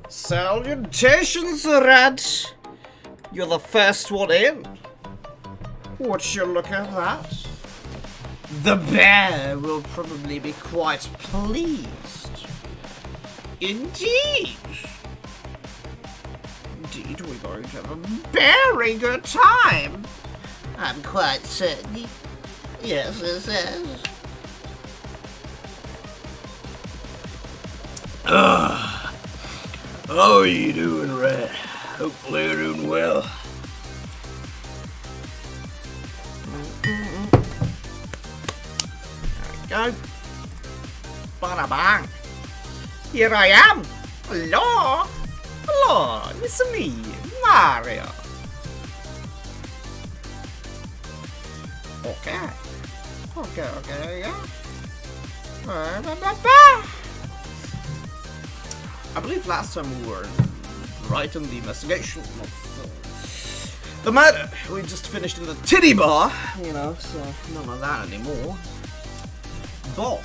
Salutations, Red. You're the first one in. Would you look at that? The bear will probably be quite pleased. Indeed. Indeed, we're going to have a very good time. I'm quite certain. Yes, it is. How are you doing, Red? Hopefully you're doing well. There we go. Bada bang. Here I am. Hello. Hello. It's me, Mario. Okay. Okay, yeah. I believe last time we were right on the investigation of the murder. We just finished in the titty bar, you know, so none of that anymore. But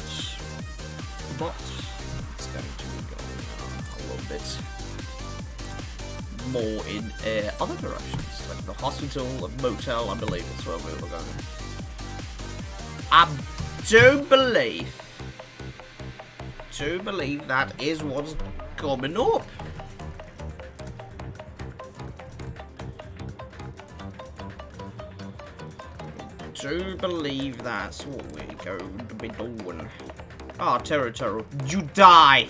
it's going to be going a little bit more in other directions, like the hospital, a motel, I believe that's where we were going. I do believe that is what's coming up. Do believe that's what we're going to be doing. Ah, Terror, you die!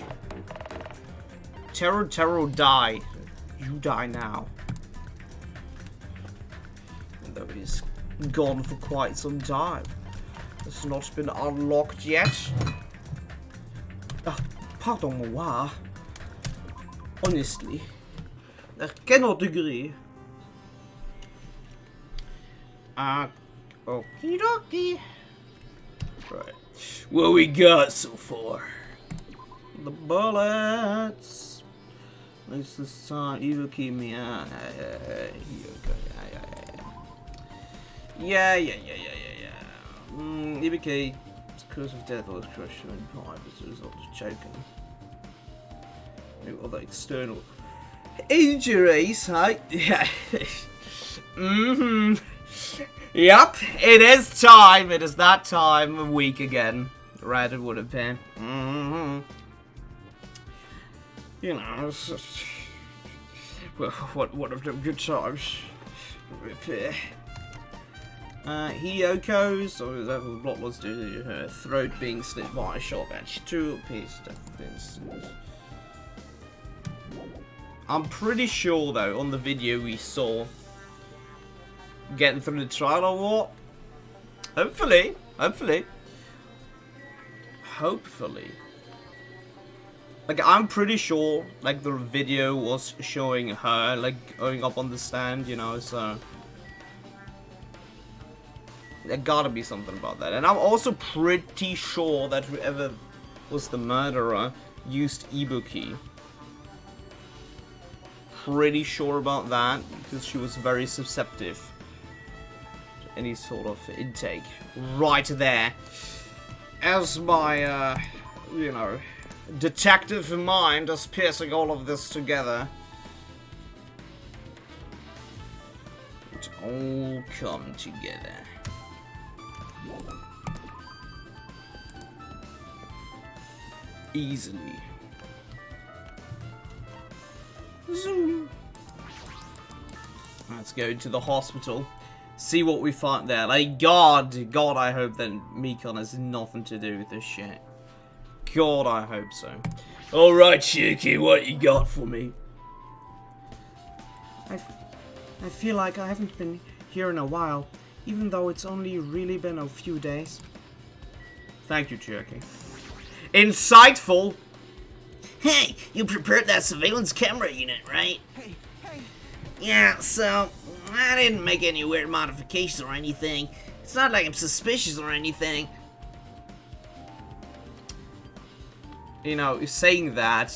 Terror, die. You die now. Though he's gone for quite some time. It's not been unlocked yet. Pardon-moi. Honestly, I cannot agree. Okie dokie. Right. What we got so far? The bullets. It's this time. You keep me out. Yeah. EBK, cause of death was crushed and pipe as a result of choking. No other external injuries, huh? Yeah. Yep, it is time. It is that time of week again. Right, it would have been. You know, it's just, well, what of them good times. Hiyoko's, or what was her throat being slit by a sharp edge. 2 pieces of instance. I'm pretty sure though, on the video we saw, getting through the trial or what? Hopefully. Like, I'm pretty sure, like, the video was showing her, like, going up on the stand, you know, so there gotta be something about that. And I'm also pretty sure that whoever was the murderer used Ibuki. Pretty sure about that, because she was very susceptible to any sort of intake. Right there. As my, you know, detective mind is piecing all of this together. It all come together. Easily. Zoom. Let's go to the hospital. See what we find there. Like, God, I hope that Mikon has nothing to do with this shit. God, I hope so. Alright, Shiki, what you got for me? I feel like I haven't been here in a while, even though it's only really been a few days. Thank you, Cherokee. Insightful! Hey, you prepared that surveillance camera unit, right? Hey. Yeah, so I didn't make any weird modifications or anything. It's not like I'm suspicious or anything. You know, saying that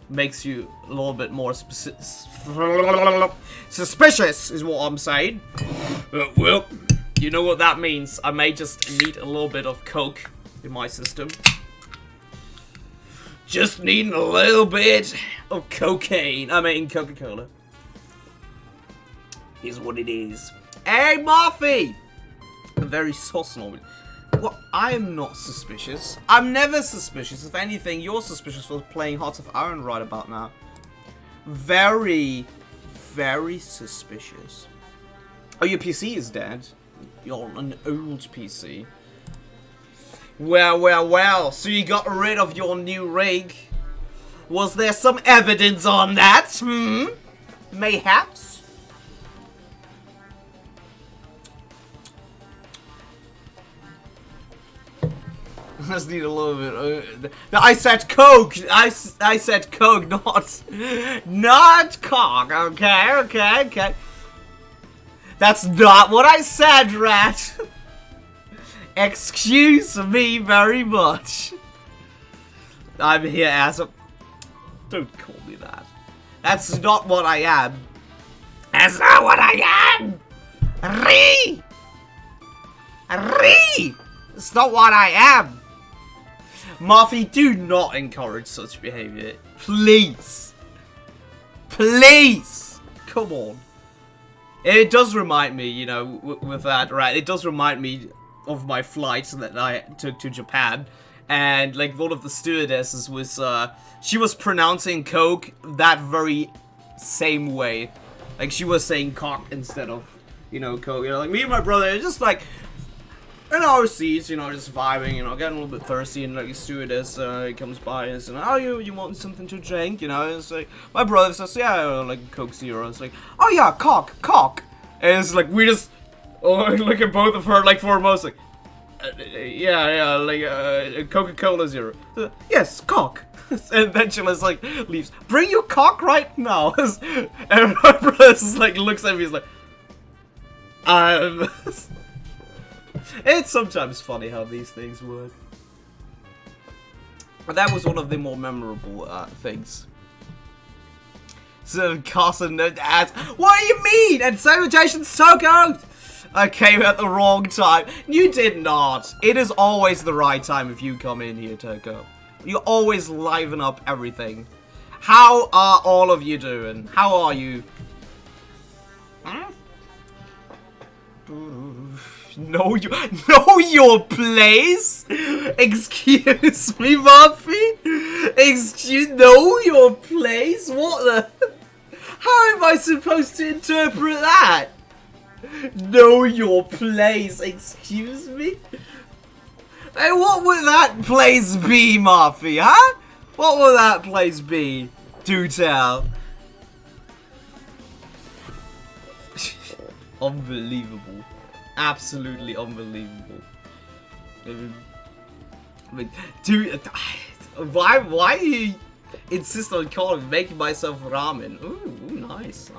makes you a little bit more suspicious, is what I'm saying. Well, you know what that means. I may just need a little bit of coke in my system. Just needing a little bit of cocaine. I mean, Coca-Cola. Is what it is. Hey, Murphy! Very saucy. Well, I'm not suspicious. I'm never suspicious. If anything, you're suspicious for playing Hearts of Iron right about now. Very, very suspicious. Oh, your PC is dead. You're an old PC. Well, well, well. So you got rid of your new rig. Was there some evidence on that? Mayhaps? I just need a little bit. I said Coke. I said Coke, not cock. Okay. That's not what I said, Rat. Excuse me very much. I'm here as a. Don't call me that. That's not what I am. That's not what I am. It's not what I am. Murphy, do not encourage such behavior. Please. Please. Come on. It does remind me, you know, with that, right? It does remind me of my flight that I took to Japan. And, like, one of the stewardesses was, she was pronouncing Coke that very same way. Like, she was saying cock instead of, you know, Coke. You know, like, me and my brother, just, like, in our seats, you know, just vibing, you know, getting a little bit thirsty, and like the stewardess comes by and says, "Oh, you want something to drink?" You know, it's like my brother says, "Yeah, like Coke Zero." It's like, "Oh yeah, cock," and it's like we just look at both of her like foremost, like, yeah, like Coca-Cola Zero. Yes, cock. And then she was like leaves. Bring your cock right now. And my brother just like looks at me, he's like, It's sometimes funny how these things work. But that was one of the more memorable things. So Carson adds, "What do you mean? And salutations, Toko! I came at the wrong time." You did not. It is always the right time if you come in here, Toko. You always liven up everything. How are all of you doing? How are you? Huh? Know your place? Excuse me, Murphy? Know your place? What the? How am I supposed to interpret that? Know your place, excuse me? Hey, what would that place be, Murphy, huh? What would that place be? Do tell. Unbelievable. Absolutely unbelievable. Dude, why do you insist on making myself ramen? Ooh, nice.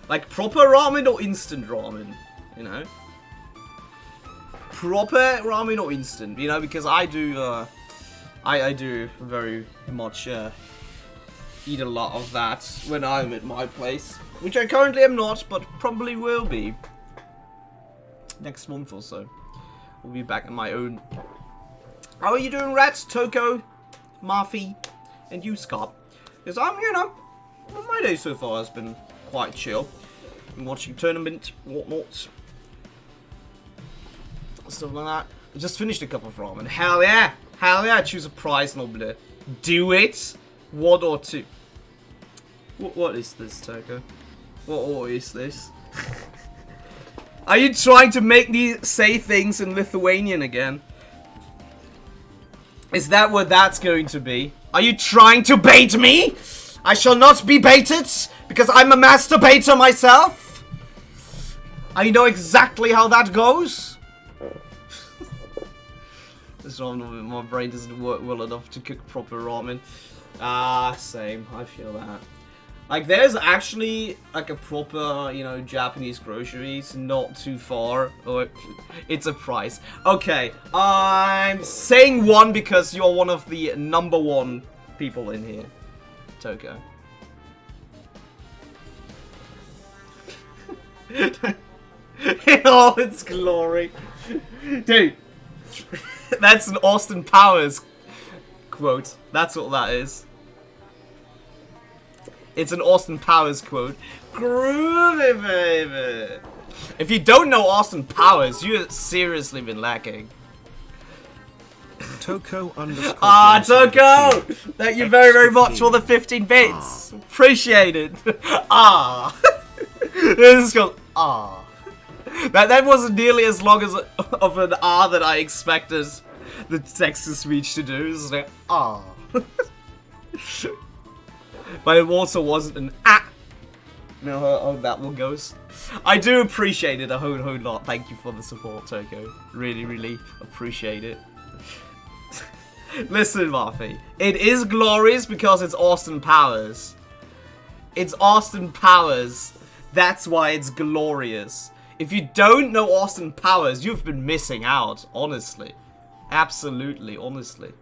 Like proper ramen or instant ramen, you know? Proper ramen or instant, you know, because I do, I do very much, eat a lot of that when I'm at my place. Which I currently am not, but probably will be. Next month or so. We'll be back in my own. How are you doing, Rats, Toko, Murphy, and you, Scott? Because I'm, you know, my day so far has been quite chill. Been watching tournament, whatnot. Stuff like that. I just finished a cup of ramen. Hell yeah! Hell yeah! Choose a prize, Nobler. Do it! 1 or 2. What is this, Toko? What is this? Are you trying to make me say things in Lithuanian again? Is that what that's going to be? Are you trying to bait me? I shall not be baited, because I'm a masturbator myself. I know exactly how that goes. This ramen, my brain doesn't work well enough to cook proper ramen. Same. I feel that. Like, there's actually, like, a proper, you know, Japanese groceries not too far. Or it's a price. Okay, I'm saying 1 because you're one of the #1 people in here, Toko. In all its glory. Dude, that's an Austin Powers quote. That's what that is. It's an Austin Powers quote. Groovy, baby. If you don't know Austin Powers, you've seriously been lacking. Toko underscore. Ah, Toko! Thank you very, very much for the 15 bits. Appreciate it. Ah. This is called ah. That wasn't nearly as long as of an ah that I expected the text-to-speech to do. It's like ah. But it also wasn't an ah. No, how that one goes. I do appreciate it a whole lot. Thank you for the support, Toko. Really, really appreciate it. Listen, Marfy. It is glorious because it's Austin Powers. It's Austin Powers. That's why it's glorious. If you don't know Austin Powers, you've been missing out, honestly. Absolutely, honestly.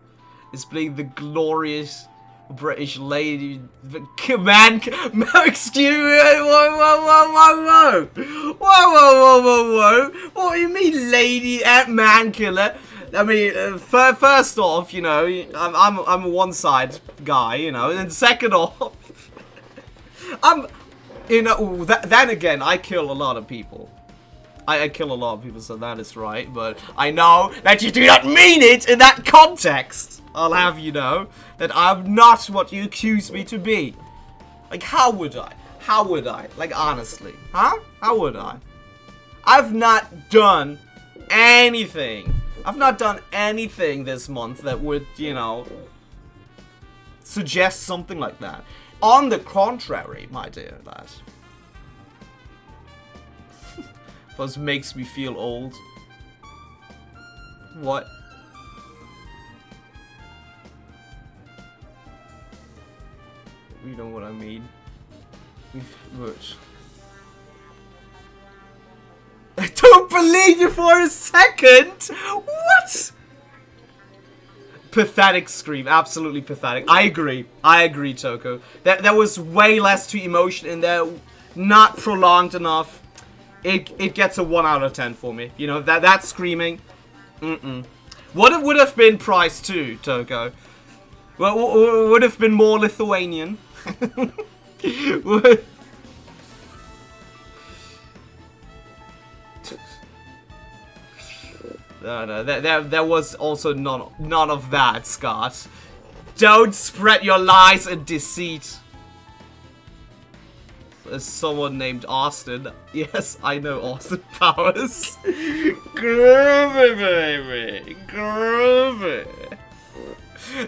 It's playing the glorious British lady... Man... Excuse me... Whoa. Whoa. What do you mean, lady man killer? I mean, first off, you know, I'm a one-side guy, you know, and second off... You know, then again, I kill a lot of people. I kill a lot of people, so that is right. But I know that you do not mean it in that context. I'll have you know that I'm not what you accuse me to be. Like, how would I? How would I? Like, honestly. Huh? How would I? I've not done anything. I've not done anything this month that would, you know, suggest something like that. On the contrary, my dear lad. Plus makes me feel old. What? You know what I mean. Which? I don't believe you for a second! What? Pathetic scream, absolutely pathetic. I agree, Toko. There was way less to emotion in there, not prolonged enough. It gets a 1 out of 10 for me. You know, that screaming. What it would have been priced to, Toko? Well, would have been more Lithuanian. No, there was also none of that, Scott. Don't spread your lies and deceit. There's someone named Austin. Yes, I know Austin Powers. Groovy, baby. Groovy.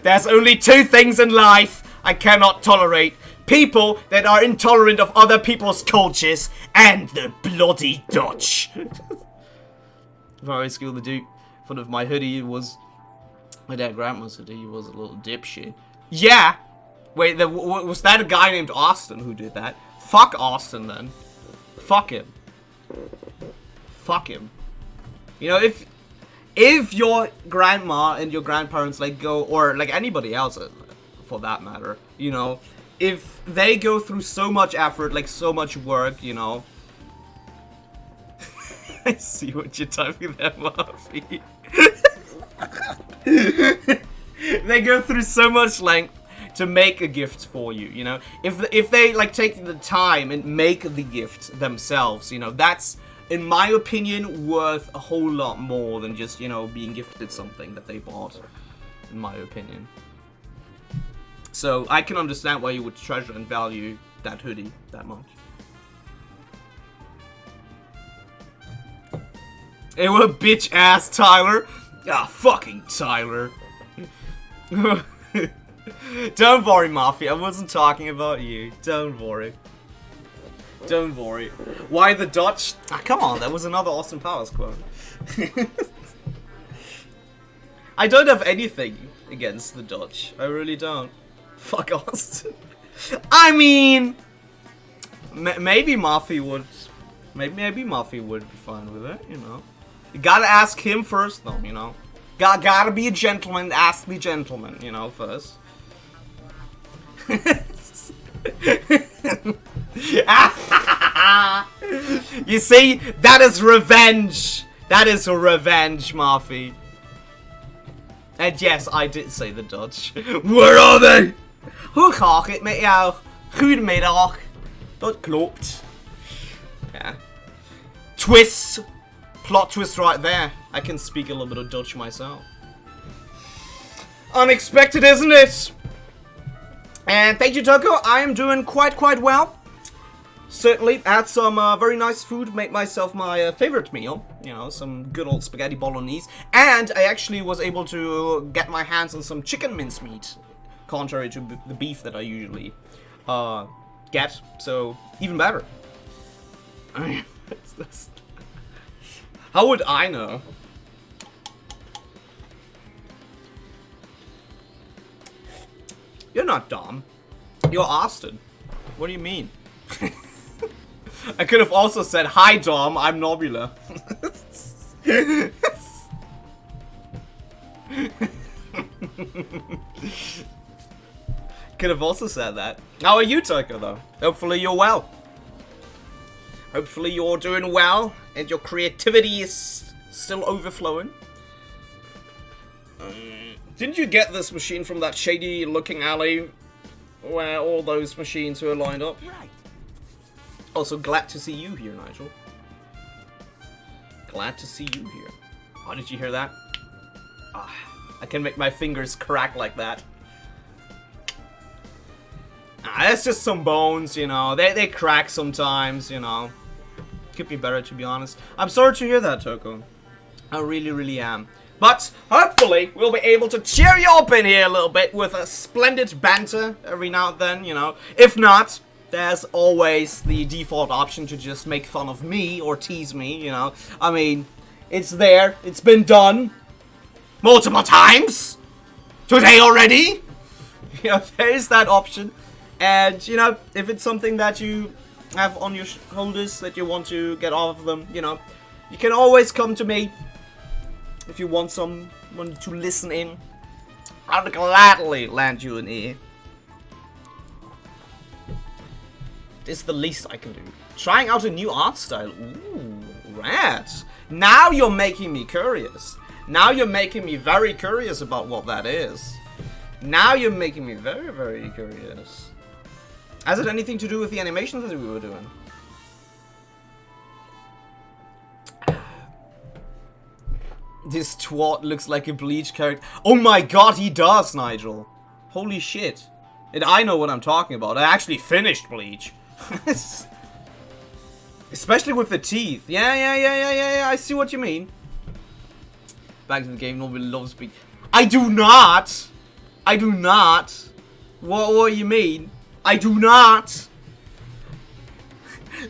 There's only two things in life I cannot tolerate. People that are intolerant of other people's cultures and the bloody Dutch. Very school the dude in front of my hoodie was my dad grandma's hoodie. He was a little dipshit. Yeah. Wait, was that a guy named Austin who did that? Fuck Austin then. Fuck him. Fuck him. You know, if your grandma and your grandparents like go, or like anybody else for that matter, you know, if they go through so much effort, like so much work, you know. I see what you're typing there, Murphy. They go through so much length to make a gift for you, you know. If they like take the time and make the gift themselves, you know, that's, in my opinion, worth a whole lot more than just, you know, being gifted something that they bought, in my opinion. So I can understand why you would treasure and value that hoodie that much. Hey, what a bitch ass Tyler. Ah, fucking Tyler. Don't worry, Mafia. I wasn't talking about you. Don't worry. Don't worry. Why the Dutch? Ah, come on. That was another Austin Powers quote. I don't have anything against the Dutch. I really don't. Fuck Austin. I mean, maybe Mafia would. Maybe Mafia would be fine with it. You know. You gotta ask him first, though, you know. Gotta be a gentleman, ask the gentleman, you know, first. You see, that is revenge. That is a revenge, Murphy. And yes, I did say the Dutch. Where are they? Hoe gaat het met jou? Goedemiddag. Dat klopt. Yeah. Twist. Plot twist right there. I can speak a little bit of Dutch myself. Unexpected, isn't it? And thank you, Toko. I am doing quite well. Certainly had some very nice food, made myself my favorite meal. You know, some good old spaghetti bolognese. And I actually was able to get my hands on some chicken mincemeat. Contrary to the beef that I usually get. So, even better. How would I know? You're not Dom. You're Austin. What do you mean? I could have also said, hi Dom, I'm Nobula. Could have also said that. How are you, Tucker, though? Hopefully you're well. Hopefully you're doing well, and your creativity is still overflowing. Didn't you get this machine from that shady-looking alley where all those machines were lined up? Right. Also, glad to see you here, Nigel. Glad to see you here. Oh, did you hear that? Ah, I can make my fingers crack like that. That's just some bones, you know. They crack sometimes, you know. Could be better, to be honest. I'm sorry to hear that, Toko. I really am. But hopefully we'll be able to cheer you up in here a little bit with a splendid banter every now and then, you know. If not, there's always the default option to just make fun of me or tease me, you know. I mean, it's there. It's been done multiple times today already. You know, there is that option. And, you know, if it's something that you have on your shoulders that you want to get off of them, you know, you can always come to me. If you want someone to listen in, I'll gladly lend you an ear. This is the least I can do. Trying out a new art style. Ooh, rad. Now you're making me curious. Now you're making me very curious about what that is. Now you're making me very curious. Has it anything to do with the animations that we were doing? This twat looks like a Bleach character. Oh my god, he does, Nigel. Holy shit. And I know what I'm talking about. I actually finished Bleach. Especially with the teeth. Yeah, I see what you mean. Back to the game, nobody loves Bleach. I do not! I do not! What do you mean? I do not!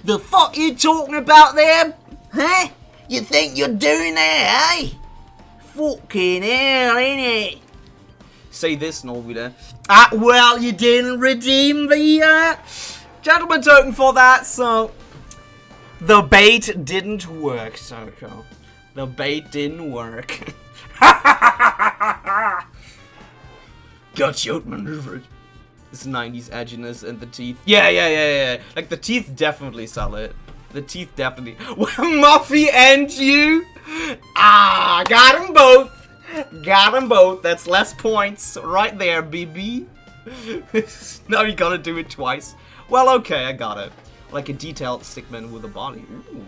The fuck you talking about there? Huh? You think you're doing that, eh? Fucking hell, innit? Say this, Norvita. Well, you didn't redeem the, Gentleman token for that, so... The bait didn't work, Toko. The bait didn't work. Got you outmaneuvered. This 90s edginess and the teeth. Yeah. Like, the teeth definitely sell it. The teeth definitely. Well, Muffy and you? Ah, got them both. Got them both. That's less points right there, BB. Now you gotta do it twice. Well, okay, I got it. Like a detailed stickman with a body. Ooh.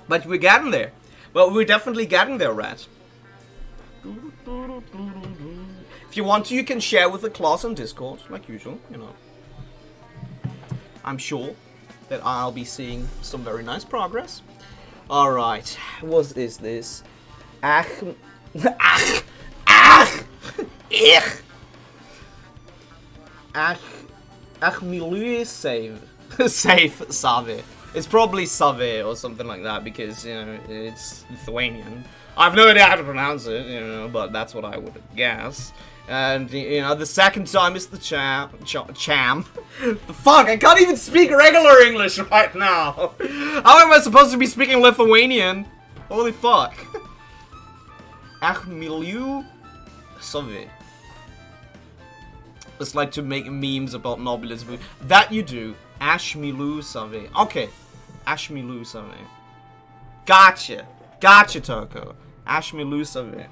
But we're getting there. Well, we're definitely getting there, Rat. If you want to, you can share with the class on Discord, like usual, you know. I'm sure that I'll be seeing some very nice progress. Alright, what is this? Achmilu save. Safe Save. It's probably Save or something like that because, you know, it's Lithuanian. I've no idea how to pronounce it, you know, but that's what I would guess. And, you know, the second time is the cham. The fuck, I can't even speak regular English right now. How am I supposed to be speaking Lithuanian? Holy fuck. Achmilu Save. It's like to make memes about Nobilis. That you do. Ashmilu Save. Okay. Ashmilu Save. Gotcha. Gotcha, Toko. Ashmilu Save.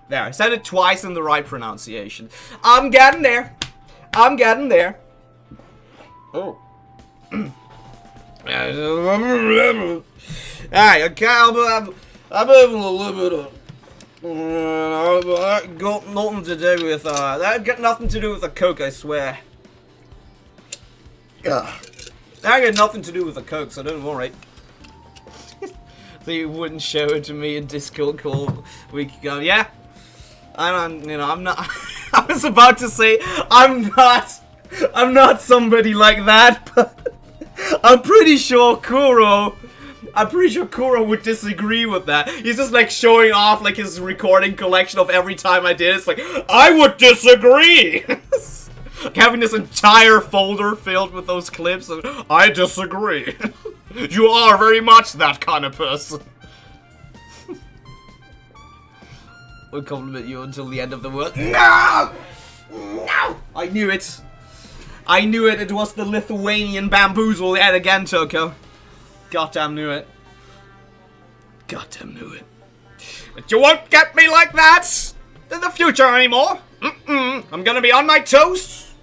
There, I said it twice in the right pronunciation. I'm getting there. I'm getting there. Oh. Alright, okay, I'm having a little bit of... that got nothing to do with, that got nothing to do with the coke, I swear. That got nothing to do with the coke, so don't worry. So you wouldn't show it to me in Discord call a week ago, yeah? I don't, you know, I'm not... I was about to say, I'm not somebody like that, but... I'm pretty sure Kuro would disagree with that. He's just like showing off like his recording collection of every time I did. It's like, I would disagree! Having this entire folder filled with those clips and I disagree. You are very much that kind of person. We'll compliment you until the end of the world. No! No! I knew it. I knew it. It was the Lithuanian bamboozle yet again, Toko. Goddamn knew it. Goddamn knew it. But you won't get me like that in the future anymore. I'm gonna be on my toes.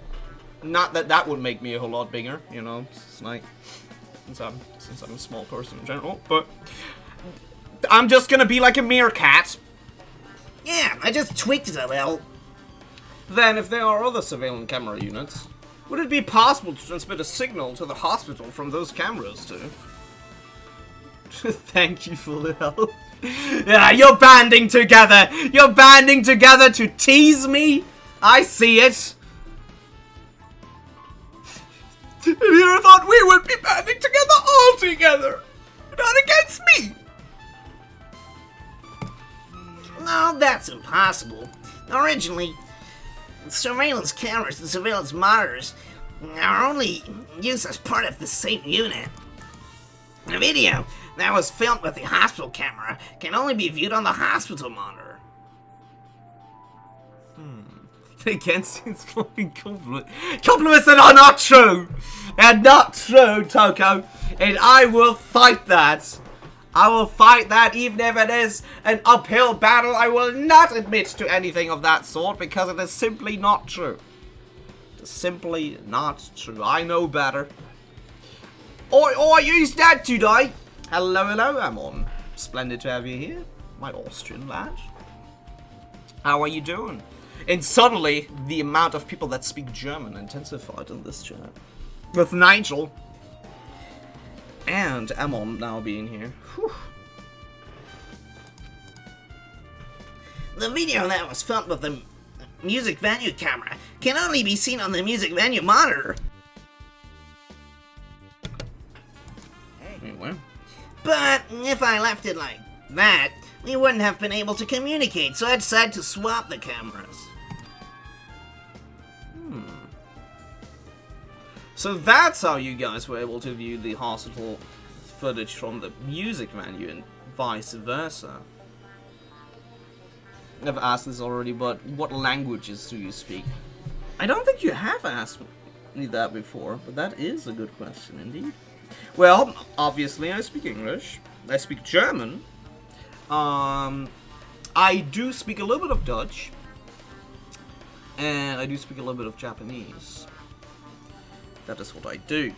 Not that that would make me a whole lot bigger, you know. It's like since I'm a small person in general, but I'm just gonna be like a meerkat. Yeah, I just tweaked it a little. Then, if there are other surveillance camera units, would it be possible to transmit a signal to the hospital from those cameras too? Thank you for the help. Yeah, you're banding together! You're banding together to tease me! I see it! Have you ever thought we would be banding together all together? Not against me! No, that's impossible. Originally, surveillance cameras and surveillance monitors are only used as part of the same unit. The video that was filmed with the hospital camera can only be viewed on the hospital monitor. Against his fucking compliment. Compliments that are not true! They're not true, Toko! And I will fight that! I will fight that even if it is an uphill battle. I will not admit to anything of that sort because it is simply not true. It's simply not true. I know better. I used that today. Hello, hello, Amon. Splendid to have you here, my Austrian lad. How are you doing? And suddenly, the amount of people that speak German intensified in this chat. With Nigel. And Amon now being here. Whew. The video that was filmed with the music venue camera can only be seen on the music venue monitor. Anyway. But if I left it like that, we wouldn't have been able to communicate, so I decided to swap the cameras. So that's how you guys were able to view the hospital footage from the music venue and vice versa. I've asked this already, but what languages do you speak? I don't think you have asked me that before, but that is a good question indeed. Well, obviously I speak English, I speak German, I do speak a little bit of Dutch, and I do speak a little bit of Japanese. That is what I do.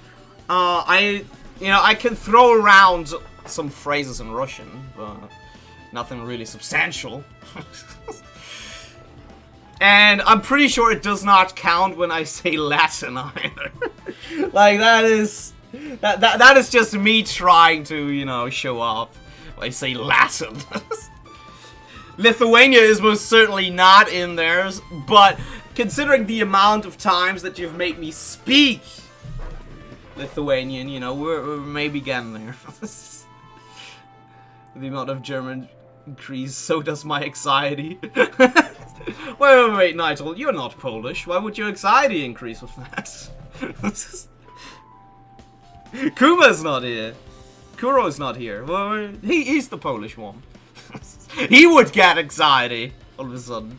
I can throw around some phrases in Russian, but nothing really substantial. And I'm pretty sure it does not count when I say Latin either. Like that is just me trying to, show off. I say Latin. Lithuania is most certainly not in theirs, but considering the amount of times that you've made me speak Lithuanian, we're maybe getting there. The amount of German increase, so does my anxiety. Wait, Nigel, you're not Polish. Why would your anxiety increase with that? Kuma's not here. Kuro's not here. Well, he's the Polish one. He would get anxiety all of a sudden.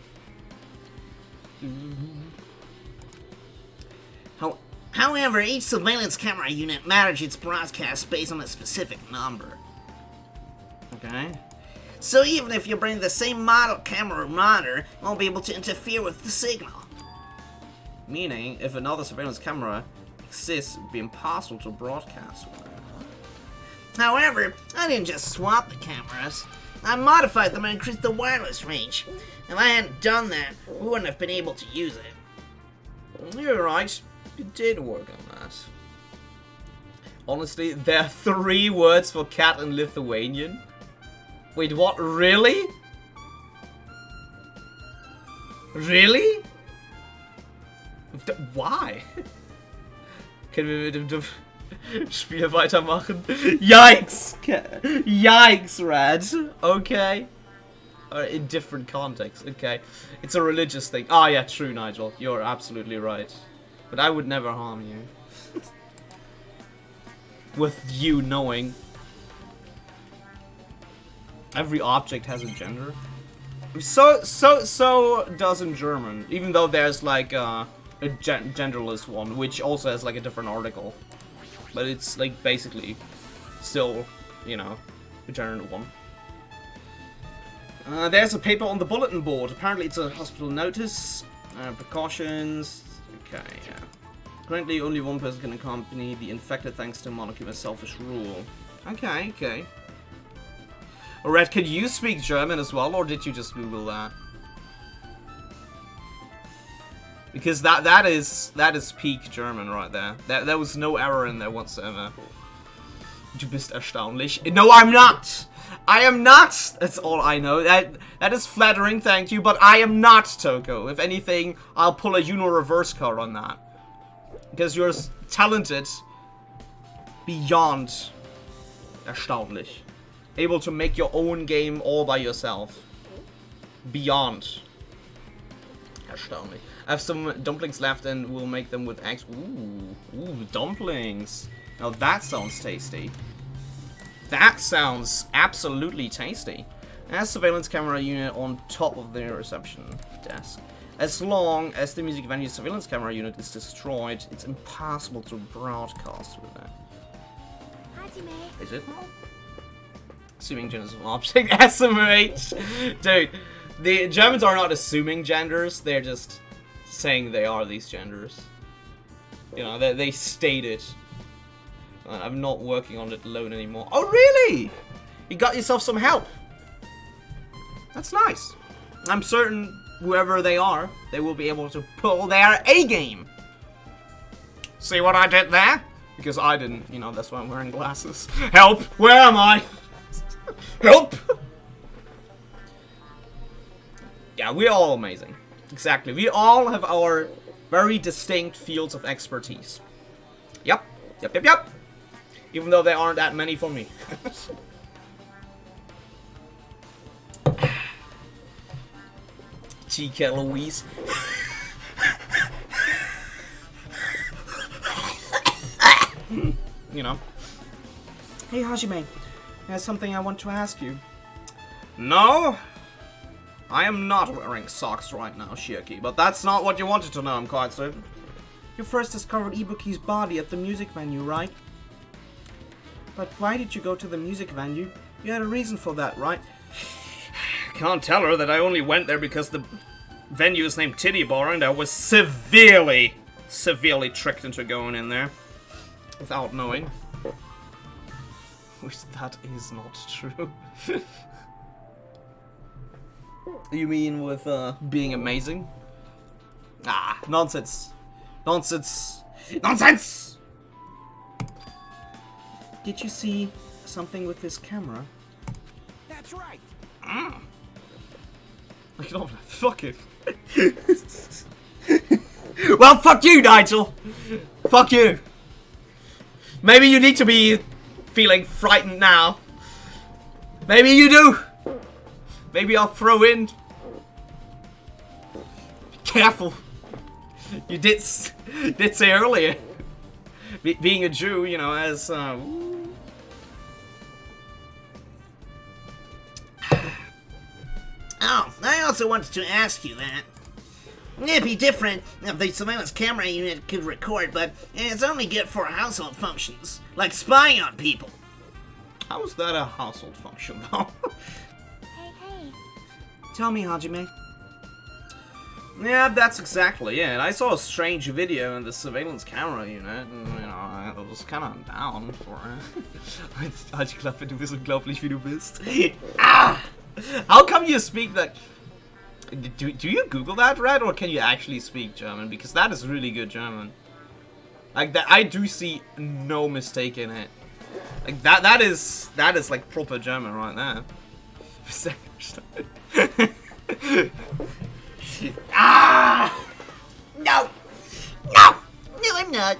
However, each surveillance camera unit manages its broadcast based on a specific number. Okay. So even if you bring the same model camera or monitor, it won't be able to interfere with the signal. Meaning, if another surveillance camera exists, it would be impossible to broadcast with it. However, I didn't just swap the cameras. I modified them and increased the wireless range. If I hadn't done that, we wouldn't have been able to use it. You're right. You did work on that. Honestly, there are 3 words for cat in Lithuanian. Wait, what? Really? Really? Why? Können wir mit dem Spiel weitermachen? Yikes! Yikes, Rad. Okay. In different contexts. Okay. It's a religious thing. Ah, yeah, true, Nigel. You're absolutely right. But I would never harm you. With you knowing every object has a gender. So does in German. Even though there's like a genderless one, which also has like a different article. But it's like basically still, you know, a gender one. There's a paper on the bulletin board. Apparently it's a hospital notice. Precautions. Okay, yeah. Currently only one person can accompany the infected thanks to monarchy and selfish rule. Okay, okay. Red, can you speak German as well, or did you just Google that? Because that is peak German right there. There was no error in there whatsoever. Du bist erstaunlich. No, I'm not! I am not! That's all I know. That is flattering, thank you, but I am not, Toko. If anything, I'll pull a Uno reverse card on that. Because you're talented beyond erstaunlich. Able to make your own game all by yourself. Beyond erstaunlich. I have some dumplings left and we'll make them with eggs. Ooh, dumplings. Now that sounds tasty. That sounds absolutely tasty. As surveillance camera unit on top of the reception desk. As long as the music venue surveillance camera unit is destroyed, it's impossible to broadcast with it. Is it? Assuming genders of object. SMH! Dude, the Germans are not assuming genders, they're just saying they are these genders. You know, they state it. I'm not working on it alone anymore. Oh, really? You got yourself some help. That's nice. I'm certain whoever they are, they will be able to pull their A game. See what I did there? Because I didn't, you know, that's why I'm wearing glasses. Help! Where am I? Help! Yeah, we're all amazing. Exactly. We all have our very distinct fields of expertise. Yep. Yep. Even though there aren't that many for me. TK Louise. You know. Hey Hajime, there's something I want to ask you. No? I am not wearing socks right now, Shirky, but that's not what you wanted to know, I'm quite certain. You first discovered Ibuki's body at the music venue, right? But why did you go to the music venue? You had a reason for that, right? Can't tell her that I only went there because the venue is named Titty Bar and I was severely tricked into going in there. Without knowing. Which that is not true. You mean with being amazing? Ah, nonsense. Nonsense. Nonsense! Did you see something with this camera? That's right. I don't fuck it. Well, fuck you, Nigel. Fuck you. Maybe you need to be feeling frightened now. Maybe you do. Maybe I'll throw in. Be careful. You did say earlier. Being a Jew, you know, as oh, I also wanted to ask you that. It'd be different if the surveillance camera unit could record, but it's only good for household functions, like spying on people. how is that a household function, though? Tell me, Hajime. Yeah, that's exactly it. I saw a strange video in the surveillance camera unit, and, you know, I was kind of down for it. Archklappe, du bist unglaublich, wie du bist. Ah! How come you speak that? Do you Google that, Red, or can you actually speak German? Because that is really good German. Like that, I do see no mistake in it. Like that is like proper German right there. Ah! No! No! No, I'm not.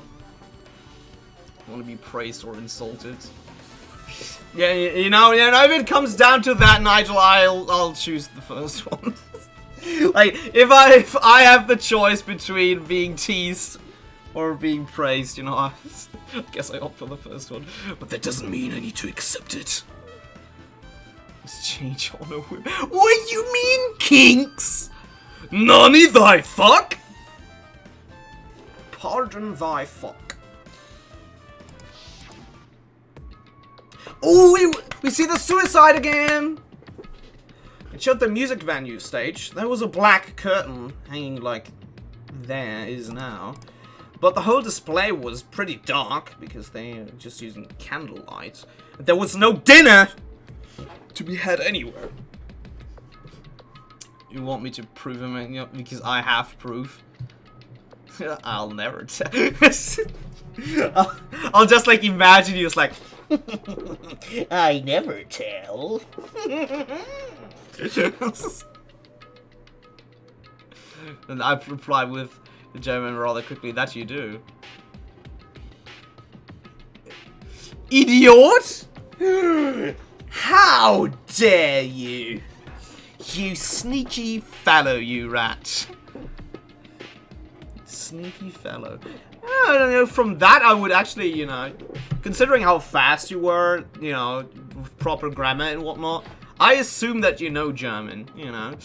I want to be praised or insulted. Yeah, you know, if it comes down to that, Nigel, I'll choose the first one. Like, if I have the choice between being teased or being praised, you know, I guess I opt for the first one. But that doesn't mean I need to accept it. Let's change on a whim. What do you mean, kinks? Nani thy fuck? Pardon thy fuck. Oh, we see the suicide again! It showed the music venue stage. There was a black curtain hanging like there is now. But the whole display was pretty dark because they were just using candlelight. There was no dinner to be had anywhere. You want me to prove him, you know, because I have proof. I'll never tell. I'll just like imagine you just like I never tell. And I reply with the German rather quickly, that you do. Idiot! How dare you! You sneaky fellow, you rat. Sneaky fellow. I don't know, from that I would actually, you know, considering how fast you were, you know, with proper grammar and whatnot, I assume that you know German, you know.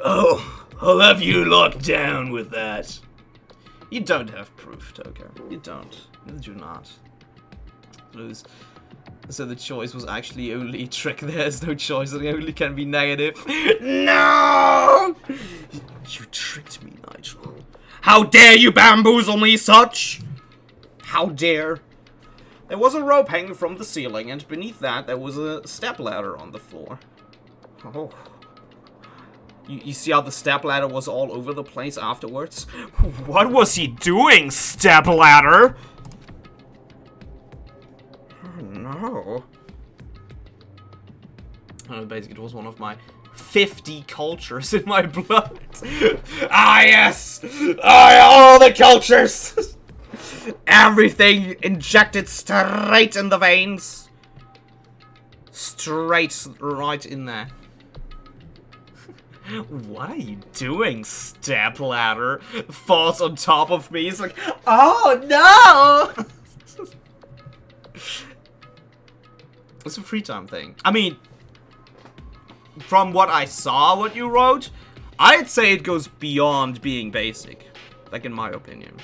Oh, I'll have you locked down with that. You don't have proof, Toko. You don't. You do not. Lose. So the choice was actually only a trick. There's no choice. It only can be negative. No! You tricked me, Nigel. How dare you bamboozle me such? How dare? There was a rope hanging from the ceiling, and beneath that there was a stepladder on the floor. Oh. You see how the stepladder was all over the place afterwards? What was he doing, stepladder? Oh, no. Basically, it was one of my 50 cultures in my blood. Ah, yes! All the cultures! Everything injected straight in the veins. Straight right in there. What are you doing, stepladder? Falls on top of me. It's like, oh no! It's a free time thing. I mean, from what I saw, what you wrote, I'd say it goes beyond being basic. Like, in my opinion.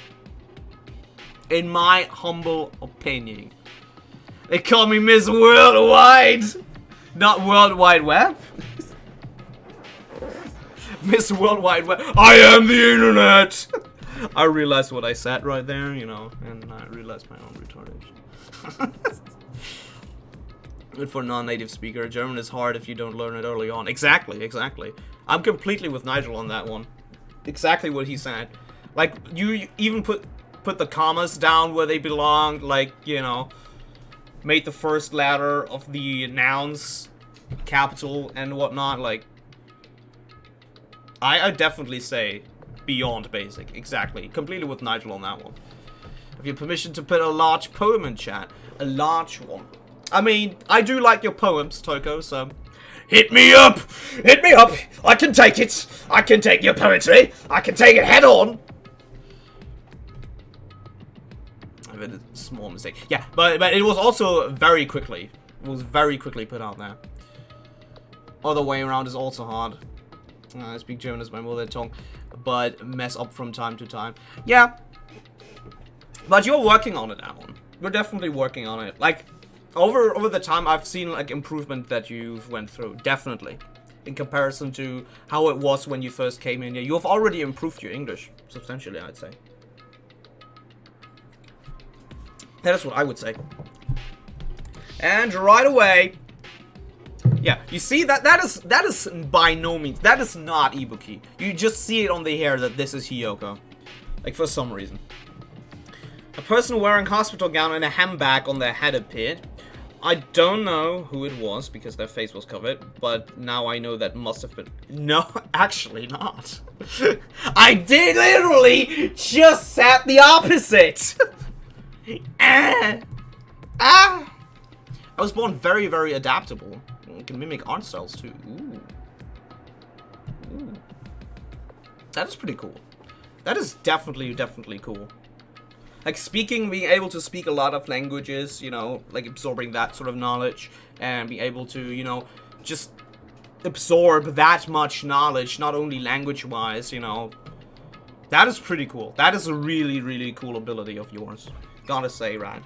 In my humble opinion. They call me Miss Worldwide! Not World Wide Web? Miss World Wide Web. I am the internet! I realized what I said right there, you know, and I realized my own retardation. But for a non-native speaker, German is hard if you don't learn it early on. Exactly, exactly. I'm completely with Nigel on that one. Exactly what he said. Like, you even put the commas down where they belong, like, you know, made the first letter of the nouns capital and whatnot, like, I definitely say beyond basic, exactly. Completely with Nigel on that one. Have you permission to put a large poem in chat? A large one. I mean, I do like your poems, Toko, so... Hit me up! Hit me up! I can take it! I can take your poetry! I can take it head on! I made a small mistake. Yeah, but it was also very quickly. It was very quickly put out there. Other way around is also hard. I speak German as my mother tongue, but mess up from time to time. Yeah. But you're working on it, Alan. You're definitely working on it. Like, over the time, I've seen, like, improvement that you've went through. Definitely. in comparison to how it was when you first came in here. You have already improved your English substantially, I'd say. That is what I would say. And right away, yeah, you see that is by no means, that is not Ibuki. You just see it on the hair that this is Hiyoko, like for some reason. A person wearing hospital gown and a handbag on their head appeared. I don't know who it was because their face was covered, but now I know that must have been... No, actually not. I did literally just said the opposite. I was born very, very adaptable. I can mimic art styles too. Ooh. Ooh. That is pretty cool. That is definitely cool. Like being able to speak a lot of languages, you know, like absorbing that sort of knowledge and being able to, you know, just absorb that much knowledge, not only language-wise, you know. That is pretty cool. That is a really, really cool ability of yours. Gotta say, right?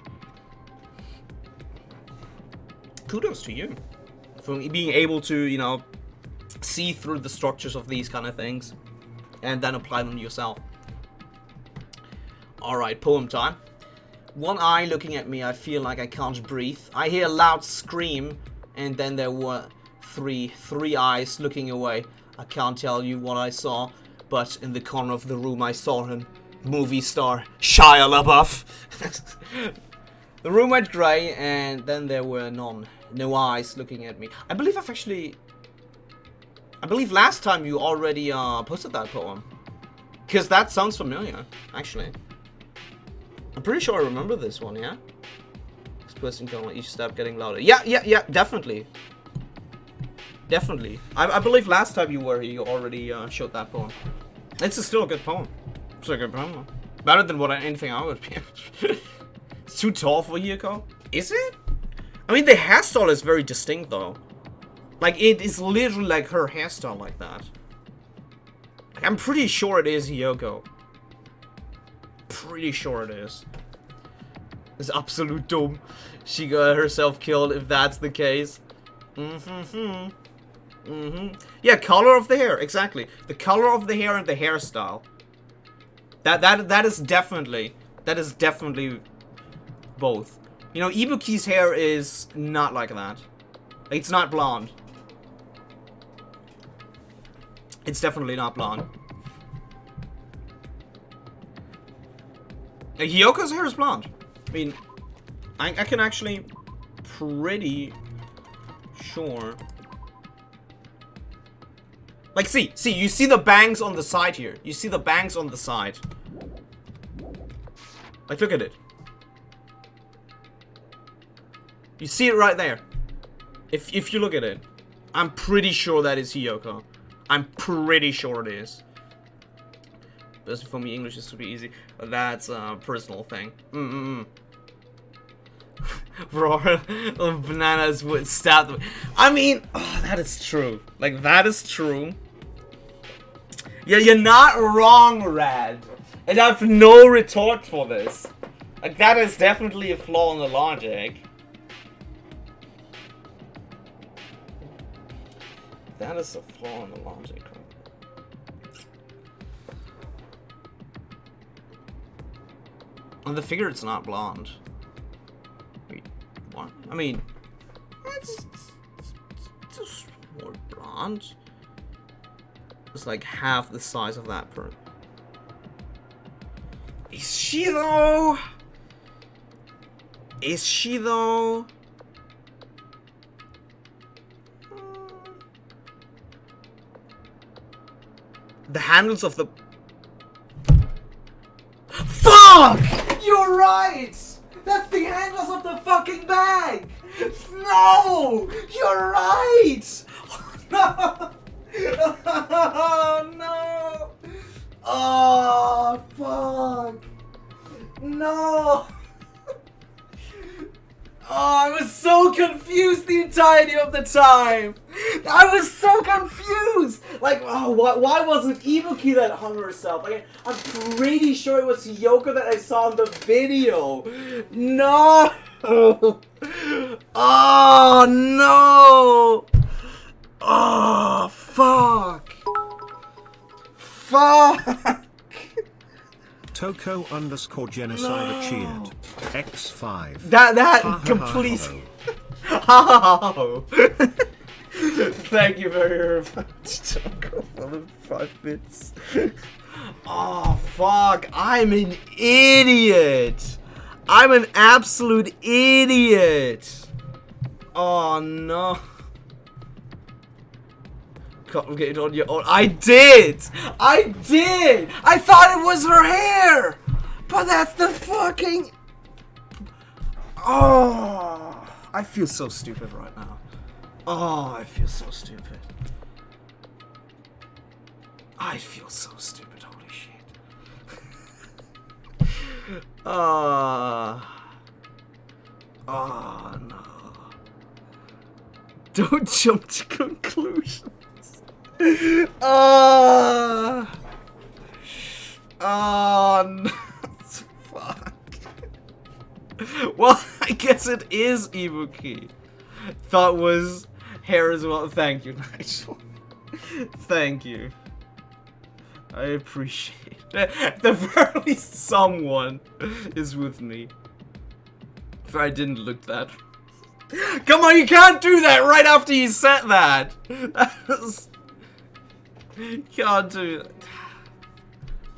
Kudos to you for being able to, you know, see through the structures of these kind of things and then apply them yourself. Alright, poem time. One eye looking at me, I feel like I can't breathe. I hear a loud scream, and then there were three eyes looking away. I can't tell you what I saw, but in the corner of the room I saw him. Movie star Shia LaBeouf. The room went grey, and then there were no eyes looking at me. I believe last time you already posted that poem. Because that sounds familiar, actually. I'm pretty sure I remember this one, yeah? This person can each step getting louder. Yeah, definitely. Definitely. I believe last time you were here, you already showed that poem. It's still a good poem. It's a good poem. Better than anything I would be. It's too tall for Hiyoko. Is it? I mean, the hairstyle is very distinct, though. Like, it is literally like her hairstyle like that. Like, I'm pretty sure it is Hiyoko. Pretty sure it is. It's absolute dumb. She got herself killed if that's the case. Yeah, color of the hair, exactly. The color of the hair and the hairstyle. That is definitely both. You know, Ibuki's hair is not like that. It's not blonde. It's definitely not blonde. Hiyoko's hair is blonde. I mean, I can actually pretty sure. Like, see, you see the bangs on the side here. You see the bangs on the side. Like, look at it. You see it right there. If you look at it. I'm pretty sure that is Hiyoko. I'm pretty sure it is. Best for me, English is super easy. That's a personal thing. Raw bananas would stab them. I mean, oh, that is true. Like, that is true. Yeah, you're not wrong, Rad. And I have no retort for this. Like, that is definitely a flaw in the logic. That is a flaw in the logic. On the figure, it's not blonde. Wait, what? I mean, it's just more blonde. It's like half the size of that person. Is she though? Is she though? The handles of the... Fuck! You're right! That's the handles of the fucking bag! No! You're right! No! Oh, no! Oh, fuck! No! Oh, I was so confused the entirety of the time! I was so confused! Like, oh, why wasn't Ibuki that hung herself? Like, I'm pretty sure it was Hiyoko that I saw in the video. No! Oh, no! Oh, Toko_genocide cheered. X5. That complete. Oh. Thank you very much, Toko, for the 5 bits. Oh fuck! I'm an idiot. I'm an absolute idiot. Oh no. Get on your own. I did! I did! I thought it was her hair! But that's the fucking... Oh, I feel so stupid right now. Oh, I feel so stupid. I feel so stupid, holy shit. Oh no. Don't jump to conclusions. Oh no. Fuck. Well, I guess it is Ibuki. Thought was hair as well. Thank you, Nigel. Thank you. I appreciate it. At the very least, someone is with me. If I didn't look that. Come on, you can't do that right after you said that. You can't do that.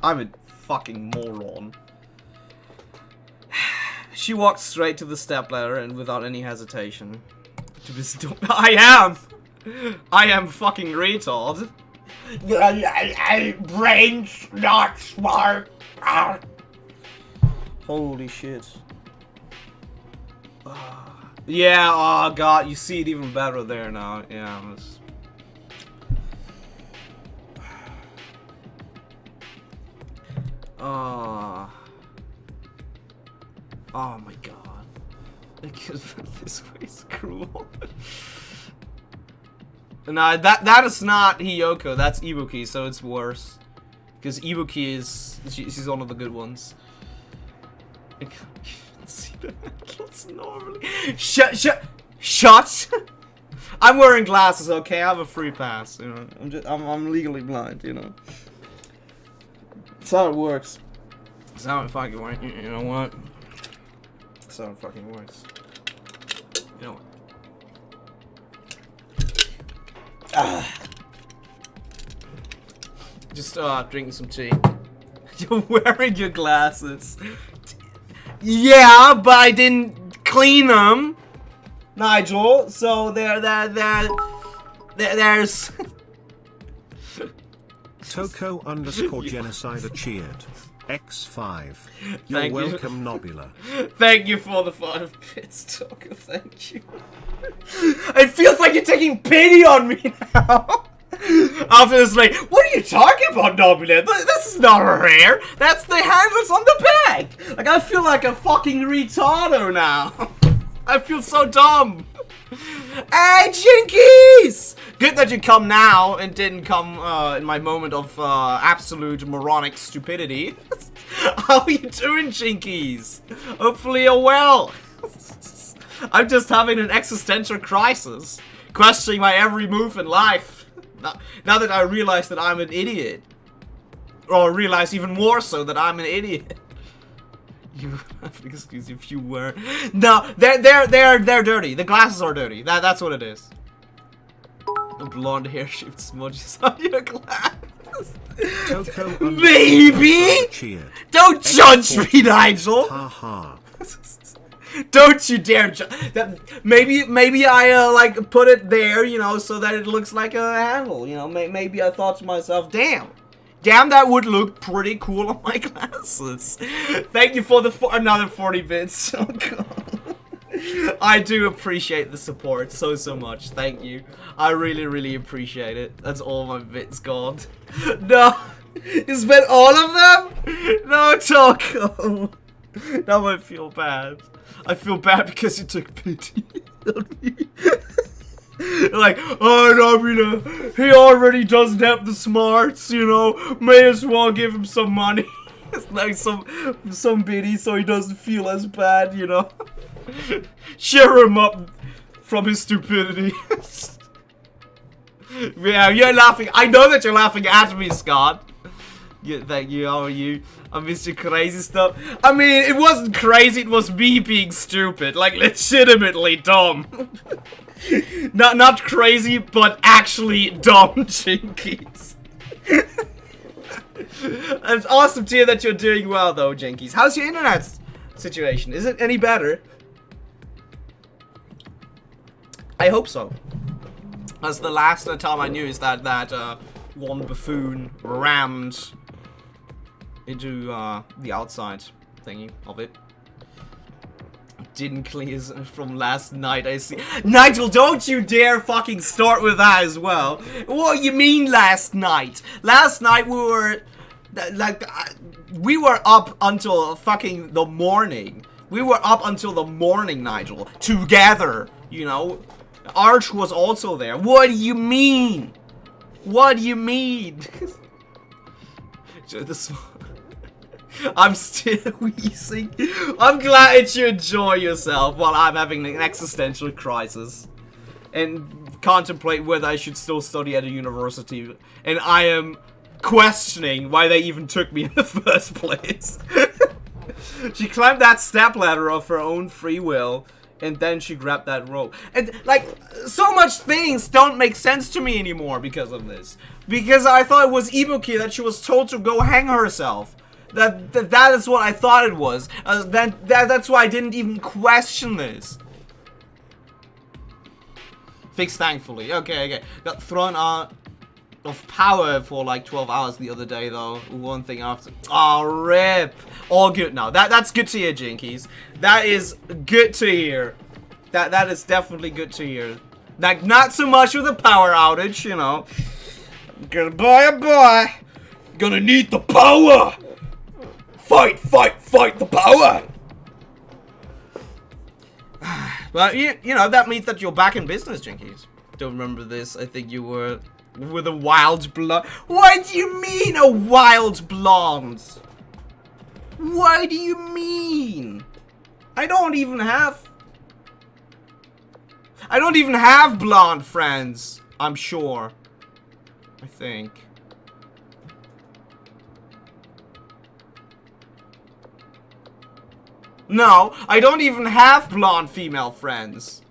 I'm a fucking moron. She walked straight to the stepladder and without any hesitation. I am fucking retard. Brain's not smart. Holy shit. Yeah, oh god, you see it even better there now. Yeah, it's... Oh my god. I can't this way is cruel. Nah, that is not Hiyoko, that's Ibuki, so it's worse. Because Ibuki is... she's one of the good ones. I can't see the handles normally. Shut! I'm wearing glasses, okay? I have a free pass, you know. I'm legally blind, you know. That's how it works. That's how it fucking works. You know what? That's how it fucking works. You know what? Just drinking some tea. You're wearing your glasses. Yeah, but I didn't clean them, Nigel. So there's Toko_genocide cheered. X5. You're Thank you. welcome, Nobula. Thank you for the 5 bits, Toko. Thank you. It feels like you're taking pity on me now. After this, like, what are you talking about, Nobula? This is not her hair. That's the handles on the bag. Like, I feel like a fucking retardo now. I feel so dumb. Hey, Jinkies! Good that you come now and didn't come in my moment of absolute moronic stupidity. How are you doing, Jinkies? Hopefully you're well. I'm just having an existential crisis, questioning my every move in life. Now that I realize that I'm an idiot. Or realize even more so that I'm an idiot. You have to excuse if you were. No, they're dirty. The glasses are dirty. That's what it is. The blonde hair shaped smudges on your glasses. Maybe. Don't judge me, Nigel. Haha. Don't you dare judge. Maybe I like put it there, you know, so that it looks like a handle. You know, maybe I thought to myself, damn, that would look pretty cool on my glasses. Thank you for another 40 bits. Oh god. I do appreciate the support so much. Thank you. I really appreciate it. That's all my bits gone. No, you spent all of them? No, Toko. Now I feel bad. I feel bad because you took pity on me. Like, oh, Nobula, he already doesn't have the smarts, you know, may as well give him some money. It's like some biddy so he doesn't feel as bad, you know. Cheer him up from his stupidity. Yeah, you're laughing. I know that you're laughing at me, Scott. Thank you, how are you? I missed your crazy stuff. I mean, it wasn't crazy, it was me being stupid. Like, legitimately dumb. Not crazy, but actually dumb, Jinkies. It's awesome to hear that you're doing well, though, Jinkies. How's your internet situation? Is it any better? I hope so. As the last time I knew is that one buffoon rammed into the outside thingy of it. Didn't clear from last night, I see. Nigel, don't you dare fucking start with that as well. What you mean last night? Last night we were, we were up until fucking the morning. We were up until the morning, Nigel. Together, you know. Arch was also there. What do you mean? What do you mean? I'm still wheezing. I'm glad that you enjoy yourself while I'm having an existential crisis. And contemplate whether I should still study at a university. And I am questioning why they even took me in the first place. She climbed that stepladder of her own free will. And then she grabbed that rope. And, like, so much things don't make sense to me anymore because of this. Because I thought it was Ibuki that she was told to go hang herself. That is what I thought it was. That's why I didn't even question this. Fixed, thankfully. Okay. Got thrown out of power for like 12 hours the other day, though. One thing after. Oh, rip. All good now. That's good to hear, Jinkies. That is good to hear. That is definitely good to hear. Like, not so much with a power outage, you know. Boy. Gonna need the power. Fight the power. But, you know, that means that you're back in business, Jinkies. Don't remember this. I think you were with a wild blonde. What do you mean, a wild blonde? What do you mean? I don't even have blonde friends, I'm sure. I think. No, I don't even have blonde female friends.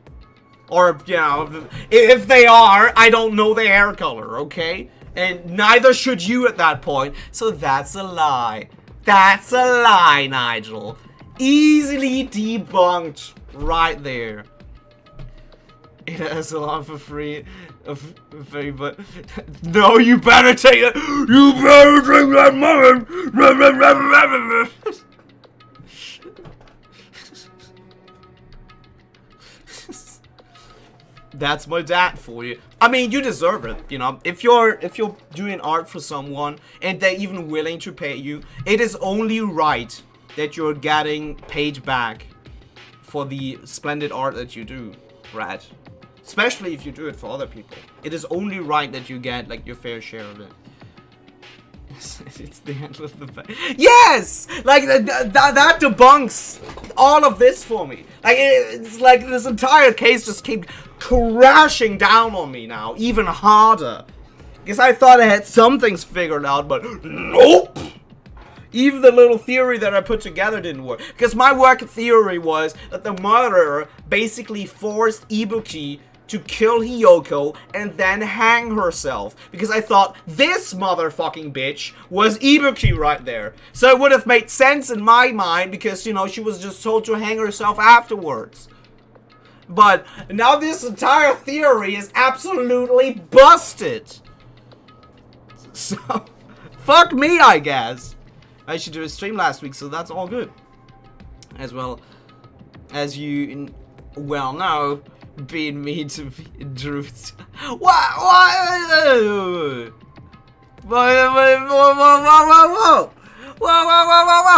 Or, you know, if they are, I don't know their hair color, okay? And neither should you at that point, so that's a lie. That's a lie, Nigel. Easily debunked right there. It has a lot for free, but no, you better take it. You better take that money. That's my dad for you. I mean, you deserve it, you know. If you're doing art for someone and they're even willing to pay you, it is only right that you're getting paid back for the splendid art that you do, Brad. Especially if you do it for other people. It is only right that you get, like, your fair share of it. It's the end of the... Yes! Like, that debunks all of this for me. Like, it's like this entire case just came crashing down on me now, even harder. Because I thought I had some things figured out, but nope! Even the little theory that I put together didn't work. Because my work theory was that the murderer basically forced Ibuki to kill Hiyoko and then hang herself. Because I thought this motherfucking bitch was Ibuki right there. So it would have made sense in my mind because, you know, she was just told to hang herself afterwards. But now this entire theory is absolutely busted. So, fuck me, I guess. I should do a stream last week, so that's all good. As well as you well know, being mean to Druid. What? Whoa.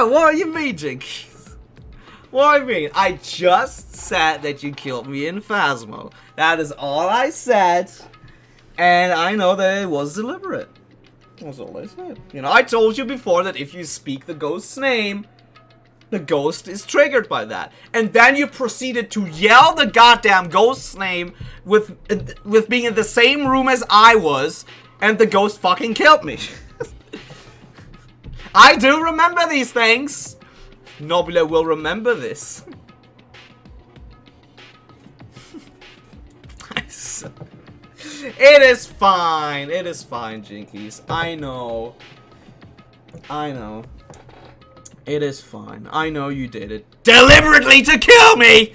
What do you mean, Jinkies? What do you mean? I just said that you killed me in Phasmo. That is all I said. And I know that it was deliberate. That's all I said. You know, I told you before that if you speak the ghost's name, the ghost is triggered by that. And then you proceeded to yell the goddamn ghost's name with being in the same room as I was, and the ghost fucking killed me. I do remember these things. Nobula will remember this. It is fine. It is fine, Jinkies. I know. I know. It is fine. I know you did it deliberately to kill me.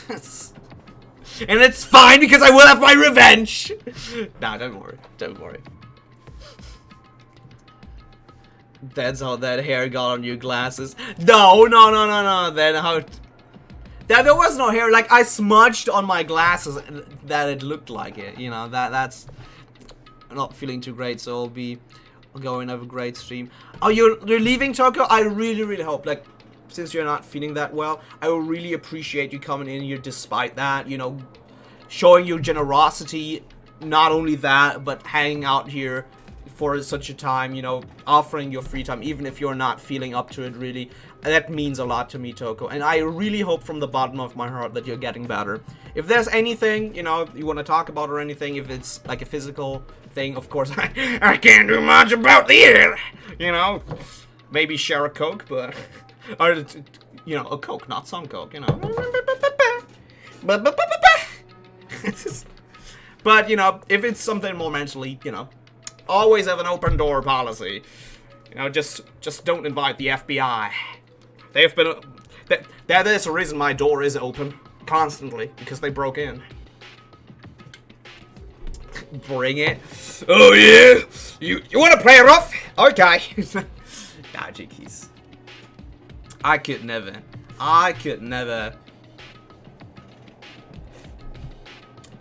And it's fine because I will have my revenge. Nah, don't worry. Don't worry. That's how that hair got on your glasses. No. Then how... There was no hair. Like, I smudged on my glasses that it looked like it. You know, that's... I'm not feeling too great, so I'll be going have a great stream. Oh, you're leaving, Toko? I really hope, like, since you're not feeling that well, I will really appreciate you coming in here despite that, you know, showing your generosity. Not only that, but hanging out here for such a time, you know, offering your free time, even if you're not feeling up to it, really. That means a lot to me, Toko. And I really hope from the bottom of my heart that you're getting better. If there's anything, you know, you want to talk about or anything, if it's like a physical thing, of course, I can't do much about it, you know. Maybe share a Coke, but... or, you know, a Coke, not some Coke, you know. But, you know, if it's something more mentally, you know, always have an open door policy. You know, just don't invite the FBI. They've been... There's a reason my door is open constantly, because they broke in. Bring it. Oh, yeah? You want to play rough? Okay. Nah, Jinkies. I could never.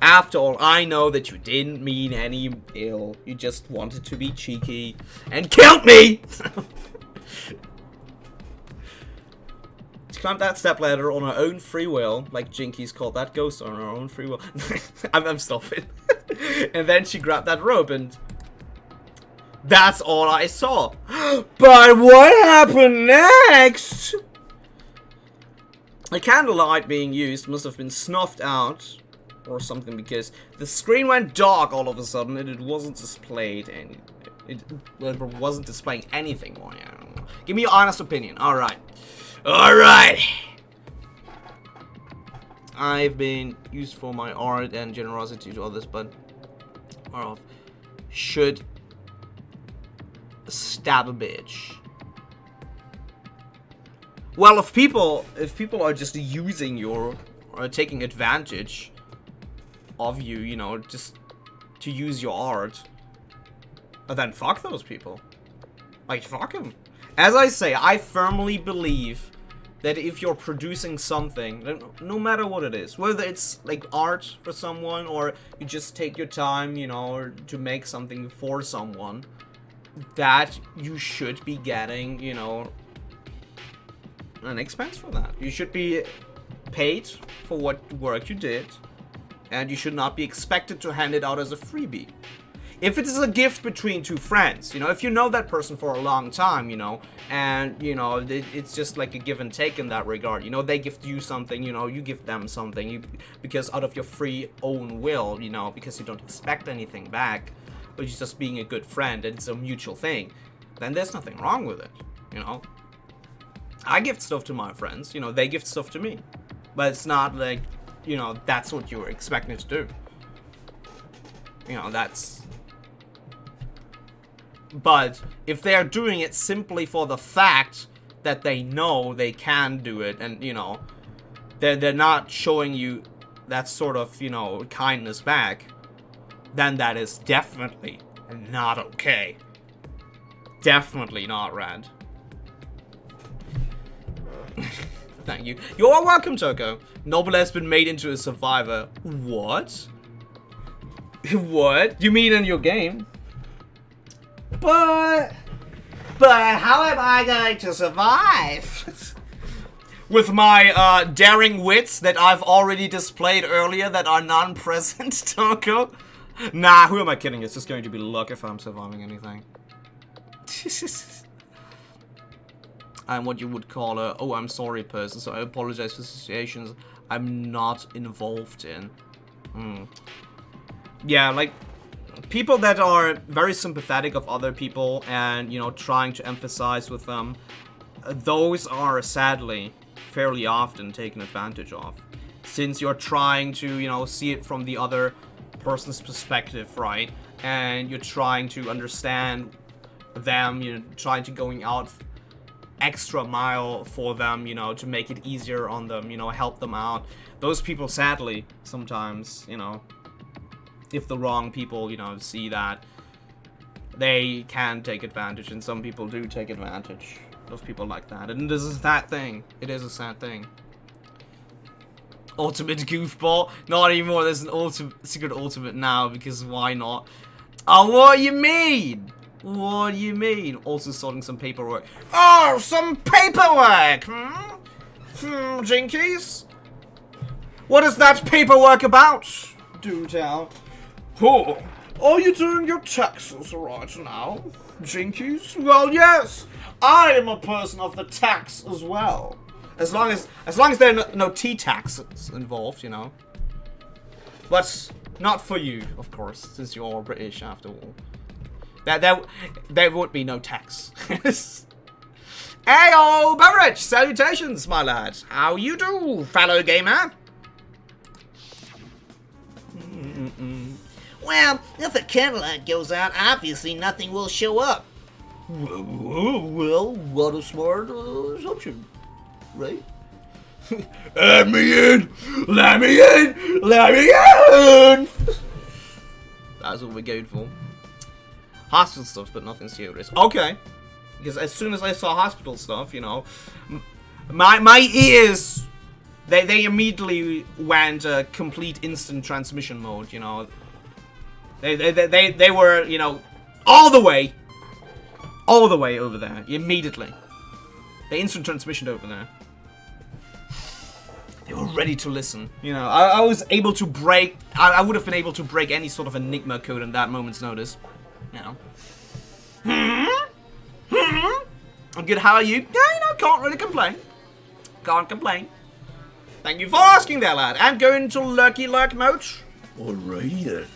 After all, I know that you didn't mean any ill. You just wanted to be cheeky and killed me! She climbed that stepladder on her own free will, like Jinkies called that ghost on her own free will. I'm stopping. And then she grabbed that rope and... That's all I saw. But what happened next? The candlelight being used must have been snuffed out or something, because the screen went dark all of a sudden and it wasn't displayed any. It wasn't displaying anything more. Yeah. Give me your honest opinion. Alright. Alright. I've been used for my art and generosity to others, but more of should stab a bitch. Well, if people are just using your or taking advantage of you, you know, just to use your art, then fuck those people. Like, fuck them. As I say, I firmly believe that if you're producing something, no matter what it is, whether it's like art for someone or you just take your time, you know, to make something for someone, that you should be getting, you know, an expense for that. You should be paid for what work you did, and you should not be expected to hand it out as a freebie. If it is a gift between two friends, you know, if you know that person for a long time, you know, and, you know, it's just like a give and take in that regard. You know, they gift you something, you know, you give them something, because out of your free own will, you know, because you don't expect anything back, but you're just being a good friend, and it's a mutual thing, then there's nothing wrong with it, you know. I gift stuff to my friends, you know, they gift stuff to me, but it's not like, you know, that's what you were expecting to do. You know, that's... But if they're doing it simply for the fact that they know they can do it, and, you know, they're not showing you that sort of, you know, kindness back, then that is definitely not okay. Definitely not rad. Thank you. You are welcome, Toko. Noble has been made into a survivor. What? What? You mean in your game? But how am I going to survive? With my daring wits that I've already displayed earlier that are non-present, Toko? Nah, who am I kidding? It's just going to be luck if I'm surviving anything. I'm what you would call a oh I'm sorry person, so I apologize for situations I'm not involved in. Yeah, like people that are very sympathetic of other people and, you know, trying to emphasize with them, those are sadly fairly often taken advantage of. Since you're trying to, you know, see it from the other person's perspective, right? And you're trying to understand them, you know, trying to going out extra mile for them, you know, to make it easier on them, you know, help them out. Those people, sadly, sometimes, you know, if the wrong people, you know, see that, they can take advantage, and some people do take advantage of people like that. And this is that thing. It is a sad thing. Ultimate goofball? Not anymore. There's an secret ultimate now, because why not? Oh, what do you mean? What do you mean? Also sorting some paperwork. Oh, some paperwork! Jinkies? What is that paperwork about? Do tell. Oh, are you doing your taxes right now, Jinkies? Well, yes. I am a person of the tax as well. As long as there are no tea taxes involved, you know. But not for you, of course, since you're British after all. There would be no tax. Heyo, beverage! Salutations, my lad. How you do, fellow gamer? Well, if the candlelight goes out, obviously nothing will show up. Well, what a smart assumption, right? Let me in! Let me in! Let me in! That's what we're going for. Hospital stuff, but nothing serious. Okay. Because as soon as I saw hospital stuff, you know, my ears, they immediately went complete instant transmission mode, you know. They were, you know, all the way over there, immediately. The instant transmission over there. They were ready to listen. You know, I was able to break, I would have been able to break any sort of Enigma code in that moment's notice. You know. I'm good, how are you? Yeah, you know, can't really complain. Can't complain. Thank you for asking there, lad. And going to lurky lurk mode. Alrighty then.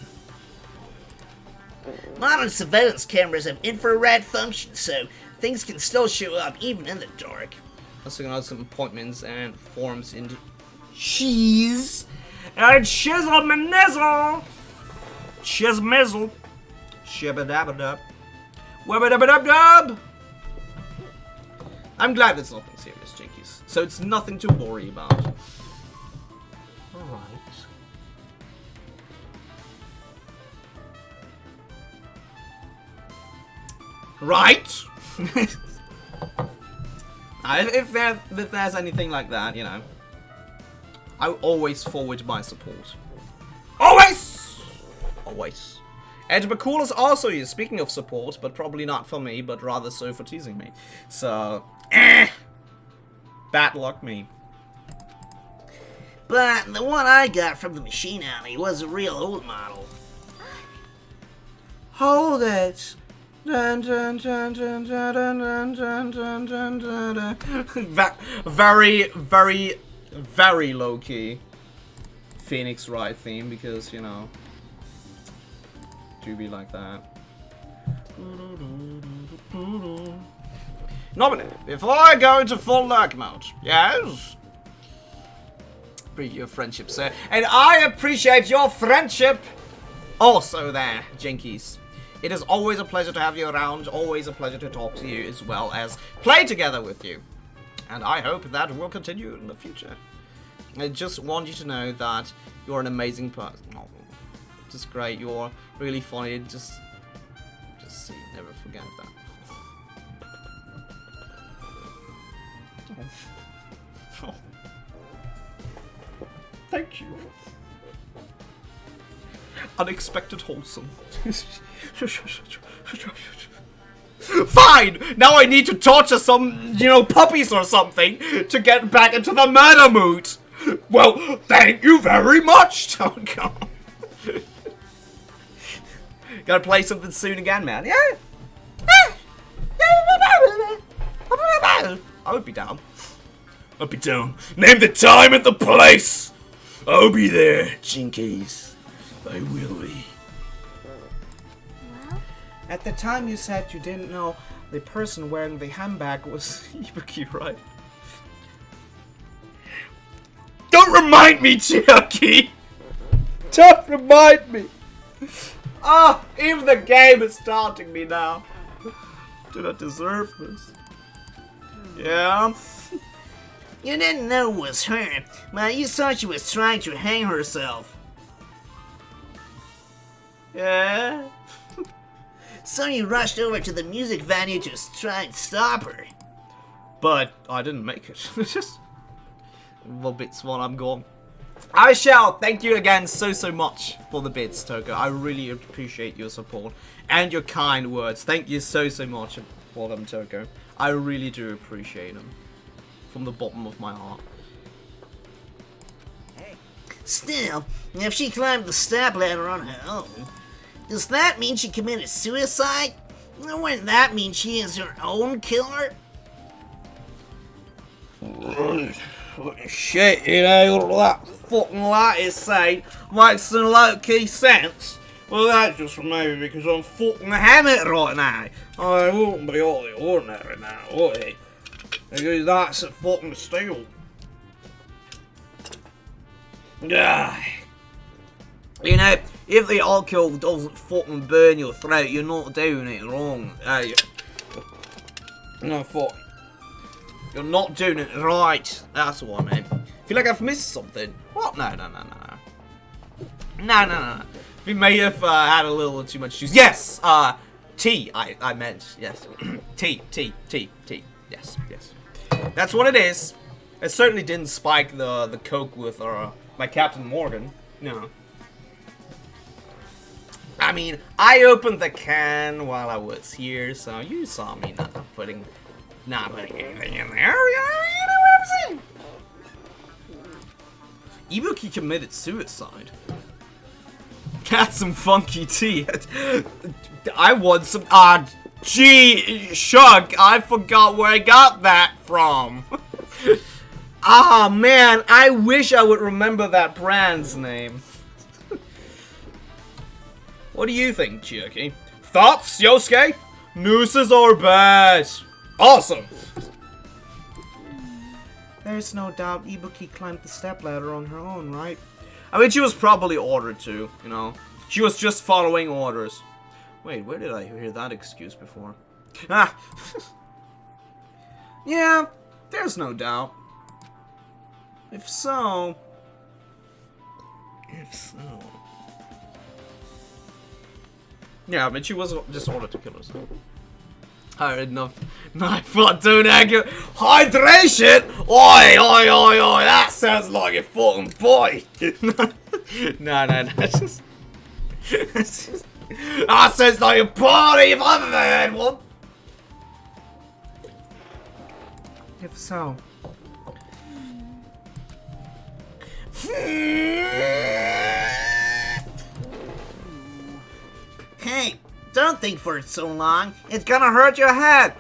Modern surveillance cameras have infrared function, so things can still show up even in the dark. Let's figure out some appointments and forms into cheese. And chisel manizzle. Chismizzle. Shibba-dabba-dub. Wubba-dubba-dub-dub. I'm glad it's nothing serious, Jinkies. So it's nothing to worry about. Alright. Right? If there's anything like that, you know, I always forward my support. Always! Always. Ed McCool is also here, speaking of support, but probably not for me, but rather so for teasing me. So, bad luck me. But the one I got from the machine alley was a real old model. Hold it. Dun, dun, dun, dun, dun, dun, dun, dun, dun, dun, dun. Very, very, very low-key Phoenix Wright theme, because, you know, do be like that. Nominate, before I go into full lurk mode, yes? Appreciate your friendship, sir. And I appreciate your friendship also there, Jinkies. It is always a pleasure to have you around, always a pleasure to talk to you, as well as play together with you. And I hope that will continue in the future. I just want you to know that you're an amazing person. Oh, just great, you're really funny, just see, never forget that. Oh. Thank you. Unexpected wholesome. Fine! Now I need to torture some, you know, puppies or something to get back into the murder mood. Well, thank you very much. Oh, God. Gotta play something soon again, man. Yeah? I would be down. I'll be down. Name the time and the place. I'll be there, Jinkies. I will be. At the time you said you didn't know the person wearing the handbag was Ibuki, right? Don't remind me, Chiaki! Don't remind me! Ah, even the game is taunting me now. Do not deserve this. Yeah? You didn't know it was her, but you thought she was trying to hang herself. Yeah? So you rushed over to the music venue to try and stop her. But I didn't make it. Just the bits while I'm gone. I shall thank you again so much for the bits, Toko. I really appreciate your support and your kind words. Thank you so much for them, Toko. I really do appreciate them from the bottom of my heart. Still, if she climbed the stepladder on her own, does that mean she committed suicide? Or wouldn't that mean she is her own killer? Shit, you know, that fucking light is saying makes some low-key sense. Well, that's just maybe because I'm fucking hammered right now. I wouldn't be all the ordinary now, would it? Because that's a fucking steal. Yeah. You know, if the alcohol doesn't fucking burn your throat, you're not doing it wrong, are you? No, fuck. You're not doing it right. That's what I mean. Feel like I've missed something. What? No. No. We may have had a little too much juice. Yes! Tea, I meant. Yes. Tea. Yes. That's what it is. It certainly didn't spike the coke with my Captain Morgan. No. I mean, I opened the can while I was here, so you saw me not putting anything in there. You know what I'm saying? Ibuki committed suicide. That's some funky tea. I want some. Gee, Shug, I forgot where I got that from. Ah, man, I wish I would remember that brand's name. What do you think, Chiaki? Thoughts, Yosuke? Nooses are bad. Awesome. There's no doubt Ibuki climbed the stepladder on her own, right? I mean, she was probably ordered to, you know. She was just following orders. Wait, where did I hear that excuse before? Ah! Yeah, there's no doubt. If so... Yeah, I mean, she was just ordered to kill herself. Alright, enough. Knife don't anger. Hydration! Oi! That sounds like a fucking boy! No. That sounds like a party if I've ever had one! If so... Hey, don't think for it so long. It's gonna hurt your head.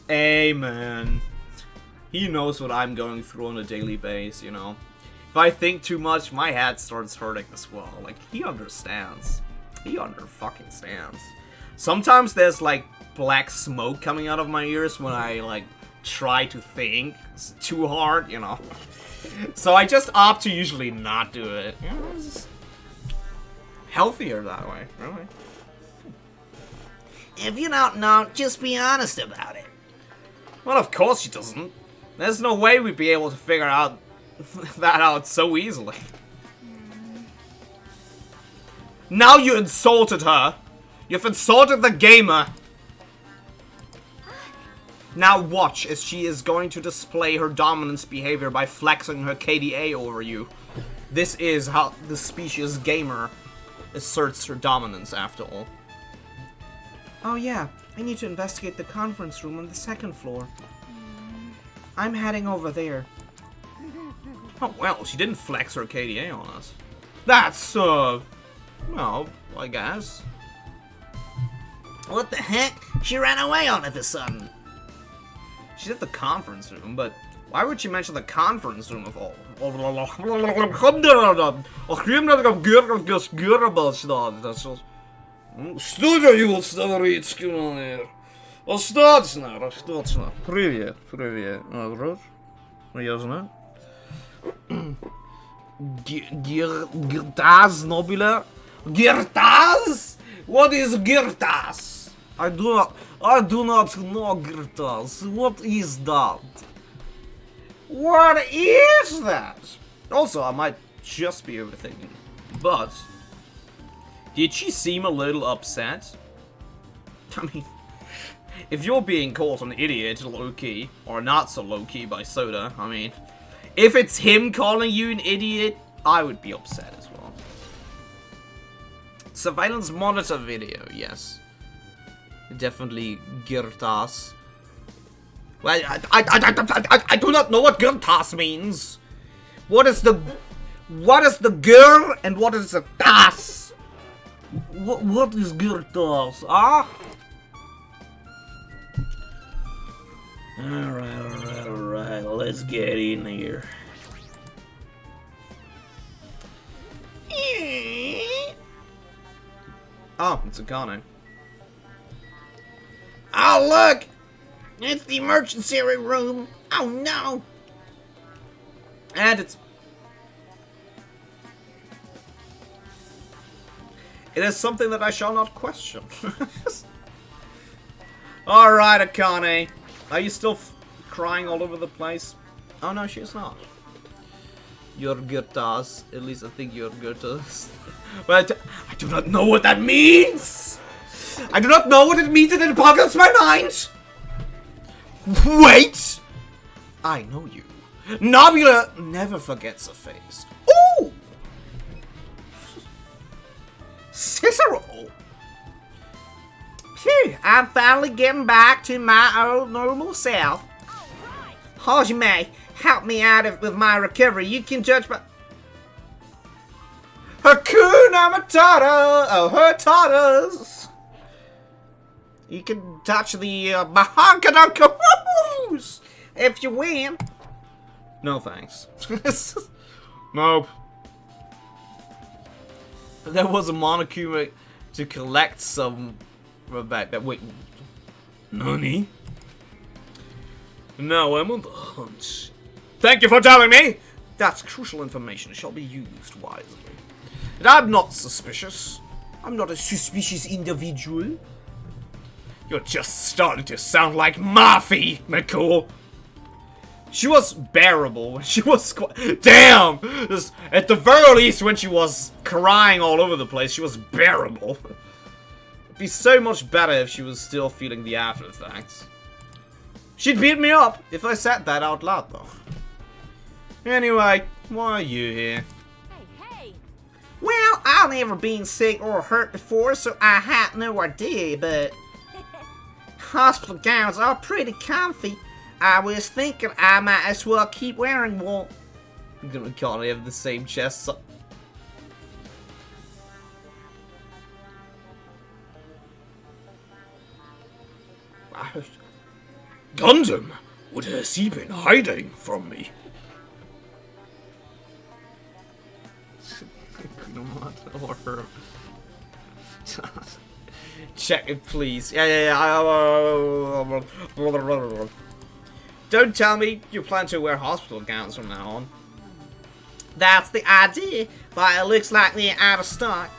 Amen. He knows what I'm going through on a daily basis, you know. If I think too much, my head starts hurting as well. Like, he understands. He fucking stands. Sometimes there's, like, black smoke coming out of my ears when I, like, try to think too hard, you know. So I just opt to usually not do it. You know, it's just healthier that way, really. If you don't know, just be honest about it. Well, of course she doesn't. There's no way we'd be able to figure out that out so easily. Now you insulted her. You've insulted the gamer. Now watch as she is going to display her dominance behavior by flexing her KDA over you. This is how the species gamer asserts her dominance, after all. Oh yeah, I need to investigate the conference room on the second floor. I'm heading over there. Oh, well, she didn't flex her KDA on us. That's, well, I guess. What the heck? She ran away all of a sudden. She's at the conference room, but why would she mention the conference room of all? Что дают Ставрицкий манер? Остаточно. Привет. Народ. Я знаю. Girtaz, Nobile? Girtaz? What is Girtaz? I do not know Girtaz. What is that? What is that? Also, I might just be overthinking. But did she seem a little upset? I mean, if you're being called an idiot low-key, or not so low-key by Soda, I mean, if it's him calling you an idiot, I would be upset as well. Surveillance monitor video, yes. Definitely Girtas. Well, I do not know what Girtas means. What is the Gir and what is the Das? What is Girtas? Ah? Alright, let's get in here. Oh, it's a Akane. Oh, look! It's the emergency room. Oh, no. And it is something that I shall not question. Alright, Akane. Are you still crying all over the place? Oh no, she's not. You're Girtas. At least I think you're Girtas. But I do not know what that means! I do not know what it means and it boggles my mind! Wait! I know you. Nobula never forgets a face. Ooh! Cicero! Phew, I'm finally getting back to my old normal self. Hajime, help me out with my recovery. You can judge my... Hakuna Matata! Oh, her tatas! You can touch the Mahankadunka if you win. No thanks. Nope. There was a Monokuma to collect some... Wait. Nani? No, I'm on the hunt. Thank you for telling me! That's crucial information. It shall be used wisely. And I'm not suspicious. I'm not a suspicious individual. You're just starting to sound like Mafi, McCall. She was bearable when she was damn! Just, at the very least, when she was crying all over the place, she was bearable. It'd be so much better if she was still feeling the after effects. She'd beat me up if I said that out loud, though. Anyway, why are you here? Hey. Well, I've never been sick or hurt before, so I had no idea, but... hospital gowns are pretty comfy. I was thinking I might as well keep wearing one. I'm gonna can't have the same chest. Gundam, what has he been hiding from me? Or her. Check it, please. Yeah. Don't tell me you plan to wear hospital gowns from now on. That's the idea, but it looks like they're out of stock.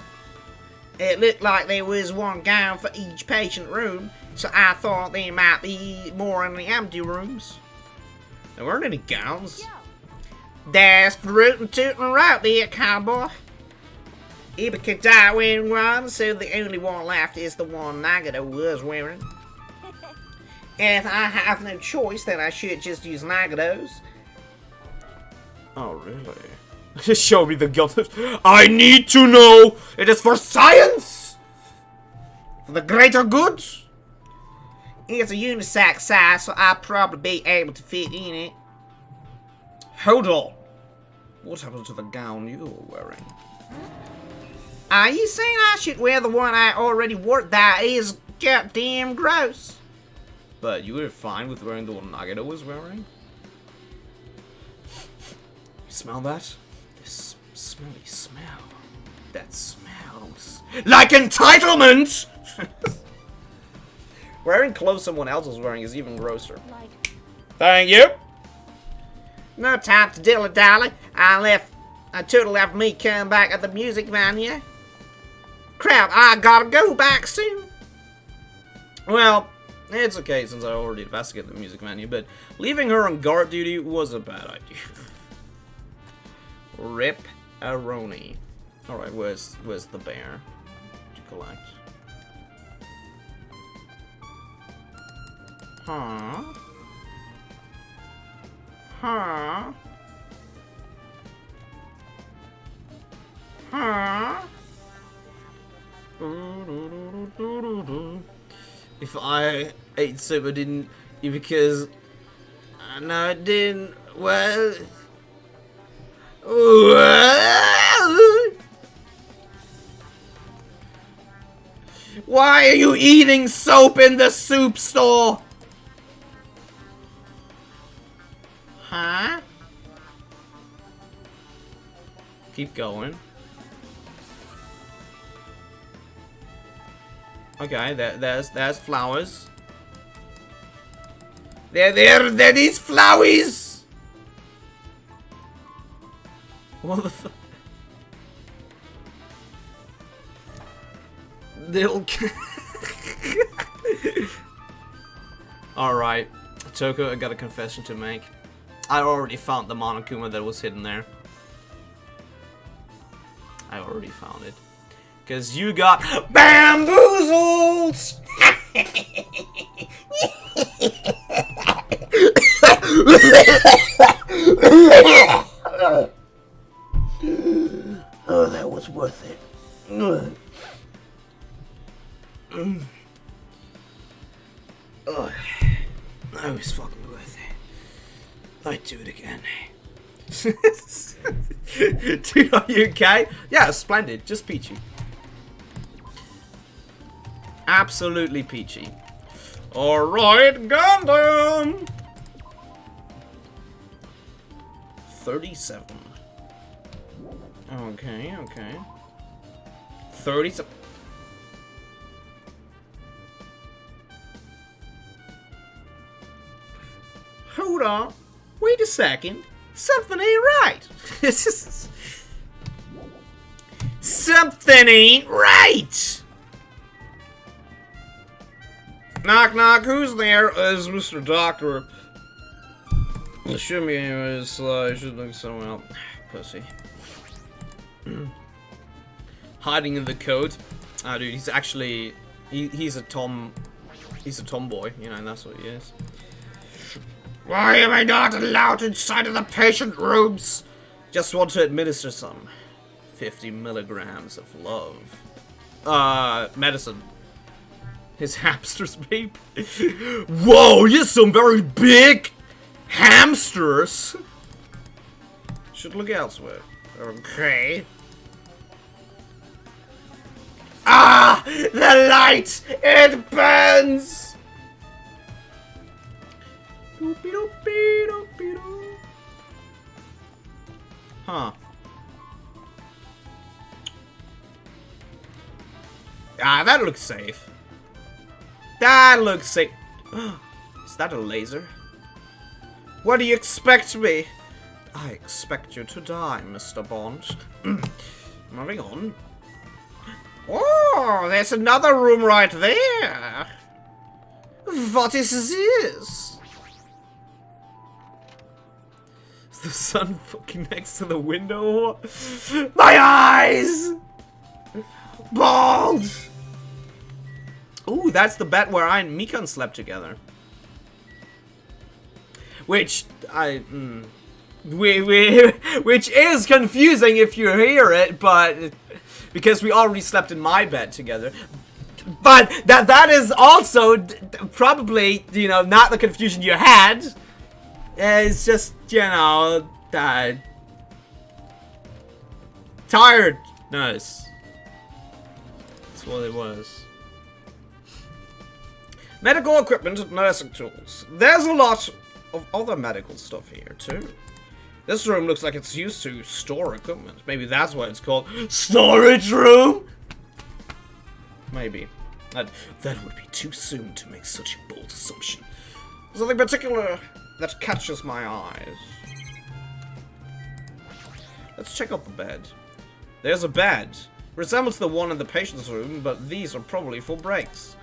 It looked like there was one gown for each patient room, so I thought there might be more in the empty rooms. There weren't any gowns. There's the rootin' tootin' right there, cowboy. Ibaka died wearing one, so the only one left is the one Nagata was wearing. If I have no choice, then I should just use Nagato's. Oh, really? Just show me the guilt. I need to know! It is for science! For the greater good! It's a unisex size, so I'll probably be able to fit in it. Hold on. What happened to the gown you were wearing? Are you saying I should wear the one I already wore? That is goddamn gross. But you were fine with wearing the one Nagata was wearing? You smell that? This smelly smell. That smells like entitlement! Wearing clothes someone else is wearing is even grosser. Thank you! No time to dilly-dally. I total left me come back at the music venue. Crap, I gotta go back soon. Well, it's okay since I already investigated the music venue, but leaving her on guard duty was a bad idea. Rip Aroni. Alright, where's the bear to collect? Huh? Huh? Huh? If I ate soup, I didn't, because no, it didn't. Well, why are you eating soap in the soup store? Huh? Keep going. Okay, there's flowers. There these flowers! What the fuck? They'll... Alright, Toko, I got a confession to make. I already found the Monokuma that was hidden there. I already found it. Because you got bamboozled! Oh, that was worth it. Oh, that was fucking worth it. I'd do it again. Dude, are you okay? Yeah, splendid. Just peachy. Absolutely peachy. Alright, Gundam! 37. Okay. 37. Hold on. Wait a second. Something ain't right. Something ain't right. Knock, knock. Who's there? Is Mr. Doctor. Should be anyways. I should look someone else. Pussy. Hiding in the coat. Ah, dude, he's actually he's a tomboy. You know, that's what he is. Why am I not allowed inside of the patient rooms? Just want to administer some 50 milligrams of love. Medicine. His hamsters, babe. Whoa, you're some very big hamsters. Should look elsewhere. Okay. Ah! The light! It burns! Huh. Ah, that looks safe. That looks safe. Is that a laser? What do you expect me? I expect you to die, Mr. Bond. Moving on. Oh, there's another room right there. What is this? Is the sun fucking next to the window? My eyes! Bald! Ooh, that's the bed where I and Mikan slept together. Which, which is confusing if you hear it, but... Because we already slept in my bed together. But that is also probably, you know, not the confusion you had. It's just, you know, tiredness. That's what it was. Medical equipment and nursing tools. There's a lot of other medical stuff here, too. This room looks like it's used to store equipment. Maybe that's why it's called storage room? Maybe. That would be too soon to make such a bold assumption. Something particular that catches my eyes. Let's check out the bed. There's a bed. Resembles the one in the patient's room, but these are probably for breaks.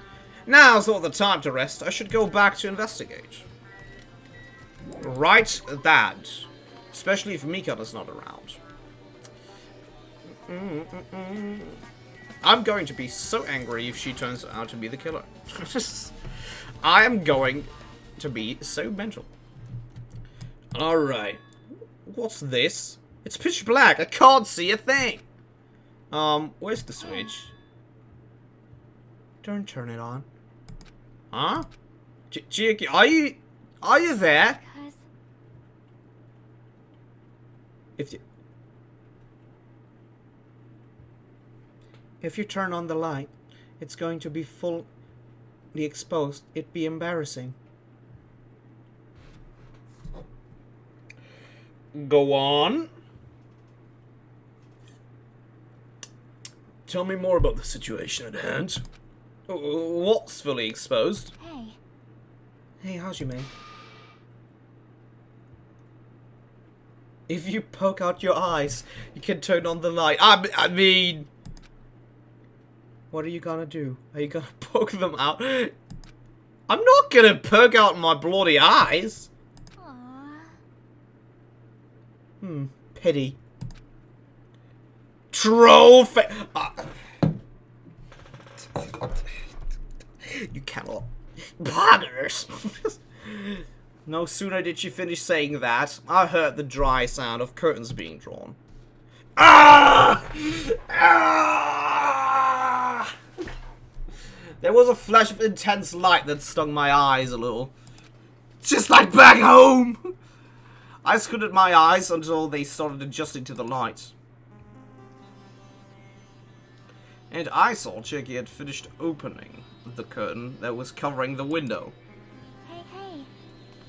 Now's not the time to rest. I should go back to investigate. Right, Dad. Especially if Mika's not around. I'm going to be so angry if she turns out to be the killer. I am going to be so mental. Alright. What's this? It's pitch black. I can't see a thing. Where's the switch? Don't turn it on. Huh? Chiaki, are you there? If you turn on the light, it's going to be fully exposed. It'd be embarrassing. Go on. Tell me more about the situation at hand. What's fully exposed? Hey. Hey, Hajime. If you poke out your eyes, you can turn on the light. I mean... What are you gonna do? Are you gonna poke them out? I'm not gonna poke out my bloody eyes. Aww. Pity. Troll You cannot. Buggers! No sooner did she finish saying that, I heard the dry sound of curtains being drawn. Ah! Ah! There was a flash of intense light that stung my eyes a little. Just like back home! I squinted my eyes until they started adjusting to the light. And I saw Chicky had finished opening the curtain that was covering the window. Hey, hey.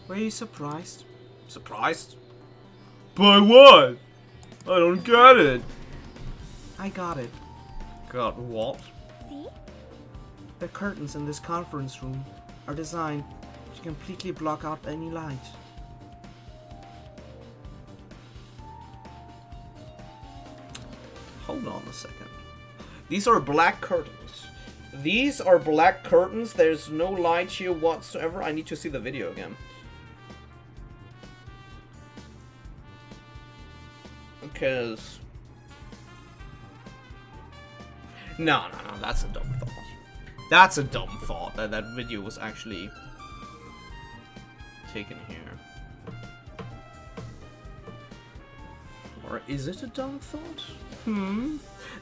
Were you surprised? Surprised? By what? I don't get it. I got it. Got what? See? The curtains in this conference room are designed to completely block out any light. Hold on a second. These are black curtains. These are black curtains. There's no light here whatsoever. I need to see the video again. Because... No, that's a dumb thought. That's a dumb thought, that video was actually taken here. Or is it a dumb thought?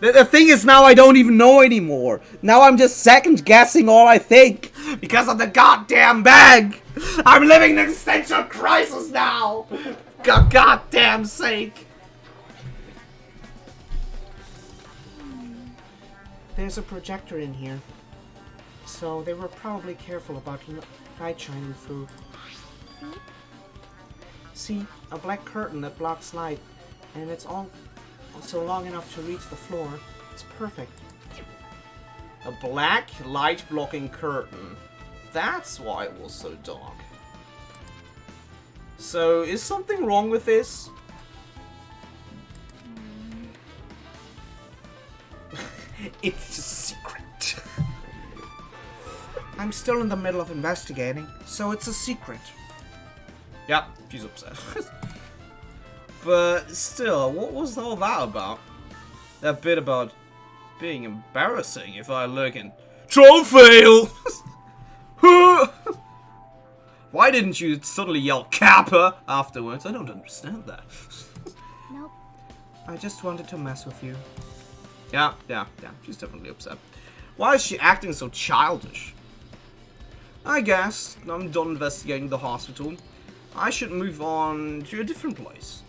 The thing is, now I don't even know anymore. Now I'm just second guessing all I think. Because of the goddamn bag! I'm living an existential crisis now! For goddamn sake! There's a projector in here. So they were probably careful about light shining through. See, a black curtain that blocks light. And it's also long enough to reach the floor. It's perfect. A black light blocking curtain. That's why it was so dark. So, is something wrong with this? It's a secret. I'm still in the middle of investigating, so it's a secret. Yep, she's upset. But still, what was all that about? That bit about being embarrassing if I look and troll fail! Why didn't you suddenly yell Kappa afterwards? I don't understand that. Nope. I just wanted to mess with you. Yeah, she's definitely upset. Why is she acting so childish? I guess I'm done investigating the hospital. I should move on to a different place.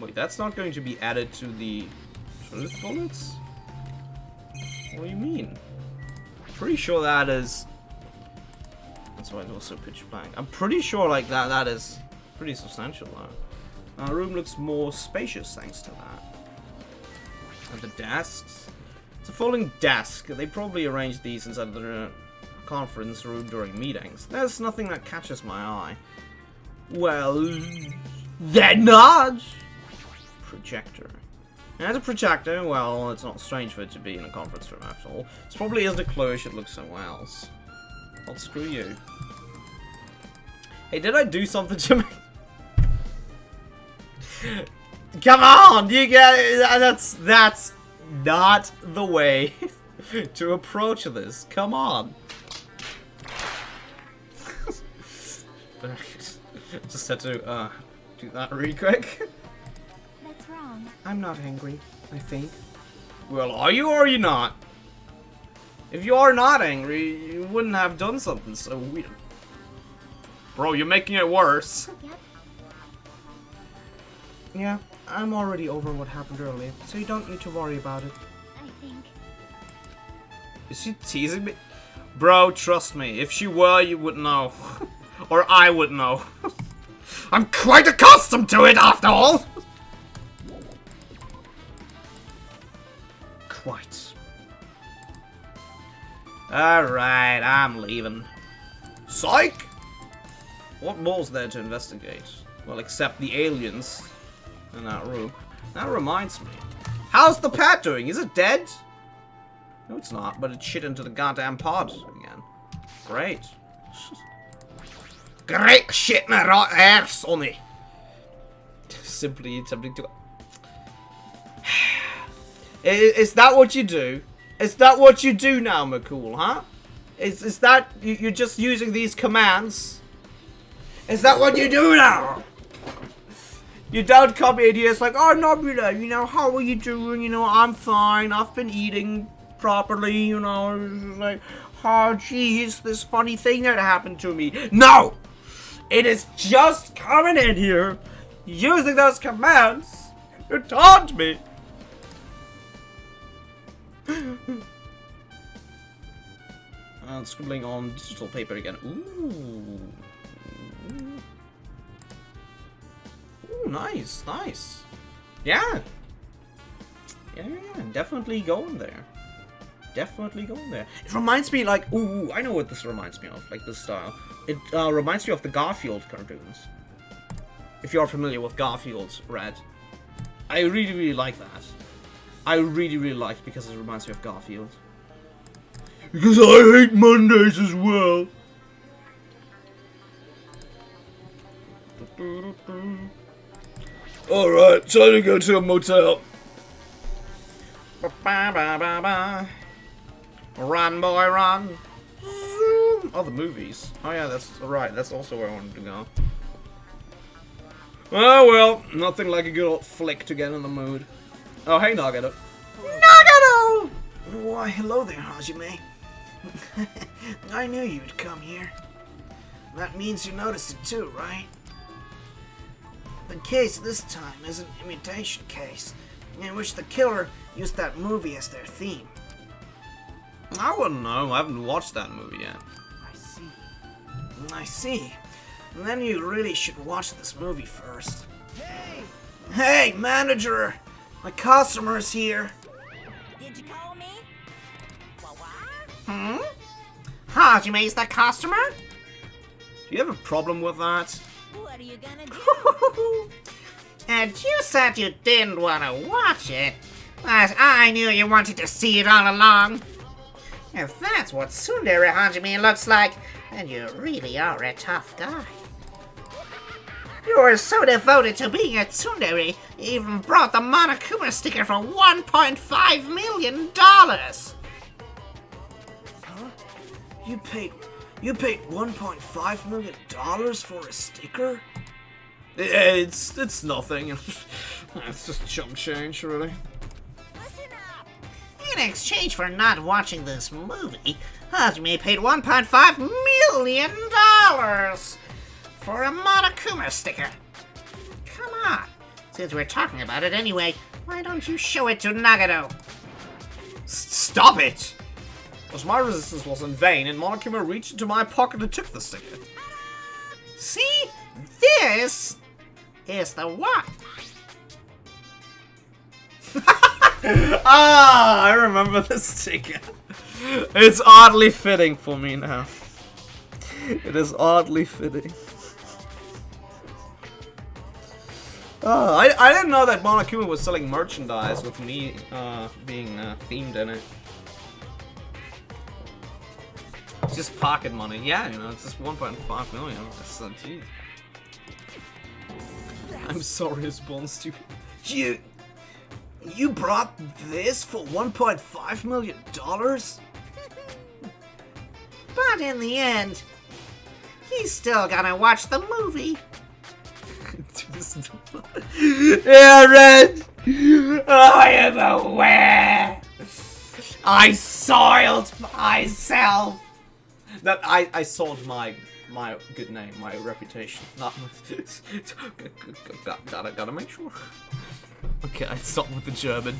Wait, that's not going to be added to the truth bullets? What do you mean? Pretty sure that is... That's why it was so pitch black. I'm pretty sure like that is pretty substantial though. Our room looks more spacious thanks to that. And the desks. It's a folding desk. They probably arranged these inside the conference room during meetings. There's nothing that catches my eye. Well, then not! Projector. As a projector, well, it's not strange for it to be in a conference room after all. This probably isn't a clue it should look somewhere else. Well, screw you. Hey, did I do something to me? Come on! You get it. That's not the way to approach this. Come on. Just had to do that really quick. That's wrong. I'm not angry, I think. Well, are you or are you not? If you are not angry, you wouldn't have done something so weird. Bro, you're making it worse. Yep. Yeah, I'm already over what happened earlier, so you don't need to worry about it. I think. Is she teasing me? Bro, trust me, if she were, you would know. Or I would know. I'm quite accustomed to it, after all! Quite. Alright, I'm leaving. Psych! What more's there to investigate? Well, except the aliens in that room. That reminds me. How's the pet doing? Is it dead? No, it's not, but it shit into the goddamn pod again. Great. Great shit in the right there, Sonny. Simply attempting to... Is that what you do? Is that what you do now, McCool, huh? Is that... You're just using these commands? Is that what you do now? You don't come in here, it's like, oh, Nobula, you know, how are you doing? You know, I'm fine, I've been eating properly, you know, like, oh, geez, this funny thing that happened to me. No! It is just coming in here, using those commands to taunt me. And scribbling on digital paper again. Ooh. Ooh, nice, nice. Yeah. Yeah, definitely going there. Definitely going there. It reminds me, like, ooh, I know what this reminds me of, like, this style. It reminds me of the Garfield cartoons. If you're familiar with Garfield, Red. I really, really like that. I really, really like it because it reminds me of Garfield. Because I hate Mondays as well. Alright, time to go to a motel. Run, boy, run. Oh, the movies. Oh yeah, that's right. That's also where I wanted to go. Oh well, nothing like a good old flick to get in the mood. Oh, hey, Nagato. Nagato! Why, hello there, Hajime. I knew you'd come here. That means you noticed it too, right? The case this time is an imitation case, in which the killer used that movie as their theme. I wouldn't know. I haven't watched that movie yet. I see. Then you really should watch this movie first. Hey, manager! My customer's here. Did you call me? What? Hajime's the customer? Do you have a problem with that? What are you gonna do? And you said you didn't want to watch it, but I knew you wanted to see it all along. If that's what Tsundere Hajime looks like, then you really are a tough guy. You are so devoted to being a tsundere, you even brought the Monokuma sticker for $1.5 million. Huh? You paid $1.5 million for a sticker? It's nothing. It's just chump change, really. Listen up! In exchange for not watching this movie, Hajime paid $1.5 million for a Monokuma sticker. Come on. Since we're talking about it anyway, why don't you show it to Nagato? Stop it! Because my resistance was in vain, and Monokuma reached into my pocket and took the sticker. See? This Here's the what? Ah, I remember this ticket. It's oddly fitting for me now. It is oddly fitting. Oh, I didn't know that Monokuma was selling merchandise with me being themed in it. It's just pocket money. Yeah, you know, it's just 1.5 million. That's geez. I'm sorry, it's born stupid. You brought this for $1.5 million? But in the end, he's still gonna watch the movie. Yeah, Red! I am aware! I soiled myself! That I soiled my good name, my reputation. Not gotta make sure. Okay, I stopped with the German.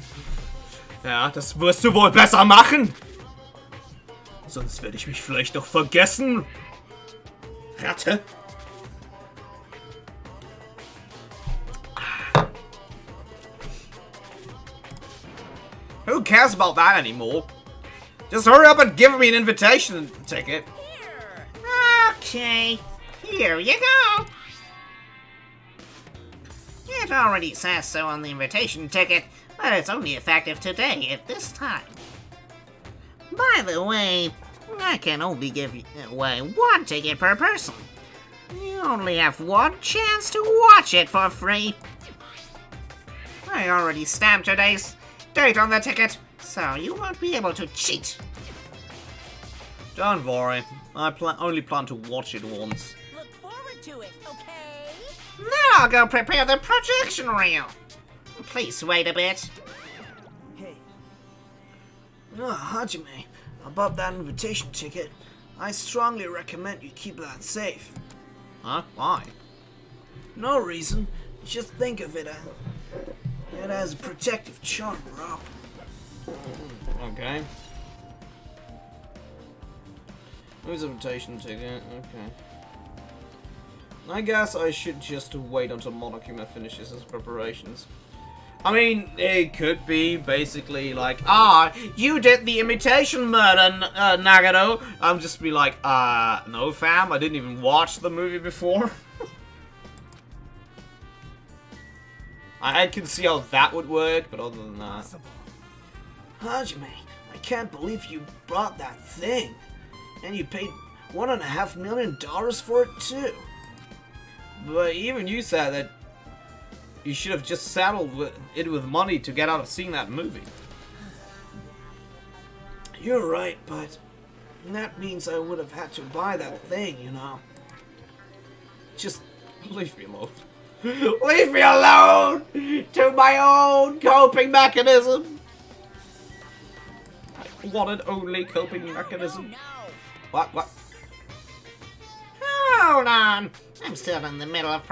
Ja, das wirst du wohl besser machen! Sonst werde ich mich vielleicht noch vergessen. Ratte. Who cares about that anymore? Just hurry up and give me an invitation ticket. Here. Okay, here you go. It already says so on the invitation ticket, but it's only effective today at this time. By the way, I can only give away one ticket per person. You only have one chance to watch it for free. I already stamped today's date on the ticket, so you won't be able to cheat. Don't worry, I only plan to watch it once. Look forward to it, okay? Now I'll go prepare the projection reel. Please wait a bit. Hajime, about that invitation ticket, I strongly recommend you keep that safe. Huh? Why? No reason. Just think of it as a protective charm, bro. Okay. Who's invitation ticket? Okay. I guess I should just wait until Monokuma finishes his preparations. I mean, it could be basically like, you did the imitation murder, Nagano. I'm just be like, no fam, I didn't even watch the movie before. I can see how that would work, but other than that. Hajime, I can't believe you bought that thing. And you paid $1.5 million for it too. But even you said that you should have just saddled it with money to get out of seeing that movie. You're right, but that means I would have had to buy that thing, you know. Just leave me alone. Leave me alone to my own coping mechanism. One and only coping mechanism. No. What? Hold on. I'm still in the middle of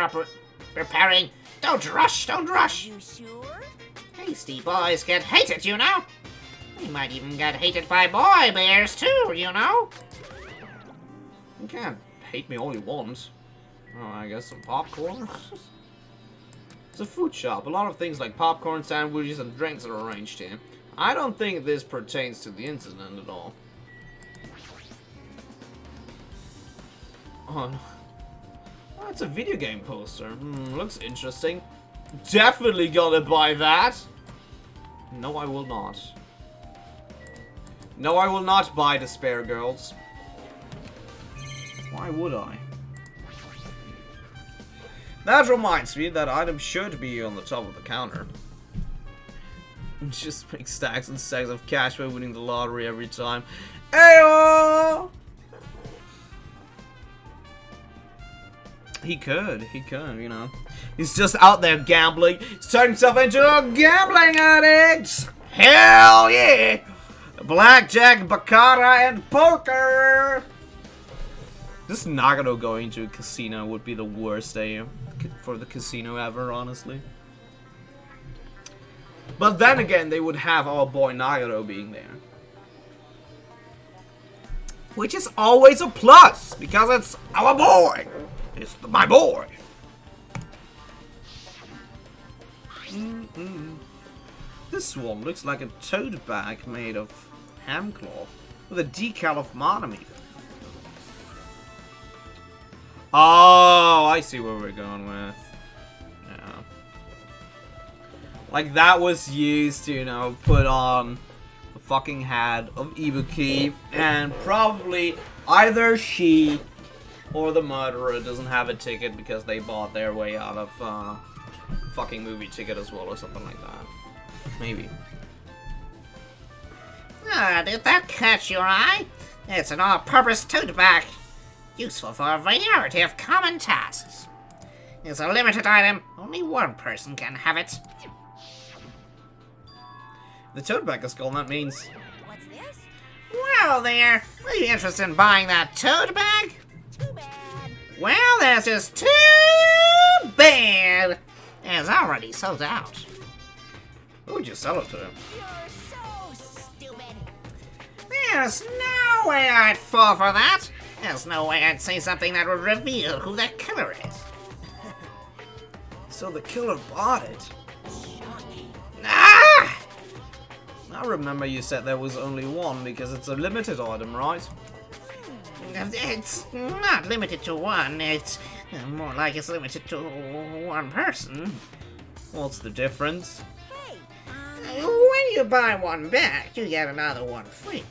preparing. Don't rush. You sure? Hasty boys get hated, you know. We might even get hated by boy bears too, you know. You can't hate me all you want. Oh, I guess some popcorn. It's a food shop. A lot of things like popcorn, sandwiches, and drinks are arranged here. I don't think this pertains to the incident at all. Oh, no. Oh, it's a video game poster. Looks interesting. Definitely gonna buy that. No, I will not. No, I will not buy Despair Girls. Why would I? That reminds me that item should be on the top of the counter. Just make stacks and stacks of cash by winning the lottery every time. Ayo! He could, you know. He's just out there gambling. He's turned himself into a gambling addict! Hell yeah! Blackjack, baccarat, and poker! This Nagano going to a casino would be the worst day for the casino ever, honestly. But then again, they would have our boy Nagano being there. Which is always a plus, because it's our boy! It's my boy! This one looks like a tote bag made of ham cloth with a decal of Monami. Oh, I see where we're going with. Yeah. Like that was used to, you know, put on the fucking hat of Ibuki, and probably either she or the murderer doesn't have a ticket because they bought their way out of fucking movie ticket as well or something like that. Maybe. Ah, did that catch your eye? It's an all-purpose tote bag, useful for a variety of common tasks. It's a limited item. Only one person can have it. The tote bag is gone, that means... What's this? Well there, are you interested in buying that tote bag? Too bad. Well, that's just too bad. It's already sold out. Who would you sell it to? You're so stupid. There's no way I'd fall for that. There's no way I'd say something that would reveal who the killer is. So the killer bought it. Ah! I remember you said there was only one because it's a limited item, right? It's not limited to one. It's more like it's limited to one person. What's the difference? Hey, When you buy one back, you get another one free.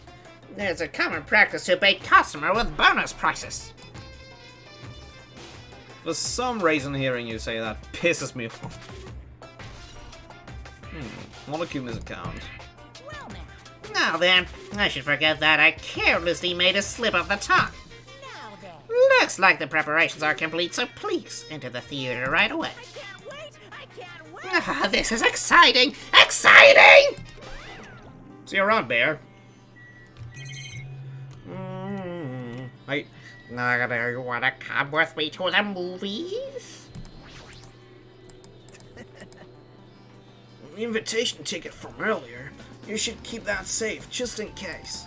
There's a common practice to bait customer with bonus prices. For some reason, hearing you say that pisses me off. Monokuma's account. well now. Now then, I should forget that I carelessly made a slip of the tongue. Now then. Looks like the preparations are complete, so please enter the theater right away. I can't wait. I can't wait. Ah, this is exciting! Exciting! See you around, Bear. Hey, Now, do you want to come with me to the movies? invitation ticket from earlier. You should keep that safe, just in case.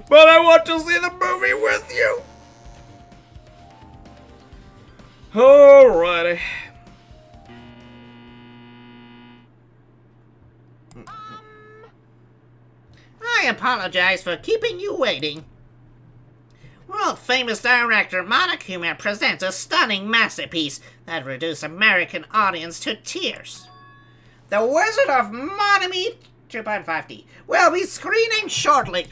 But I want to see the movie with you! Alrighty. I apologize for keeping you waiting. World-famous director Monokuma presents a stunning masterpiece that reduced American audience to tears. The Wizard of Monami 2.5D will be screening shortly.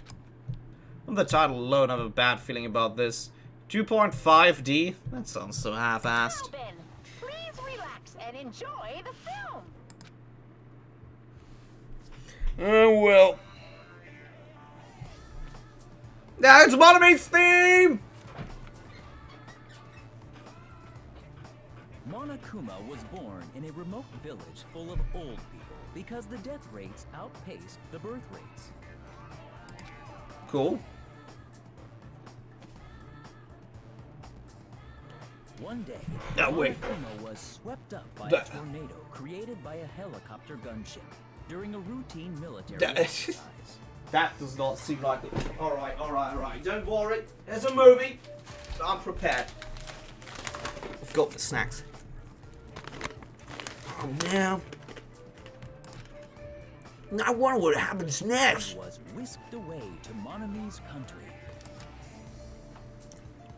From the title alone, I have a bad feeling about this. 2.5D? That sounds so half-assed. Open. Please relax and enjoy the film. Oh well. That's Monomate's theme! Monokuma was born in a remote village full of old people because the death rates outpaced the birth rates. Cool. One day, No, wait. Monokuma was swept up by a That- tornado created by a helicopter gunship during a routine military That- exercise. That does not seem like it. Alright. Don't worry. There's a movie. I'm prepared. I've got the snacks. Oh, now. I wonder what happens next. Was whisked away to Monami's country.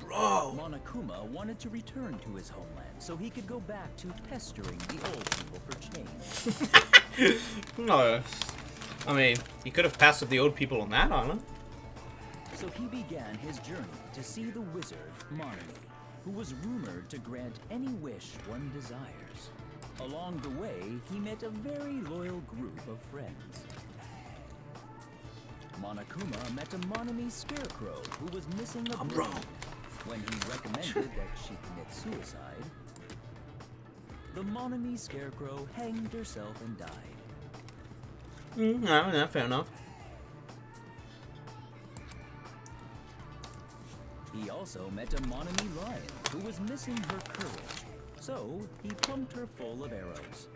Bro. Monokuma wanted to return to his homeland so he could go back to pestering the old people for change. No. I mean, he could have pestered the old people on that island. So he began his journey to see the wizard, Monami, who was rumored to grant any wish one desires. Along the way, he met a very loyal group of friends. Monokuma met a Monami scarecrow who was missing a brain. wrong. When he recommended that she commit suicide, the Monami scarecrow hanged herself and died. No, fair enough. He also met a Monami lion who was missing her courage, so he pumped her full of arrows.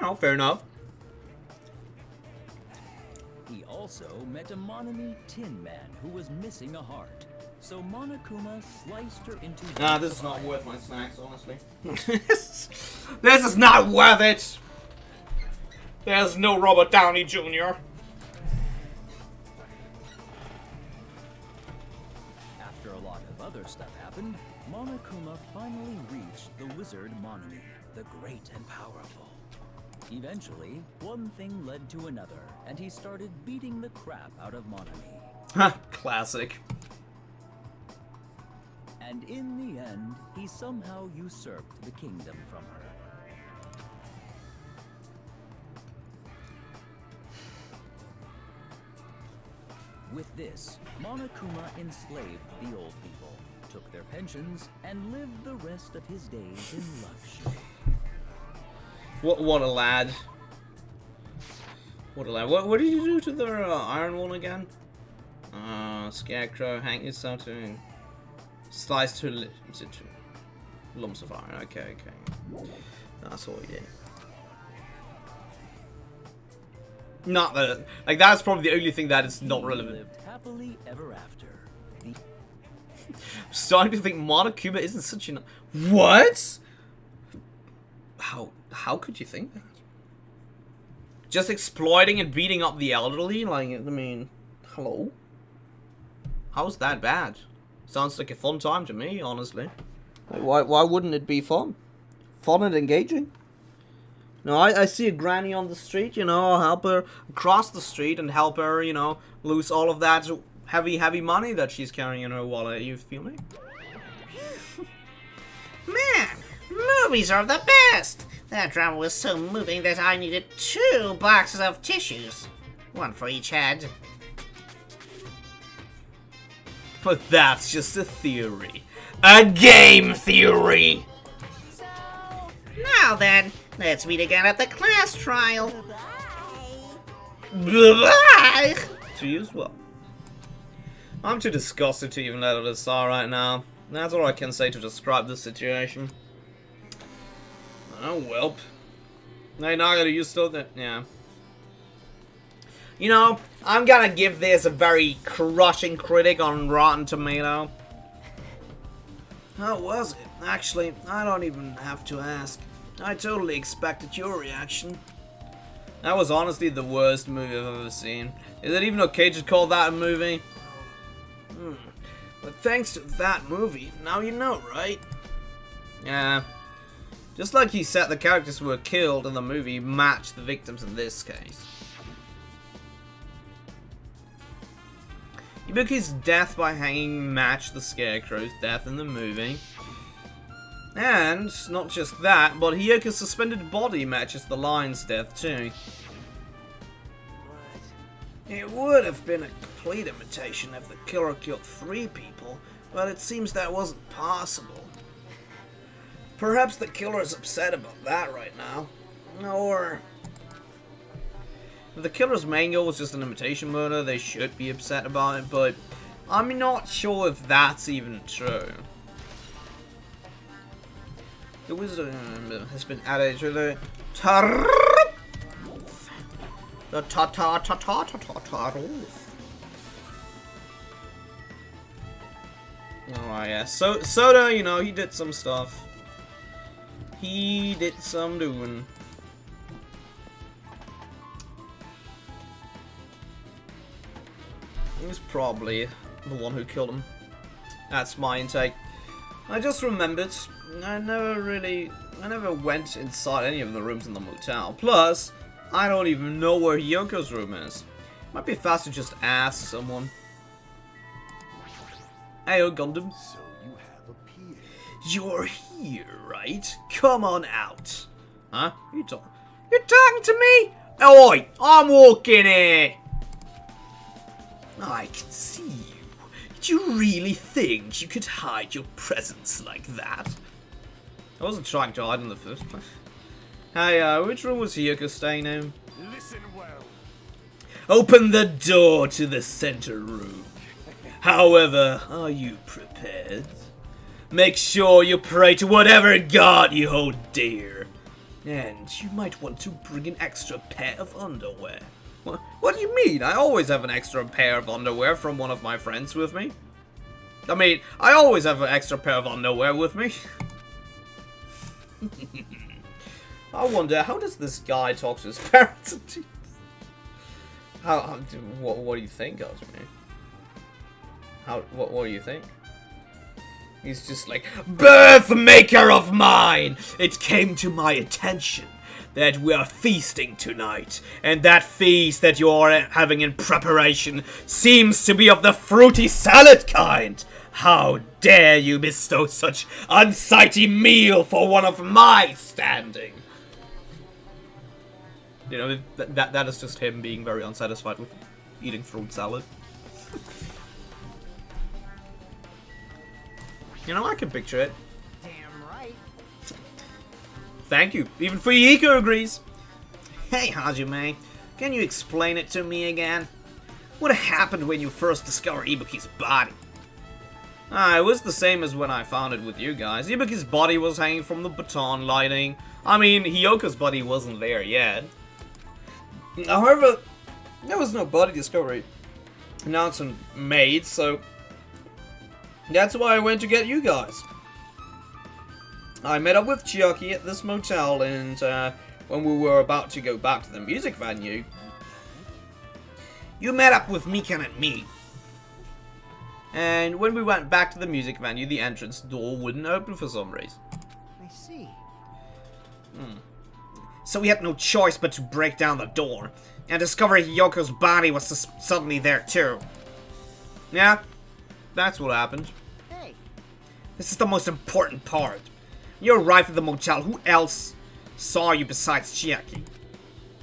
No, fair enough. He also met a Monami tin man who was missing a heart, So Monokuma sliced her into... Nah, this is not worth my snacks, honestly. This is not worth it! There's no Robert Downey Jr. After a lot of other stuff happened, Monokuma finally reached the wizard Monami, the great and powerful. Eventually, one thing led to another, and he started beating the crap out of Monami. Classic. And in the end, he somehow usurped the kingdom from her. With this, Monokuma enslaved the old people, took their pensions, and lived the rest of his days in luxury. What a lad. What a lad. What did you do to the iron one again? Scarecrow, hang yourself to... Slice to lumps of iron. Okay. That's all he did. Not that, like, that's probably the only thing that is not relevant. Lived happily ever after. I'm starting to think Monokuma isn't such an... What? How could you think that? Just exploiting and beating up the elderly? Like, I mean, hello? How's that bad? Sounds like a fun time to me, honestly. Like, why wouldn't it be fun? Fun and engaging? No, I see a granny on the street, you know, I'll help her cross the street and help her, you know, lose all of that heavy money that she's carrying in her wallet. You feel me? Man, movies are the best! That drama was so moving that I needed 2 boxes of tissues. One for each head. But that's just a theory. A game theory! Now then, let's meet again at the class trial. Bye-bye! To you as well. I'm too disgusted to even let it aside right now. That's all I can say to describe the situation. Oh, welp. Hey, Nagata, you still there? Yeah. You know, I'm gonna give this a very crushing critic on Rotten Tomato. How was it? Actually, I don't even have to ask. I totally expected your reaction. That was honestly the worst movie I've ever seen. Is it even okay to call that a movie? But thanks to that movie, now you know, right? Yeah. Just like he said, the characters who were killed in the movie matched the victims in this case. Ibuki's death by hanging matched the Scarecrow's death in the movie. And, not just that, but Hyoko's suspended body matches the lion's death too. It would have been a complete imitation if the killer killed 3 people, but it seems that wasn't possible. Perhaps the killer is upset about that right now. Or... if the killer's main goal was just an imitation murder, they should be upset about it, but I'm not sure if that's even true. The wizard has been added to the Alright, yeah. So Soda, you know, he did some stuff. He did some doing. He was probably the one who killed him. That's my intake. I just remembered, I never went inside any of the rooms in the motel. Plus, I don't even know where Hyoko's room is. Might be fast to just ask someone. Heyo, Gundam. So you have appeared. You're here, right? Come on out. Huh? You're talking to me? Oi, I'm walking here. I can see you. Did you really think you could hide your presence like that? I wasn't trying to hide in the first place. Hey, which room was Hyoko staying in? Listen well. Open the door to the center room. However, are you prepared? Make sure you pray to whatever god you hold dear. And you might want to bring an extra pair of underwear. What do you mean? I always have an extra pair of underwear from one of my friends with me. I mean, I always have an extra pair of underwear with me. I wonder, how does this guy talk to his parents? What do you think, Osmond? What do you think? He's just like, birth maker of mine! It came to my attention that we are feasting tonight, and that feast that you are having in preparation seems to be of the fruity salad kind. How dare you bestow such unsightly meal for one of my standing? You know, that is just him being very unsatisfied with eating fruit salad. You know, I can picture it. Damn right. Thank you. Even Fuyiko agrees. Hey, Hajime, can you explain it to me again? What happened when you first discovered Ibuki's body? It was the same as when I found it with you guys. Ibuki's body was hanging from the baton lighting. I mean, Hiyoko's body wasn't there yet. However, there was no body discovery announcement made, so that's why I went to get you guys. I met up with Chiaki at this motel, and when we were about to go back to the music venue... You met up with Mikan and me. And when we went back to the music venue, the entrance door wouldn't open for some reason. I see. So we had no choice but to break down the door, and discover Hiyoko's body was suddenly there too. Yeah, that's what happened. Hey. This is the most important part. You arrived at the motel, who else saw you besides Chiaki?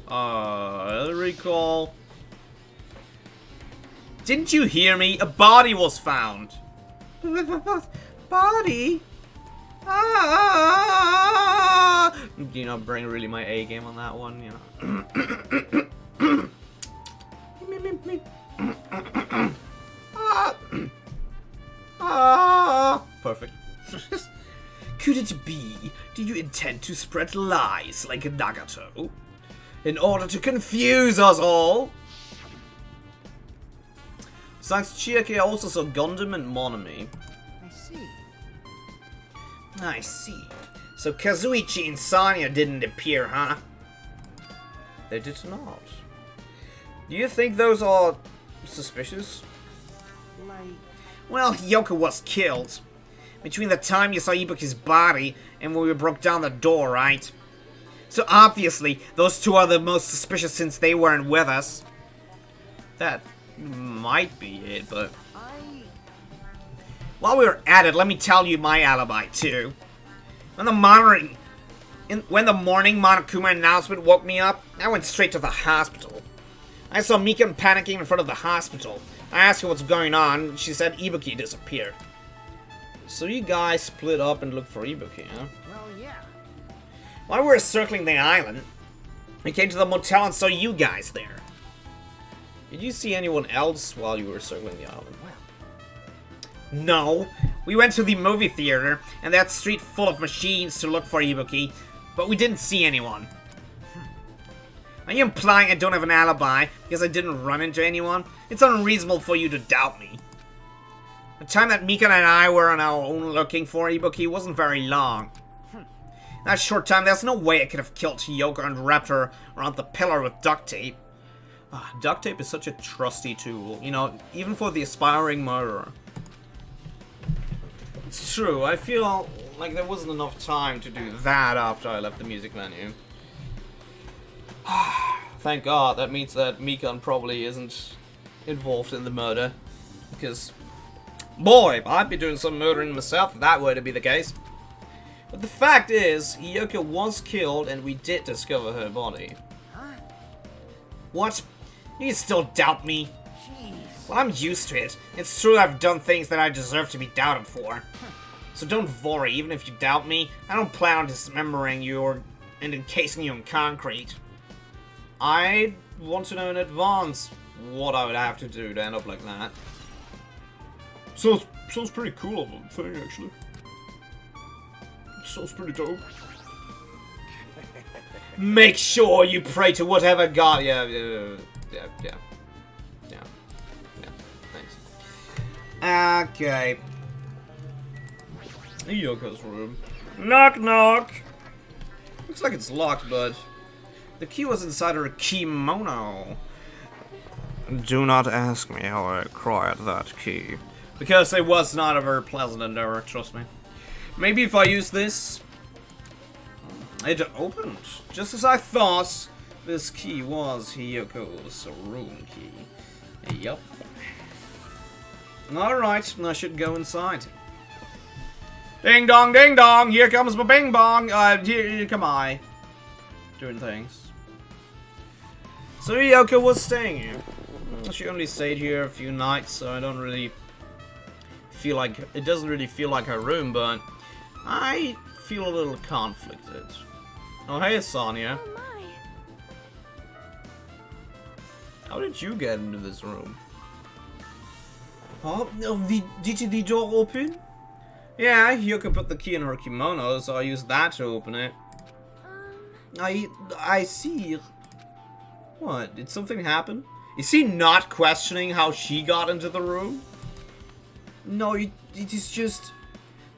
I recall... Didn't you hear me? A body was found. Body? You know, bring really my A game on that one, you know. Perfect. Could it be, do you intend to spread lies like a Nagato? In order to confuse us all? Besides Chiaki, I also saw Gundam and Monami. I see. So Kazuichi and Sanya didn't appear, huh? They did not. Do you think those are suspicious? Well, Hiyoko was killed. Between the time you saw Ibuki's body and when we broke down the door, right? So obviously, those two are the most suspicious since they weren't with us. That might be it, but... While we were at it, let me tell you my alibi, too. When the morning Monokuma announcement woke me up, I went straight to the hospital. I saw Mikan panicking in front of the hospital. I asked her what's going on, she said Ibuki disappeared. So you guys split up and looked for Ibuki, huh? Well, yeah. While we were circling the island, we came to the motel and saw you guys there. Did you see anyone else while you were circling the island? No. We went to the movie theater, and that street full of machines to look for Ibuki, but we didn't see anyone. Are you implying I don't have an alibi because I didn't run into anyone? It's unreasonable for you to doubt me. The time that Mikan and I were on our own looking for Ibuki wasn't very long. In that short time, there's no way I could have killed Hiyoko and wrapped her around the pillar with duct tape. Duct tape is such a trusty tool, you know, even for the aspiring murderer. It's true, I feel like there wasn't enough time to do that after I left the music venue. Thank God, that means that Mikan probably isn't involved in the murder. Because, boy, I'd be doing some murdering myself if that were to be the case. But the fact is, Hiyoko was killed and we did discover her body. What? You still doubt me? Well, I'm used to it. It's true I've done things that I deserve to be doubted for. So don't worry, even if you doubt me, I don't plan on dismembering you and encasing you in concrete. I want to know in advance what I would have to do to end up like that. Sounds pretty cool of a thing, actually. Sounds pretty dope. Make sure you pray to whatever god... Yeah, thanks. Okay. Yoko's room. Knock knock! Looks like it's locked, but the key was inside her kimono. Do not ask me how I acquired that key. Because it was not a very pleasant endeavor, trust me. Maybe if I use this... It opened. Just as I thought, this key was Hiyoko's room key. Yup. Alright, I should go inside. Ding dong, here comes my bing bong. Here come I. Doing things. So Hiyoko was staying here. She only stayed here a few nights, so I don't really feel like... It doesn't really feel like her room, but I feel a little conflicted. Oh, hey, Sonia. Oh my. How did you get into this room? Oh, did the door open? Yeah, Hiyoko put the key in her kimono, so I used that to open it. I see. What? Did something happen? Is he not questioning how she got into the room? No, it is just...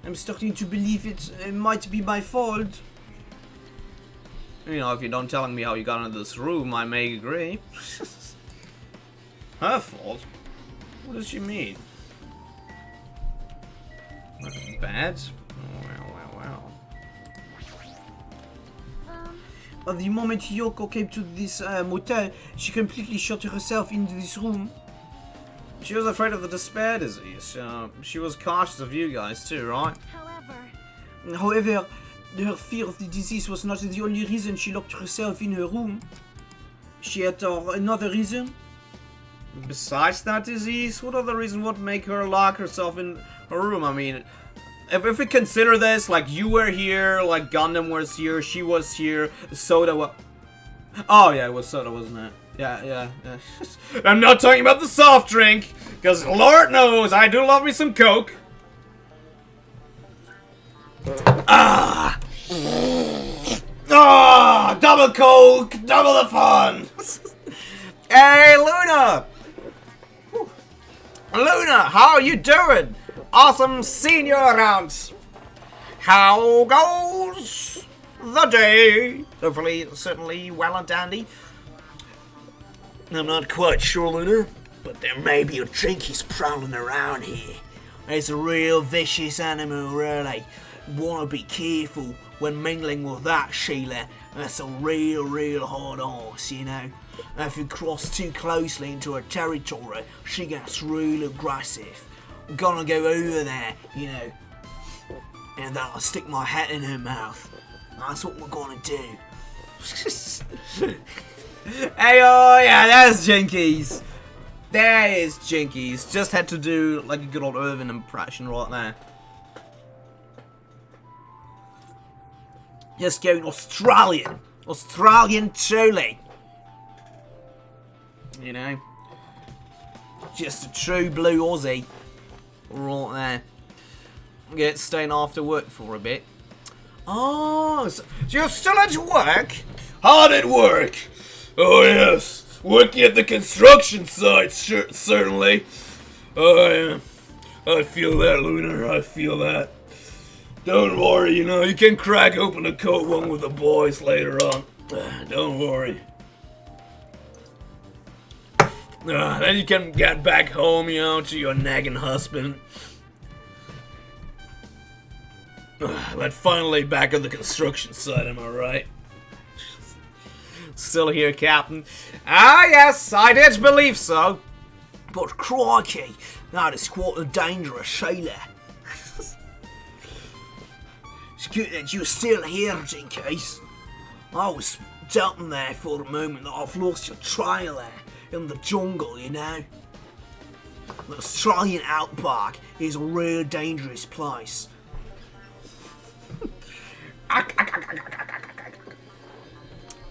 I'm starting to believe it might be my fault. You know, if you're not telling me how you got into this room, I may agree. Her fault? What does she mean? Nothing bad? Oh, well. The moment Hiyoko came to this motel, she completely shut herself into this room. She was afraid of the despair disease. She was cautious of you guys too, right? However, her fear of the disease was not the only reason she locked herself in her room. She had another reason. Besides that disease, what other reason would make her lock herself in her room? I mean, if we consider this, like, you were here, like, Gundam was here, she was here, Soda was... Oh, yeah, it was Soda, wasn't it? Yeah. I'm not talking about the soft drink, because Lord knows I do love me some Coke. Double Coke, double the fun. Hey, Luna! Luna, how are you doing? Awesome seeing you around. How goes the day? Hopefully, certainly well and dandy. I'm not quite sure, Luna, but there may be a jinkies prowling around here. It's a real vicious animal, really. Wanna be careful when mingling with that, Sheila. That's a real hard horse, you know. If you cross too closely into her territory, she gets real aggressive. I'm gonna go over there, you know, and then I'll stick my head in her mouth. That's what we're gonna do. Hey, oh yeah, there's Jinkies. There is Jinkies. Just had to do like a good old Irvin impression right there. Just going Australian. Australian truly. You know? Just a true blue Aussie. Right there. Get staying after work for a bit. Oh, so you're still at work? Hard at work. Oh yes, working at the construction site, certainly. Oh yeah, I feel that, Luna, I feel that. Don't worry, you know, you can crack open a cold one with the boys later on. Don't worry. Then you can get back home, you know, to your nagging husband. But finally back on the construction site, am I right? Still here, Captain. Ah, yes, I did believe so. But crikey, that is quite a dangerous Sheila. It's good that you're still here, Jinkies. I was doubting there for a moment that I've lost your trail there in the jungle, you know. The Australian outback is a real dangerous place.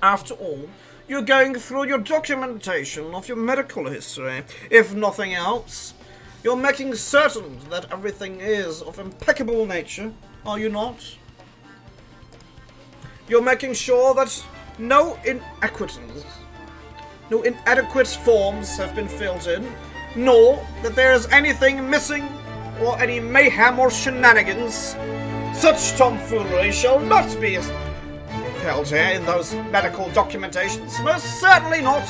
After all, you're going through your documentation of your medical history. If nothing else, you're making certain that everything is of impeccable nature, are you not? You're making sure that no inadequate forms have been filled in, nor that there is anything missing or any mayhem or shenanigans. Such tomfoolery shall not be held here in those medical documentations. Most certainly not.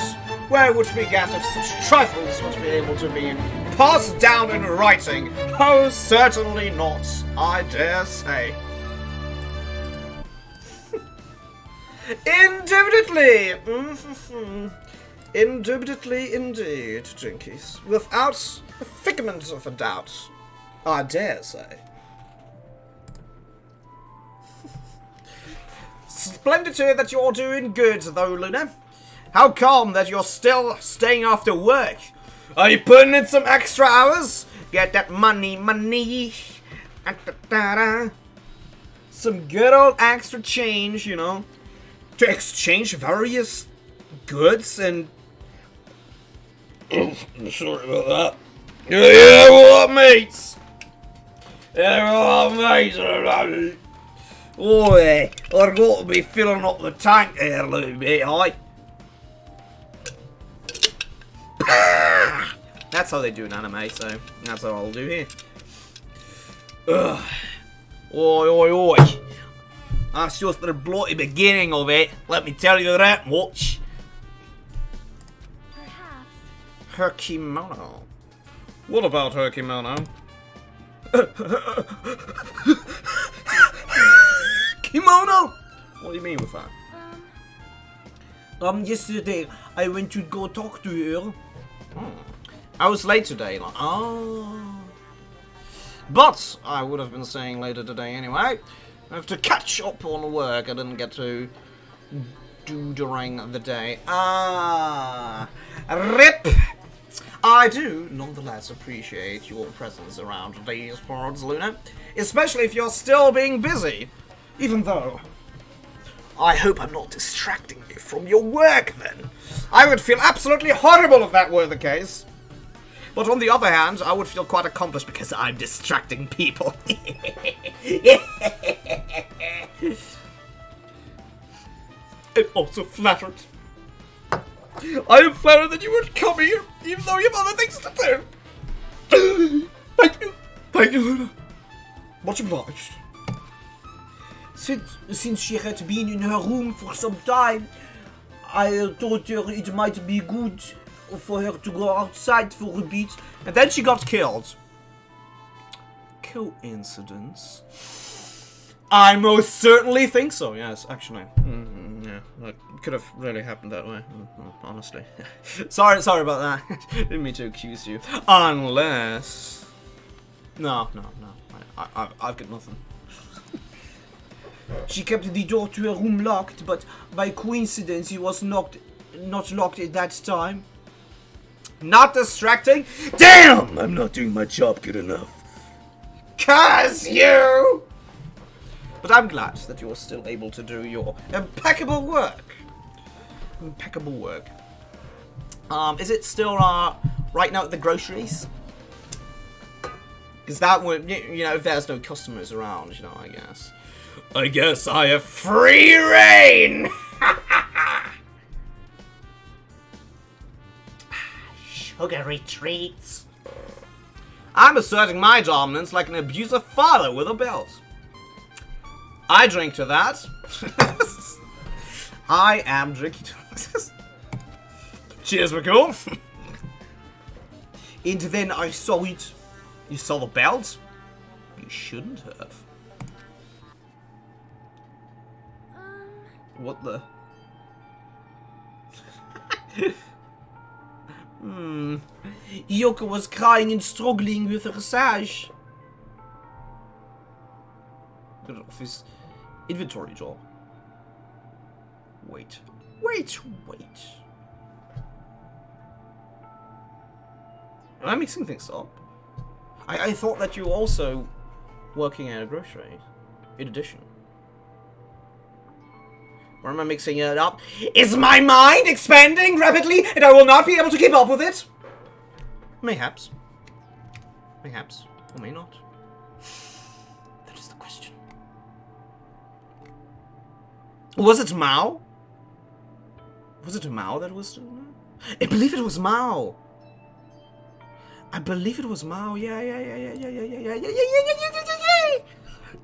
Where would we get if such trifles would be able to be passed down in writing? Oh, certainly not, I dare say. Indubitably. Indubitably indeed, Jinkies. Without a figment of a doubt, I dare say. Splendid to hear that you're doing good, though, Luna. How come that you're still staying after work? Are you putting in some extra hours? Get that money. Some good old extra change, you know, to exchange various goods and... Sorry about that. Yeah, what, mates? Yeah, what, mates? Oh, yeah, I've got to be filling up the tank there a little bit, aye? That's how they do in anime, so that's what I'll do here. Ugh. Oi, oi, oi. That's just the bloody beginning of it, let me tell you that much. Perhaps. Her kimono. What about her kimono? Kimono! What do you mean with that? Yesterday I went to go talk to her. I was late today. Like, oh. But I would have been staying later today anyway. I have to catch up on work I didn't get to do during the day. RIP! I do, nonetheless, appreciate your presence around these parts, Luna. Especially if you're still being busy. Even though... I hope I'm not distracting you from your work, then. I would feel absolutely horrible if that were the case. But on the other hand, I would feel quite accomplished because I'm distracting people. I'm also flattered. I am flattered that you would come here, even though you have other things to do. Thank you. Thank you, Luna. Much obliged. Since she had been in her room for some time, I thought her it might be good for her to go outside for a bit. And then she got killed. Coincidence? I most certainly think so, yes, actually. Yeah, that could have really happened that way, honestly. sorry about that. Didn't mean to accuse you. Unless... No. I've got nothing. She kept the door to her room locked, but by coincidence it was not locked at that time. Not distracting? Damn! I'm not doing my job good enough. Curse you! But I'm glad that you're still able to do your impeccable work. Impeccable work. Is it still right now at the groceries? Because that would, you know, if there's no customers around, you know, I guess I have free reign! Sugary treats. I'm asserting my dominance like an abusive father with a belt. I drink to that. I am drinking to that. Cheers, McCool. And then I saw it. You saw the belt? You shouldn't have. What the? Yoko was crying and struggling with her sash. Good office. Inventory drawer. Wait. Am I mixing things up? I thought that you were also working at a grocery. In addition. Or am I mixing it up? Is my mind expanding rapidly and I will not be able to keep up with it? Mayhaps. Mayhaps. Or may not. That is the question. Was it Mao? Was it Mao that was doing that? I believe it was Mao. I believe it was Mao. Yeah.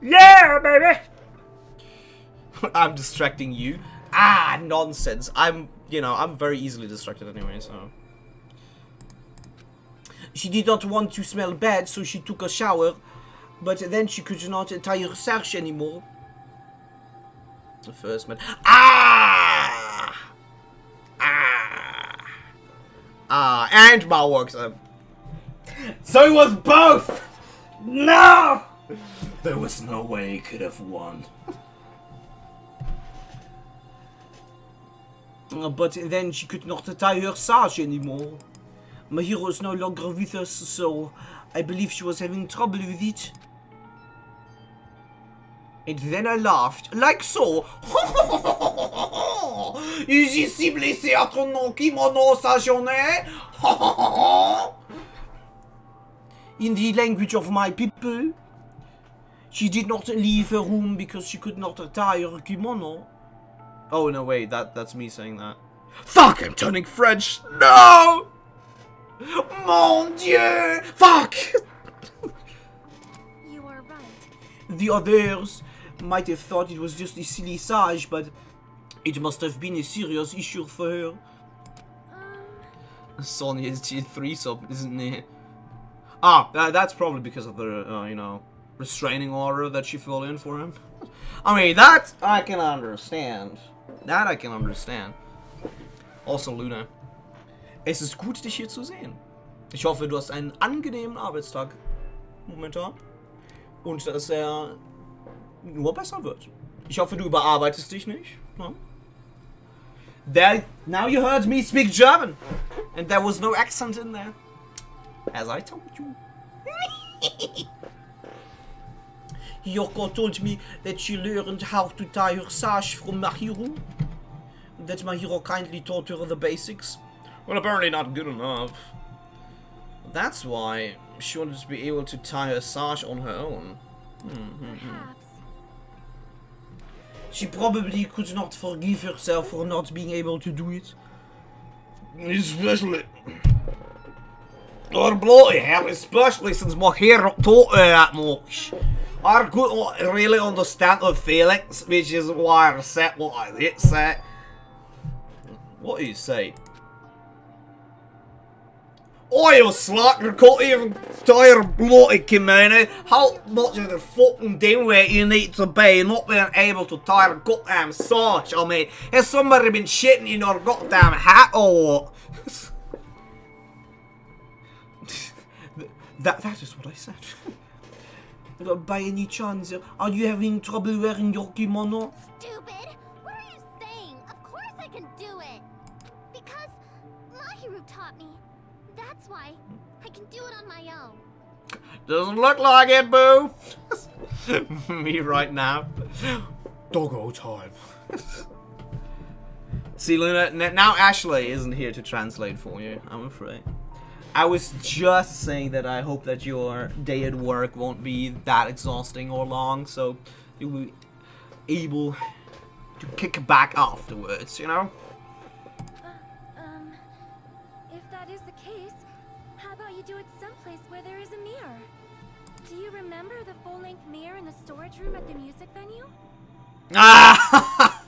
Yeah, baby. I'm distracting you. Ah, nonsense. I'm very easily distracted anyway, so. She did not want to smell bad, so she took a shower. But then she could not tie her sash anymore. The first man. And Mao works up. So it was both! No! There was no way he could have won. But then she could not tie her sash anymore. My hero is no longer with us, so I believe she was having trouble with it. And then I laughed, like so. J'ai si blessé à ton nom kimono sa journée. In the language of my people. She did not leave her room because she could not tie her kimono. Oh no, wait, that's me saying that. Fuck, I'm turning French. No! Mon Dieu! Fuck! You are right. The others might have thought it was just a silly sage, but it must have been a serious issue for her. Sonya's threesome, isn't it? That's probably because of the, restraining order that she filled in for him. I mean, that I can understand. That I can understand. Also, Luna. Es ist gut, dich hier zu sehen. Ich hoffe, du hast einen angenehmen Arbeitstag momentan. Und dass er nur besser wird. Ich hoffe, du überarbeitest dich nicht. No? Now you heard me speak German. And there was no accent in there. As I told you. Yoko told me that she learned how to tie her sash from Mahiro. That Mahiro kindly taught her the basics. Well, apparently not good enough. That's why she wanted to be able to tie her sash on her own. Perhaps. She probably could not forgive herself for not being able to do it. Especially... Or bloody hell, especially since my hair taught her that much. I couldn't really understand her feelings, which is why I said what I did say. What do you say? Oh, you slacker, can't even tie your bloody kimono. How much of the fucking dimwit you need to be not being able to tie a goddamn sash? I mean, has somebody been shitting in your goddamn hat or what? That is what I said. By any chance, are you having trouble wearing your kimono? Stupid! What are you saying? Of course I can do it! Because Mahiru taught me. That's why I can do it on my own. Doesn't look like it, boo! Me right now. Doggo time. See, Luna, now Ashley isn't here to translate for you, I'm afraid. I was just saying that I hope that your day at work won't be that exhausting or long, so you'll be able to kick back afterwards, you know? If that is the case, how about you do it someplace where there is a mirror? Do you remember the full-length mirror in the storage room at the music venue? Ah!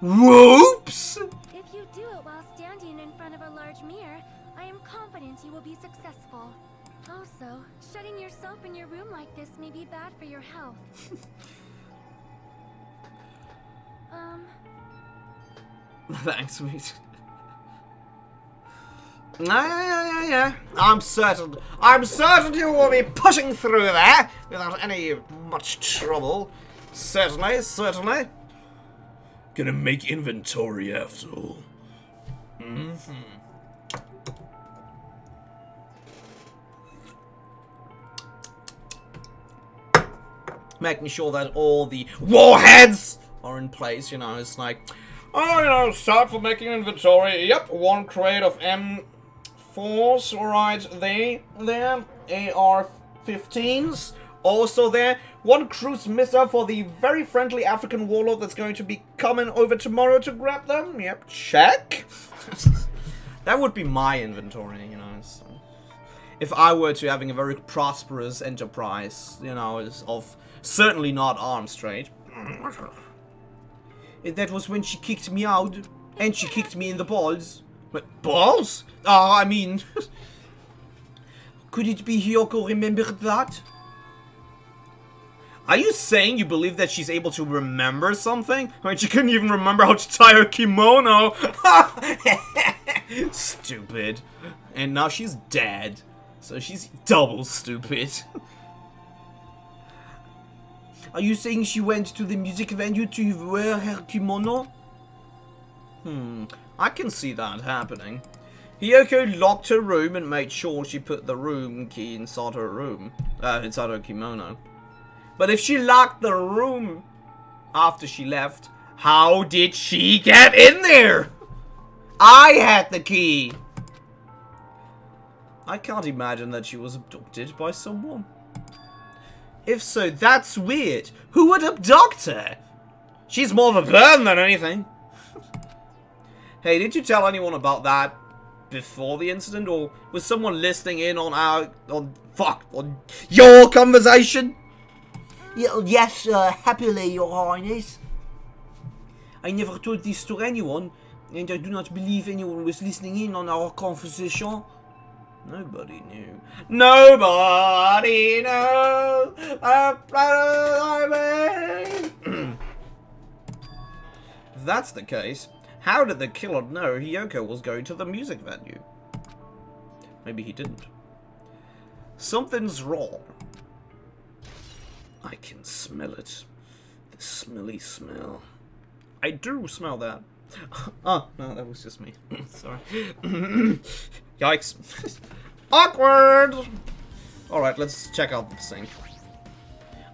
Whoops! If you do it while standing in front of a large mirror, I am confident you will be successful. Also, shutting yourself in your room like this may be bad for your health. Thanks, mate. Yeah. I'm certain you will be pushing through there without any much trouble. Certainly. Gonna make inventory after all. Making sure that all the warheads are in place, it's like, start for making inventory. Yep, 1 crate of M4s right there. AR-15s also there. 1 cruise missile for the very friendly African warlord that's going to be coming over tomorrow to grab them. Yep, check. That would be my inventory, if I were to having a very prosperous enterprise, you know, of certainly not arms trade. That was when she kicked me out, and she kicked me in the balls. But balls? Oh, I mean, could it be Hiyoko remembered that? Are you saying you believe that she's able to remember something? I mean, she couldn't even remember how to tie her kimono. Stupid. And now she's dead. So she's double stupid. Are you saying she went to the music venue to wear her kimono? I can see that happening. Hiyoko locked her room and made sure she put the room key inside her room. Inside her kimono. But if she locked the room after she left, how did she get in there? I had the key. I can't imagine that she was abducted by someone. If so, that's weird. Who would abduct her? She's more of a burn than anything. Hey, did you tell anyone about that before the incident, or was someone listening in on on your conversation? Yes, happily, Your Highness. I never told this to anyone, and I do not believe anyone was listening in on our conversation. Nobody knew. Nobody knew. If that's the case, how did the killer know Hiyoko was going to the music venue? Maybe he didn't. Something's wrong. I can smell it. The smelly smell. I do smell that. Oh, no, that was just me. Sorry. Yikes. Awkward! Alright, let's check out the sink.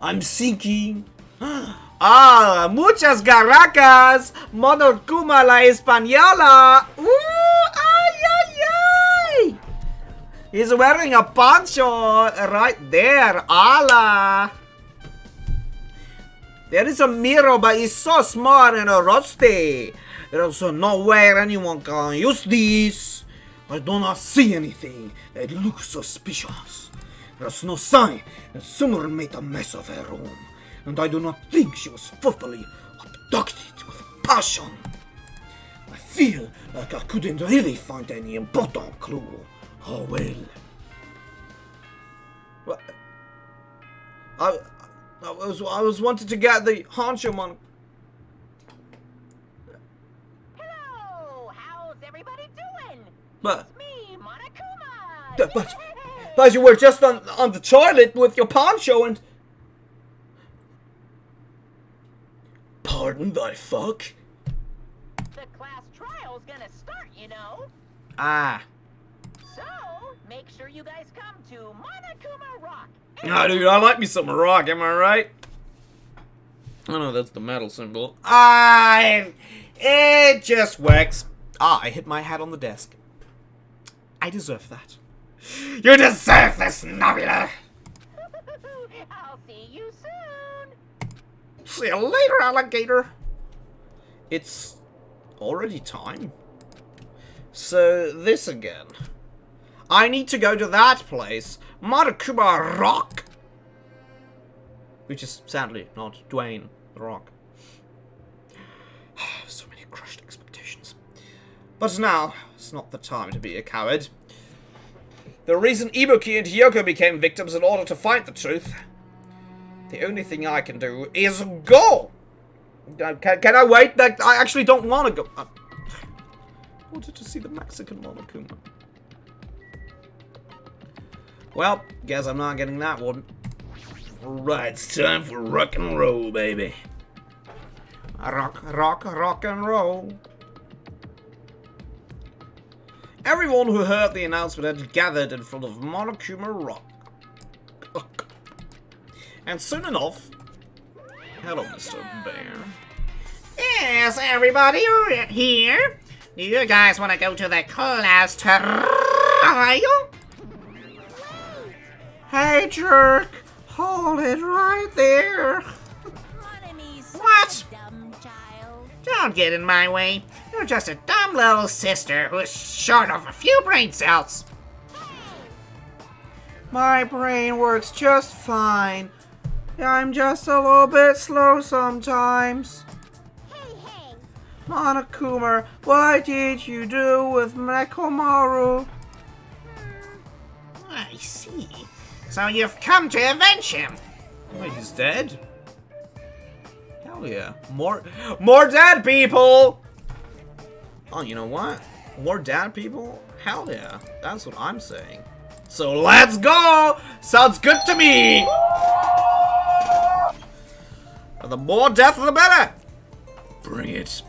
I'm sinking. Ah, muchas garracas. Monokuma la española. Ooh, ay, ay, ay. He's wearing a poncho right there. Ala. There is a mirror, but it's so small and rusty. There's no way anyone can use this. I do not see anything that looks suspicious. There's no sign that someone made a mess of her room. And I do not think she was forcefully abducted with passion. I feel like I couldn't really find any important clue. Oh well. What? I was wanted to get the honcho man. Hello, how's everybody doing? But It's me, Monokuma. but you were just on the toilet with your poncho and. Pardon thy fuck? The class trial's gonna start, you know. Ah. So, make sure you guys come to Monokuma Rock. Ah, dude, I like me some rock, am I right? Oh no, that's the metal symbol. It just works. Ah, I hit my hat on the desk. I deserve that. You deserve this, Nobula! I'll see you soon. See you later, alligator. It's already time. So, this again. I need to go to that place, Monokuma Rock. Which is sadly not Dwayne the Rock. So many crushed expectations. But now, it's not the time to be a coward. The reason Ibuki and Hiyoko became victims in order to find the truth. The only thing I can do is go! Can I wait? I actually don't want to go. I wanted to see the Mexican Monokuma. Well, guess I'm not getting that one. Alright, it's time for rock and roll, baby. Rock, rock, rock and roll. Everyone who heard the announcement had gathered in front of Monokuma Rock. And soon enough... Hello, Mr. Bear. Yes, everybody here. Do you guys want to go to the class trial? Hey, jerk. Hold it right there. What? Dumb child. Don't get in my way. You're just a dumb little sister who's short of a few brain cells. My brain works just fine. I'm just a little bit slow sometimes. Hey, hey! Monokuma, what did you do with Nekomaru? I see. So you've come to avenge him. Wait, he's dead? Hell yeah. More dead people! Oh, you know what? More dead people? Hell yeah. That's what I'm saying. So let's go! Sounds good to me! The more death, the better! Bring it.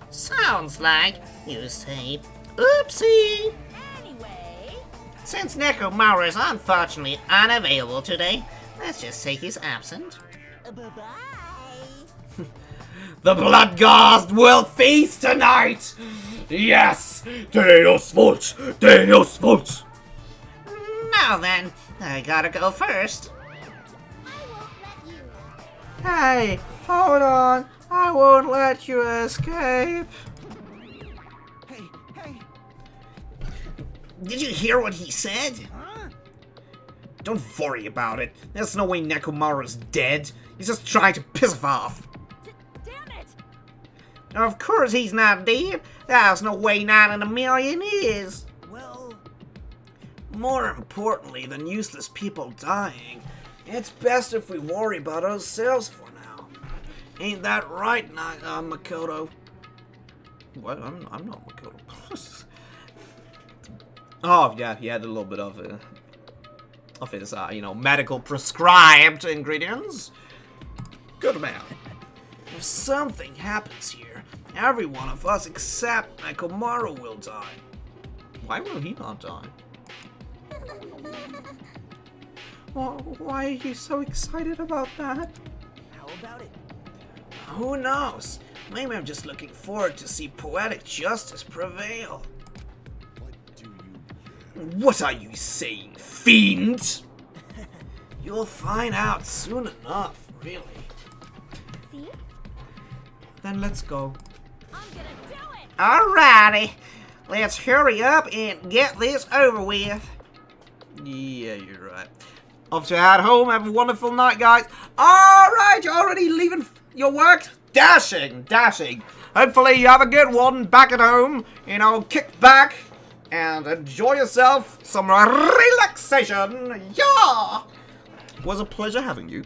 Sounds like you say, oopsie. Anyway, Since Nekomaru is unfortunately unavailable today, let's just say he's absent. bye-bye. The Bloodghast will feast tonight! Yes! Deus Vult! Deus Vult! Now then, I gotta go first. I won't let you. Hey, hold on. I won't let you escape. Hey, hey! Did you hear what he said? Don't worry about it. There's no way Nekomaru's dead. He's just trying to piss us off. Damn it! Of course he's not dead. There's no way not in a million is. Well, More importantly than useless people dying, it's best if we worry about ourselves for now. Ain't that right, Makoto? What? I'm not Makoto. Oh, yeah, he had a little bit of his, medical prescribed ingredients. Good man. If something happens here, every one of us except Nekomaru will die. Why will he not die? Why are you so excited about that? how about it? Who knows? Maybe I'm just looking forward to see poetic justice prevail. What do you What are you saying, fiend? You'll find out soon enough, really. See? Then let's go. I'm gonna do it! Alrighty, let's hurry up and get this over with. Yeah, you're right. Off to head home. Have a wonderful night, guys. Alright, you're already leaving your work? Dashing, dashing. Hopefully you have a good one back at home. Kick back and enjoy yourself. Some relaxation. Yeah! It was a pleasure having you.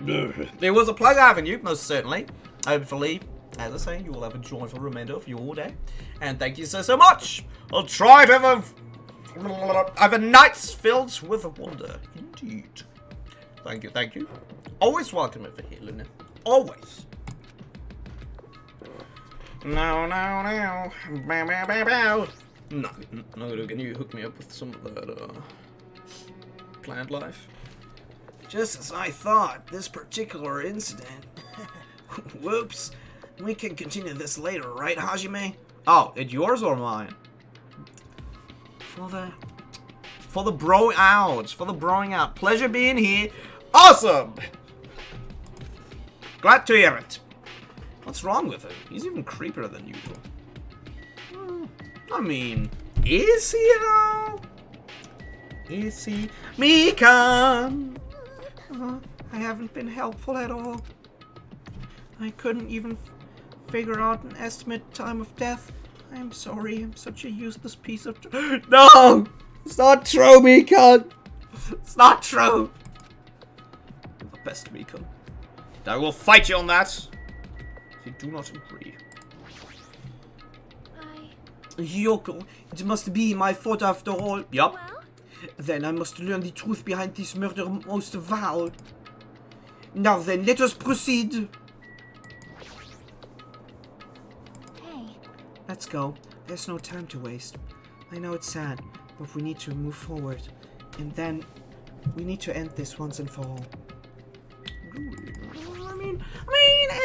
It was a pleasure having you, most certainly. Hopefully, as I say, you will have a joyful remainder of your day. And thank you so much. I'll try to have a night filled with wonder. Indeed. Thank you, thank you. Always welcome over here, Luna. Always. No. Bow, bow, bow, bow. No, can you hook me up with some of that, plant life? Just as I thought, this particular incident. Whoops. We can continue this later, right, Hajime? Oh, it's yours or mine? For the For the broing out. Pleasure being here. Awesome! Glad to hear it. What's wrong with him? He's even creepier than usual. I mean, is he though? Is he? Mikan! I haven't been helpful at all. I couldn't even figure out an estimate time of death. I'm sorry, I'm such a useless piece of... No! It's not true, Mikan! It's not true! You're the best, Mikan. I will fight you on that. If you do not agree. Yoko, it must be my fault after all. Yup. Well, Then I must learn the truth behind this murder most foul. Now then, let us proceed. hey, Let's go. There's no time to waste. I know it's sad, but we need to move forward. And then, we need to end this once and for all. I mean,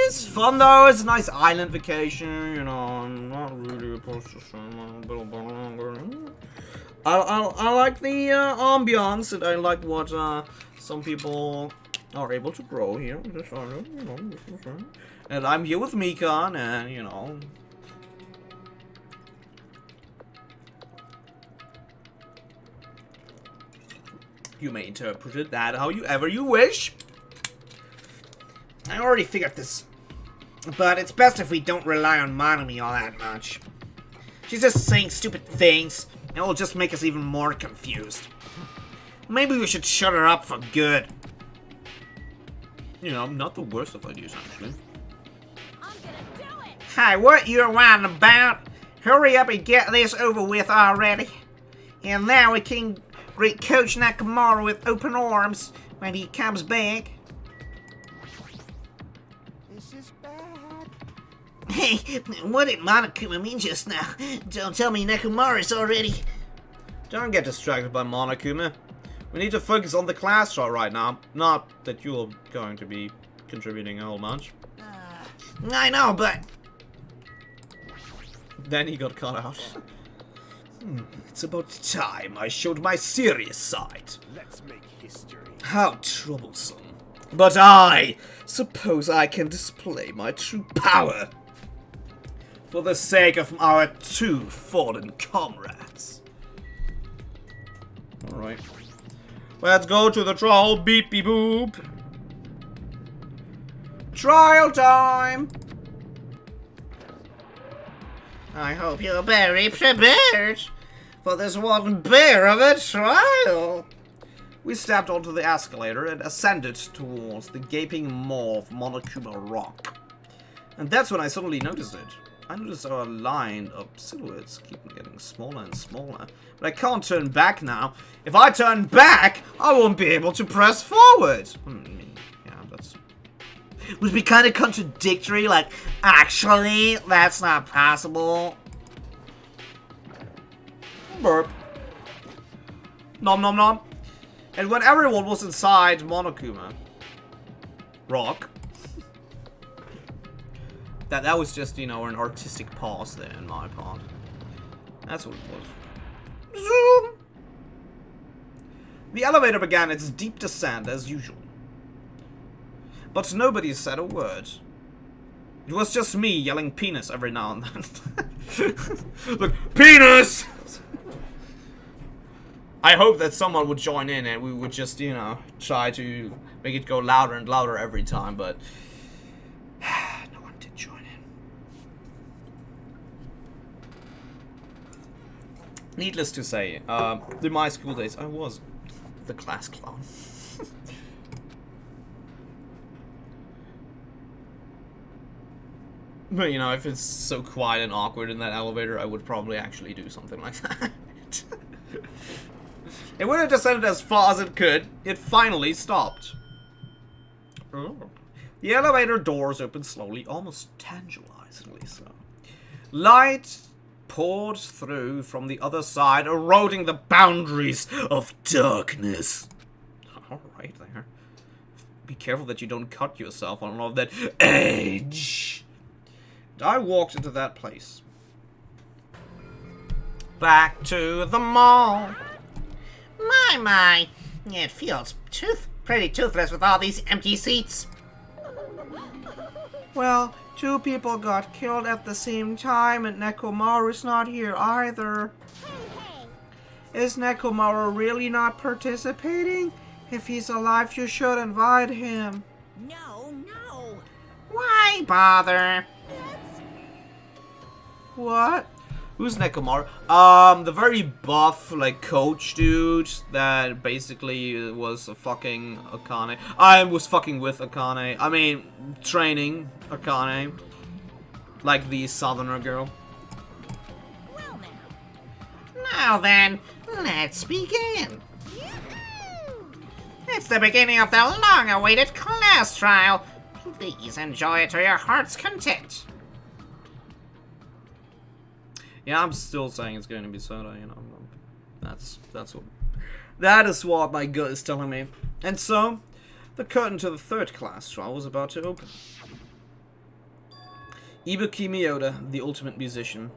it's fun though. It's a nice island vacation, I'm not really opposed to staying a little bit longer. I like the ambiance, and I like what some people are able to grow here. And I'm here with Mikan, and You may interpret it that however you wish. I already figured this. But it's best if we don't rely on Monami all that much. She's just saying stupid things, and it'll just make us even more confused. Maybe we should shut her up for good. You know, not the worst of ideas, actually. I'm gonna do it! Hey, what you whining about? Hurry up and get this over with already. And now we can greet Coach Nakamura with open arms when he comes back. This is bad. Hey, what did Monokuma mean just now? Don't tell me Nakamura's already... Don't get distracted by Monokuma. We need to focus on the class trial right now. Not that you're going to be contributing a whole bunch. I know, but... Then he got cut out. It's about time I showed my serious side. Let's make history. How troublesome. But I suppose I can display my true power. For the sake of our two fallen comrades. Alright. Let's go to the trial, beepy boop. Trial time! I hope you're very prepared for this one bear of a trial. We stepped onto the escalator and ascended towards the gaping maw of Monokuma Rock. And that's when I suddenly noticed it. I noticed our line of silhouettes keep getting smaller and smaller. But I can't turn back now. If I turn back, I won't be able to press forward. Yeah, that's... Would be kind of contradictory, like, actually, that's not possible. Burp. Nom nom nom. And when everyone was inside Monokuma Rock, that was just, you know, an artistic pause there in my part. That's what it was. Zoom! The elevator began its deep descent as usual. But nobody said a word. It was just me yelling penis every now and then. Look, penis! I hope that someone would join in and we would just, you know, try to make it go louder and louder every time, but no one did join in. Needless to say, in my school days, I was the class clown. But, you know, if it's so quiet and awkward in that elevator, I would probably actually do something like that. And when it descended as far as it could, it finally stopped. Oh. The elevator doors opened slowly, almost tantalizingly so. Light poured through from the other side, eroding the boundaries of darkness. Alright there. Be careful that you don't cut yourself on all of that edge. I walked into that place. Back to the mall. My. It feels pretty toothless with all these empty seats. Well, two people got killed at the same time and Nekomaru's not here either. Is Nekomaru really not participating? If he's alive, you should invite him. No. Why bother? What? Who's Nekomaru? The very buff, like, coach dude that basically was a fucking Akane. I was fucking with Akane. I mean, training Akane. Like the southerner girl. Well Now then, let's begin. It's the beginning of the long-awaited class trial. Please enjoy it to your heart's content. Yeah, I'm still saying it's going to be soda, you know. That is what my gut is telling me. And so, the curtain to the third class trial was about to open. Ibuki Miyoda, the ultimate musician.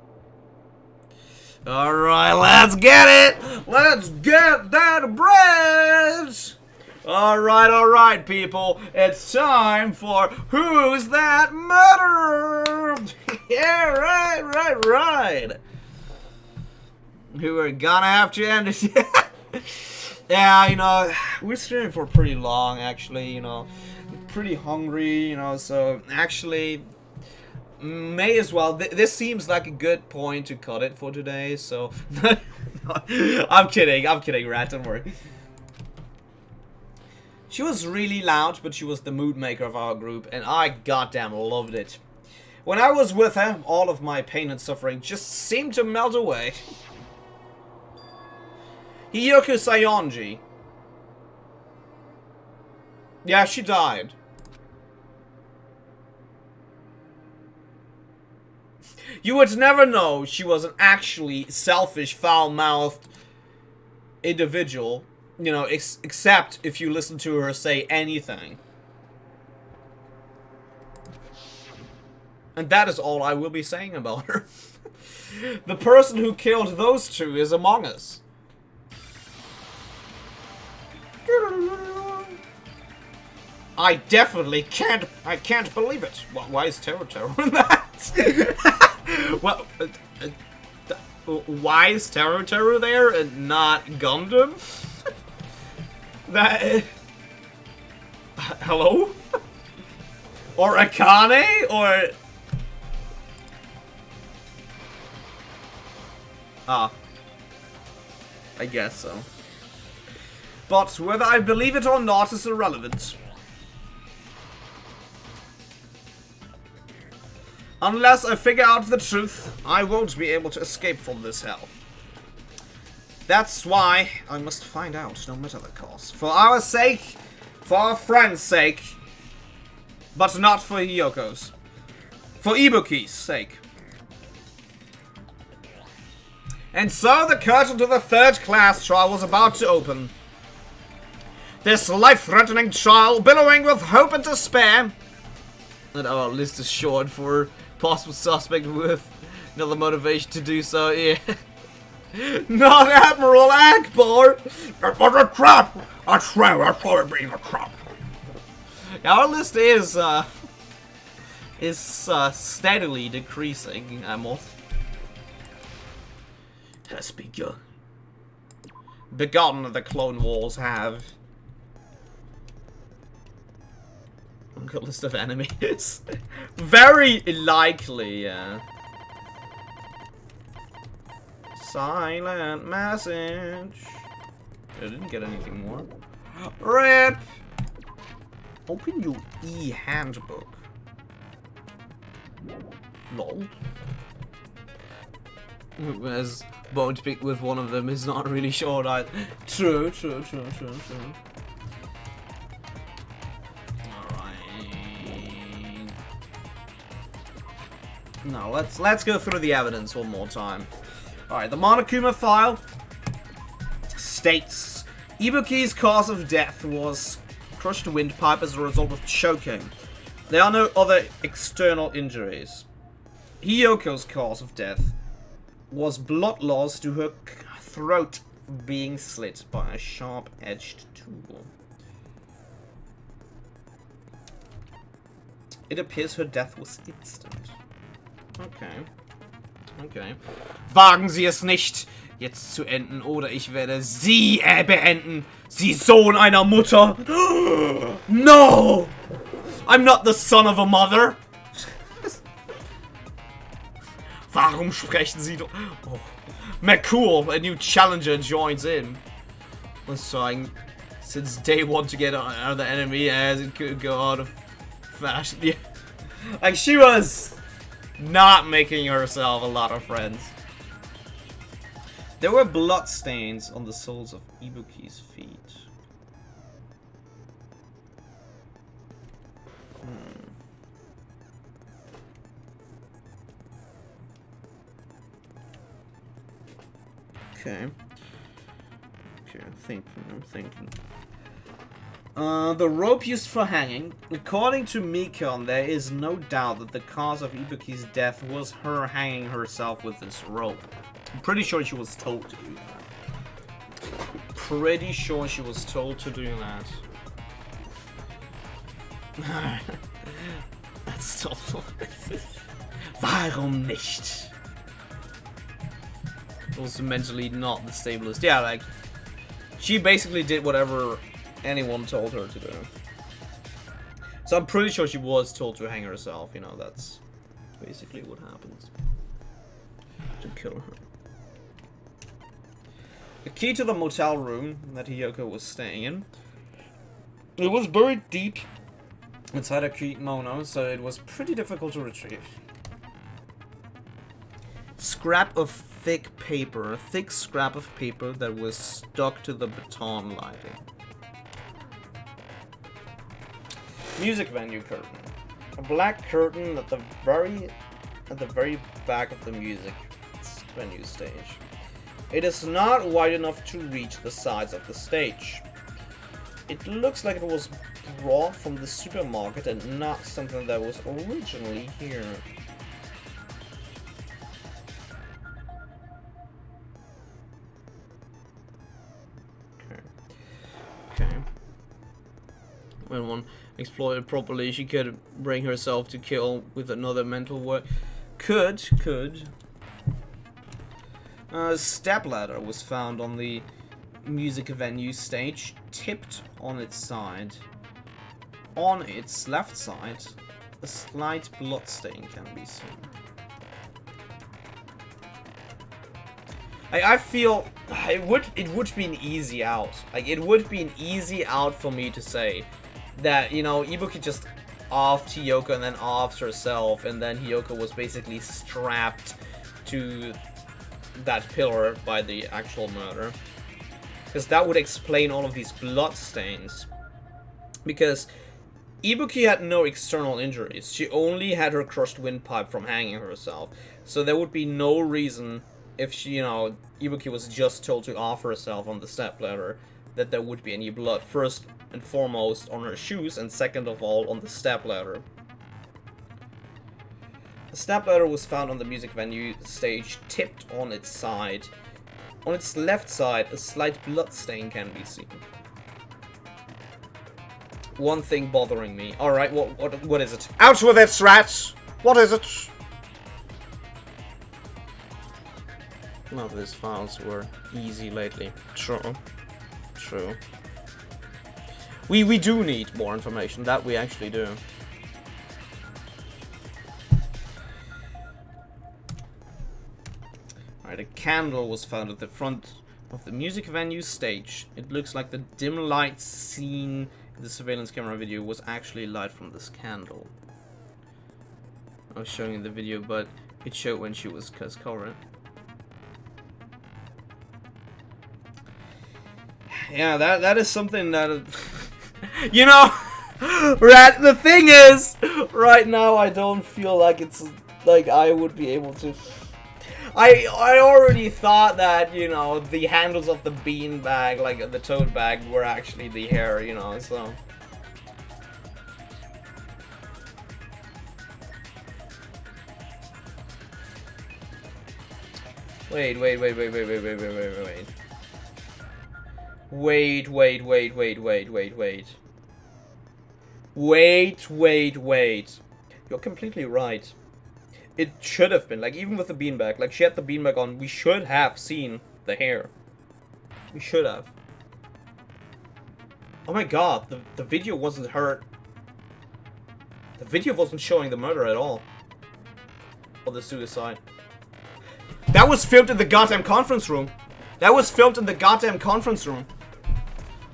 Alright, let's get it! Let's get that bread! Alright, people. It's time for Who's That Murderer? Yeah, right. Who are gonna have to end it. Yeah, you know, we're streaming for pretty long, actually, you know. Pretty hungry, you know, so actually, may as well. This seems like a good point to cut it for today, so. I'm kidding, Rat, don't worry. She was really loud, but she was the mood maker of our group, and I goddamn loved it. When I was with her, all of my pain and suffering just seemed to melt away. Hiyoko Sayonji. Yeah, she died. You would never know she was an actually selfish, foul-mouthed individual, you know, except if you listen to her say anything. And that is all I will be saying about her. The person who killed those two is among us. I definitely can't believe it. Why is Terror in that? Well, why is Terror there and not Gundam? That... hello? Or Akane? Or... ah. I guess so. But whether I believe it or not is irrelevant. Unless I figure out the truth, I won't be able to escape from this hell. That's why I must find out, no matter the cost. For our sake, for our friend's sake, but not for Hiyoko's. For Ibuki's sake. And so the curtain to the third-class trial was about to open. This life-threatening trial, billowing with hope and despair. And our list is short for possible suspect with another motivation to do so, yeah. Not Admiral Akbar! It was a trap! I swear I saw it being a trap. Our list is steadily decreasing, Amoth. Has begun. Begun, the Clone Wars have. Got a list of enemies. Very likely, yeah. Silent message. I didn't get anything more. RIP! Open your e-handbook. Lol. As won't speak with one of them is not really short either. True. No, let's go through the evidence one more time. Alright, the Monokuma file states Ibuki's cause of death was crushed windpipe as a result of choking. There are no other external injuries. Hiyoko's cause of death was blood loss to her throat being slit by a sharp-edged tool. It appears her death was instant. Okay. Wagen Sie es nicht, jetzt zu enden, oder ich werde Sie beenden. Sie Sohn einer Mutter. No! I'm not the son of a mother. Warum sprechen Sie doch... Oh. McCool, a new challenger, joins in. Was trying since day one to get out of the enemy as it could go out of fashion. Yeah. Like, she was not making herself a lot of friends. There were blood stains on the soles of Ibuki's feet. Okay, I'm thinking. The rope used for hanging. According to Mikon, there is no doubt that the cause of Ibuki's death was her hanging herself with this rope. I'm pretty sure she was told to do that. That's tough. Warum nicht? Also mentally not the stablest. Yeah, like, She basically did whatever anyone told her to do. So I'm pretty sure she was told to hang herself, you know, that's basically what happens. To kill her. The key to the motel room that Hiyoko was staying in. It was buried deep inside a kimono, so it was pretty difficult to retrieve. Scrap of thick paper. A thick scrap of paper that was stuck to the baton lighting. Music venue curtain. A black curtain at the very back of the music venue stage. It is not wide enough to reach the sides of the stage. It looks like it was brought from the supermarket and not something that was originally here. Okay. When one exploited properly, she could bring herself to kill with another mental work. Could. A stepladder was found on the music venue stage, tipped on its side. On its left side, a slight bloodstain can be seen. I feel it would be an easy out. Like, it would be an easy out for me to say that, you know, Ibuki just offed Hiyoko and then offed herself, and then Hiyoko was basically strapped to that pillar by the actual murder. Because that would explain all of these blood stains. Because Ibuki had no external injuries. She only had her crushed windpipe from hanging herself. So there would be no reason, if she, you know, Ibuki was just told to off herself on the stepladder, that there would be any blood. First and foremost on her shoes, and second of all on the stepladder. The stepladder was found on the music venue stage, tipped on its side. On its left side, a slight blood stain can be seen. One thing bothering me. Alright, what is it? Out with it, rats! What is it? None of these files were easy lately. True. We do need more information, that we actually do. Alright, a candle was found at the front of the music venue stage. It looks like the dim light seen in the surveillance camera video was actually light from this candle. I was showing in the video, but it showed when she was covered. Yeah, that is something that... you know, Rat, the thing is, right now I don't feel like it's like I would be able to... I already thought that, you know, the handles of the bean bag, like the tote bag, were actually the hair, you know, so... Wait. You're completely right. It should have been, like, even with the beanbag, like, she had the beanbag on, we should have seen the hair. We should have. Oh my god, the video wasn't hurt. The video wasn't showing the murder at all. Or the suicide. That was filmed in the goddamn conference room.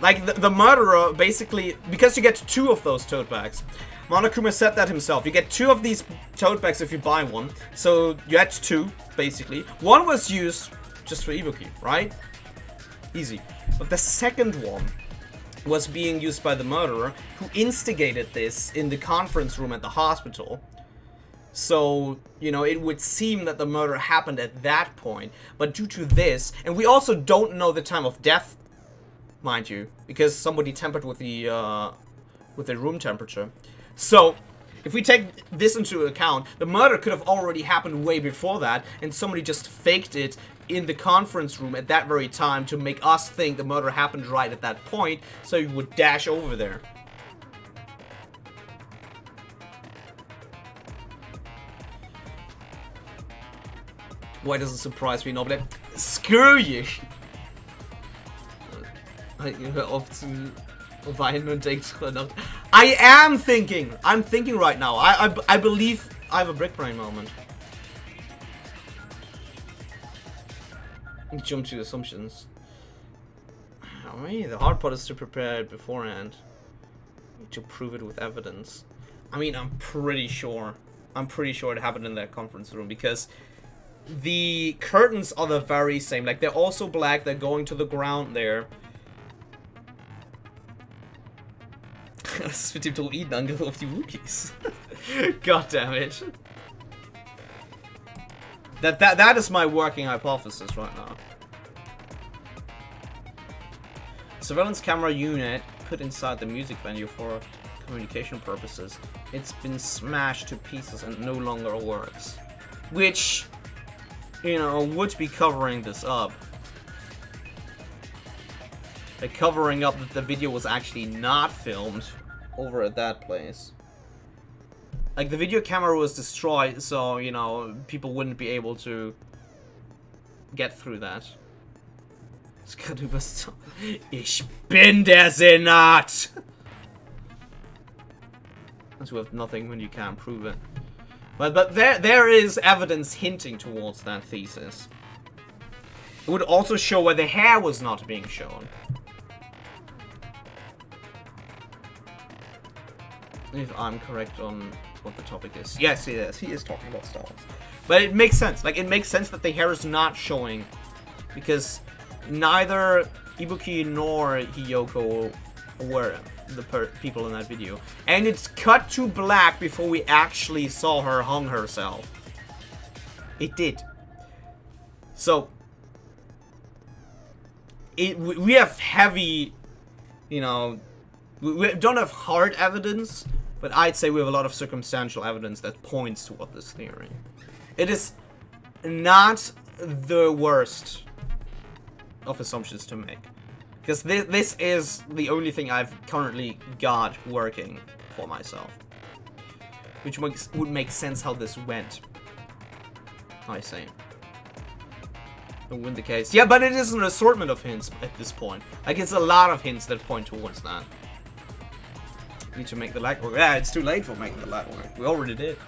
Like, the murderer, basically, because you get 2 of those tote bags. Monokuma said that himself. You get 2 of these tote bags if you buy one. So, you had 2, basically. One was used just for Ibuki, right? Easy. But the second one was being used by the murderer, who instigated this in the conference room at the hospital. So, you know, it would seem that the murder happened at that point. But due to this, and we also don't know the time of death, mind you, because somebody tampered with the room temperature. So, if we take this into account, the murder could have already happened way before that, and somebody just faked it in the conference room at that very time to make us think the murder happened right at that point, so you would dash over there. Why does it surprise me? No, but screw you! Hör auf zu weinen und denk drüber nach. I am thinking! I'm thinking right now. I believe I have a brick brain moment. Jump to assumptions. I mean, the hard part is to prepare it beforehand. To prove it with evidence. I mean, I'm pretty sure it happened in that conference room because the curtains are the very same. Like, they're also black, they're going to the ground there. Das ist mit dem Druidenangriff auf die Wookiees. God damn it. That is my working hypothesis right now. Surveillance camera unit put inside the music venue for communication purposes. It's been smashed to pieces and no longer works. Which, you know, would be covering this up. Like covering up that the video was actually not filmed over at that place. Like, the video camera was destroyed, so, you know, people wouldn't be able to get through that. Ich bin der Senat! That's worth nothing when you can't prove it. But there is evidence hinting towards that thesis. It would also show where the hair was not being shown. If I'm correct on what the topic is. Yes, he is. He is talking about Star Wars. But it makes sense. Like, it makes sense that the hair is not showing. Because neither Ibuki nor Hiyoko were the people in that video. And it's cut to black before we actually saw her hung herself. It did. So, we have heavy, you know, we don't have hard evidence, but I'd say we have a lot of circumstantial evidence that points toward this theory. It is not the worst of assumptions to make. Because this is the only thing I've currently got working for myself. Which would make sense how this went. I say. It wouldn't the case. Yeah, but it is an assortment of hints at this point. Like, it's a lot of hints that point towards that. We need to make the light work. Yeah, it's too late for making the light work. We already did.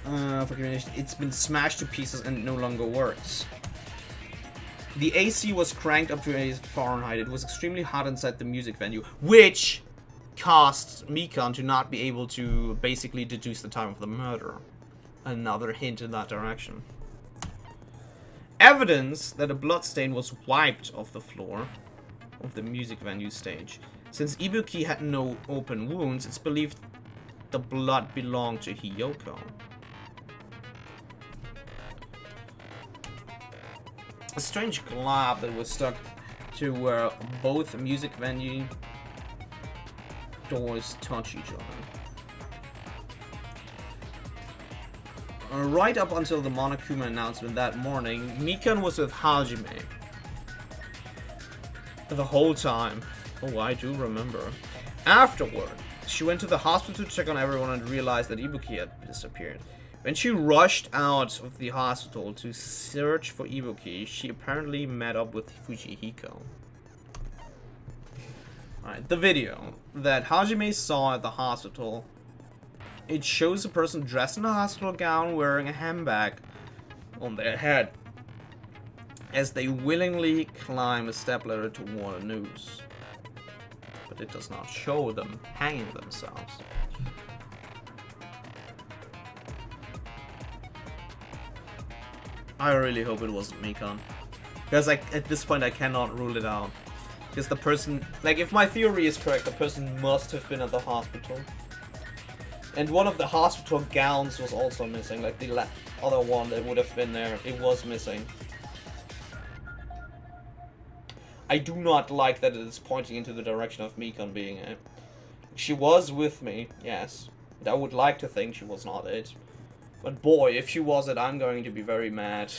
It's been smashed to pieces and no longer works. The AC was cranked up to 80 Fahrenheit. It was extremely hot inside the music venue, which caused Mikan to not be able to basically deduce the time of the murder. Another hint in that direction. Evidence that a bloodstain was wiped off the floor of the music venue stage. Since Ibuki had no open wounds, it's believed the blood belonged to Hiyoko. A strange glove that was stuck to where both music venue doors touch each other. Right up until the Monokuma announcement that morning, Mikan was with Hajime. The whole time. Oh, I do remember. Afterward, she went to the hospital to check on everyone and realized that Ibuki had disappeared. When she rushed out of the hospital to search for Ibuki, she apparently met up with Fujihiko. Alright, the video that Hajime saw at the hospital, it shows a person dressed in a hospital gown wearing a handbag on their head as they willingly climb a stepladder toward a noose. But it does not show them hanging themselves. I really hope it wasn't Mikan. Because at this point I cannot rule it out. Because the person, like, if my theory is correct, the person must have been at the hospital. And one of the hospital gowns was also missing, like the other one that would have been there, it was missing. I do not like that it is pointing into the direction of Mikan being it. She was with me, yes. I would like to think she was not it. But boy, if she was it, I'm going to be very mad.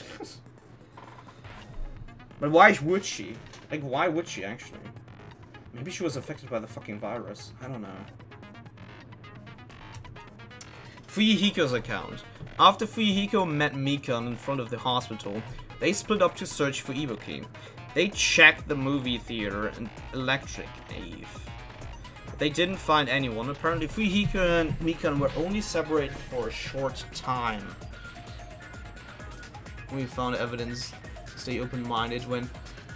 But why would she? Like, why would she actually? Maybe she was affected by the fucking virus. I don't know. Fuyuhiko's account. After Fuyuhiko met Mikan in front of the hospital, they split up to search for Ibuki. They checked the movie theater and Electric Ave. They didn't find anyone. Apparently, Fujihiko and Mikan were only separated for a short time. We found evidence. Stay open-minded. When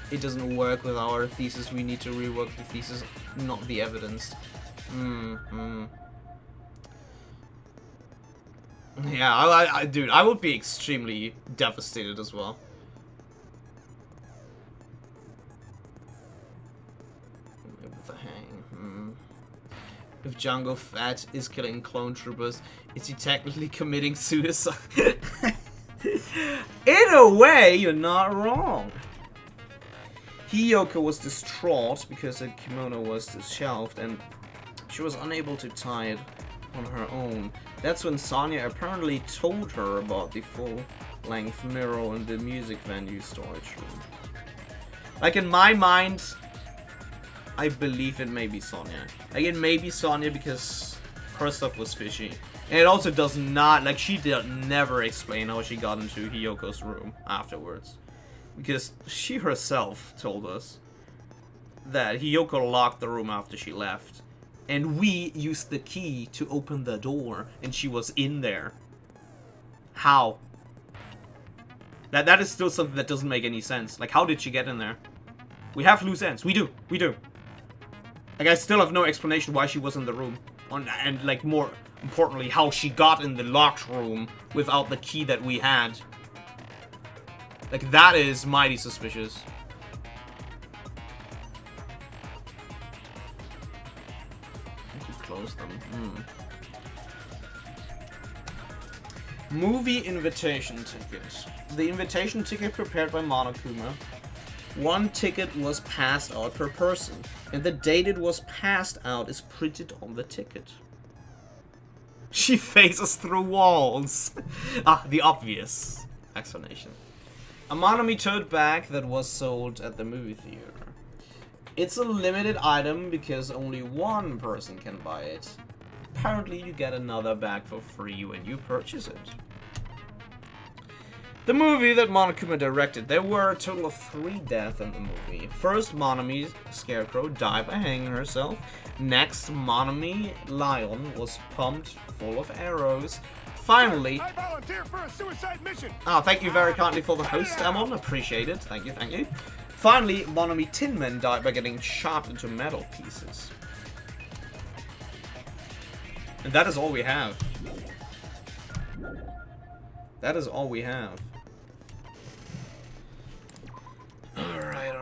it doesn't work with our thesis, we need to rework the thesis, not the evidence. Yeah, dude, I would be extremely devastated as well. With the hang. If Django Fett is killing clone troopers, is he technically committing suicide? In a way, you're not wrong. Hiyoko was distraught because her kimono was disheveled and she was unable to tie it on her own. That's when Sonya apparently told her about the full-length mirror in the music venue storage room. Like, in my mind, I believe it may be Sonya. Like, it may be Sonya because her stuff was fishy. And it also does not, like, she did never explain how she got into Hiyoko's room afterwards. Because she herself told us that Hiyoko locked the room after she left. And we used the key to open the door, and she was in there. How? That is still something that doesn't make any sense. Like, how did she get in there? We have loose ends. We do. Like, I still have no explanation why she was in the room. And, like, more importantly, how she got in the locked room without the key that we had. Like, that is mighty suspicious. Close them. Movie invitation tickets. The invitation ticket prepared by Monokuma. One ticket was passed out per person, and the date it was passed out is printed on the ticket. She phases through walls. The obvious explanation. A Monomi tote bag that was sold at the movie theater. It's a limited item because only one person can buy it. Apparently you get another bag for free when you purchase it. The movie that Monokuma directed, there were a total of 3 deaths in the movie. First, Monomi's Scarecrow died by hanging herself. Next, Monomi Lion was pumped full of arrows. Finally... I volunteer for a suicide mission! Thank you very kindly for the host, Amon. Appreciate it. Thank you. Finally, Monomi Tinman died by getting chopped into metal pieces. And that is all we have. That is all we have. Alright.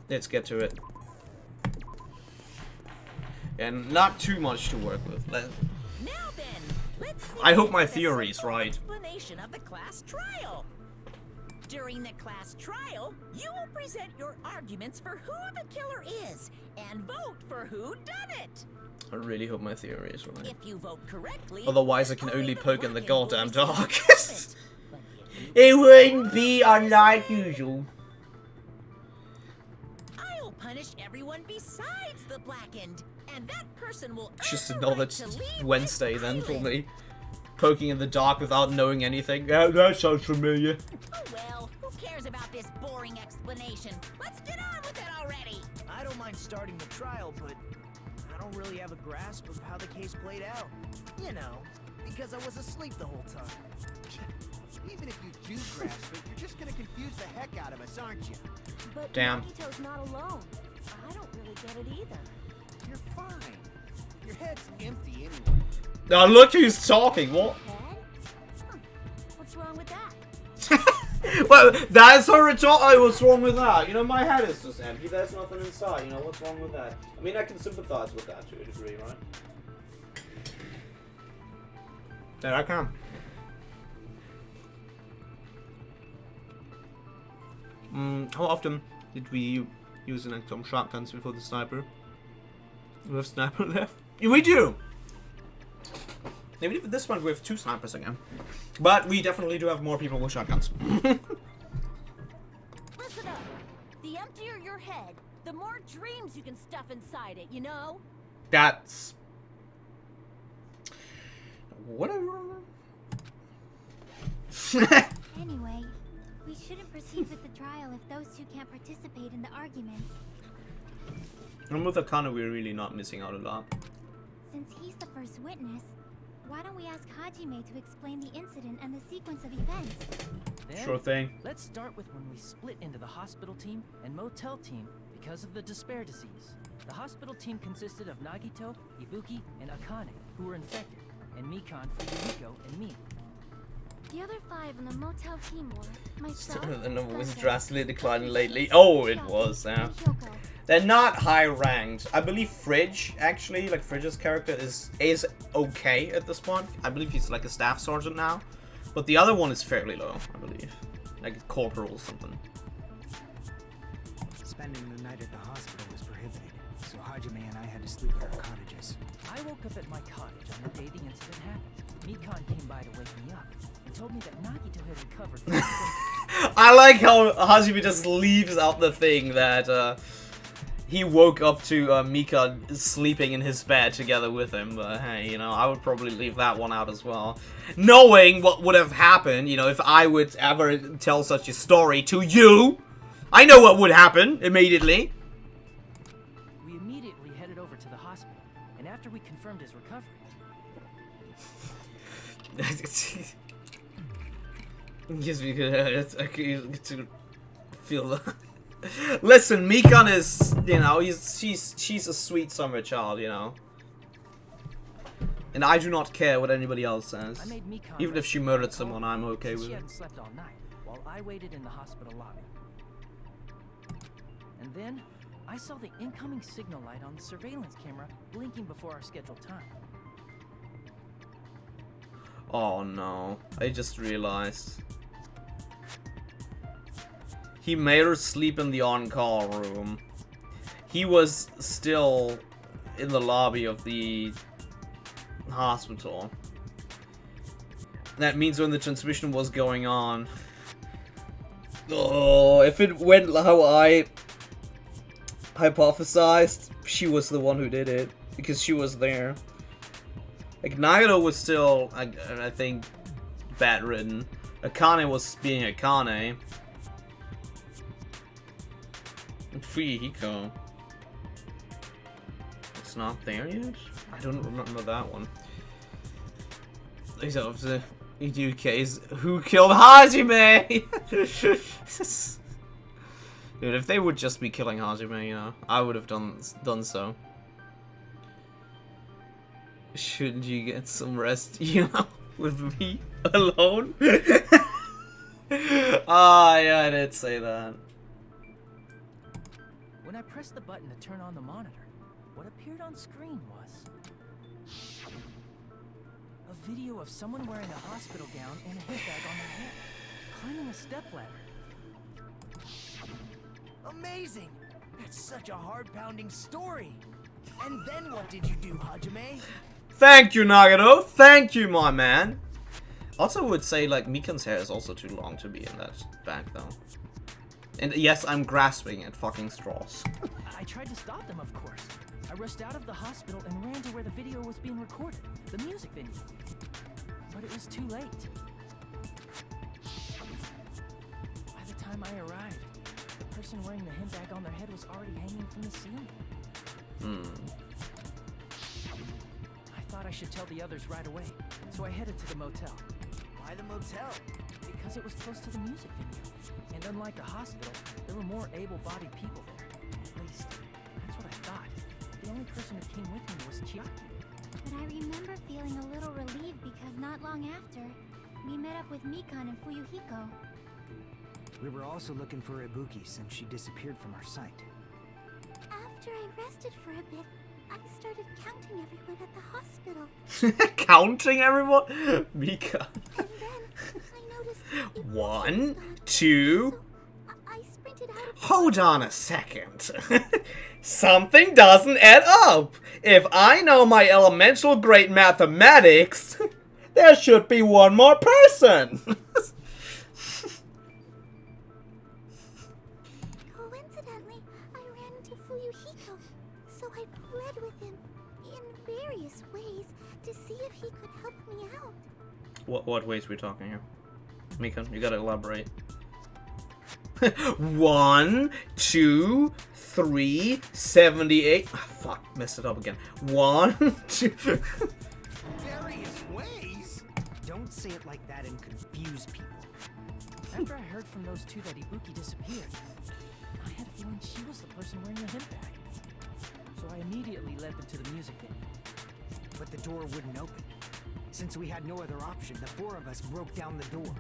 Let's get to it. And not too much to work with. Now then, let's see I hope my the theory is simple right. Explanation of the class trial. During the class trial, you will present your arguments for who the killer is and vote for who done it. I really hope my theory is right. If you vote correctly, Otherwise I can only poke in the black goddamn and blue dark. is but if you It wouldn't be unlike usual. I'll punish everyone besides the blackened, and that person will Just earn the another right to leave Wednesday this then for island. me. Poking in the dark without knowing anything. Yeah, that sounds familiar. Oh well, who cares about this boring explanation? Let's get on with it already. I don't mind starting the trial, but I don't really have a grasp of how the case played out. You know, because I was asleep the whole time. Even if you do grasp it, you're just gonna confuse the heck out of us, aren't you? But Damn. Magito's not alone. I don't really get it either. You're fine. Your head's empty anyway. Now look who's talking, what? Head? Huh. What's wrong with that? Well, that's her retort. Oh, what's wrong with that? You know, my head is just empty. There's nothing inside. You know, what's wrong with that? I mean, I can sympathize with that to a degree, right? Yeah, I can. How often did we use an XCOM shotguns before the sniper? We have sniper left? Yeah, we do! Maybe at this point we have 2 snipers again. But we definitely do have more people with shotguns. Listen up. The emptier your head, the more dreams you can stuff inside it, you know? That's... whatever. Anyway, shouldn't proceed with the trial if those two can't participate in the arguments. And with Akane, we're really not missing out a lot. Since he's the first witness, why don't we ask Hajime to explain the incident and the sequence of events? Then, Sure thing. let's start with when we split into the hospital team and motel team because of the despair disease. The hospital team consisted of Nagito, Ibuki, and Akane, who were infected, and Mikan, Fuyuhiko, and me. The other 5 on the motel team were myself, The number was Sasha, drastically declining Sasha, lately. Oh, it Chiaki, was, yeah. and Hyoko. They're not high ranked. I believe Fridge, actually, like Fridge's character is okay at this point. I believe he's like a staff sergeant now. But the other one is fairly low, I believe. Like a corporal or something. Spending the night at the hospital was prohibited, so Hajime and I had to sleep at our cottages. I woke up at my cottage on the day the incident happened. Mikan came by to wake me up and told me that Nagito had recovered from the I like how Hajime just leaves out the thing that he woke up to Mika sleeping in his bed together with him. But hey, you know, I would probably leave that one out as well. Knowing what would have happened, you know, if I would ever tell such a story to you, I know what would happen immediately. We immediately headed over to the hospital, and after we confirmed his recovery, Gives me to feel that. Listen, Mikan is, you know, she's a sweet summer child, you know. And I do not care what anybody else says. I made Mikan Even if she murdered someone, I'm okay since with she it. hadn't slept all night, while I waited in the hospital lobby. And then, I saw the incoming signal light on the surveillance camera blinking before our scheduled time. Oh no, I just realized. He made her sleep in the on-call room. He was still in the lobby of the hospital. That means when the transmission was going on. Oh, if it went how I hypothesized, she was the one who did it. Because she was there. Like, Nagito was still, I think, bedridden. Akane was being Akane. And Fuyuhiko. It's not there yet? I don't remember that one. These are the UK's Who Killed Hajime? Dude, if they would just be killing Hajime, you know, I would have done so. Shouldn't you get some rest, you know, with me alone? Ah, yeah, I did say that. When I pressed the button to turn on the monitor, what appeared on screen was a video of someone wearing a hospital gown and a hip bag on their head, climbing a stepladder. Amazing! That's such a heart-pounding story. And then what did you do, Hajime? Thank you, Nagito. Thank you, my man. Also would say, like, Mikan's hair is also too long to be in that bag, though. And yes, I'm grasping at fucking straws. I tried to stop them, of course. I rushed out of the hospital and ran to where the video was being recorded, the music venue. But it was too late. By the time I arrived, the person wearing the hip bag on their head was already hanging from the ceiling. I thought I should tell the others right away, so I headed to the motel. Why the motel? Because it was close to the music venue. And unlike the hospital, there were more able-bodied people there. At least, that's what I thought. The only person who came with me was Chiaki. But I remember feeling a little relieved because not long after, we met up with Mikan and Fuyuhiko. We were also looking for Ibuki since she disappeared from our sight. After I rested for a bit, I started counting everyone at the hospital. Counting everyone? Mika. And then I noticed Ibuki was 1, gone. 2. So I sprinted out of the Hold on a second. Something doesn't add up. If I know my elemental grade mathematics, there should be one more person. Coincidentally, I ran into Fuyuhiko, so I pled with him in various ways to see if he could help me out. What ways are we talking here? Mika, you gotta elaborate. 1, 2, 3, 78. Ah, fuck, messed it up again. 1, 2. Various ways? Don't say it like that and confuse people. After I heard from those two that Ibuki disappeared, I had a feeling she was the person wearing the hip bag. So I immediately led them to the music venue. But the door wouldn't open. Since we had no other option, the four of us broke down the door.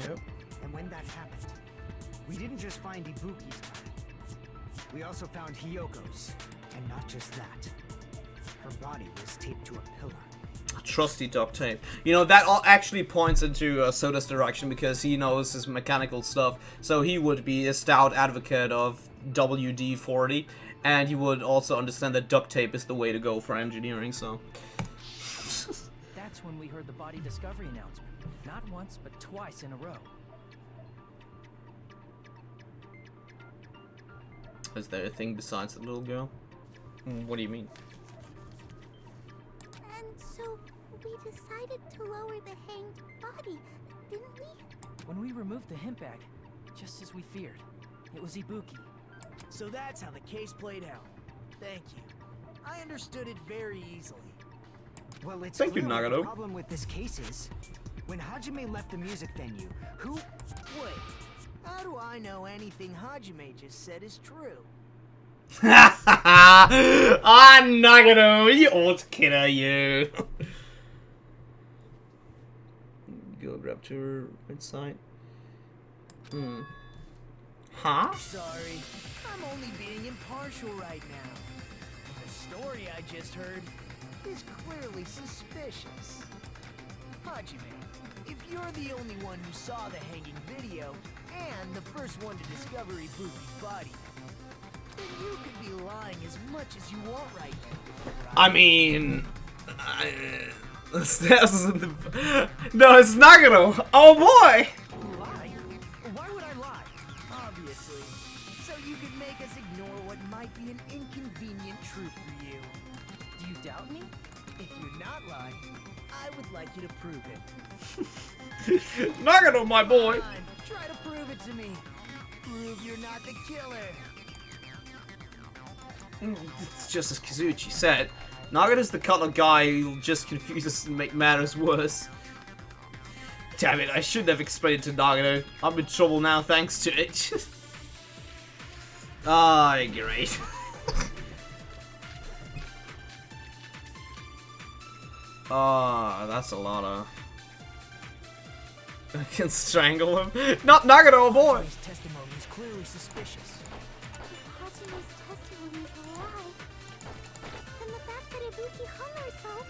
Yep. And when that happened, we didn't just find Ibuki's body. We also found Hiyoko's. And not just that. Her body was taped to a pillar. Trusty duct tape. You know, that all actually points into Soda's direction because he knows his mechanical stuff. So he would be a stout advocate of WD-40. And he would also understand that duct tape is the way to go for engineering, so... That's when we heard the body discovery announcement. Not once, but twice in a row. Is there a thing besides the little girl? What do you mean? And so we decided to lower the hanged body, didn't we? When we removed the hemp bag, just as we feared, it was Ibuki. So that's how the case played out. Thank you. I understood it very easily. Well, it's Thank you, clear what Nagano. the problem with this case is, when Hajime left the music venue, who... Wait, how do I know anything Hajime just said is true? Ah, Nagano, you old kidder, you. Go grab to her inside. Huh? Sorry, I'm only being impartial right now. The story I just heard is clearly suspicious. Hajime, if you're the only one who saw the hanging video and the first one to discover Ibuki's body, then you could be lying as much as you want right now. Right? I mean... no, it's Nagano. Oh boy! Lie? Why would I lie? Obviously. So you could make us ignore what might be an inconvenient truth for you. Do you doubt me? If you're not lying, I would like you to prove it. Nagano, my boy! Come on, try to prove it to me. Prove you're not the killer. It's just as Kazuchi said. Nagano's the kind of guy who'll just confuse us and make matters worse. Damn it, I shouldn't have explained it to Nagano. I'm in trouble now thanks to it. Ah, great. Ah, that's a lot of... I can strangle him. Not Nagano, boy! Hajime's testimony is clearly suspicious. Hajime's testimony is a lie. And the fact that Ibuki hung herself.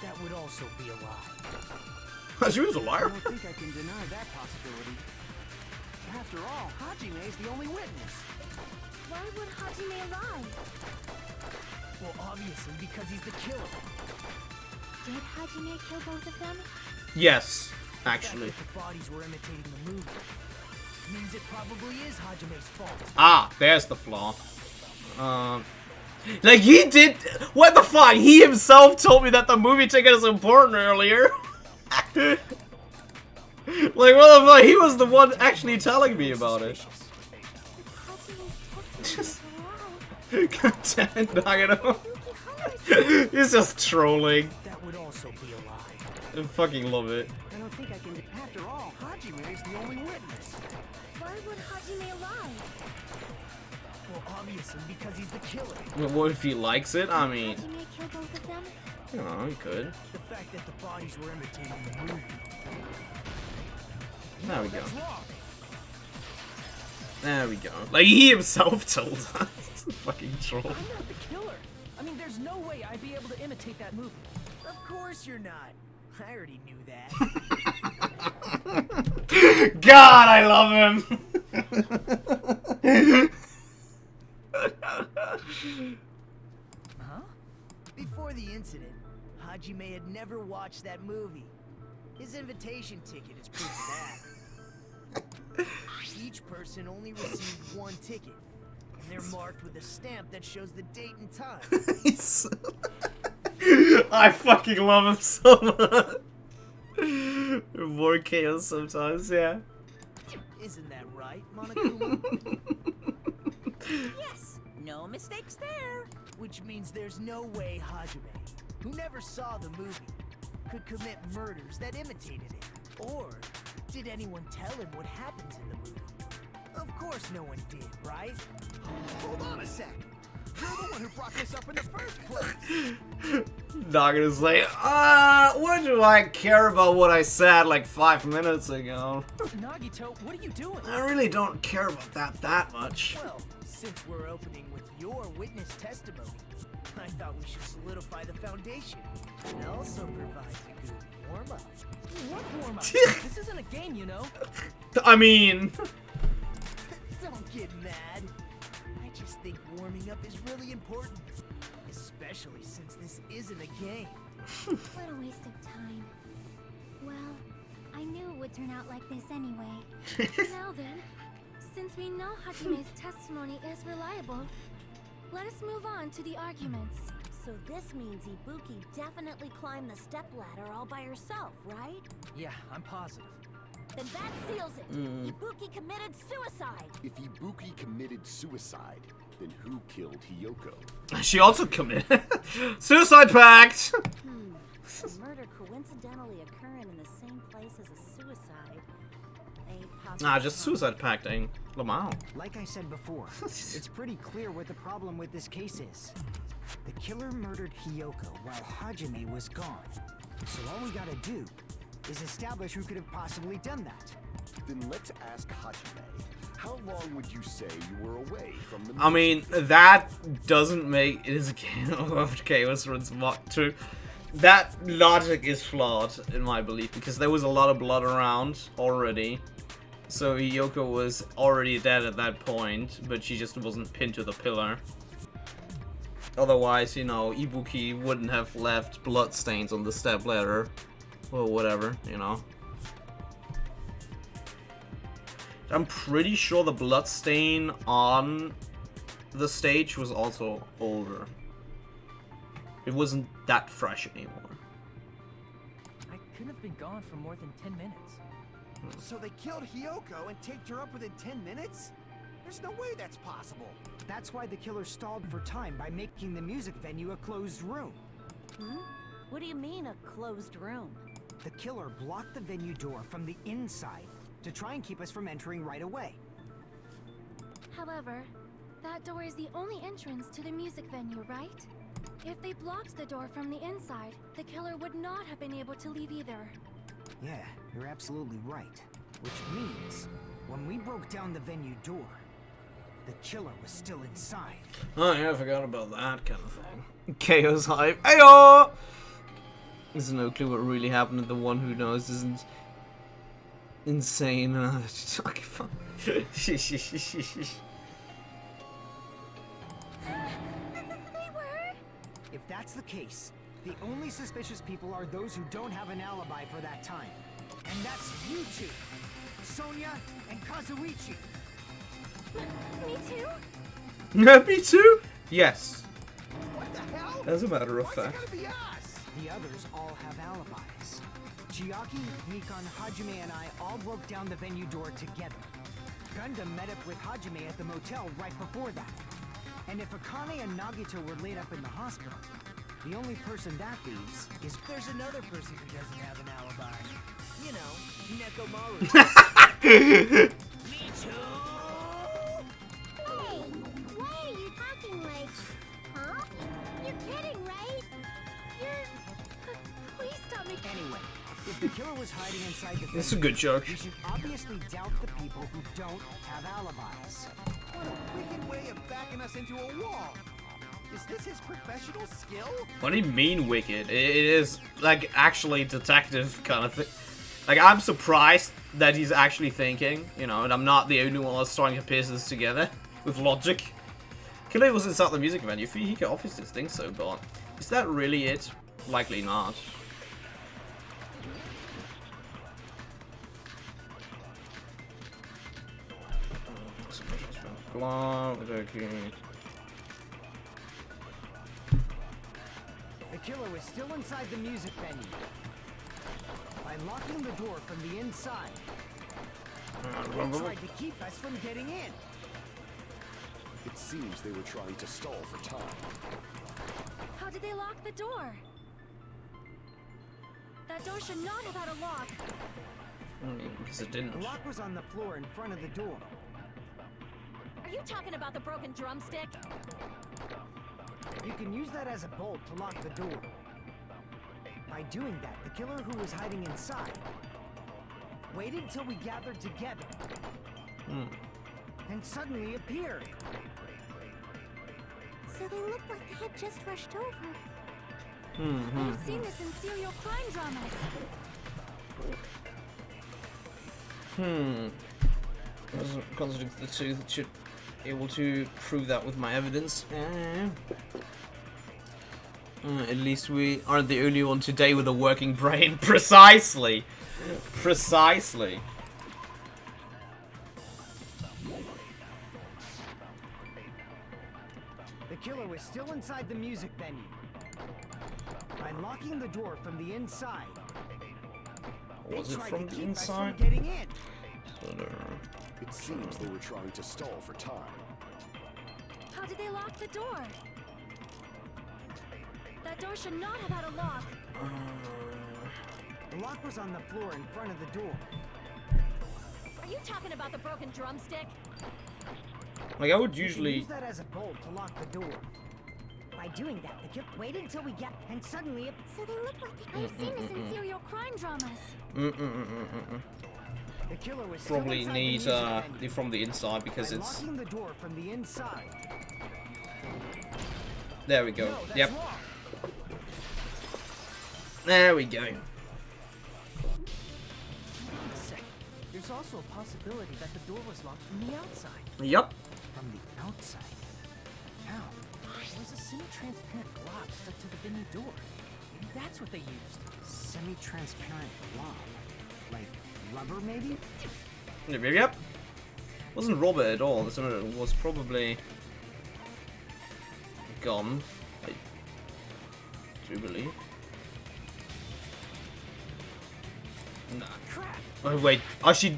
That would also be a lie. She was a I liar. don't think I can deny that possibility. After all, Hajime is the only witness. Why would Hajime lie? Well, obviously because he's the killer. Did Hajime kill both of them? Yes, The actually. fact that the bodies were imitating the movie means it probably is Hajime's fault. Ah, there's the flaw. Like he did. What the fuck? He himself told me that the movie ticket is important earlier. Like what the fuck? He was the one actually telling me about it. Hajime's testimony is a lie. God damn it, Nagano. Ibuki hung herself. He's just trolling. That would also be a lie. I fucking love it. I don't think I can... After all, Hajime is the only witness. Why would Hajime lie? Well, obviously because he's the killer. But what if he likes it? I mean, Hajime kill both of them? you know, he could. The fact that the bodies were imitating the movie. There we go. That's wrong. There we go. Like he himself told us. Fucking troll. I'm not the killer. I mean, there's no way I'd be able to imitate that movie. Of course you're not. I already knew that. God, I love him. Huh? Before the incident, Hajime had never watched that movie. His invitation ticket is proof of that. Each person only received one ticket, and they're marked with a stamp that shows the date and time. I fucking love him so much. More chaos sometimes, yeah. Isn't that right, Monokuma? Yes, no mistakes there. Which means there's no way Hajime, who never saw the movie, could commit murders that imitated it. Or did anyone tell him what happens in the movie? Of course no one did, right? Hold on a sec. You're the one who brought this up in the first place. Nagita's like, what do I care about what I said like 5 minutes ago? Nagito, what are you doing? I really don't care about that much. Well, since we're opening with your witness testimony, I thought we should solidify the foundation and also provide a good warm-up. What warm-up? This isn't a game, you know. I mean... Don't get mad. I just think warming up is really important, especially since this isn't a game. What a waste of time. Well, I knew it would turn out like this anyway. Now then, since we know Hajime's testimony is reliable, let us move on to the arguments. So this means Ibuki definitely climbed the stepladder all by herself, right? Yeah, I'm positive. Then that seals it. Ibuki committed suicide. If Ibuki committed suicide, then who killed Hiyoko? She also committed suicide pact. A murder coincidentally occurring in the same place as a suicide. Nah, just suicide pacting. Lamau. Like I said before, it's pretty clear what the problem with this case is. The killer murdered Hiyoko while Hajime was gone. So all we gotta do is establish who could have possibly done that. Then let's ask Hajime. How long would you say you were away from the I mean, that doesn't make it is a game of chaos runs mock true. That logic is flawed in my belief because there was a lot of blood around already. So Hiyoko was already dead at that point, but she just wasn't pinned to the pillar. Otherwise, you know, Ibuki wouldn't have left bloodstains on the stepladder. Or whatever, you know. I'm pretty sure the bloodstain on the stage was also older. It wasn't that fresh anymore. I couldn't have been gone for more than 10 minutes. So they killed Hiyoko and taped her up within 10 minutes? There's no way that's possible. That's why the killer stalled for time by making the music venue a closed room. What do you mean, a closed room? The killer blocked the venue door from the inside to try and keep us from entering right away. However, that door is the only entrance to the music venue, right? If they blocked the door from the inside, the killer would not have been able to leave either. Yeah, you're absolutely right. Which means, when we broke down the venue door, the killer was still inside. Oh yeah, I forgot about that kind of thing. Chaos hype. Ayo! There's no clue what really happened, and the one who knows isn't insane. Okay, fine. If that's the case, the only suspicious people are those who don't have an alibi for that time. And that's you two, Sonia and Kazuichi. Me too? Me too? Yes. What the hell? As a matter of Why's fact. it gotta be us? The others all have alibis. Chiaki, Nikon, Hajime, and I all broke down the venue door together. Gundam met up with Hajime at the motel right before that. And if Akane and Nagito were laid up in the hospital, the only person that leaves is... There's another person who doesn't have an alibi. You know, Nekomaru. Me too! Hey, why are you talking like... Huh? You're kidding, right? Please stop me. Anyway, if the killer was hiding inside the This is a venue, good joke. we should obviously doubt the people who don't have alibis. What a wicked way of backing us into a wall. Is this his professional skill? What do you mean wicked? It is, like, actually detective kind of thing. Like, I'm surprised that he's actually thinking, you know, and I'm not the only one that's trying to piece this together with logic. Killer was inside the music venue. He could obviously think so, but is that really it? Likely not. The killer was still inside the music venue. I by locking the door from the inside. They tried to keep us from getting in. It seems they were trying to stall for time. How did they lock the door? That door should not have had a lock. Because it didn't. The lock was on the floor in front of the door. Are you talking about the broken drumstick? You can use that as a bolt to lock the door. By doing that, the killer who was hiding inside waited till we gathered together and suddenly appeared. So they looked like they had just rushed over. I've seen this in serial crime dramas. Doesn't contradict the two that should be able to prove that with my evidence. At least we aren't the only one today with a working brain. Precisely. Precisely. The killer was still inside the music venue. By locking the door from the inside, Was they it tried from to the keep us inside? from getting in. It seems they were trying to stall for time. How did they lock the door? That door should not have had a lock. The lock was on the floor in front of the door. Are you talking about the broken drumstick? Like, I would You can usually... use that as a bolt to lock the door. By doing that, the killer waited until we get, and suddenly it... So they look like I've seen this in serial crime dramas. The killer was still Probably inside need the music venue. from the inside because By it's... locking the door from the inside. There we go. No, that's Yep. wrong. There we go. Wait a second. There's also a possibility that the door was locked from the outside. Yep. From the outside. How? There was a semi-transparent blob stuck to the venue door. Maybe that's what they used. Semi-transparent blob. Like rubber, maybe? Yep. Wasn't rubber at all. This one was probably gum. I do believe. Nah. Oh wait, actually,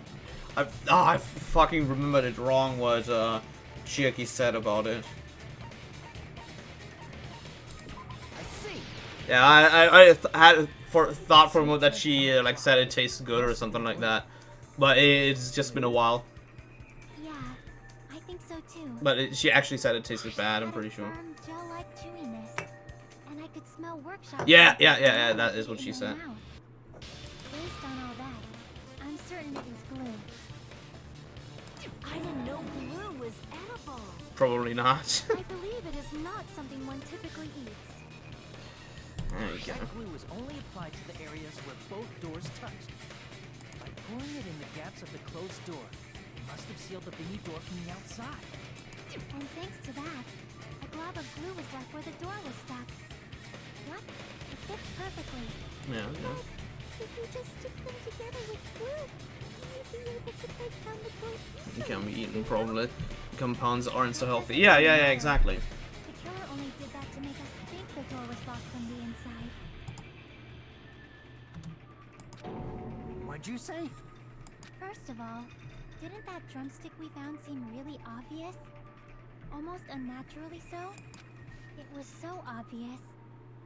I fucking remembered it wrong. What Chiaki said about it. I see. Yeah, I had thought for a moment that she like said it tastes good or something like that, but it's just been a while. Yeah, I think so too. But she actually said it tasted bad. I'm pretty sure. Firm, gel-like chewiness, and I could smell workshop. Yeah. That is what she said. Based on all that, I'm certain it was glue. I didn't know glue was edible. Probably not. I believe it is not something one typically eats. There you go. That glue was only applied to the areas where both doors touched. By pouring it in the gaps of the closed door, it must have sealed the venue door from the outside. And thanks to that, a glob of glue was left where the door was stuck. Yep, it fits perfectly. Yeah. If you just stick them together with glue, you'd be able to break down the glue You easily. can be eaten probably. Compounds aren't so healthy. Yeah, exactly. The killer only did that to make us think the door was locked from the inside. What'd you say? First of all, didn't that drumstick we found seem really obvious? Almost unnaturally so? It was so obvious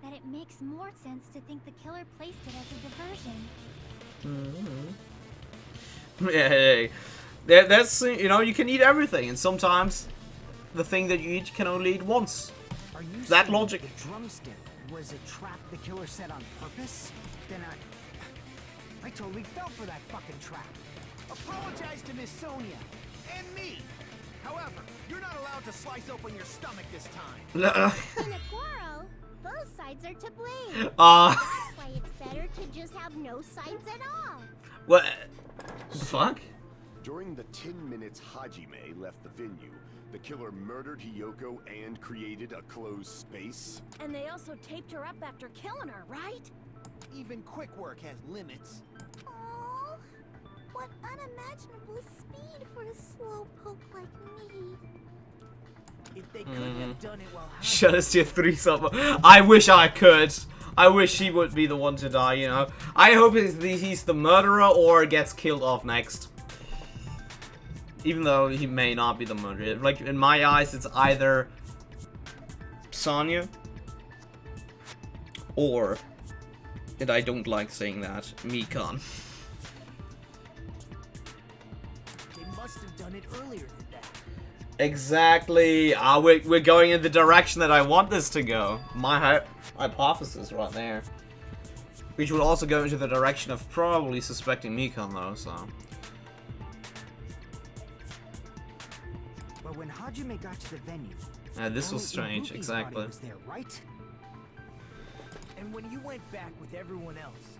that it makes more sense to think the killer placed it as a diversion. Hey. That's, you know, you can eat everything, and sometimes the thing that you eat you can only eat once. Are you That saying logic. The drumstick was a trap the killer set on purpose? Then I totally fell for that fucking trap. Apologize to Miss Sonia and me. However, you're not allowed to slice open your stomach this time. In a quarrel, both sides are to blame. That's why it's better to just have no sides at all. What the fuck? During the 10 minutes Hajime left the venue, the killer murdered Hiyoko and created a closed space. And they also taped her up after killing her, right? Even quick work has limits. Oh, what unimaginable speed for a slowpoke like me. If they couldn't have done it while Shut us to your threesome. I wish I could. I wish he would be the one to die, you know. I hope he's the murderer or gets killed off next. Even though he may not be the murderer. Like, in my eyes, it's either Sonya or, and I don't like saying that, Mikan. They must have done it earlier than that. Exactly. We're going in the direction that I want this to go. My hypothesis right there. Which would also go into the direction of probably suspecting Mikan though, so. But when Hajime got to the venue, This was only strange, Ibuki's exactly. body was there, right? And when you went back with everyone else,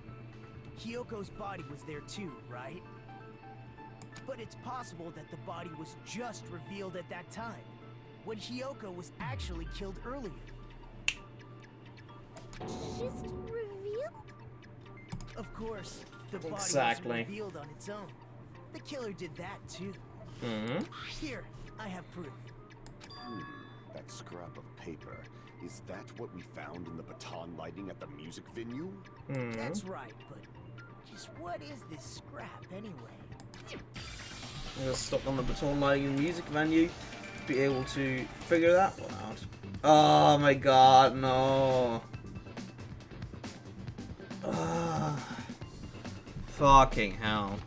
Hyoko's body was there too, right? But it's possible that the body was just revealed at that time, when Hyoko was actually killed earlier. Just revealed? Of course, the body Exactly. wasn't revealed on its own. The killer did that too. Mm-hmm. Here, I have proof. That scrap of paper. Is that what we found in the baton lighting at the music venue? Mm-hmm. That's right, but just what is this scrap anyway? Just stop on the baton lighting music venue. Be able to figure that one out. Oh my god, no. Fucking hell.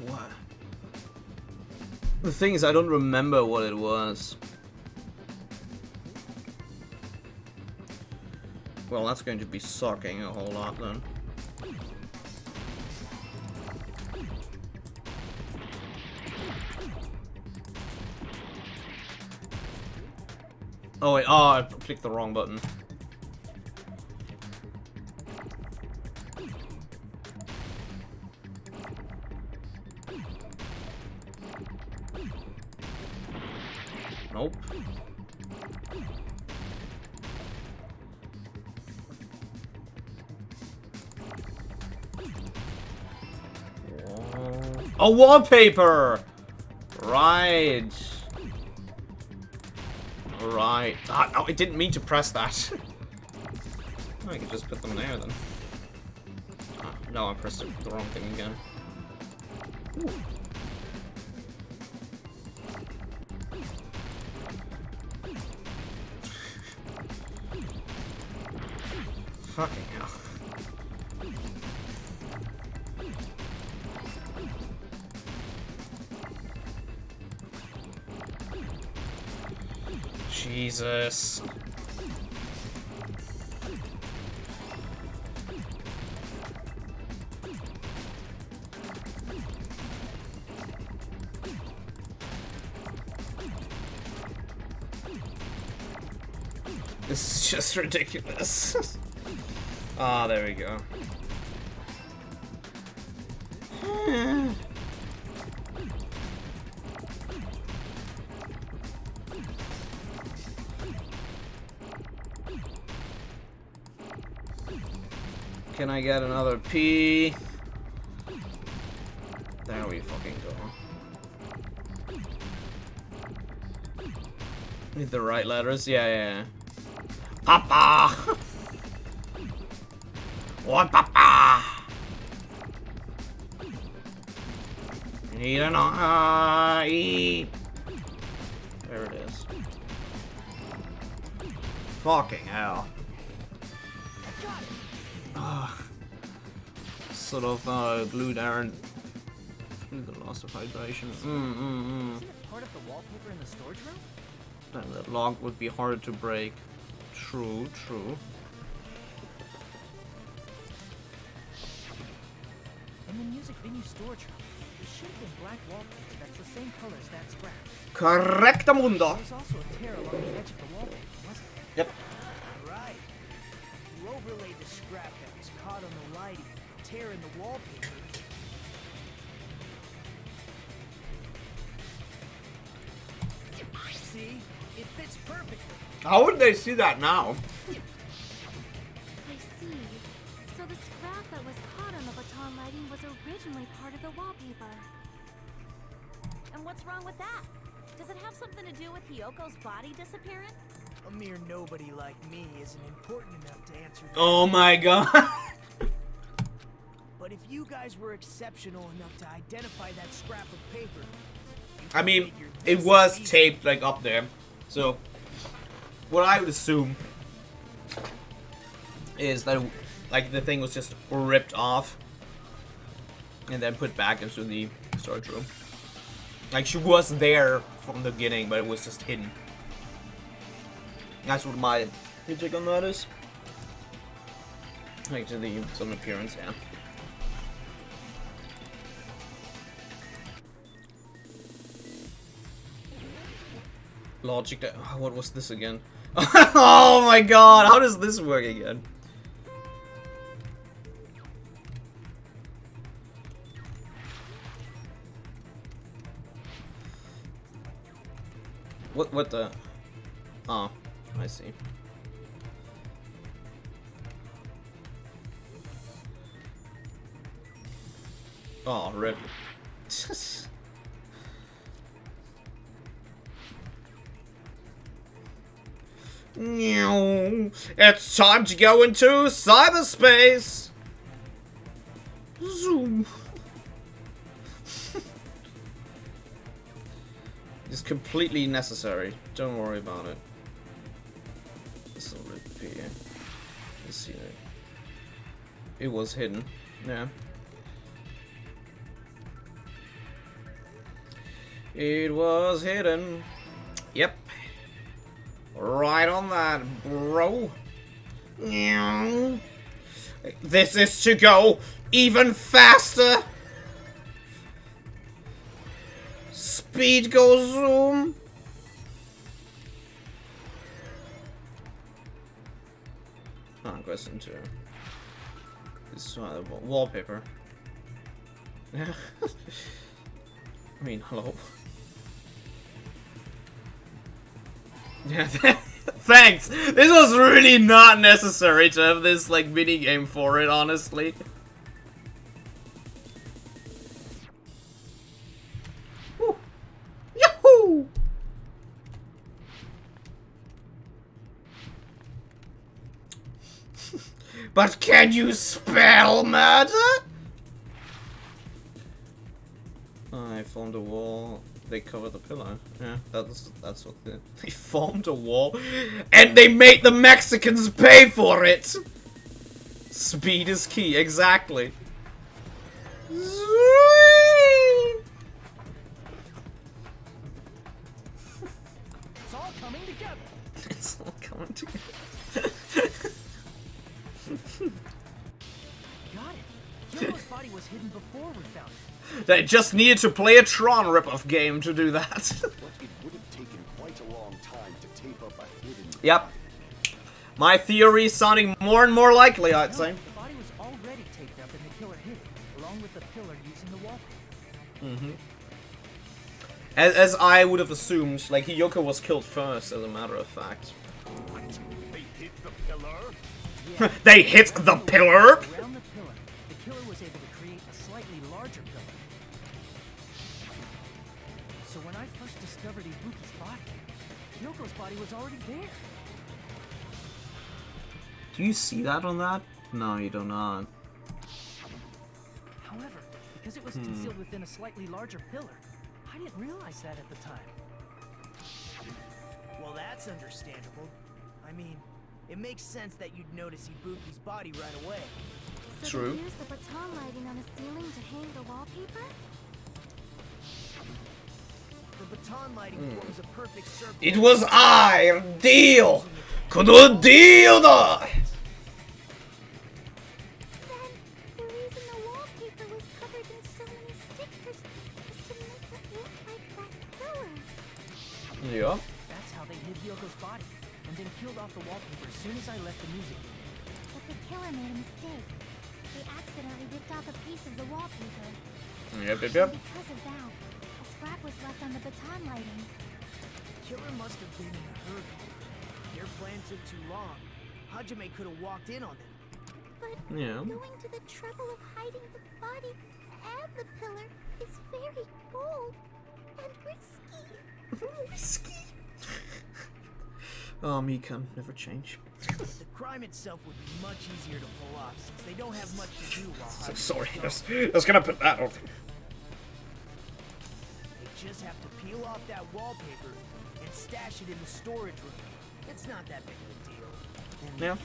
What? The thing is, I don't remember what it was. Well, that's going to be sucking a whole lot then. Oh wait, I clicked the wrong button. Nope. A wallpaper! Right. Right. Ah, no, I didn't mean to press that. I could just put them there then. Ah, no, I pressed the wrong thing again. Ooh. Fucking hell. Jesus. This is just ridiculous. Ah, there we go. Can I get another P? There we fucking go. Need the right letters? Yeah. Papa! What, Papa? Need an I. There it is. Fucking hell. Sort of glued Aaron through the loss of hydration. Isn't it part of the wallpaper in the storage room? And that log would be hard to break. True. In the music venue storage room, there should have been black wallpaper that's the same color as that scrap. Correctamundo. There's also a tear along the edge of the wallpaper, wasn't there? Yep. Right. You overlaid the scrap that was caught on the lighting, the tear in the wallpaper. See? It fits perfectly. How would they see that now? I see. So the scrap that was caught on the baton lighting was originally part of the wallpaper. And what's wrong with that? Does it have something to do with Hiyoko's body disappearance? A mere nobody like me isn't important enough to answer that. Oh my god. But if you guys were exceptional enough to identify that scrap of paper, I mean, it was taped like up there. So, what I would assume is that like the thing was just ripped off and then put back into the storage room. Like she was there from the beginning, but it was just hidden. That's what my take on that is. Like to the some appearance, yeah. Logic. What was this again? Oh my god! How does this work again? What the? Oh, I see. Oh, rip. It's time to go into cyberspace. Zoom. It's completely necessary. Don't worry about it. This will rip here. Let's see it. It was hidden. Yeah. It was hidden. Yep. Right on that, bro. This is to go even faster. Speed goes zoom. Ah, goes into this wallpaper. I mean, hello. Yeah, thanks! This was really not necessary to have this, like, minigame for it, honestly. Woo. Yahoo! But can you spell murder? I formed a wall. They covered the pillar. Yeah, that's what they formed a wall, and they made the Mexicans pay for it. Speed is key, exactly. it's all coming together. It's all coming together. Got it. Yoko's body was hidden before we found it. They just needed to play a Tron rip-off game to do that. But it would have taken quite a long time to tape up a hidden... Yep. My theory is sounding more and more likely, I'd say. The body was already taped up and the killer hid it, along with the pillar using the wallpaper. As I would have assumed, like, Hiyoko was killed first, as a matter of fact. What? They hit the pillar? They hit the pillar? Around the pillar, the killer was able to create a slightly larger pillar. So when I first discovered Ibuki's body, Yoko's body was already there. Do you see that on that? No, you do not. However, because it was concealed within a slightly larger pillar, I didn't realize that at the time. Well, that's understandable. I mean, it makes sense that you'd notice Ibuki's body right away. So True. they used the baton lighting on a ceiling to hang the wallpaper? The baton lighting forms a perfect circle. It was I, deal! Couldn't deal da! Then, the reason the wallpaper was covered in so many stickers was to make it look like that pillar. Yeah. That's how they hid Yoko's body, and then killed off the wallpaper as soon as I left the music room. But the killer made a mistake. They accidentally ripped off a piece of the wallpaper. Yep. Because of that, a scrap was left on the baton lighting. Killer must have been in a hurry. Their plan took too long. Hajime could have walked in on them. But Yeah. going to the trouble of hiding the body and the pillar is very bold and risky. Oh, Mikan, never change. The crime itself would be much easier to pull off since they don't have much to do while hiding. Sorry, I was gonna put that on. They just have to peel off that wallpaper and stash it in the storage room. It's not that big of a deal. And Yeah.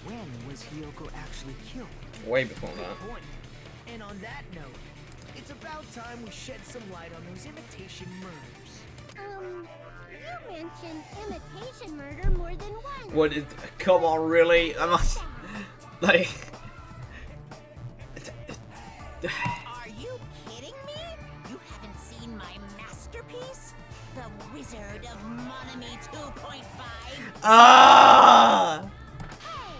when was Hiyoko actually killed? Way before Good that. point. And on that note, it's about time we shed some light on those imitation murders. You mentioned imitation murder more than once. What is? Come on, really? I'm not, like. Are you kidding me? You haven't seen my masterpiece? The Wizard of Monami 2.5? Ah! Hey,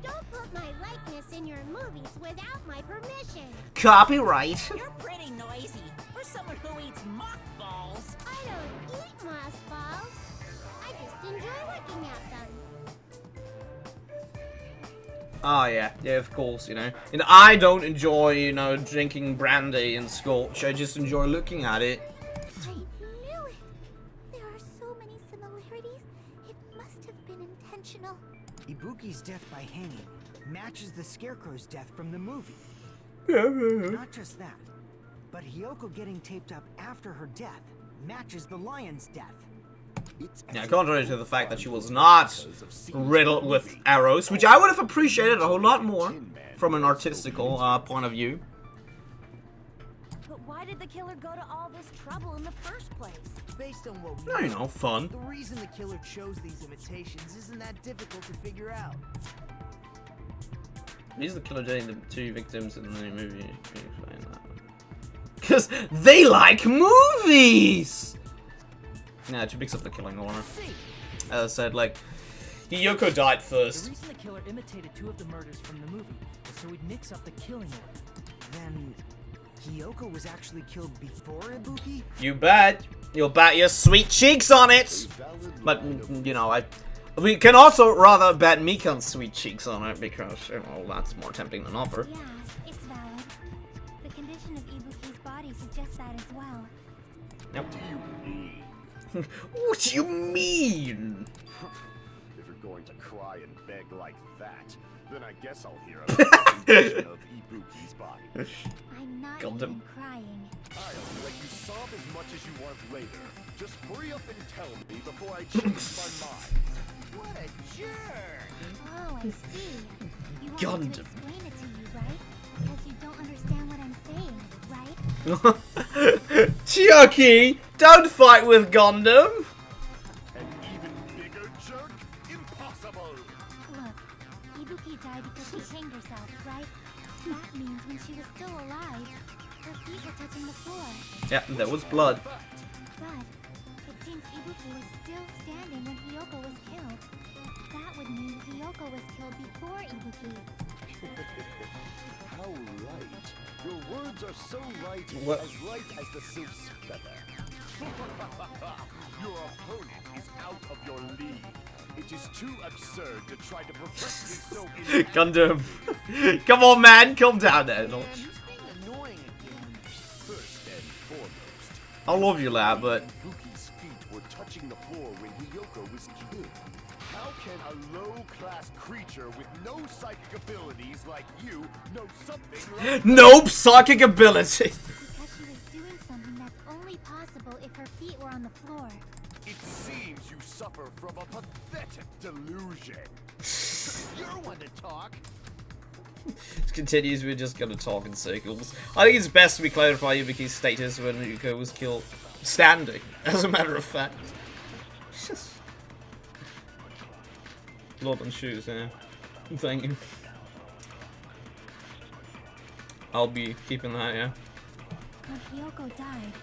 don't put my likeness in your movies without my permission. Copyright. You're pretty noisy for someone who eats mothballs. I don't eat moss balls. I just enjoy looking at them. Oh yeah, of course, you know. And I don't enjoy, you know, drinking brandy and scotch. I just enjoy looking at it. I knew it! There are so many similarities. It must have been intentional. Ibuki's death by hanging matches the Scarecrow's death from the movie. Not just that, but Hiyoko getting taped up after her death matches the lion's death. Yeah, contrary to the fact that she was not riddled with arrows, which I would have appreciated a whole lot more from an artistical point of view. But why did the killer go to all this trouble in the first place? Based on what we No, you know, fun. the reason the killer chose these imitations isn't that difficult to figure out. He's the killer dating the two victims in the movie. Because they like movies! Yeah, she picks up the killing order. As I said, like, Hiyoko died The first. reason the killer imitated 2 of the murders from the movie was so he'd mix up the killing order. Then Hiyoko was actually killed before Ibuki? You bet. You'll bet your sweet cheeks on it. But, you know, we can also rather bet Mikan's sweet cheeks on it because, you know, that's more tempting than offer. Yeah, it's valid. The condition of Ibuki's body suggests that as well. Yep. What do you mean? If you're going to cry and beg like that, then I guess I'll hear about the condition of Ibuki's body. I'm not Gundam. even crying. I'll let you sob as much as you want later. Just hurry up and tell me before I change my mind. What a jerk! Oh, I see. You want me Gundam. to explain it to you, right? Because you don't understand what I'm saying, right? Chucky, don't fight with Gundam. An even bigger jerk? Impossible! Look, Ibuki died because she hanged herself, right? That means when she was still alive, her feet were touching the floor. Yeah, there was blood. But it seems Ibuki was still standing when Hiyoko was killed. That would mean Hiyoko was killed before Ibuki. How right. Your words are so right, What? as right as the sylph's feather. Your opponent is out of your league. It is too absurd to try to prevent me so Gundam. Come on, man. Calm down there. Man, he's being annoying again. First and foremost, I love you, lad, but Ibuki's feet were touching the floor when Hiyoko was killed. How can a low-class creature with no psychic abilities like you know something like nope, psychic ability. Because she was doing something that's only possible if her feet were on the floor. It seems you suffer from a pathetic delusion. You're one to talk. Continues, we're just gonna talk in circles. I think it's best we clarify Ibuki's status when Yuko was killed standing, as a matter of fact. Blood on shoes, yeah. Thank you. I'll be keeping that, yeah. When Hiyoko died,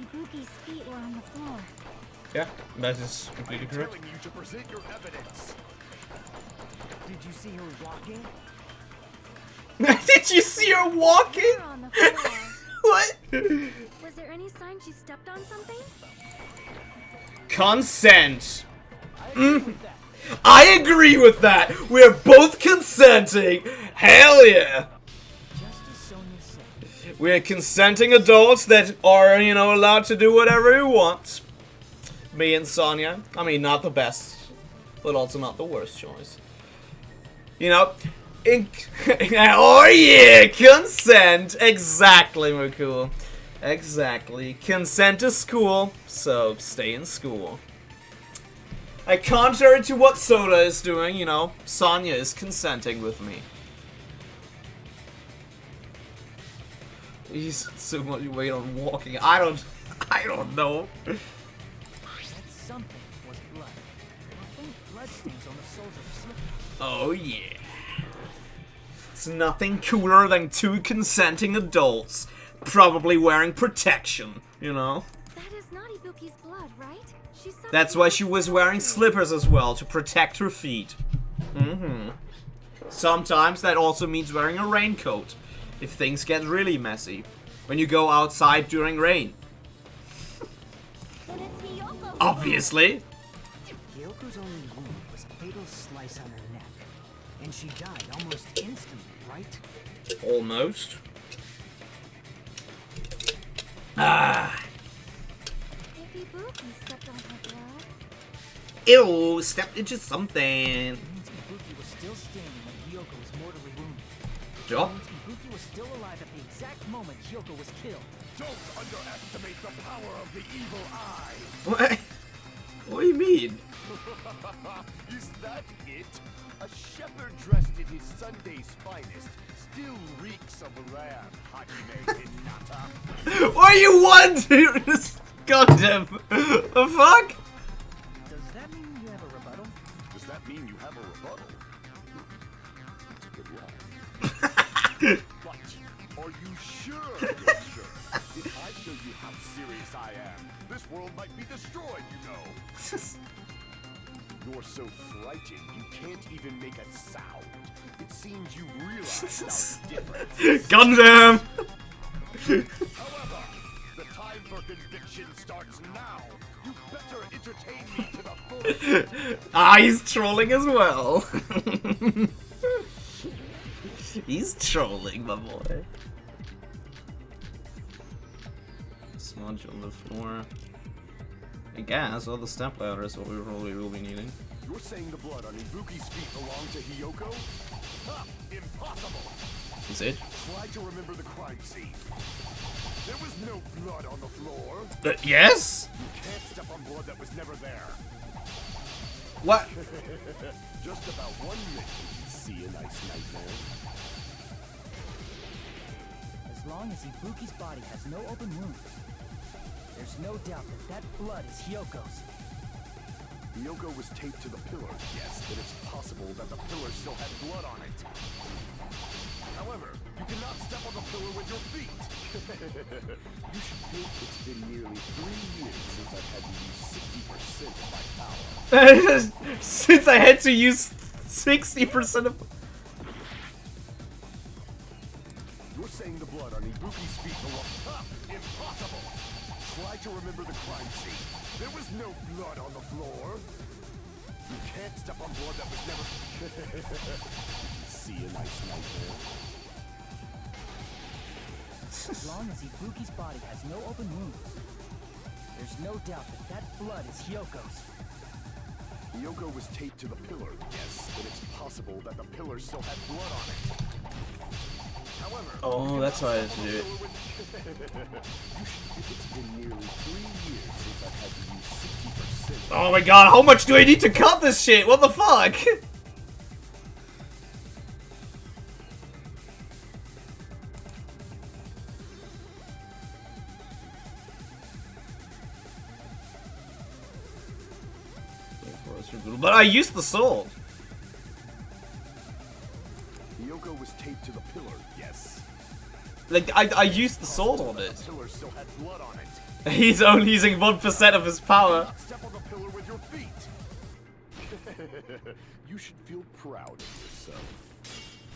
Ibuki's feet were on the floor. Yeah, that is completely I'm correct. telling you to present your evidence. Did you see her walking? Did you see her walking? They were on the floor. What? Was there any sign she stepped on something? Consent. I agree with that. We're both consenting. Hell yeah. Just as Sonia said, We're consenting adults that are, you know, allowed to do whatever we want. Me and Sonya. I mean, not the best, but also not the worst choice. You know, oh yeah, consent. Exactly, Mukul. Exactly. Consent to school, so stay in school. Contrary to what Soda is doing, you know, Sonya is consenting with me. He's so much weight on walking. I don't know. That something was blood. I think bloodstains on the soles of the slippers. Oh yeah. It's nothing cooler than two consenting adults, probably wearing protection, you know? That is not Ibuki's blood, right? That's why she was wearing slippers as well, to protect her feet. Sometimes that also means wearing a raincoat, if things get really messy, when you go outside during rain. Obviously. Hyoko's only wound was a fatal slice on her neck, and she died almost instantly, right? Almost. Ah. If Ibuki stepped on her blood. Ew, stepped into something. Ibuki was still standing when Hyoko was mortally wounded. Job. Ibuki was still alive at the exact moment Hyoko was killed. Don't underestimate the power of the evil eye. What? What do you mean? Is that it? A shepherd dressed in his Sunday's finest still reeks of lamb, Hajime Hinata. What do you want? Goddamn. The fuck? Does that mean you have a rebuttal? Does that mean you have a rebuttal? That's a good line. But are you sure you're sure? If I show you how serious I am, this world might be destroyed, you know. You're so frightened you can't even make a sound. It seems you realize our difference. Gundam! However, the time for conviction starts now. You better entertain me to the fullest. Ah, he's trolling as well. He's trolling, my boy. Smudge on the floor. I guess all the step ladder is what we probably will be needing. You're saying the blood on Ibuki's feet belonged to Hyoko? Ha! Impossible! Is it? Try to remember the crime scene. There was no blood on the floor. Yes? You can't step on blood that was never there. What? Just about 1 minute. See a nice nightmare. As long as Ibuki's body has no open wounds, there's no doubt that that blood is Hyoko's. Hyoko was taped to the pillar, yes, but it's possible that the pillar still had blood on it. However, you cannot step on the pillar with your feet. You should think it's been nearly 3 years since I've had to use 60% of my power. Since I had to use 60% of... You're saying the blood on Ibuki's feet belongs... Ha! Impossible! Try to remember the crime scene. There was no blood on the floor. You can't step on blood that was never... See a nice nightmare. As long as Ibuki's body has no open wounds, there's no doubt that that blood is Hyoko's. Hyoko was taped to the pillar, yes, but it's possible that the pillar still had blood on it. However, oh, that's how I had to do it. It's been nearly 3 years since I've had to use 60%. Oh my god, how much do I need to cut this shit? What the fuck? But I used the sword. Hyoko was taped to the pillar, yes. Like, I used the sword on it. The pillar still had blood on it. He's only using 1% of his power. Step on the pillar with your feet. You should feel proud of yourself.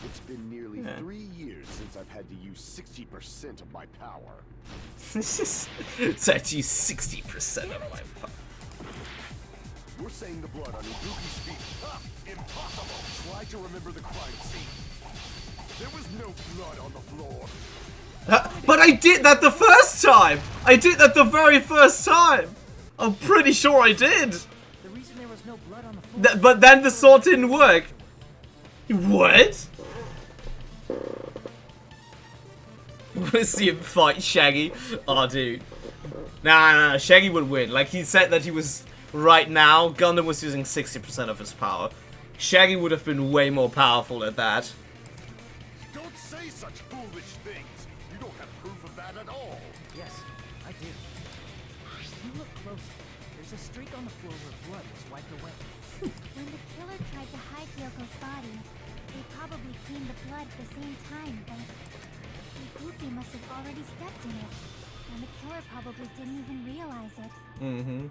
It's been nearly 3 years since I've had to use 60% of my power. So I used 60% of my power. You're saying the blood on Ibuki's feet. Ha! Impossible! Try to remember the crime scene. There was no blood on the floor. But I did that the first time! I did that the very first time! I'm pretty sure I did! The reason there was no blood on the floor. But then the sword didn't work. What? Wanna see him fight Shaggy? Oh, dude. Nah, Shaggy would win. Like, he said that he was... Right now, Gundam was using 60% of his power. Shaggy would have been way more powerful at that. Don't say such foolish things. You don't have proof of that at all. Yes, I do. You look closer. There's a streak on the floor where blood was wiped away. When the killer tried to hide Hyoko's body, they probably cleaned the blood at the same time, but Ibuki must have already stepped in it, and the killer probably didn't even realize it. Mm-hmm.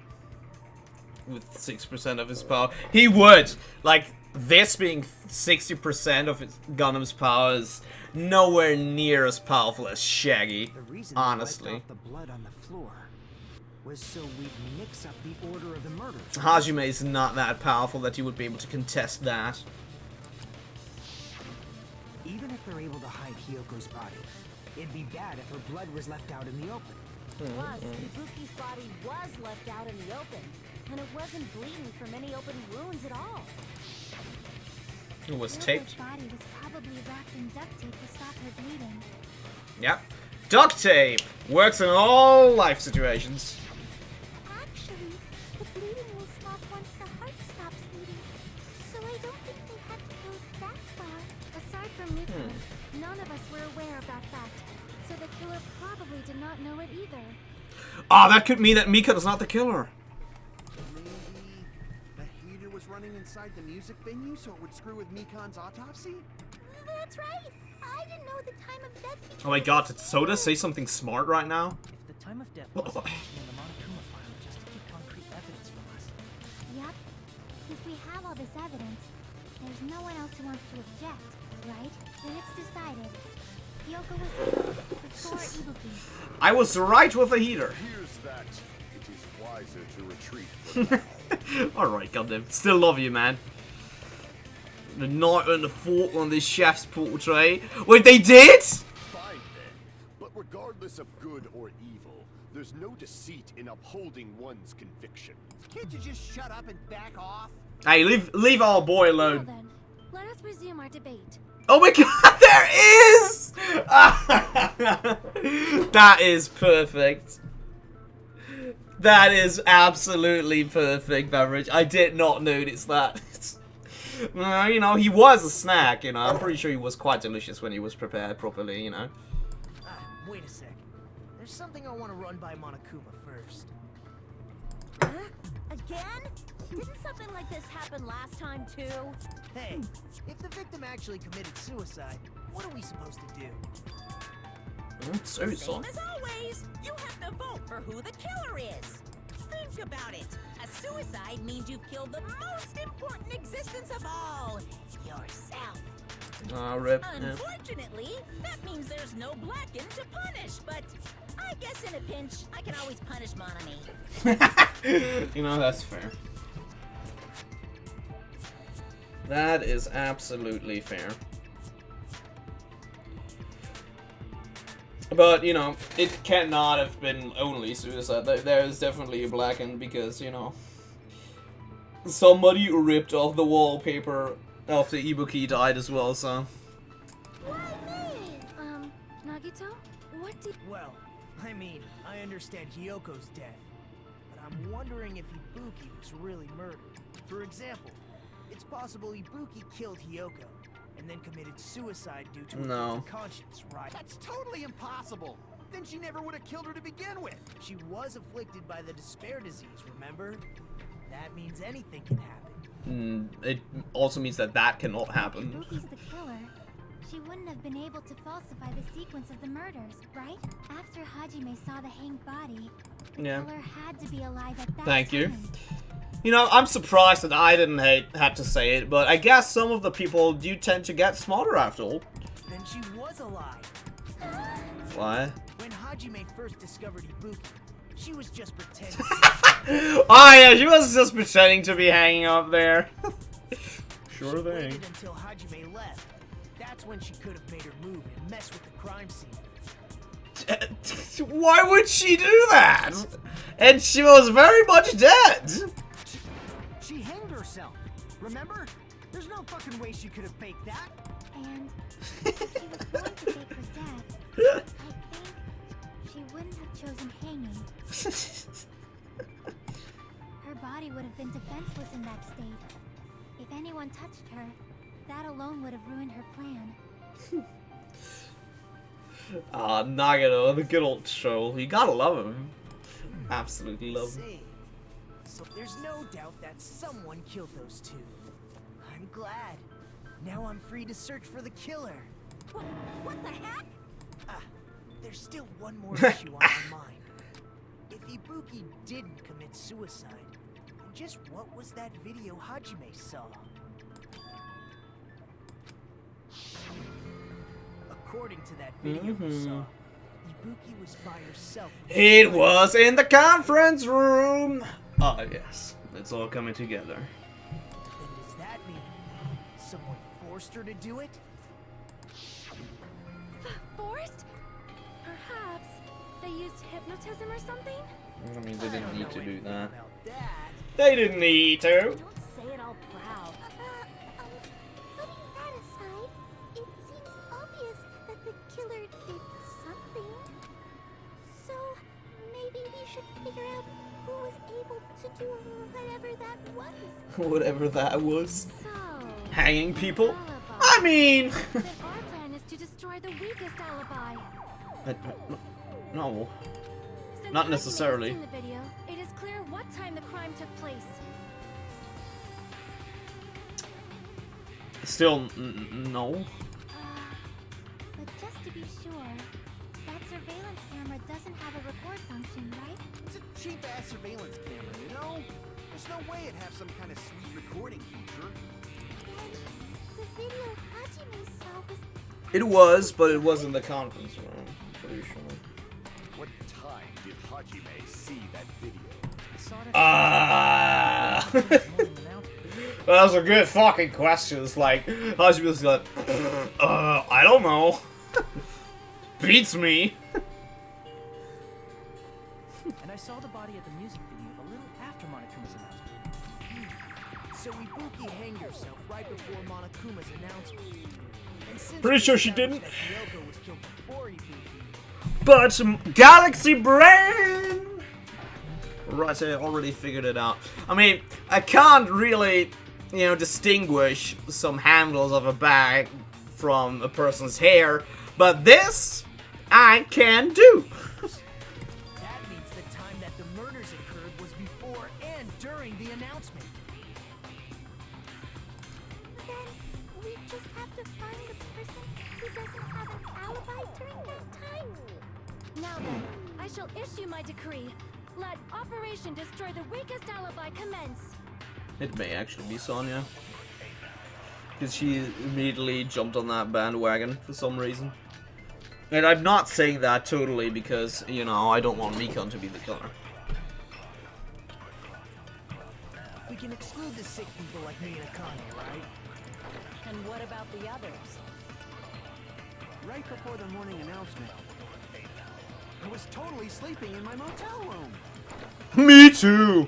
With 6% of his power. He would! Like, this being 60% of his Gundam's power is nowhere near as powerful as Shaggy. The reason honestly. they wiped off the blood on the floor was so we'd mix up the order of the murders. Hajime is not that powerful that you would be able to contest that. Even if they're able to hide Hyoko's body, it'd be bad if her blood was left out in the open. Plus, Ibuki's body was left out in the open, and it wasn't bleeding from any open wounds at all. It was Hyoko's taped. body was probably wrapped in duct tape to stop her bleeding. Yep. Duct tape! Works in all life situations. Actually, the bleeding will stop once the heart stops beating. So I don't think they had to go that far. Aside from Miko, none of us were aware of that fact. So the killer probably did not know it either. Ah, that could mean that Miko's not the killer. Maybe the heater was running inside the music venue so it would screw with Mikan's autopsy? That's right. I didn't know the time of death. Oh my god, did Soda say something smart right now? If the time of death wasn't mentioned in the Monokuma file just to get concrete evidence from us. Yup. Since we have all this evidence, there's no one else who wants to object, right? Then it's decided. Hyoko was killed before Ibuki. I was right with the heater. Here's that. It is wiser to retreat for now. Alright, Gundam. Still love you, man. The knight and the fork on this chef's portrait. Wait, they did?! Fine then. But regardless of good or evil, there's no deceit in upholding one's conviction. Can't you just shut up and back off? Hey, leave our boy Well alone. then, let us resume our debate. Oh my god, there is! That is perfect. That is absolutely perfect, Beverage. I did not notice that. You know, he was a snack, you know. I'm pretty sure he was quite delicious when he was prepared properly, you know. Wait a sec. There's something I want to run by Monokuma first. Again? Didn't something like this happen last time too? Hey, if the victim actually committed suicide, what are we supposed to do? Suicide. Same as always, you have to vote for who the killer is. Think about it. A suicide means you've killed the most important existence of all, yourself. Rip. Unfortunately, that means there's no Blacken to punish, but I guess in a pinch, I can always punish Monami. You know, that's fair. That is absolutely fair. But, you know, it cannot have been only suicide. There is definitely a Blacken because, you know, somebody ripped off the wallpaper after Ibuki died as well, so. Nagito? What did... Well, I mean, I understand Hyoko's death, but I'm wondering if Ibuki was really murdered. For example, it's possible Ibuki killed Hyoko and then committed suicide due to a guilty conscience, right? That's totally impossible. Then she never would have killed her to begin with. She was afflicted by the despair disease, remember? That means anything can happen. It also means that that cannot happen. Ibuki's the killer. She wouldn't have been able to falsify the sequence of the murders, right? After Hajime saw the hanged body, the killer had to be alive at that Thank you. time. You know, I'm surprised that I didn't have to say it, but I guess some of the people do tend to get smarter after all. Then she was alive. Why? When Hajime first discovered Ibuki, she was just pretending. Oh yeah, she was just pretending to be hanging up there. Sure She thing. waited until Hajime left. That's when she could have made her move and mess with the crime scene. Why would she do that? And she was very much dead. She hanged herself. Remember? There's no fucking way she could have faked that. And if she was going to fake her death, I think she wouldn't have chosen hanging. Her body would have been defenseless in that state. If anyone touched her, that alone would have ruined her plan. Ah, Nagano, the good old troll. You gotta love him. Absolutely love him. Say, so there's no doubt that someone killed those two. I'm glad. Now I'm free to search for the killer. What the heck? Ah, there's still one more issue on my mind. If Ibuki didn't commit suicide, then just what was that video Hajime saw? According to that video we saw, Ibuki was by herself. It was in the conference room. Ah, yes. It's all coming together. Then does that mean someone forced her to do it? Forced? Perhaps they used hypnotism or something? I mean, they didn't need to do that. That. They didn't need to. Don't say it all proud. Putting that aside, it seems obvious that the killer did something. So maybe we should figure out who was able to do whatever that was. Whatever that was. So, Hanging people? alibi. I mean... Then our plan is to destroy the weakest alibi. No. Since Not Hajime necessarily. was in the video, it is clear what time the crime took place. Still, no. But just to be sure, that surveillance camera doesn't have a record function, right? It's a cheap-ass surveillance camera, you know? There's no way it'd have some kind of sweet recording feature. And the video Hajime saw was It was, but it was in the conference room. Pretty sure. What time did Hajime see that video? Ah. Those are good fucking questions. Like, Hajime's like, I don't know. Beats me. And I saw the body at the music video a little after Monokuma's announcement. So Ibuki hanged herself right before Monokuma's announcement. And since Pretty we sure she established didn't. that Ryoko was killed before Ibuki, But Galaxy Brain! Right, I already figured it out. I mean, I can't really, distinguish some handles of a bag from a person's hair, but this, I can do. that means the time that the murders occurred was before and during the announcement. then we just have to find the person who doesn't have an alibi during that time. Now then, I shall issue my decree. Let Operation Destroy the Weakest Alibi commence. It may actually be Sonya. Because she immediately jumped on that bandwagon for some reason. And I'm not saying that totally because, I don't want Mikon to be the killer. We can exclude the sick people like me and Akane, right? And what about the others? Right before the morning announcement, I was totally sleeping in my motel room. Me too!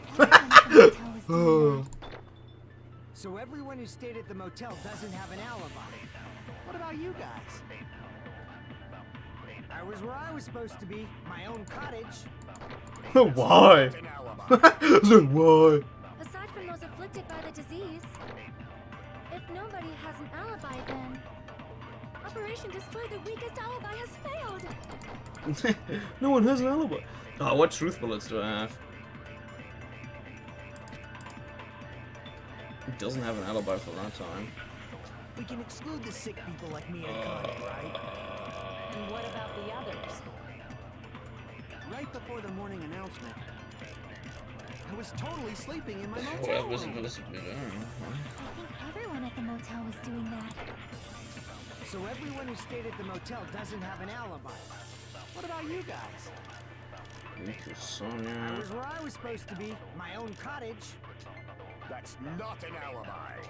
So everyone who stayed at the motel doesn't have an alibi. What about you guys? I was where I was supposed to be, my own cottage. Why? An alibi. Why? Aside from those afflicted by the disease, if nobody has an alibi, then Operation Destroy the Weakest Alibi has failed. No one has an alibi. Oh, what truth bullets do I have? It doesn't have an alibi for that time. We can exclude the sick people like me and Akane, right? And what about the others? Right before the morning announcement, I was totally sleeping in my Well, motel it wasn't room. I think everyone at the motel was doing that. So everyone who stayed at the motel doesn't have an alibi. What about you guys? I Sonya. was where I was supposed to be, my own cottage. That's not an alibi.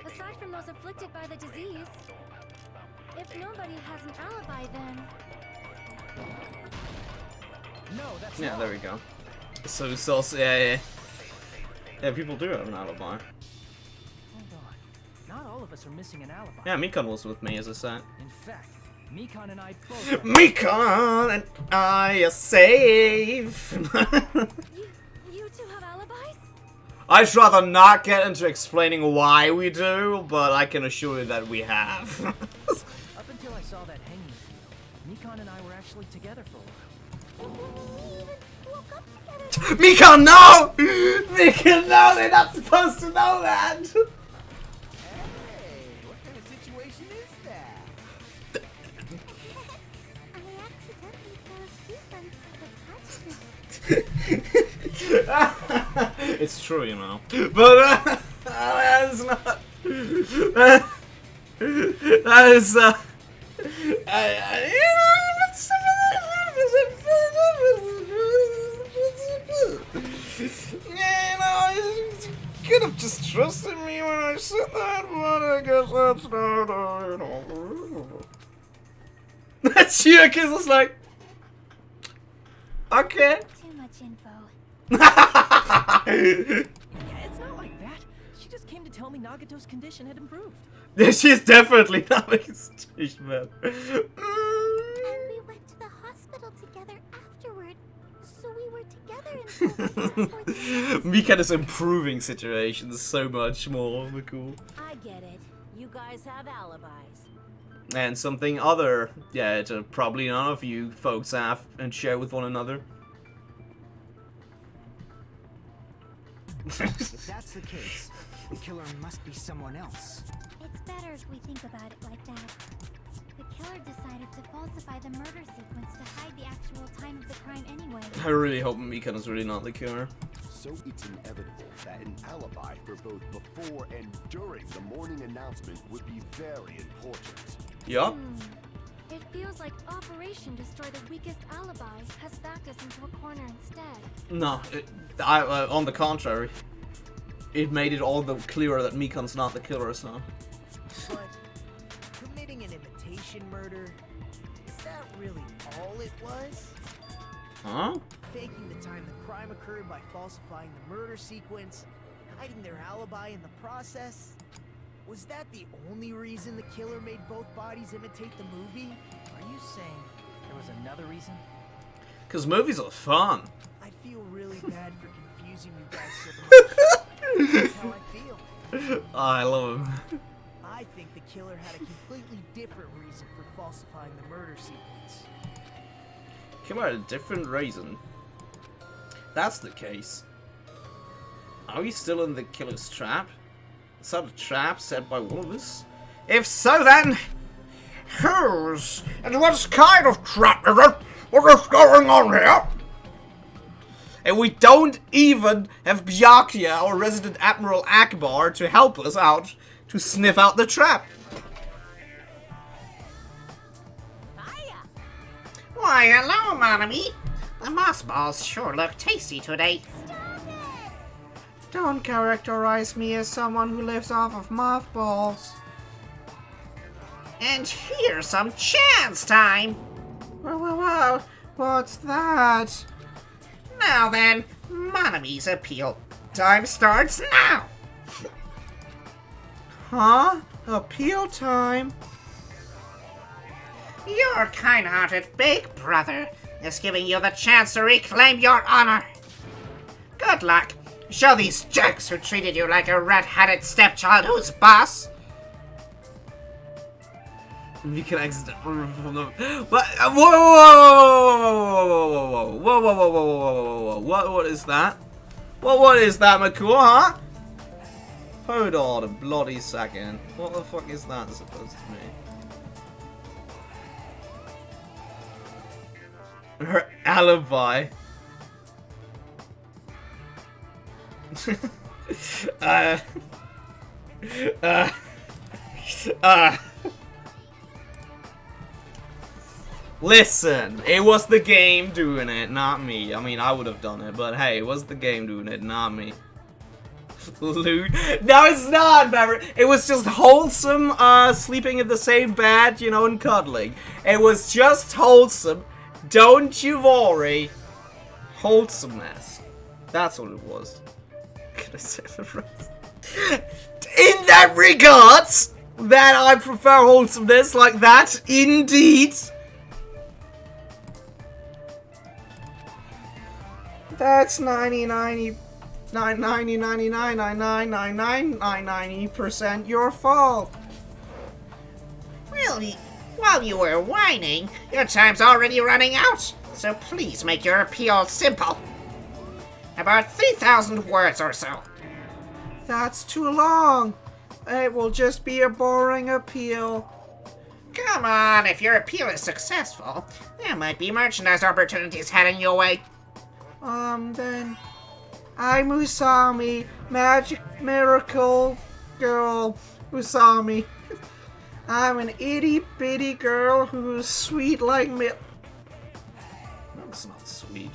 Aside from those afflicted by the disease, if nobody has an alibi, then No, that's Yeah, not. there we go. So it's also, yeah. Yeah, people do have an alibi. Hold on. Not all of us are missing an alibi. Yeah, Mikon was with me, as I said. In fact, Mikon and I both have Mikon and I are safe! You two have alibis? I'd rather not get into explaining why we do, but I can assure you that we have. Up until I saw that hanging video, Mikon and I were actually together for a while. We even woke up together. Mikon, no! Mikon, no! They're not supposed to know that! Hey, what kind of situation is that? I accidentally fell asleep on the couch. It's true, you know. But, that's not... that is, yeah, you know, you could have just trusted me when I said that, but I guess that's not, you know. That Chiak is just like, okay. Too much info. Yeah, it's not like that. She just came to tell me Nagato's condition had improved. She's definitely not making situation better. And we went to the hospital together afterward. So we were together until Mika is improving situations so much more. Cool. I get it. You guys have alibis. And something other, yeah, probably none of you folks have and share with one another. If that's the case, the killer must be someone else. It's better if we think about it like that. The killer decided to falsify the murder sequence to hide the actual time of the crime anyway. I really hope Mika is really not the killer. So it's inevitable that an alibi for both before and during the morning announcement would be very important. Yup. It feels like Operation Destroy the Weakest Alibi has backed us into a corner instead. No, on the contrary. It made it all the clearer that Mikon's not the killer, so. But committing an imitation murder, is that really all it was? Huh? Faking the time the crime occurred by falsifying the murder sequence, hiding their alibi in the process? Was that the only reason the killer made both bodies imitate the movie? Are you saying there was another reason? Because movies are fun. I feel really bad for confusing you guys so much. That's how I feel. I love him. I think the killer had a completely different reason for falsifying the murder sequence. Came out a different reason. That's the case. Are we still in the killer's trap? Is that a trap set by one of us? If so, then whose and what kind of trap is it? What is going on here? And we don't even have Byakuya or Resident Admiral Akbar to help us out to sniff out the trap. Why, hello, Monami. The moss balls sure look tasty today. Don't characterize me as someone who lives off of mothballs. And here's some chance time. Whoa, what's that? Now then, Monami's appeal time starts now. Huh? Appeal time? Your kind-hearted big brother is giving you the chance to reclaim your honor. Good luck. Show these jerks who treated you like a red-headed stepchild who's boss. We can exit from the. What? Whoa! What is that? What is that, McCool, huh? Hold on a bloody second. What the fuck is that supposed to mean? Her alibi. Listen, it was the game doing it, not me. I mean, I would have done it, but hey, it was the game doing it, not me. Loot? No, it's not, Bever. It was just wholesome, sleeping in the same bed, you know, and cuddling. It was just wholesome, Don't you worry. Wholesomeness. That's what it was. Can I say the rest? In that regards, that I prefer wholesomeness like that, indeed. That's 90% your fault. Really? While you were whining, your time's already running out. So please make your appeal simple. About 3,000 words or so. That's too long. It will just be a boring appeal. Come on, if your appeal is successful, there might be merchandise opportunities heading your way. Then I'm Usami, magic miracle girl Usami. I'm an itty bitty girl who's sweet like milk. That's not sweet.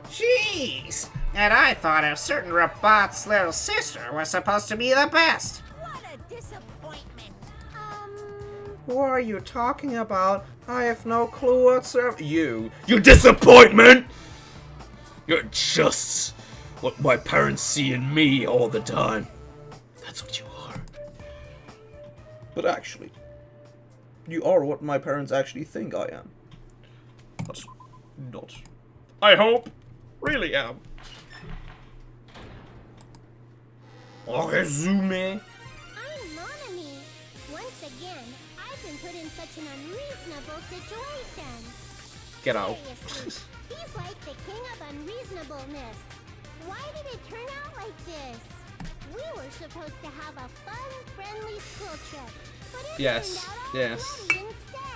Jeez, and I thought a certain robot's little sister was supposed to be the best. What a disappointment. Who are you talking about? I have no clue whatsoever. You disappointment! You're just what my parents see in me all the time. That's what you are. But actually, you are what my parents actually think I am. But not. I hope. Really am. Resume. I'm Monami. Once again, I've been put in such an unreasonable situation. Get out. Seriously, he's like the king of unreasonableness. Why did it turn out like this? We were supposed to have a fun, friendly school trip, but it Yes, turned out yes. all nutty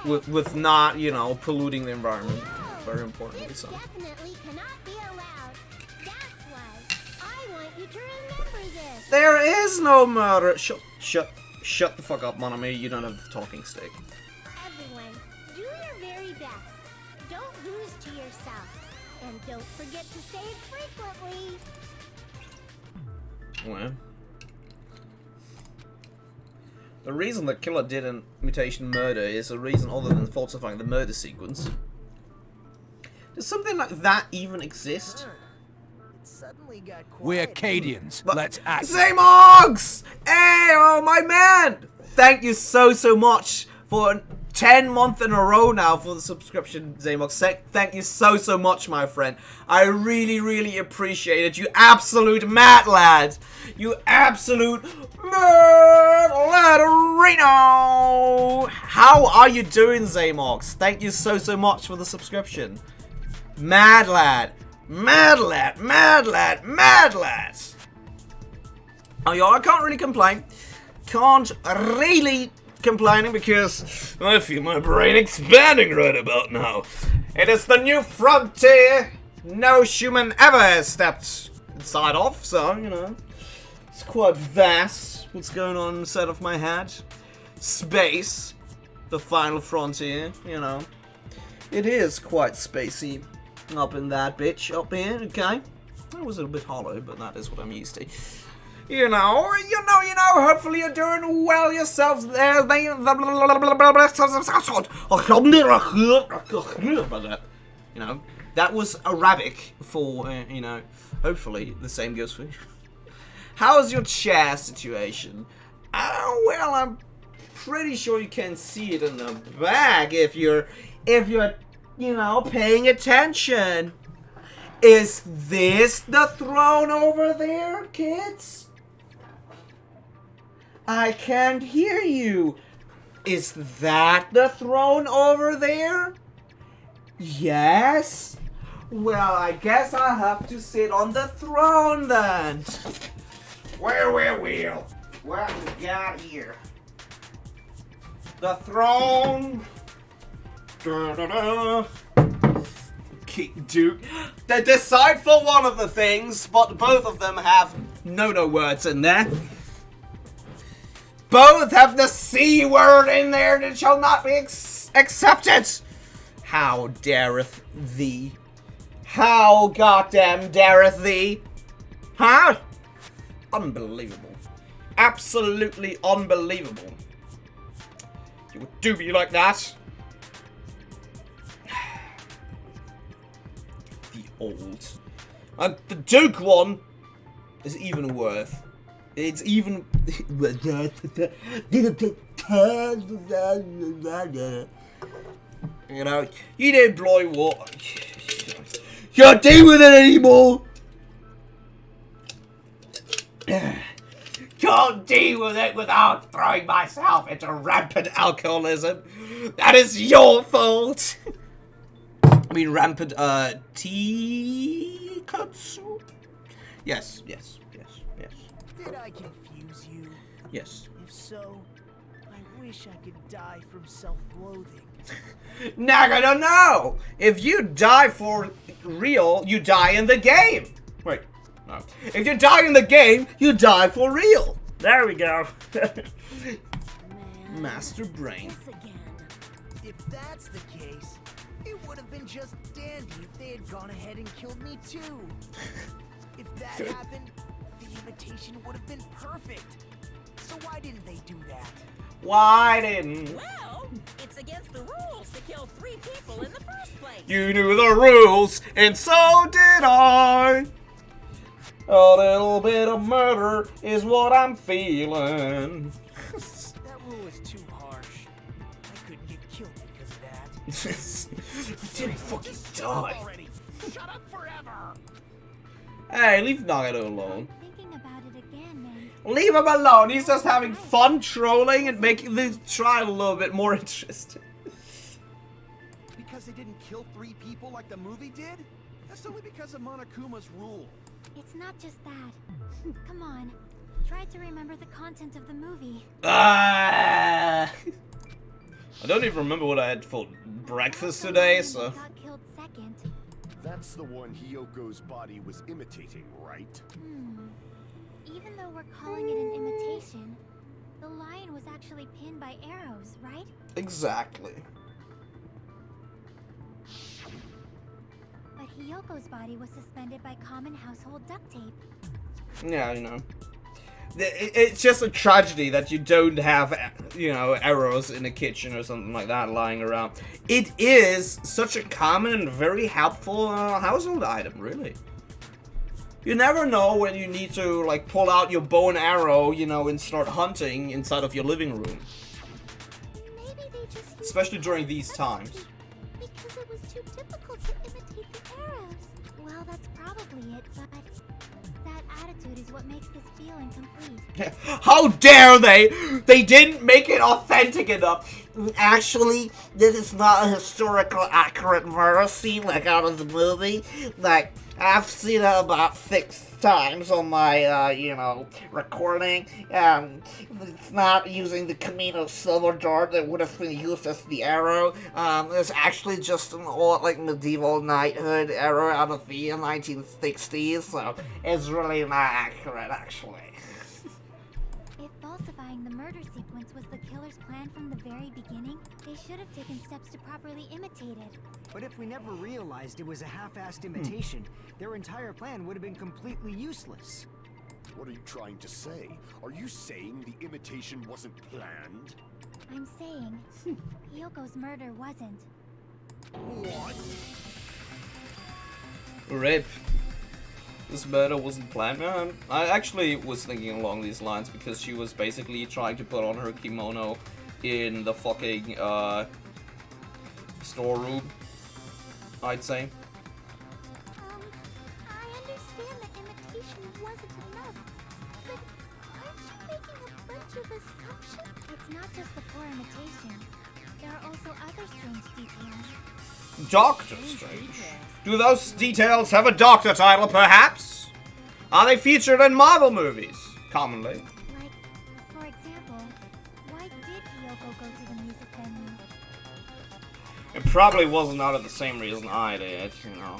instead. With not, you know, polluting the environment. Very importantly This so. definitely cannot be allowed. That's why I want you to remember this. There is no murder. Shut the fuck up, Monami. You don't have the talking stick. Everyone, do your very best. Don't lose to yourself. And don't forget to save frequently. Well, the reason the killer did an imitation murder is a reason other than falsifying the murder sequence. Does something like that even exist? It suddenly got We're quiet. Cadians. Let's act. Zamogs! Hey, oh my man! Thank you so much for 10 months in a row now for the subscription, Zamogs. Thank you so much, my friend. I really appreciate it. You absolute mad lad. You absolute mad lad, Reno! How are you doing, Zamogs? Thank you so much for the subscription. Mad lad. Mad lad. Mad lad. Mad lad. Oh, yeah, I can't really complain. Can't really complaining because I feel my brain expanding right about now. It is the new frontier no human ever has stepped inside of, so, you know, it's quite vast what's going on inside of my head. Space, the final frontier, you know. It is quite spacey up in that bitch up here, okay? That was a bit hollow, but that is what I'm used to. You know, hopefully you're doing well yourselves there. You know, that was Arabic for, you know, hopefully the same goes for you. How's your chair situation? Well, I'm pretty sure you can see it in the bag if you're, you know, paying attention. Is this the throne over there, kids? I can't hear you. Is that the throne over there? Yes? Well, I guess I'll have to sit on the throne then. Well. What we got here? The throne. Duke. They decide for one of the things, but both of them have no words in there. Both have the C word in there that shall not be accepted. How dareth thee? How goddamn dareth thee? Huh? Unbelievable. Absolutely unbelievable. You would do me like that? old. The Duke one is even worse. It's even... You know, you didn't blow what? Can't deal with it anymore! Can't deal with it without throwing myself into rampant alcoholism. That is your fault! I mean, rampant, tea katsu? Yes. Did I confuse you? Yes. If so, I wish I could die from self-loathing. Naga, no! If you die for real, you die in the game! Wait, no. If you die in the game, you die for real! There we go. Master Brain. If that's the case, it would have been just dandy if they had gone ahead and killed me too. If that happened, the invitation would have been perfect. So why didn't they do that? Why didn't? Well, it's against the rules to kill 3 people in the first place. You knew the rules, and so did I. A little bit of murder is what I'm feeling. That rule is too harsh. I couldn't get killed because of that. You didn't fucking die. Already. Shut up forever. Hey, leave Nagato alone. Thinking about it again, man. Leave him alone. He's just having fun trolling and making the trial a little bit more interesting. Because they didn't kill 3 people like the movie did? That's only because of Monokuma's rule. It's not just that. Come on. Try to remember the content of the movie. I don't even remember what I had for breakfast today, so... Got killed second. That's the one Hiyoko's body was imitating, right? Even though we're calling it an imitation, the lion was actually pinned by arrows, right? Exactly. But Hiyoko's body was suspended by common household duct tape. Yeah, you know. It's just a tragedy that you don't have, you know, arrows in the kitchen or something like that lying around. It is such a common and very helpful household item, really. You never know when you need to, like, pull out your bow and arrow, you know, and start hunting inside of your living room. Maybe they just Especially during these times. because it was too difficult to imitate the arrows. Well, that's probably it, but that attitude is what makes this feel incomplete. How dare they? They didn't make it authentic enough. Actually, this is not a historical accurate murder scene like out of the movie. Like, I've seen it about 6 times on my, you know, recording. It's not using the Camino silver dart that would have been used as the arrow. It's actually just an old, like, medieval knighthood arrow out of the 1960s, so it's really not accurate, actually. If falsifying the murder sequence was the killer's plan from the very beginning, they should have taken steps to properly imitate it. But if we never realized it was a half-assed imitation, their entire plan would have been completely useless. What are you trying to say? Are you saying the imitation wasn't planned? I'm saying, Hiyoko's murder wasn't. What? Rip. This murder wasn't planned, man. I actually was thinking along these lines because she was basically trying to put on her kimono in the fucking, storeroom, I'd say. I understand that imitation wasn't enough, but aren't you making a bunch of assumptions? It's not just the poor imitation. There are also other strange details. Doctor Strange. Do those details have a doctor title, perhaps? Are they featured in Marvel movies? Commonly. Like, for example, why did Hiyoko go to the music venue? It probably wasn't out of the same reason I did, you know.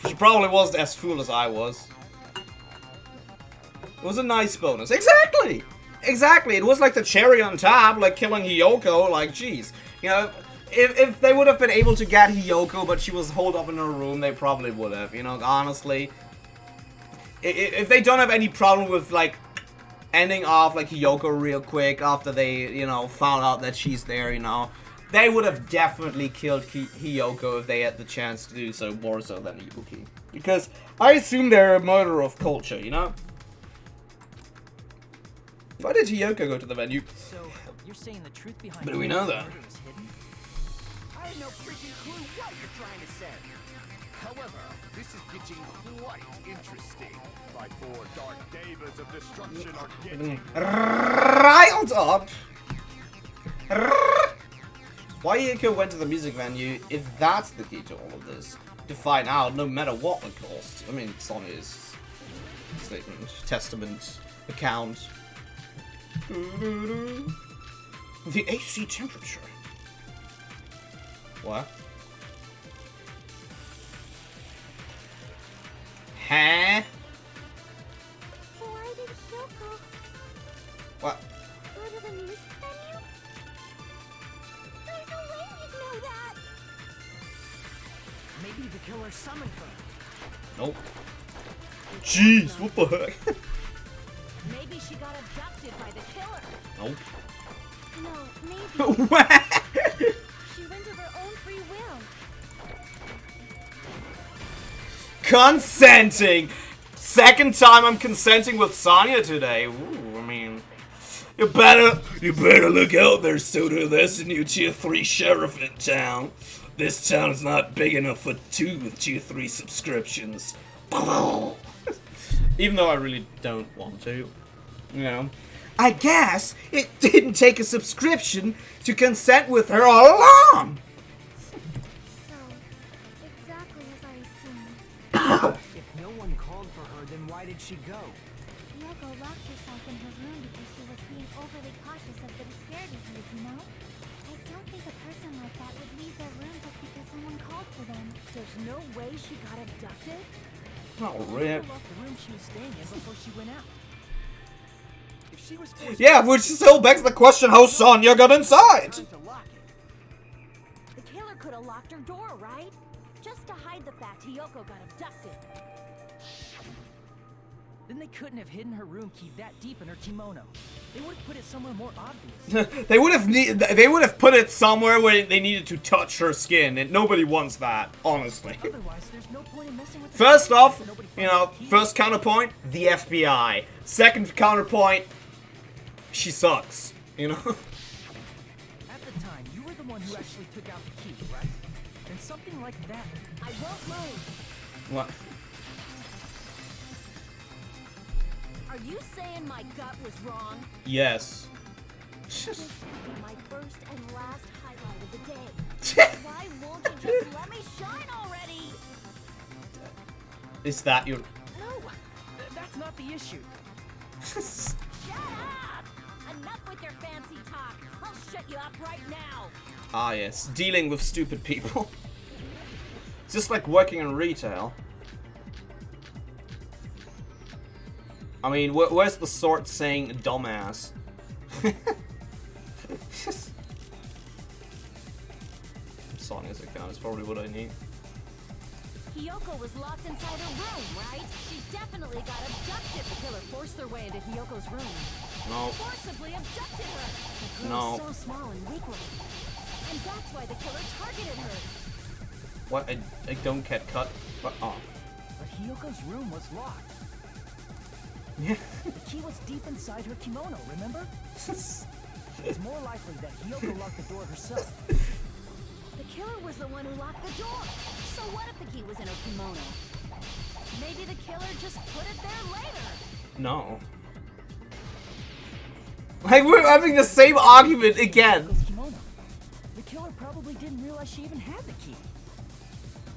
She probably wasn't as fool as I was. It was a nice bonus. Exactly! Exactly! It was like the cherry on top, like killing Hiyoko, like, jeez. You know, if they would have been able to get Hiyoko, but she was holed up in her room, they probably would have, you know, honestly. If they don't have any problem with, like, ending off, like, Hiyoko real quick after they, you know, found out that she's there, you know, they would have definitely killed Hiyoko if they had the chance to do so, more so than Ibuki. Because I assume they're a murderer of culture, you know? Why did Hiyoko go to the venue? So, you're saying the truth behind But do we know the that? murder is hidden? I have no freaking clue what you're trying to say. However, this is getting quite interesting. My 4 dark devas of destruction are getting Riled up! Why Hiyoko went to the music venue, if that's the key to all of this, to find out no matter what the cost. I mean, Sonya's statement, testament, account. The AC temperature. What? Huh? Why did Hyoko What? go to the music venue? There's no way we'd know that. Maybe the killer summoned her. Nope. Jeez, what the heck? Maybe she got abducted by the killer. Nope. No, maybe What? she went of her own free will. Consenting! Second time I'm consenting with Sonya today. Ooh, I mean... You better look out there, Soda. There's a new tier 3 sheriff in town. This town is not big enough for 2 with tier 3 subscriptions. Even though I really don't want to. You know. I guess it didn't take a subscription to consent with her all along! So, exactly as I assumed. If no one called for her, then why did she go? Hyoko locked herself in her room because she was being overly cautious of the disparities, you know? I don't think a person like that would leave their room just because someone called for them. There's no way she got abducted? Oh, Who rip. left the room she was staying in before she went out? If she was forced Yeah, which still begs the question how Sonya got inside! to lock it. The killer could have locked her door, right? Just to hide the fact Hiyoko got abducted. Then they couldn't have hidden her room key that deep in her kimono. They would have put it somewhere more obvious. they would have put it somewhere where they needed to touch her skin, and nobody wants that, honestly. Otherwise, there's no point in messing with the First key off, if nobody you finds know, the key. first counterpoint, the FBI. Second counterpoint, she sucks, you know? At the time, you were the one who actually took out the key, right? And something like that. I won't move. What? Are you saying my gut was wrong? Yes. This will be my first and last highlight of the day. Why won't you just let me shine already? Is that your... No, that's not the issue. Shut up! Enough with your fancy talk. I'll shut you up right now. Ah, yes. Dealing with stupid people. It's just like working in retail. I mean, where's the sort saying dumbass? Sonya's account is probably what I need. Hiyoko was locked inside her room, right? She definitely got abducted. The killer forced their way into Hiyoko's room. No. Forcibly abducted her. The girl No. was so small and weak-looking. And that's why the killer targeted her. What? I don't get cut. But, oh. But Hiyoko's room was locked. Yeah. The key was deep inside her kimono, remember? It's more likely that Hiyoko locked the door herself. The killer was the one who locked the door. So what if the key was in her kimono? Maybe the killer just put it there later. No. Like, we're having the same argument again. Hiyoko's kimono. The killer probably didn't realize she even had the key.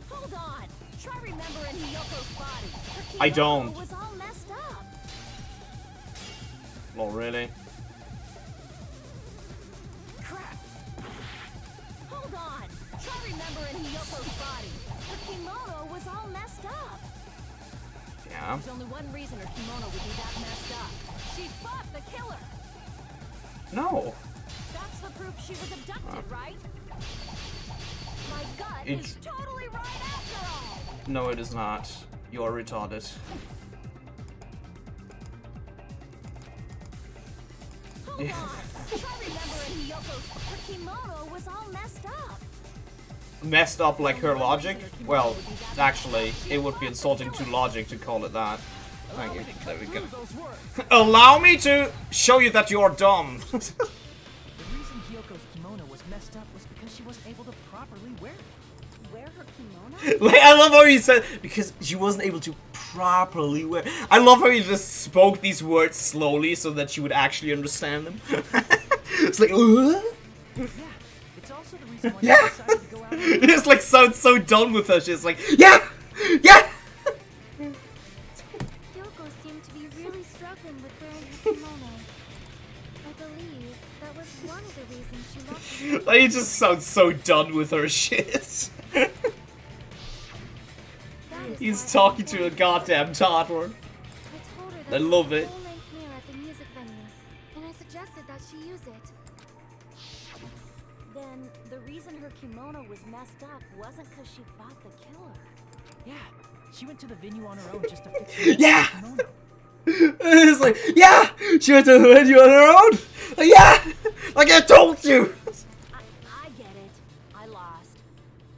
Hold on. Try remembering Hiyoko's body. Her kimono I don't. was all messed up. Well, really? Crap. Hold on. Try remembering Hiyoko's body. Her kimono was all messed up. Yeah. There's only one reason her kimono would be that messed up. She fought the killer. No. That's the proof she was abducted, right? My gut It's- is totally right after all. No, it is not. You're retarded. Hold on. Try remembering Her kimono was all messed up. Messed up like her logic? Well, actually, it would be insulting to logic to call it that. Thank you. There we go. Allow me to show you that you're dumb. The reason Hyoko's kimono was messed up was because she wasn't able to properly wear it. Wear her kimono? Like, I love how he said, because she wasn't able to properly wear. I love how he just spoke these words slowly so that she would actually understand them. It's like, Yeah, it's also the reason why she decided to go out. He just like sounds so done with her. She's like, yeah! Yoko seemed to be really struggling with wearing her kimono. I believe that was one of the reasons she lost. Like, he just sounds so done with her shit. He's talking to a goddamn toddler. I love it. Full-length mirror at the music venue, and I suggested that she use it. Then the reason her kimono was messed up wasn't because she fought the killer. Yeah, she went to the venue on her own just to fix her kimono. It's like, yeah! She went to the venue on her own! Like, yeah! Like I told you! I get it. I lost.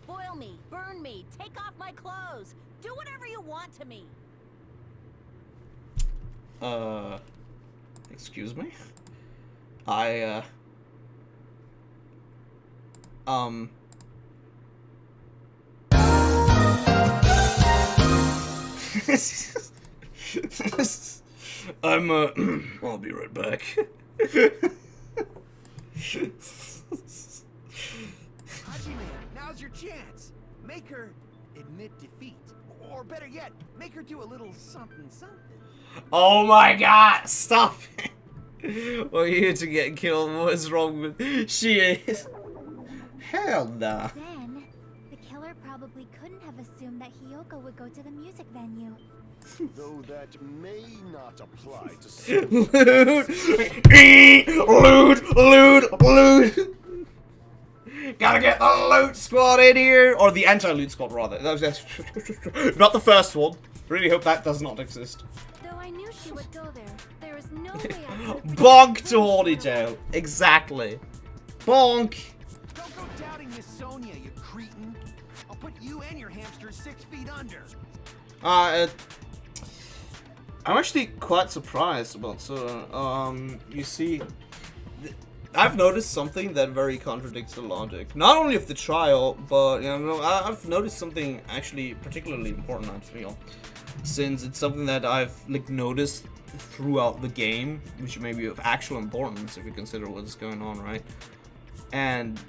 Boil me, burn me, take off my clothes. Do whatever you want to me. Excuse me? I'll be right back. Hajime, now's your chance. Make her admit defeat. Or better yet, make her do a little something something. Oh my god, stop it! We're here to get killed, what's wrong with she is? Hell nah. Then, the killer probably couldn't have assumed that Hiyoko would go to the music venue. Though that may not apply to Loot! Gotta get the loot squad in here! Or the anti-loot squad, rather. That's not the first one. Really hope that does not exist. Though I knew she would go there, there is no way I could. Bonk to Horny Jail. Exactly. Bonk! Don't go doubting Miss Sonia, you cretin. I'll put you and your hamster 6 feet under. I'm actually quite surprised about you see, I've noticed something that very contradicts the logic. Not only of the trial, but I've noticed something actually particularly important, I feel, since it's something that I've noticed throughout the game, which may be of actual importance if you consider what's going on, right? And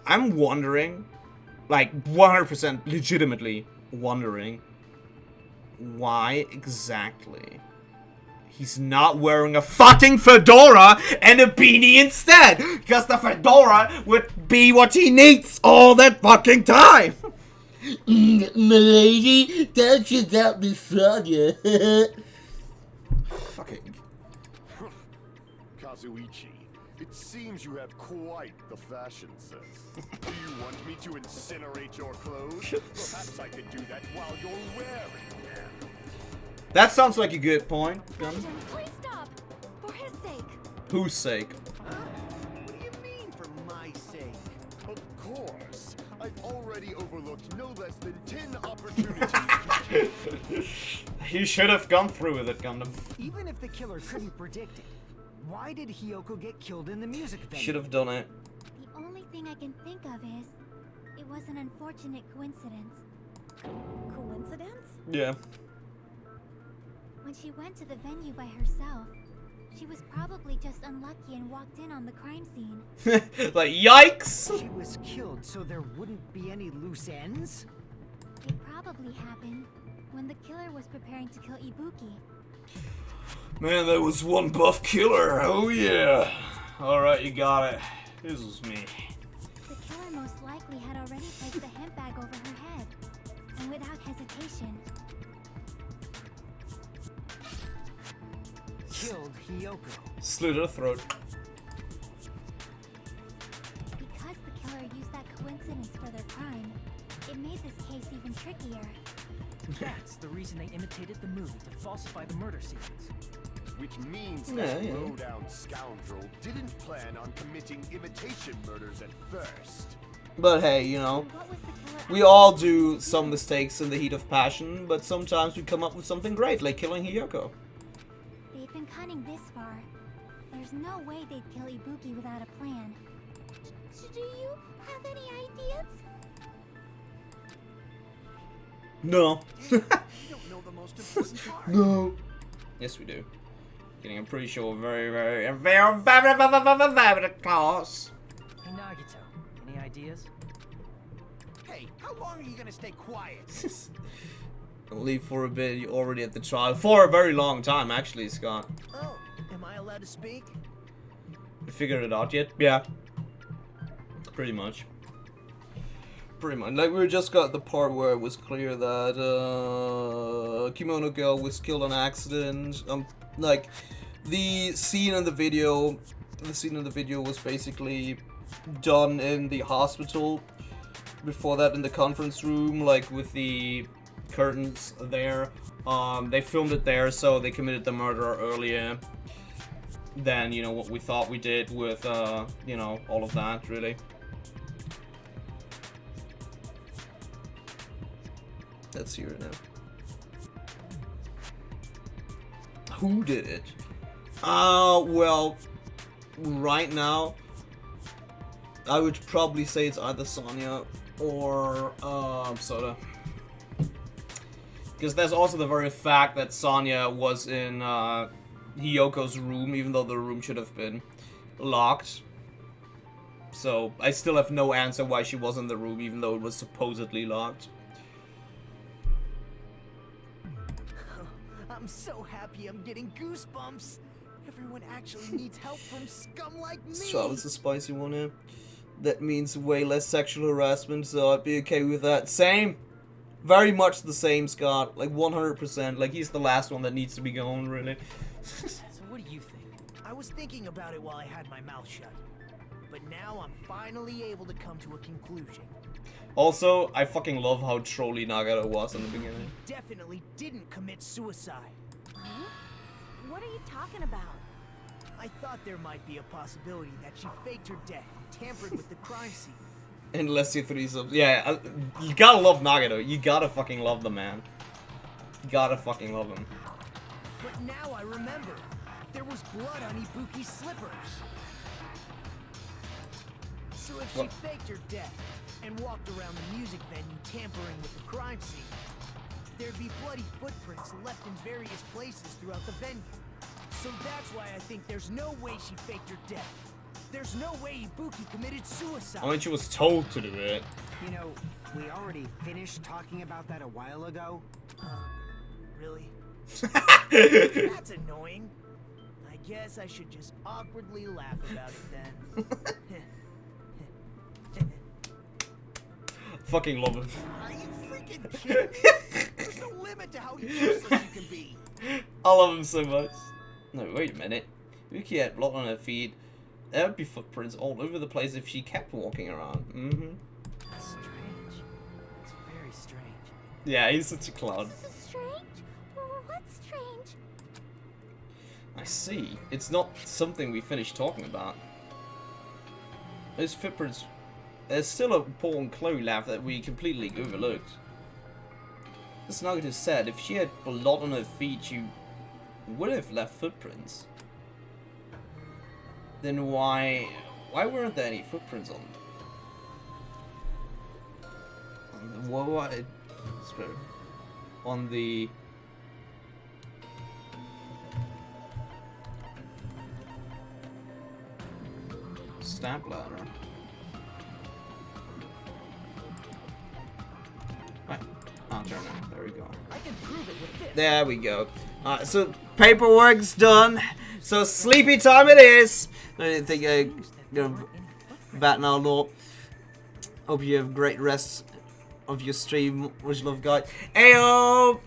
I'm wondering, like 100% legitimately wondering, why exactly he's not wearing a fucking fedora and a beanie instead? Because the fedora would be what he needs all that fucking time. Milady, don't you doubt me, Sonia. Fucking Kazuichi, it seems you have quite the fashion sense. Do you want me to incinerate your clothes? Perhaps I could do that while you're wearing them. That sounds like a good point, Gunn. Please stop! For his sake! Whose sake? Huh? What do you mean, for my sake? Of course. I've already overlooked no less than 10 opportunities. You should have gone through with it, Gundam. Even if the killer couldn't predict it, why did Hiyoko get killed in the music venue? Should have done it. The only thing I can think of is, it was an unfortunate coincidence. Coincidence? Yeah. When she went to the venue by herself, she was probably just unlucky and walked in on the crime scene. Like, yikes! She was killed so there wouldn't be any loose ends? It probably happened when the killer was preparing to kill Ibuki. Man, there was one buff killer. Oh yeah. Alright, you got it. This was me. The killer most likely had already placed the hemp bag over her head, and without hesitation, Killed Hiyoko. Slit her throat. because the killer used that coincidence for their crime, it made this case even trickier. That's the reason they imitated the movie to falsify the murder sequence. which means Yeah, this yeah. low-down scoundrel didn't plan on committing imitation murders at first. But hey, you know, What was the killer we all do some mistakes in the heat of passion, but sometimes we come up with something great, like killing Hiyoko. They've been cunning this far. There's no way they'd kill Ibuki without a plan. Do you have any ideas? No. You don't know the most important part. No. Yes, we do. Kidding, I'm pretty sure very close. Hey Nagito, any ideas? Hey, how long are you gonna stay quiet? Don't leave for a bit, you're already at the trial. For a very long time, actually, Scott. Oh, am I allowed to speak? You figured it out yet? Yeah. Pretty much. Pretty much. Like, we just got the part where it was clear that, Kimono Girl was killed on accident. Like, the scene in the video was basically done in the hospital. Before that, in the conference room, like, with the curtains there. They filmed it there, so they committed the murder earlier than, you know, what we thought we did with, you know, all of that, really. Let's hear it now. Who did it? Well, right now, I would probably say it's either Sonya or, Soda. Because there's also the very fact that Sonya was in, Hiyoko's room, even though the room should have been locked. So, I still have no answer why she was in the room, even though it was supposedly locked. I'm so happy I'm getting goosebumps. Everyone actually needs help from scum like me. Charlotte's a spicy one here. That means way less sexual harassment, so I'd be okay with that. Same! Very much the same, Scott. Like, 100%. Like, he's the last one that needs to be going, really. So what do you think? I was thinking about it while I had my mouth shut. But now I'm finally able to come to a conclusion. Also, I fucking love how trolly Nagata was in the beginning. He definitely didn't commit suicide. Huh? What are you talking about? I thought there might be a possibility that she faked her death and tampered with the crime scene. Unless you threesomes. Yeah, you gotta love Nagato. You gotta fucking love the man. You gotta fucking love him. But now I remember. There was blood on Ibuki's slippers. So if she faked her death and walked around the music venue tampering with the crime scene, there'd be bloody footprints left in various places throughout the venue. So that's why I think there's no way she faked her death. There's no way Ibuki committed suicide. I mean, she was told to do it. You know, we already finished talking about that a while ago. Really? That's annoying. I guess I should just awkwardly laugh about it then. Fucking love him. Are you freaking kidding me? There's no limit to how useless you can be. I love him so much. No, wait a minute. Yuki had blood on her feet. There would be footprints all over the place if she kept walking around. That's strange. It's very strange. Yeah, he's such a clown. This is strange? What's strange? I see. It's not something we finished talking about. Those footprints... There's still an important clue left that we completely overlooked. As Nagato said, if she had blood on her feet, she would have left footprints. Then why weren't there any footprints on on the stab ladder? Right. Oh, turn it. There we go. I can prove it with this. There we go. Alright, so paperwork's done. So sleepy time it is. I didn't think I'd bat now, Lord. Hope you have great rest of your stream. Much love, guys. Ayo!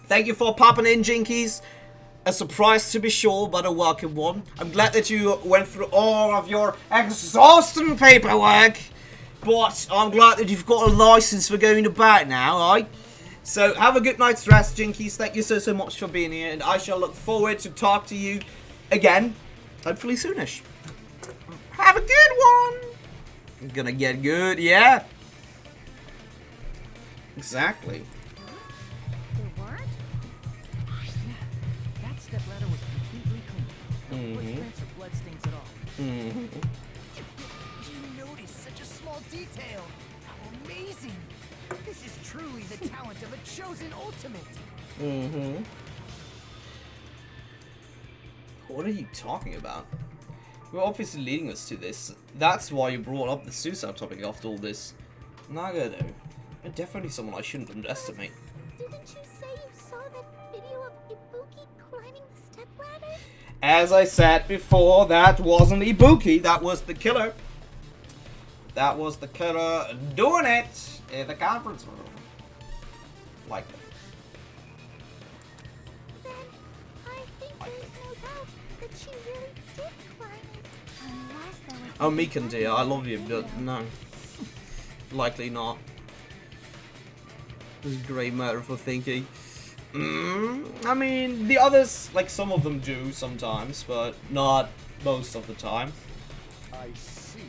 Thank you for popping in, Jinkies. A surprise to be sure, but a welcome one. I'm glad that you went through all of your exhausting paperwork. But I'm glad that you've got a license for going about now, right? So have a good night's rest, Jinkies. Thank you so much for being here, and I shall look forward to talk to you again, hopefully soonish. Have a good one. It's gonna get good, yeah. Exactly. There weren't? Yeah, that stepladder was completely clean. No footprints or bloodstains at all. You noticed such a small detail. How amazing! This is truly the talent of a chosen ultimate. What are you talking about? You're obviously leading us to this. That's why you brought up the suicide topic after all this. Nagano. You're definitely someone I shouldn't underestimate. Didn't you say you saw that video of Ibuki climbing the stepladder? As I said before, that wasn't Ibuki, that was the killer. That was the killer doing it in the conference room. Like that. Then I think there's no doubt that she really did climb it. Unless there was Oh, Mikan dear, I love you, but no. Likely not. This is great matter for thinking. I mean, the others, like some of them do sometimes, but not most of the time. I see.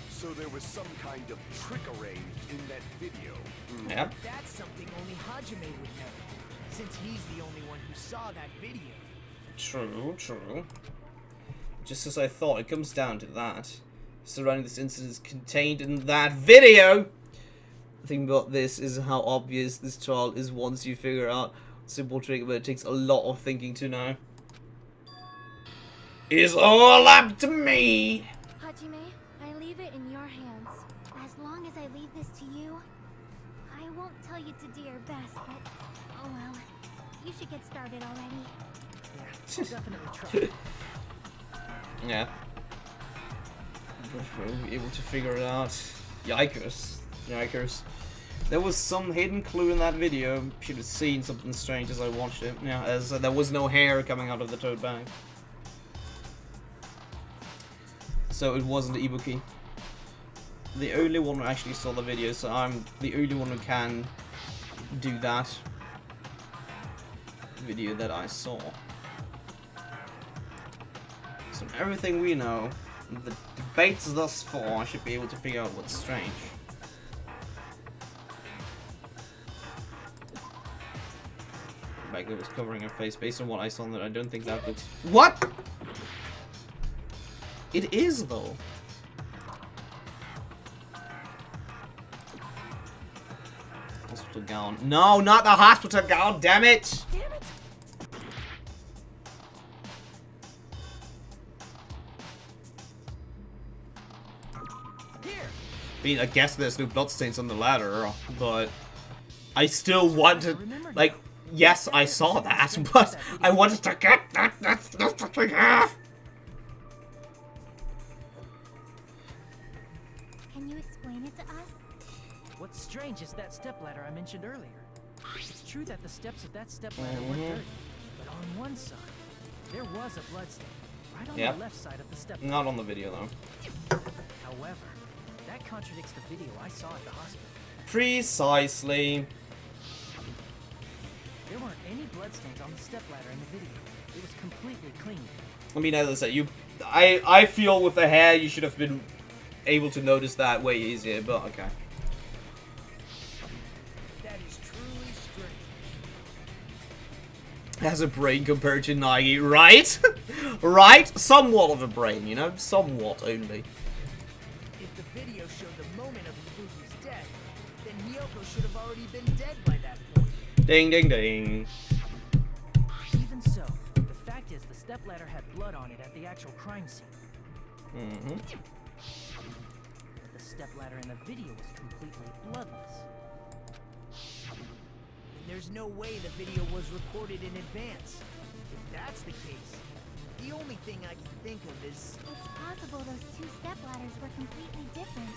So there was some kind of trick arranged in that video. Yeah. That's something only Hajime would know, since he's the only one who saw that video. True, true. Just as I thought, it comes down to that. Surrounding this incident is contained in that video! The thing about this is how obvious this child is once you figure out simple trick, but it takes a lot of thinking to know. It's all up to me! Hajime, I leave it in your hands. As long as I leave this to you, I won't tell you to do your best, but oh well. You should get started already. Yeah, I'll definitely try. Yeah. We'll be able to figure it out. Yikers. Yikers. There was some hidden clue in that video. Should have seen something strange as I watched it. Yeah, as there was no hair coming out of the tote bag. So it wasn't Ibuki. The only one who actually saw the video, so I'm the only one who can do that video that I saw. So from everything we know, the debates thus far, I should be able to figure out what's strange. Rebecca was covering her face based on what I saw, that I don't think that looks... What?! It is, though. Hospital gown. No, not the hospital gown, damn it! Damn it! Here. I mean, I guess there's no bloodstains on the ladder, but I still want to, like, yes, I saw that, but I wanted to get that fucking half. Can you explain it to us? What's strange is that stepladder I mentioned earlier. It's true that the steps of that stepladder were dirty, but on one side, there was a bloodstain, right on the left side of the stepladder. Not on the video, though. However, that contradicts the video I saw at the hospital. Precisely. There weren't any bloodstains on the stepladder in the video. It was completely clean. I mean, as I said, I feel with the hair, you should have been able to notice that way easier, but okay. That is truly strange. Has a brain compared to Nagi, right? Right? Somewhat of a brain, you know? Somewhat only. If the video showed the moment of Ibuki's death, then Miyoko should have already been dead by that point. Ding, ding, ding. Even so, the fact is the stepladder had blood on it at the actual crime scene. Mm-hmm. But the stepladder in the video was completely bloodless. And there's no way the video was recorded in advance. If that's the case, the only thing I can think of is... It's possible those two stepladders were completely different.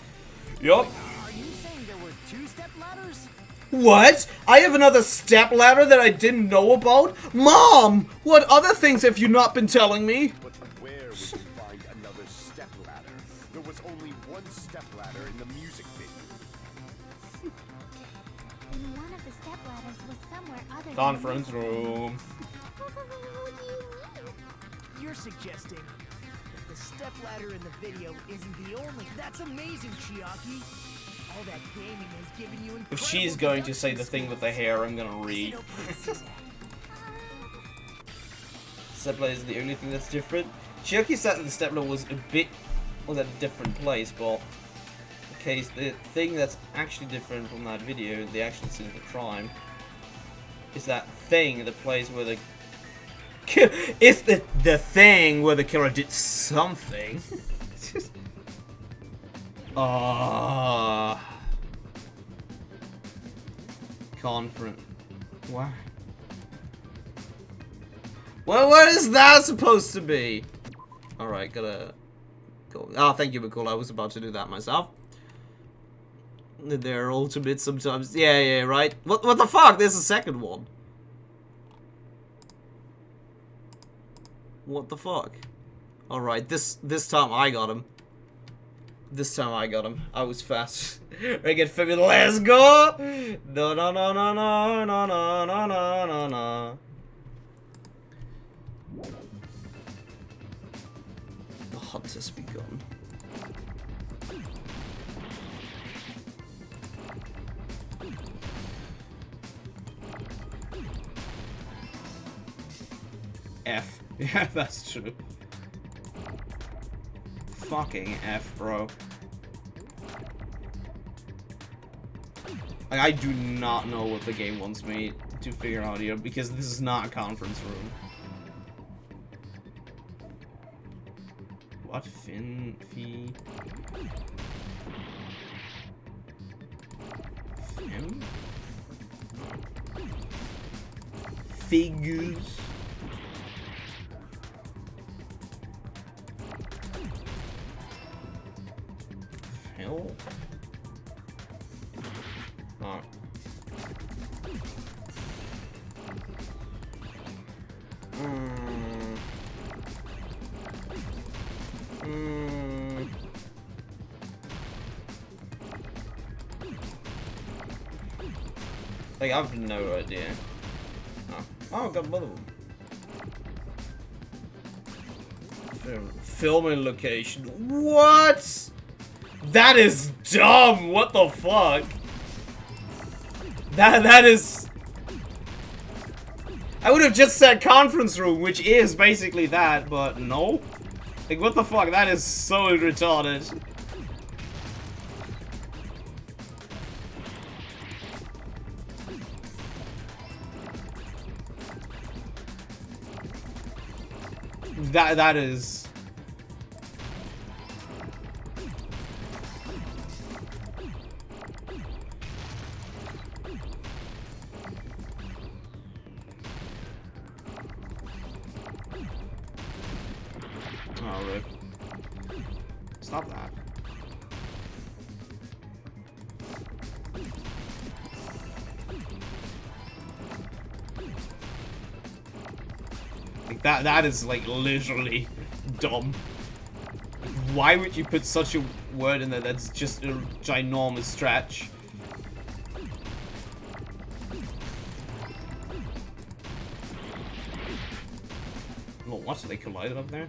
Yup. Are you saying there were two stepladders? What? I have another stepladder that I didn't know about? Mom! What other things have you not been telling me? But where would you find another stepladder? There was only one stepladder in the music video. then one of the stepladders was somewhere other Conference than room. What do you mean? You're suggesting that the stepladder in the video isn't the only. That's amazing, Chiaki. All that gaming has given you If she's going to say the thing with the hair, I'm gonna read. Stepladder is the only thing that's different. Chiaki said that the stepladder was at a different place, but okay, so the thing that's actually different from that video, the actual scene of the crime, is that thing, the place where the it's the thing where the killer did something. Conference. What? Well, what is that supposed to be? Alright, gotta go. Ah, thank you, McCall. I was about to do that myself. They're ultimate sometimes. Yeah, right. What the fuck? There's a second one. What the fuck? Alright, this time I got him. This time I got him. I was fast. Ring it for me. Let's go! No. The hunt has begun. F. Yeah, that's true. Fucking F, bro. Like, I do not know what the game wants me to figure out here, because this is not a conference room. What? Fee? Fim? Figures? Hell? Oh. Like, I have no idea. Oh, I've got both of them. Filming location. What? That is dumb. What the fuck? That is. I would have just said conference room, which is basically that, but no. Like, what the fuck? That is so retarded. That is. Oh, Rick. Stop that. Like, that is, like, literally dumb. Why would you put such a word in there that's just a ginormous stretch? Well, what? They collided up there?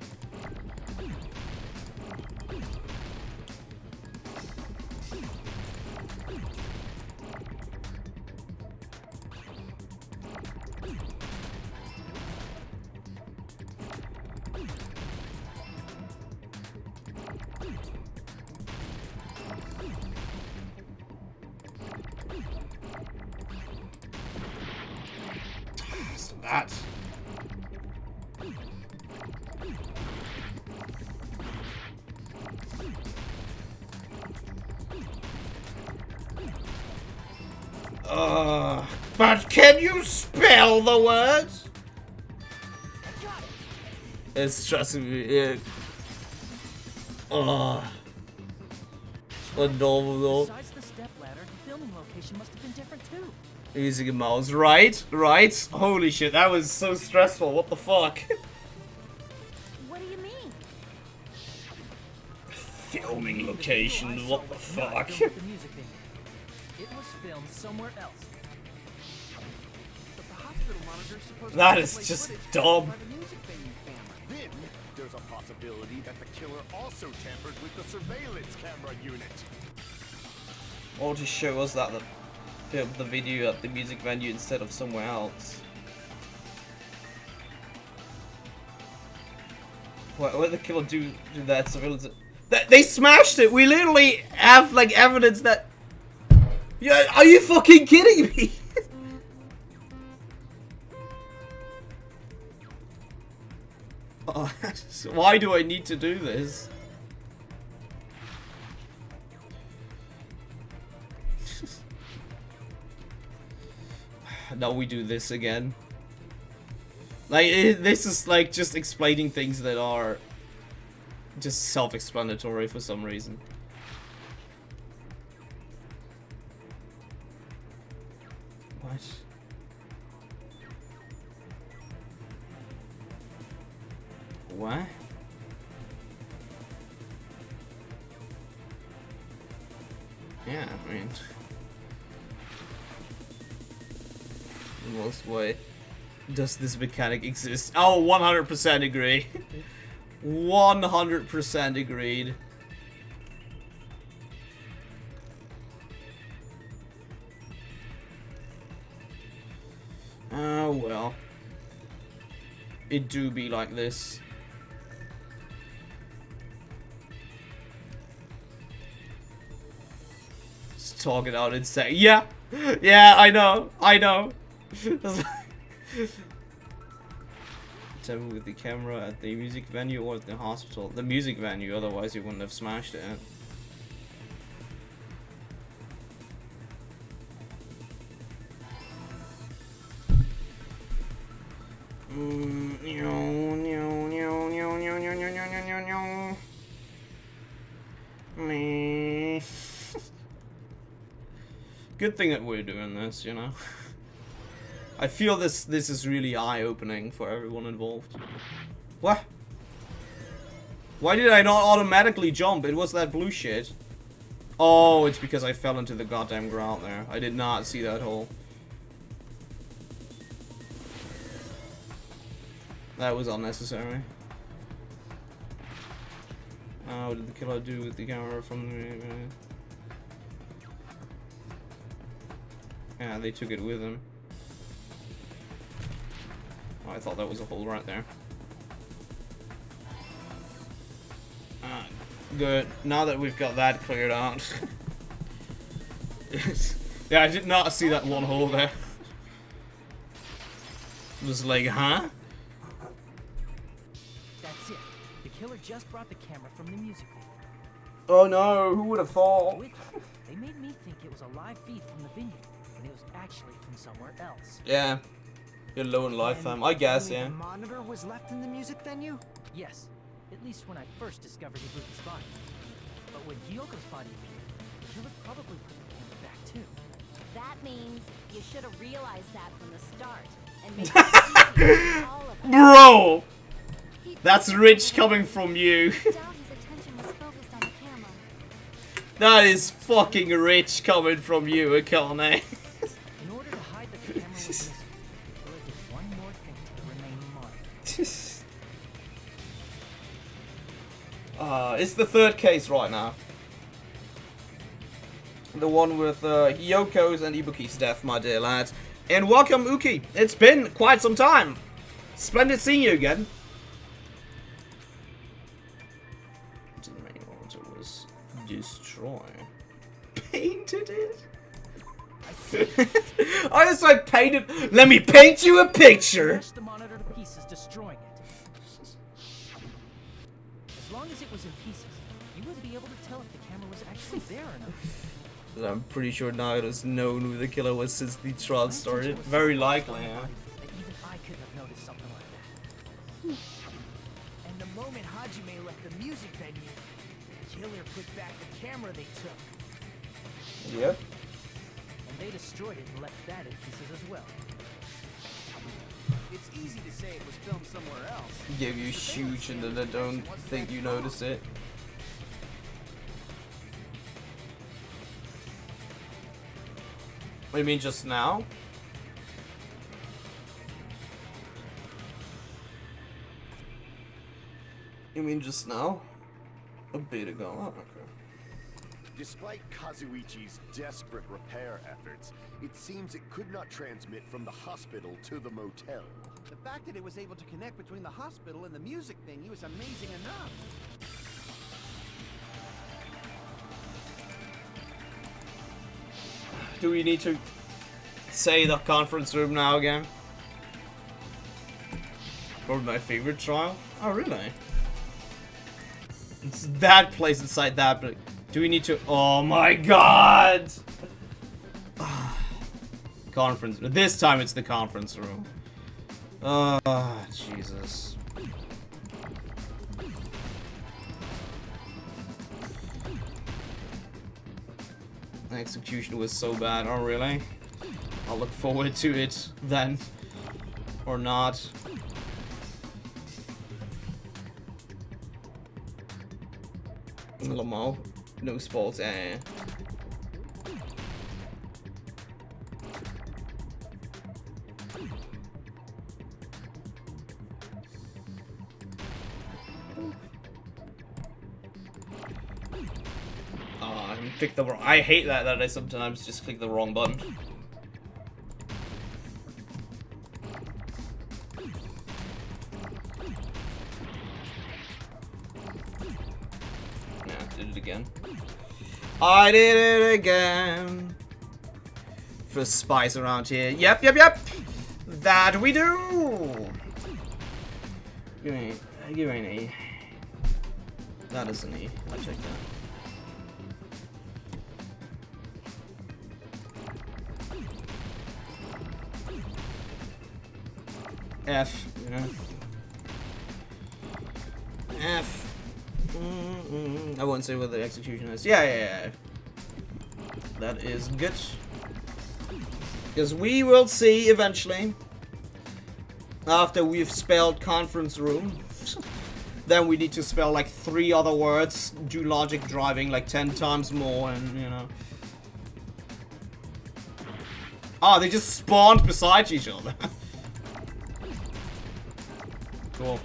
So that. But can you spell the words? It's stressing me. Phenomenal. Besides the stepladder, the filming location must have been different too. Using a mouse, right? Holy shit, that was so stressful. What the fuck? What do you mean? Filming location, what the fuck? It was filmed somewhere else. But the hospital monitor's supposed That to is display just footage dumb. by the music venue camera. Then, there's a possibility that the killer also tampered with the surveillance camera unit. Or to show us that the filmed the video at the music venue instead of somewhere else. What did the killer do that surveillance? They smashed it! We literally have like evidence that. Yeah, are you fucking kidding me? Oh, why do I need to do this? Now we do this again. Like, this is like just explaining things that are just self-explanatory for some reason. What? What? Yeah, I mean... Most way does this mechanic exist? Oh, 100% agree. 100% agreed. Oh well. It do be like this. Just talk it out and say, yeah, yeah, I know. Tell with the camera at the music venue or at the hospital. The music venue, otherwise you wouldn't have smashed it. Good thing that we're doing this, you know. I feel this is really eye-opening for everyone involved. What? Why did I not automatically jump? It was that blue shit. Oh, it's because I fell into the goddamn ground there. I did not see that hole. That was unnecessary. What did the killer do with the camera from the... Yeah, they took it with them. Oh, I thought that was a hole right there. Good. Now that we've got that cleared out. Yeah, I did not see that one hole there. It was like, huh? That's it. The killer just brought the camera from the music venue. Oh no, who would have thought? They made me think it was a live feed from the venue, when it was actually from somewhere else. Yeah. You're low in lifetime, I guess, yeah. The monitor was left in the music venue? Yes, at least when I first discovered Ibuki's body. But when Hyoko's body appeared, the killer probably put the camera back too. That means you should have realized that from the start and made it easy for all of us. Bro! That's rich coming from you. That is fucking rich coming from you, Akane. In order to hide that the camera was missing, the killer did one more thing to the remaining monitor. It's the third case right now. The one with Hyoko's and Ibuki's death, my dear lads. And welcome, Uki. It's been quite some time. Splendid seeing you again. The main monitor was destroy. Painted it? I just like painted. Let me paint you a picture. Smash the monitor to pieces, destroying it. As long as it was in pieces, you wouldn't be able to tell if the camera was actually there or not. I'm pretty sure now it has known who the killer was since the trial started. Very likely, yeah. That even I couldn't have noticed something like that. And the moment Hajime left the music venue, the killer put back the camera they took. Yep. And they destroyed it and left that in pieces as well. It's easy to say it was filmed somewhere else. Give you huge and then I don't think you notice it. You mean just now? You mean just now? A bit ago. Oh, okay. Despite Kazuichi's desperate repair efforts, it seems it could not transmit from the hospital to the motel. The fact that it was able to connect between the hospital and the music venue is amazing enough. Do we need to say the conference room now again? Probably my favorite trial? Oh, really? It's that place inside that, but do we need to... Oh my god! Conference... This time it's the conference room. Oh, Jesus. The execution was so bad. Oh, really? I'll look forward to it then. Or not. Lamau. No spoils. Yeah. I clicked the wrong. I hate that I sometimes just click the wrong button. Again. I did it again. For spies around here. Yep. That we do. Give me an E. That is an E. I'll check that. F. Yeah. F. I won't say what the execution is. Yeah. That is good. Because we will see eventually. After we've spelled conference room. Then we need to spell like 3 other words. Do logic driving like 10 times more and, you know. Ah, they just spawned beside each other. Cool.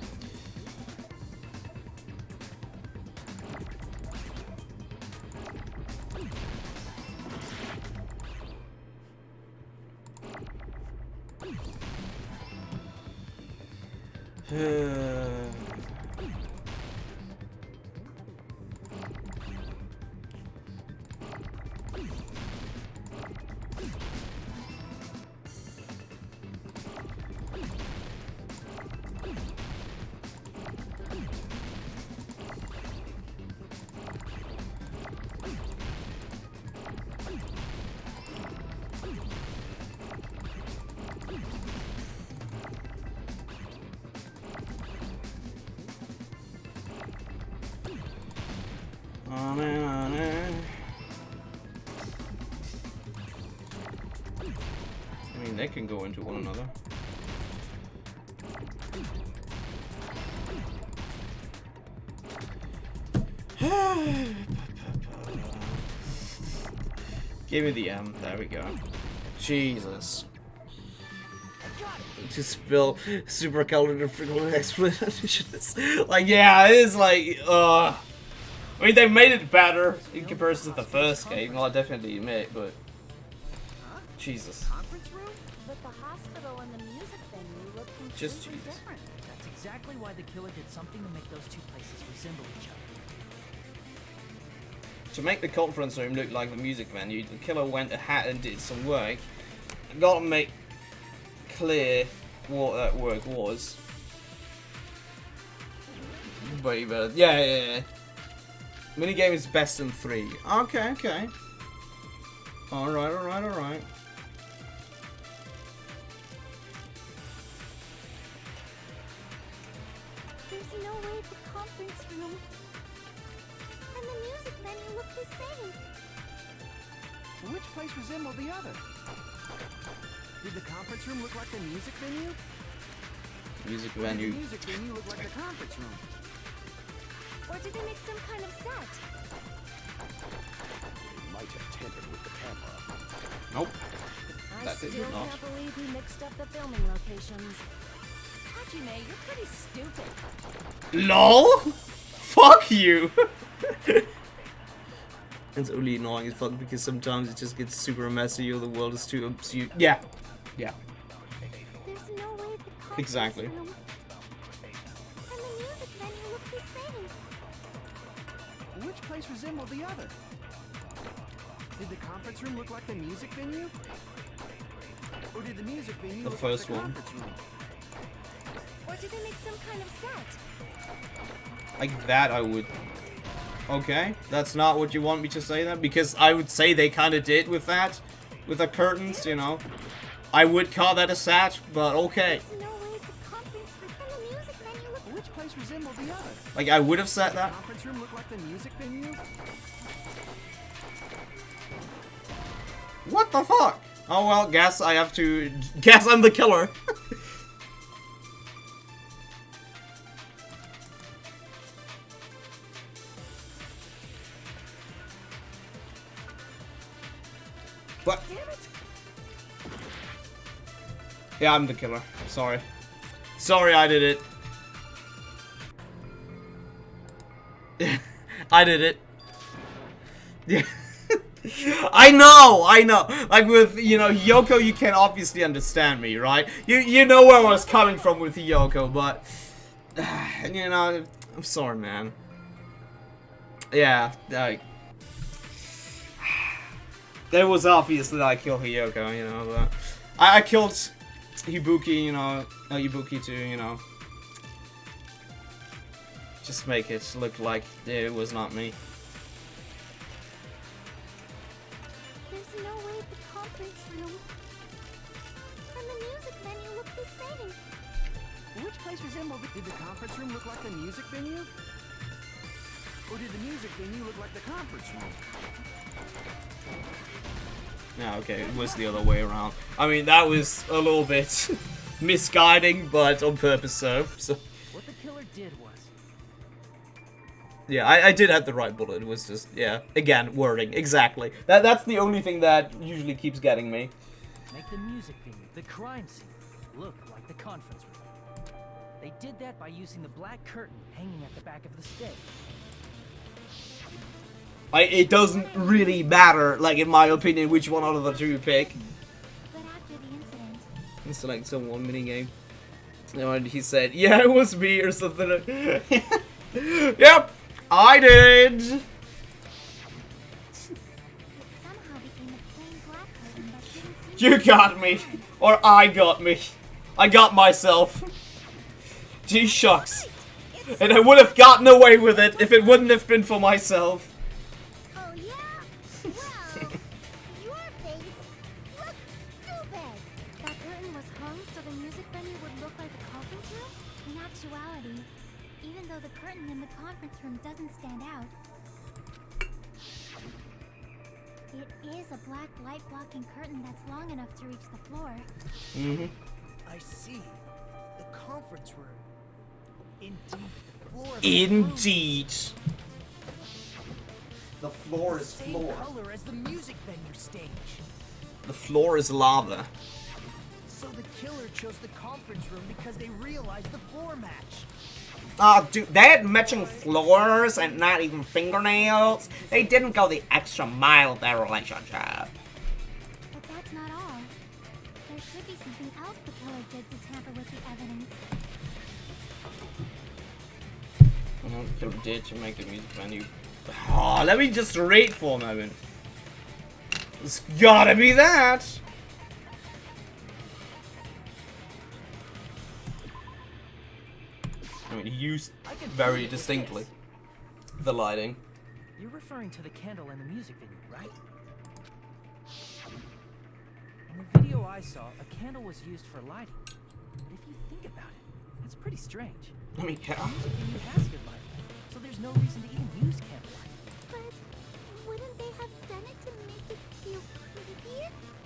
I mean, they can go into one another. Give me the M. There we go. Jesus. To spill supercalifragilisticexpialidocious. Like, yeah, it is like, I mean, they made it better in comparison to the first game. Well, I definitely admit, but Jesus. But the hospital and the music venue look completely Just Jesus. different. That's exactly why the killer did something to make those two places resemble each other. To make the conference room look like the music venue, the killer went ahead and did some work. I gotta make clear what that work was. Way better. Yeah. Minigame is best in 3. Okay. Alright. There's no way the conference room and the music venue look the same. Which place resembled the other? Did the conference room look like the music venue? Music Or did venue. the music venue look like the conference room? Or did they make some kind of set? might have tampered with the camera. Nope. I That did still not. can't believe he mixed up the filming locations. Hajime, you're pretty stupid. LOL? Fuck you! It's only annoying as fuck because sometimes it just gets super messy or the world is too obscure. Yeah. Yeah. There's no way the conference Exactly. room and the music venue look the same. Which place resembled the other? Did the conference room look like the music venue? Or did the music venue The look first like the one. conference room? Or did they make some kind of set? Like that I would... Okay, that's not what you want me to say then? Because I would say they kind of did with that. With the curtains, you know. I would call that a set, but okay. There's no way the conference room and the music venue look. Which place resembled the other? Like, I would have said Did the that. conference room look like the music venue? What the fuck? Oh well, guess I have to... Guess I'm the killer. What? Yeah, I'm the killer. Sorry. Sorry I did it. I did it. Yeah. I know! Like with, you know, Yoko, you can obviously understand me, right? You know where I was coming from with Yoko, but... you know, I'm sorry, man. Yeah, like... It was obvious that I killed Hiyoko, you know, but... I killed Ibuki, you know, Ibuki too, you know. Just make it look like it was not me. There's no way the conference room and the music venue look the same. Which place resembled the... Did the conference room look like the music venue? Or did the music venue look like the conference room? Yeah, okay, it was the other way around. I mean, that was a little bit misguiding, but on purpose so. What the killer did was... Yeah, I did have the right bullet. It was just, yeah, again, wording, exactly. That's the only thing that usually keeps getting me. Make the music venue, the crime scene, look like the conference room. They did that by using the black curtain hanging at the back of the stage. It doesn't really matter, like, in my opinion, which one out of the two you pick. But after the incident, Let's select someone minigame. And he said, yeah, it was me, or something. Yep, I did! it somehow became a plain black curtain that didn't seem You got me, or I got me. I got myself. Gee shucks. And I would have gotten away with it if it wouldn't have been for myself. Oh yeah? Well, your face looks stupid. That curtain was hung so the music venue would look like the conference room? In actuality, even though the curtain in the conference room doesn't stand out, it is a black light-blocking curtain that's long enough to reach the floor. Mm-hmm. I see. The conference room. Indeed. The floor of Indeed. The floor is same floor. color as the music venue stage. The floor is lava. So the killer chose the conference room because they realized the floor match. Oh, dude, they had matching floors and not even fingernails. They didn't go the extra mile in their relationship. But that's not all. There should be something else the killer did to tamper with the evidence. Killer did to make the music venue. Oh, let me just read for a moment. It's gotta be that. I mean, he used very distinctly the lighting. You're referring to the candle in the music video, right? In the video I saw, a candle was used for lighting. But if you think about it, that's pretty strange. I mean, The music venue has good lighting, so there's no reason to even use candlelight. But wouldn't they have done it to make it feel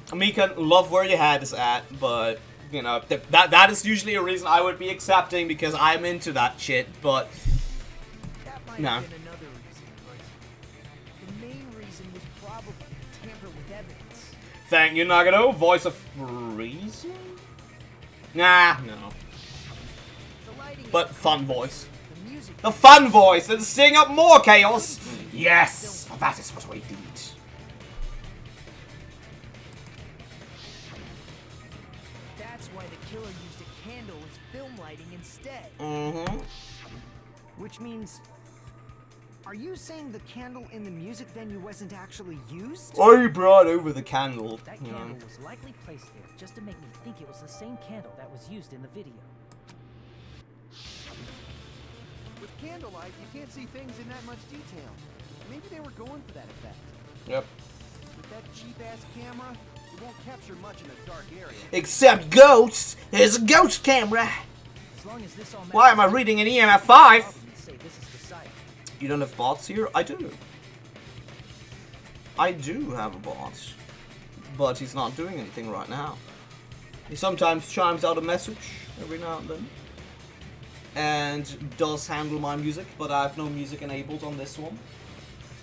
creepier? Mika, love where your head is at, but you know that is usually a reason I would be accepting because I'm into that shit. But That might no. have been another reason, but the main reason reason was probably to tamper with evidence. Thank you, Nagano. Voice of reason? Nah, no. The lighting But fun voice. the music The fun voice that's stirring up more chaos! Yes! That is what we need. that's why the killer used a candle as film lighting instead. Mm-hmm. Which means... Are you saying the candle in the music venue wasn't actually used? I brought over the candle. That you know. candle was likely placed there just to make me think it was the same candle that was used in the video. With candlelight, you can't see things in that much detail. Maybe they were going for that effect. Yep. With that cheap-ass camera, it won't capture much in a dark area. Except ghosts. There's a ghost camera. As long as this all Why am I reading an EMF 5? say this is the site. You don't have bots here? I do. I do have a bot. But he's not doing anything right now. He sometimes chimes out a message every now and then. And does handle my music, but I have no music enabled on this one.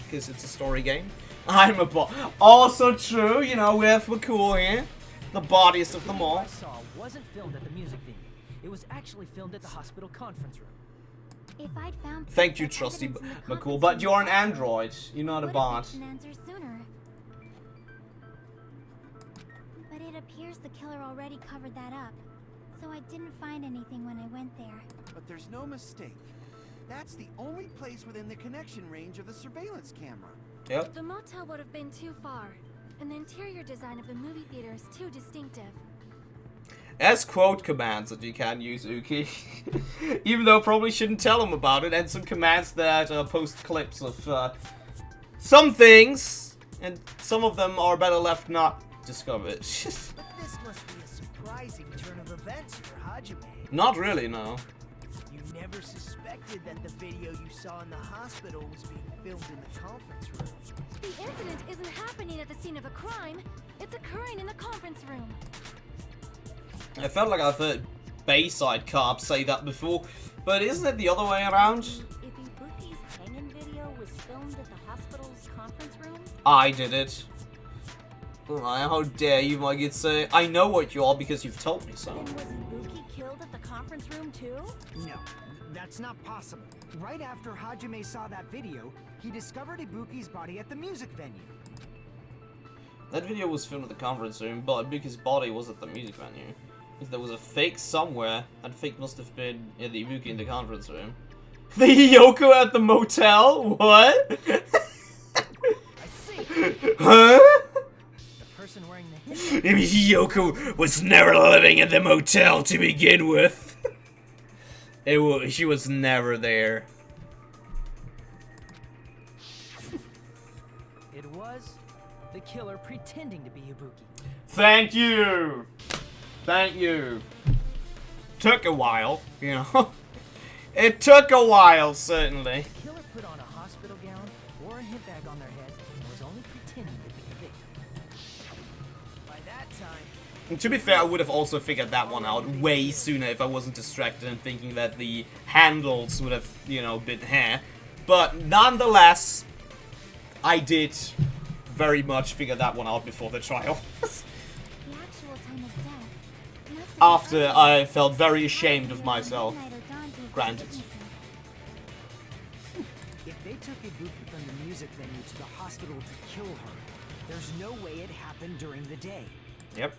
Because it's a story game. I'm a bot. Also true, you know, we have McCool here. The bodiest of them all. What I saw wasn't filmed at the music venue. It was actually filmed at the hospital conference room. If I'd found Thank you, proof of trusty evidence in the McCool, conference but room you're an also, android. You're not a would've bot. reached an answer sooner. But it appears the killer already covered that up, so I didn't find anything when I went there. But there's no mistake. That's the only place within the connection range of the surveillance camera. Yep. The motel would have been too far, and the interior design of the movie theater is too distinctive. As quote commands that you can use, Uki. Even though probably shouldn't tell him about it, and some commands that post clips of some things, and some of them are better left not discovered. But this must be a surprising turn of events for Hajime. Not really, no. You never suspected that the video you saw in the hospital was being filmed in the conference room. The incident isn't happening at the scene of a crime. It's occurring in the conference room. I felt like I've heard Bayside cops say that before, but isn't it the other way around? If Ibuki's hanging video was filmed at the hospital's conference room? I did it. How dare you, my good sir? I know what you are because you've told me so. Then was Ibuki killed at the conference room too? No, that's not possible. Right after Hajime saw that video, he discovered Ibuki's body at the music venue. That video was filmed at the conference room, but Ibuki's body was at the music venue. If there was a fake somewhere, that fake must have been the Ibuki in the conference room. The Yoko at the motel? What? I see. Huh? The person wearing the hip Yoko was never living at the motel to begin with. She was never there. It was the killer pretending to be Ibuki. Thank you! Thank you. Took a while, you know. It took a while, certainly. The killer put on a hospital gown, wore a hip bag on their head, and was only pretending to be a victim. By that time, And to be fair, I would have also figured that one out way sooner if I wasn't distracted and thinking that the handles would have, you know, been hair. But nonetheless, I did very much figure that one out before the trial. The actual time of death must have After been I felt very ashamed of myself. midnight or dawn to avoid Granted. witnesses. If they took Ibuki from the music venue to the hospital to kill her, there's no way it happened during the day. Yep.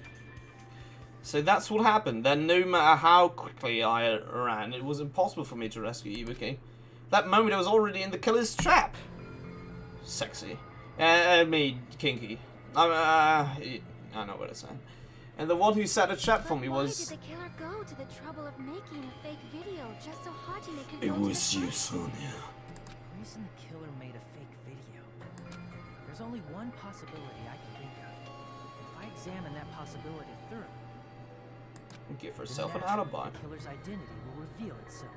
So that's what happened. Then no matter how quickly I ran, it was impossible for me to rescue Ibuki. That moment I was already in the killer's trap. Sexy. I mean, kinky. I know what I'm saying. And the one who set a trap for me But why was... did the killer go to the trouble of making a fake video just so Hajime could It go to was the you, conference? Sonia. The reason the killer made a fake video. There's only one possibility I can think of. If I examine that possibility thoroughly, Give then herself an naturally alibi. the killer's identity will reveal itself.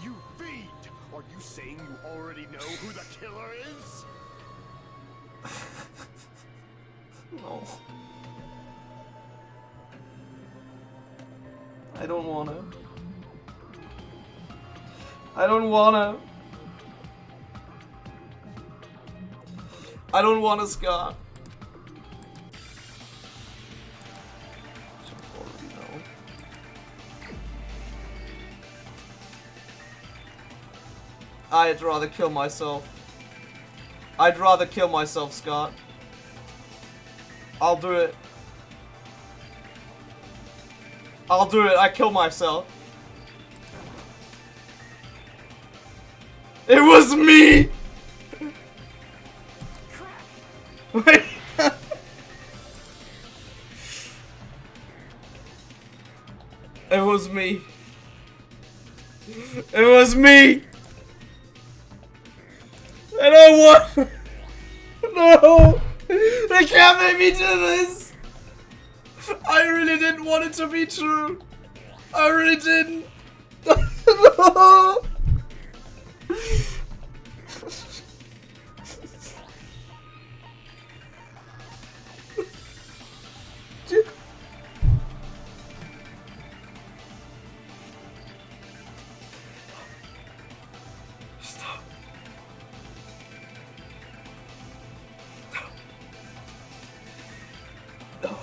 You fiend! Are you saying you already know who the killer is? No. I don't wanna. I don't wanna. I don't want a Scott. I'd rather kill myself. I'd rather kill myself, Scott. I'll do it. I'll do it. I kill myself. It was me! Wait. It was me. It was me! I don't want... No! They can't make me do this! I really didn't want it to be true. I really didn't. No! Stop. No.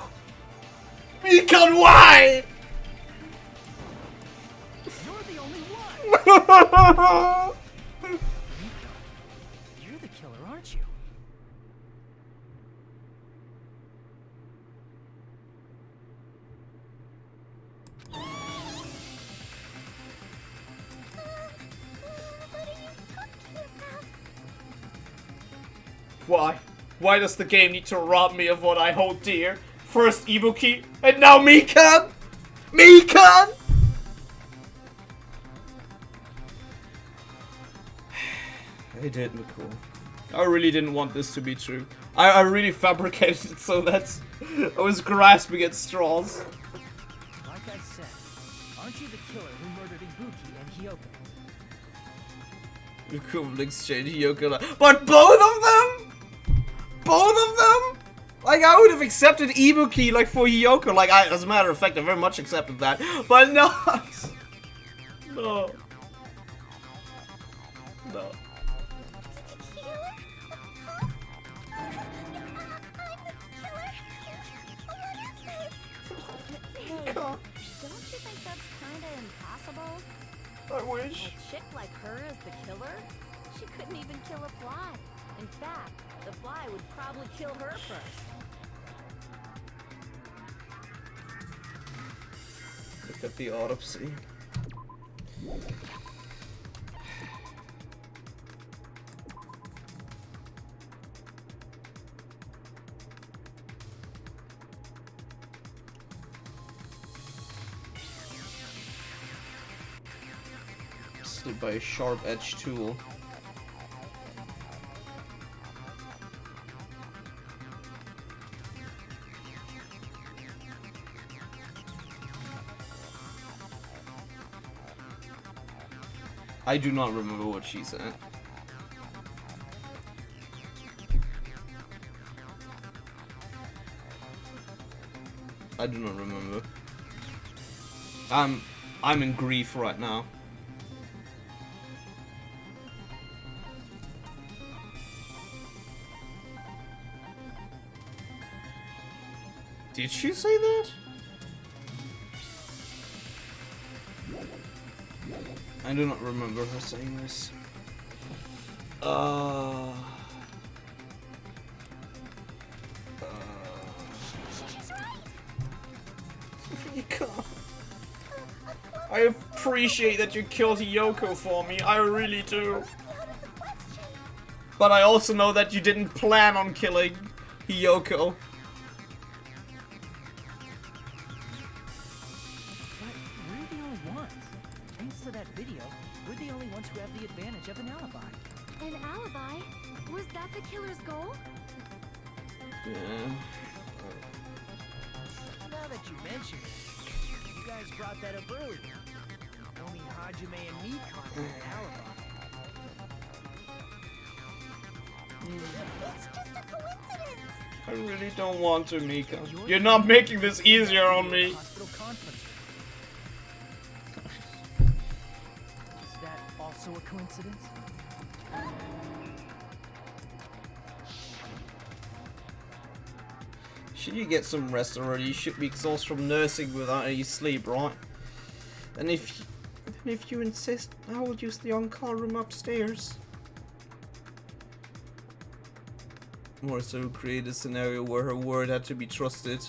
Beacon, why? You're the only one! You're the killer, aren't you? Why? Why does the game need to rob me of what I hold dear? First Ibuki, and now Mikan? Mikan? I did, Nicole. I really didn't want this to be true. I really fabricated it so that I was grasping at straws. Like I said, aren't you the killer who murdered Ibuki and Hyoko? Equivalent exchange, Hyoko. But both of them? Both of them? Like, I would have accepted Ibuki, like, for Hyoko. Like, as a matter of fact, I very much accepted that. But no. No. No. Hey, don't you think that's kinda impossible? I wish. A chick like her is the killer? She couldn't even kill a fly. In fact, the fly would probably kill her first. Look at the autopsy. Slit by a sharp-edged tool. I do not remember what she said. I do not remember. I'm in grief right now. Did she say that? I do not remember her saying this. You can't. I appreciate that you killed Hyoko for me. I really do. But I also know that you didn't plan on killing Hyoko. We're the only ones. Thanks to that video, we're the only ones who have the advantage of an alibi. An alibi? Was that the killer's goal? Yeah. Now that you mention it, you guys brought that up earlier. Only Hajime and Mikan had an alibi. It's just a coincidence. I really don't want to, Mika. You're not making this easier on me. Hospital conference room. Is that also a coincidence? should you get some rest already? You should be exhausted from nursing without any sleep, right? And if you insist, I will use the on-call room upstairs. More so create a scenario where her word had to be trusted.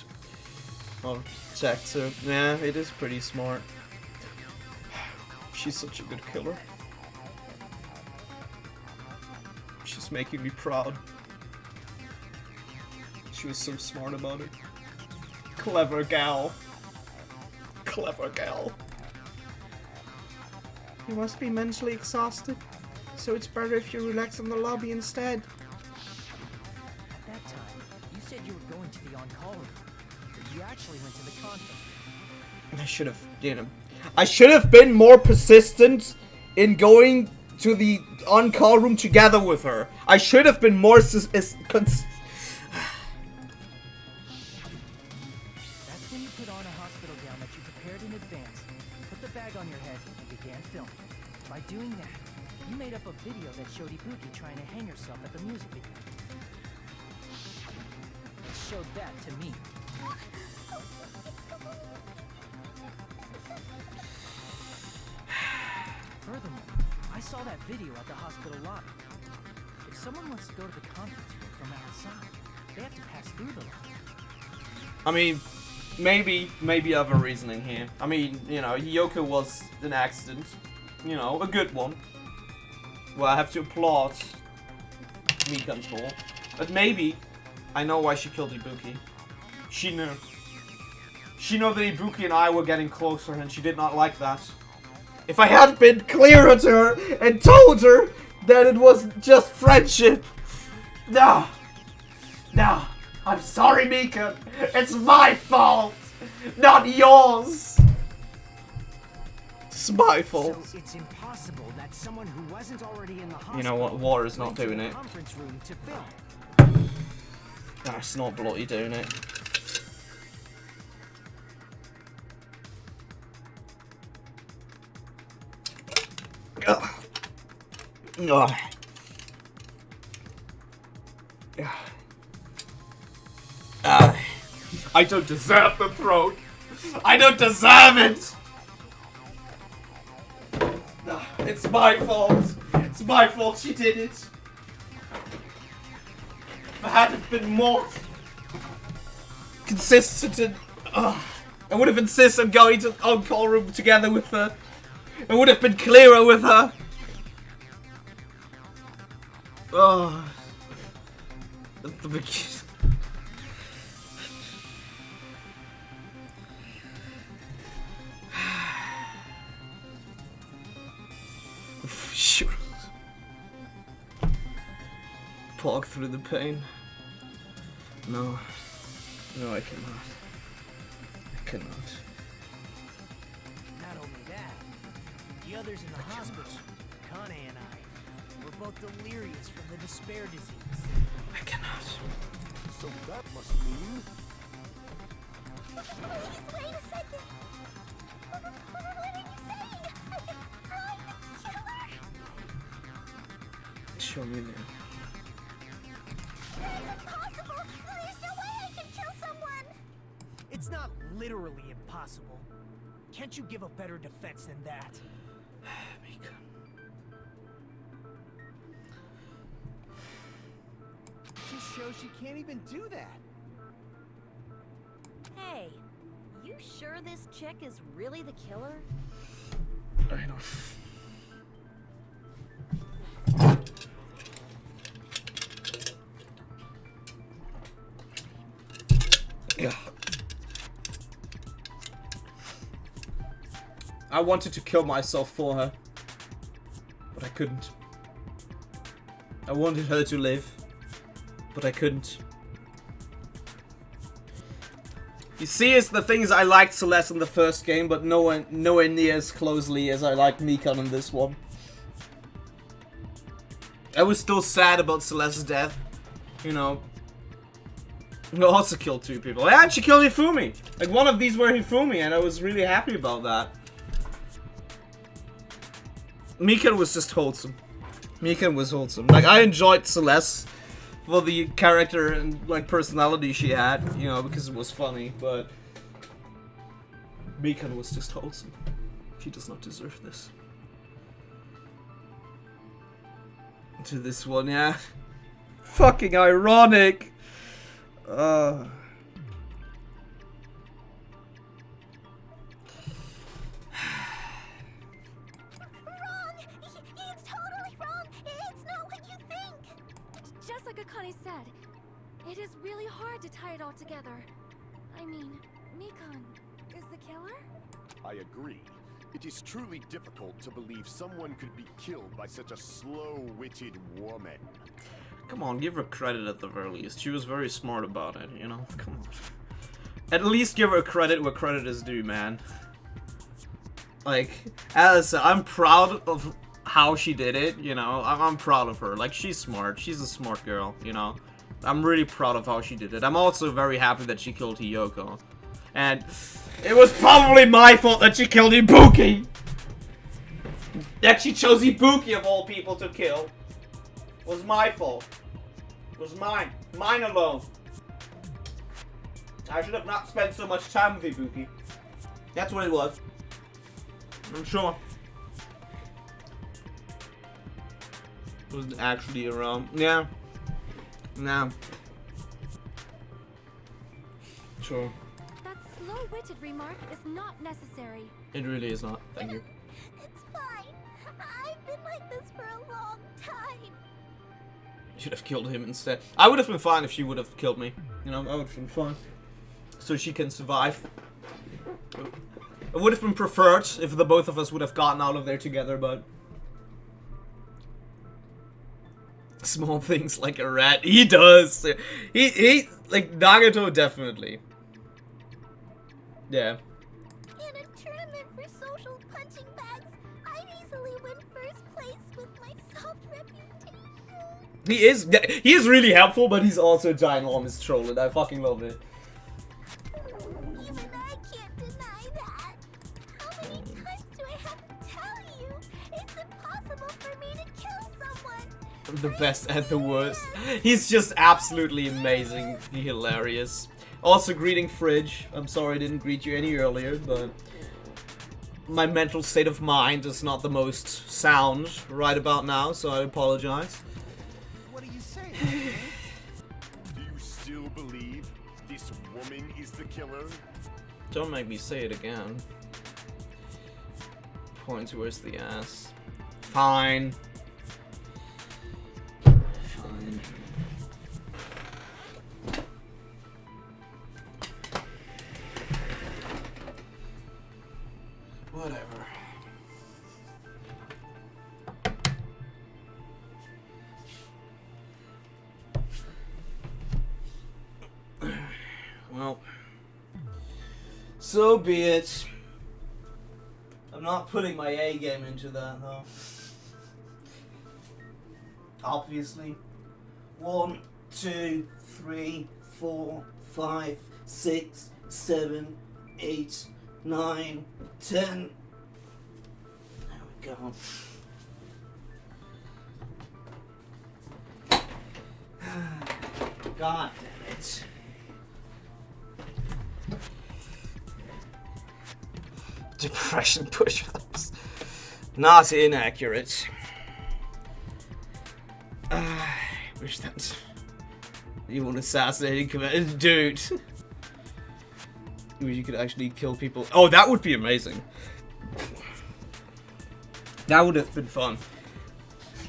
I'll check, so yeah, it is pretty smart. She's such a good killer. She's making me proud. She was so smart about it. Clever gal. Clever gal. You must be mentally exhausted, so it's better if you relax in the lobby instead. At that time, you said you were going to the on-call room, but you actually went to the conference room. I should have, I should have been more persistent in going to the on-call room together with her. I should have been more That's when you put on a hospital gown that you prepared in advance, put the bag on your head, and began filming. By doing that, you made up a video that showed Ibuki trying to hang herself at the music video. It showed that to me. Furthermore, I saw that video at the hospital lobby. If someone wants to go to the conference room from outside, they have to pass through the lobby. I mean, maybe I have a reasoning here. I mean, you know, Yoko was an accident. You know, a good one. Well, I have to applaud Mikan for. But maybe I know why she killed Ibuki. She knew. She knew that Ibuki and I were getting closer, and she did not like that. If I had been clearer to her and told her that it was just friendship. No. No. I'm sorry, Mika. It's my fault, not yours. It's my fault. So it's impossible that someone who wasn't already in the hospital. You know what? War is not doing it. Conference room to film. That's not bloody doing it. Ugh. Ugh. I don't deserve the throne. I don't deserve it. It's my fault. It's my fault she did it. If I had have been more consistent and I would have insisted on going to on-call room together with her. I would have been clearer with her. Oh. At the beginning. Sure. Pog through the pain. No. No, I cannot. I cannot. Not only that, the others in the hospital, Kane and I, were both delirious from the despair disease. I cannot. So that must mean... Please, wait a second. What are you saying? I'm the killer. Show me then. That's impossible. There's no way I can kill someone. It's not literally impossible. Can't you give a better defense than that? Just shows she can't even do that. Hey, you sure this chick is really the killer? I know. Yeah. I wanted to kill myself for her, but I couldn't. I wanted her to live, but I couldn't. You see, it's the things I liked Celeste in the first game, but nowhere near as closely as I like Mikan in this one. I was still sad about Celeste's death, you know. I also killed 2 people. I actually killed Hifumi! Like, one of these were Hifumi, and I was really happy about that. Mikan was just wholesome. Mikan was wholesome. Like, I enjoyed Celeste for the character and like personality she had, you know, because it was funny, but Mikan was just wholesome. She does not deserve this. To this one, yeah. Fucking ironic. Wrong! It's totally wrong! It's not what you think! Just like Akane said, it is really hard to tie it all together. I mean, Mikan is the killer? I agree. It is truly difficult to believe someone could be killed by such a slow-witted woman. Come on, give her credit at the very least. She was very smart about it, you know? Come on. At least give her credit where credit is due, man. Like, as I said, I'm proud of how she did it, you know? I'm proud of her. Like, she's smart. She's a smart girl, you know? I'm really proud of how she did it. I'm also very happy that she killed Hiyoko. And it was probably my fault that she killed Ibuki! That she chose Ibuki of all people to kill. Was my fault. Was mine. Mine alone. I should have not spent so much time with Ibuki. That's what it was. I'm sure. It was actually around. Yeah. No. Sure. That slow-witted remark is not necessary. It really is not. Thank you. It's fine. I've been like this for a long time. Should have killed him instead. I would have been fine if she would have killed me. You know, I would have been fine. So she can survive. It would have been preferred if the both of us would have gotten out of there together, but... Small things like a rat. He does! He like, Nagato definitely. Yeah. In a tournament for social punching bags, I'd easily win first place with my soft reputation. He is really helpful, but he's also a ginormous troll, and I fucking love it. Even I can't deny that. How many times do I have to tell you? It's impossible for me to kill someone. The best and the worst. He's just absolutely amazing. Hilarious. Also, greeting Fridge. I'm sorry I didn't greet you any earlier, but my mental state of mind is not the most sound right about now, so I apologize. What are you saying? Do you still believe this woman is the killer? Don't make me say it again. Point towards the ass. Fine. Fine. Whatever. Well, so be it. I'm not putting my A game into that, though. Obviously. 1, 2, 3, 4, 5, 6, 7, 8, 9, 10. There we go. God damn it. Depression push-ups. Not inaccurate. Wish that you want assassinating command, dude. Wish you could actually kill people. Oh, that would be amazing. That would have been fun.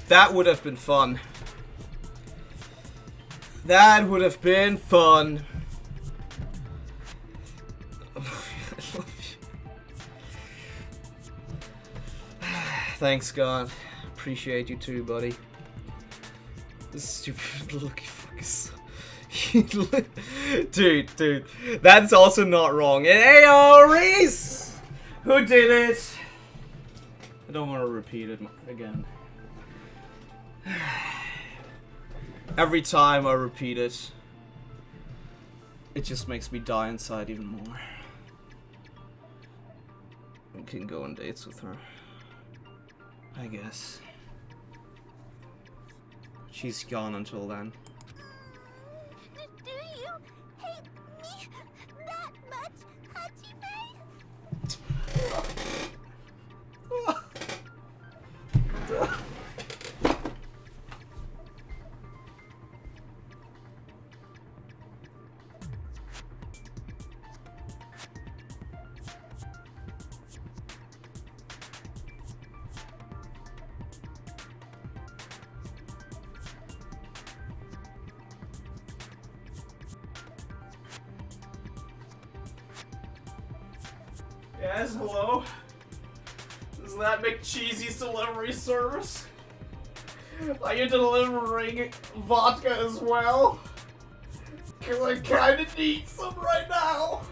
That would have been fun. That would have been fun. Thanks, God. Appreciate you too, buddy. This stupid lucky fuckers. Dude, that's also not wrong. Hey, Reese! Who did it? I don't want to repeat it again. Every time I repeat it, it just makes me die inside even more. I can go on dates with her, I guess. She's gone until then. Yes, hello? Is that McCheesy's delivery service? Are you delivering vodka as well? Cause I kinda need some right now.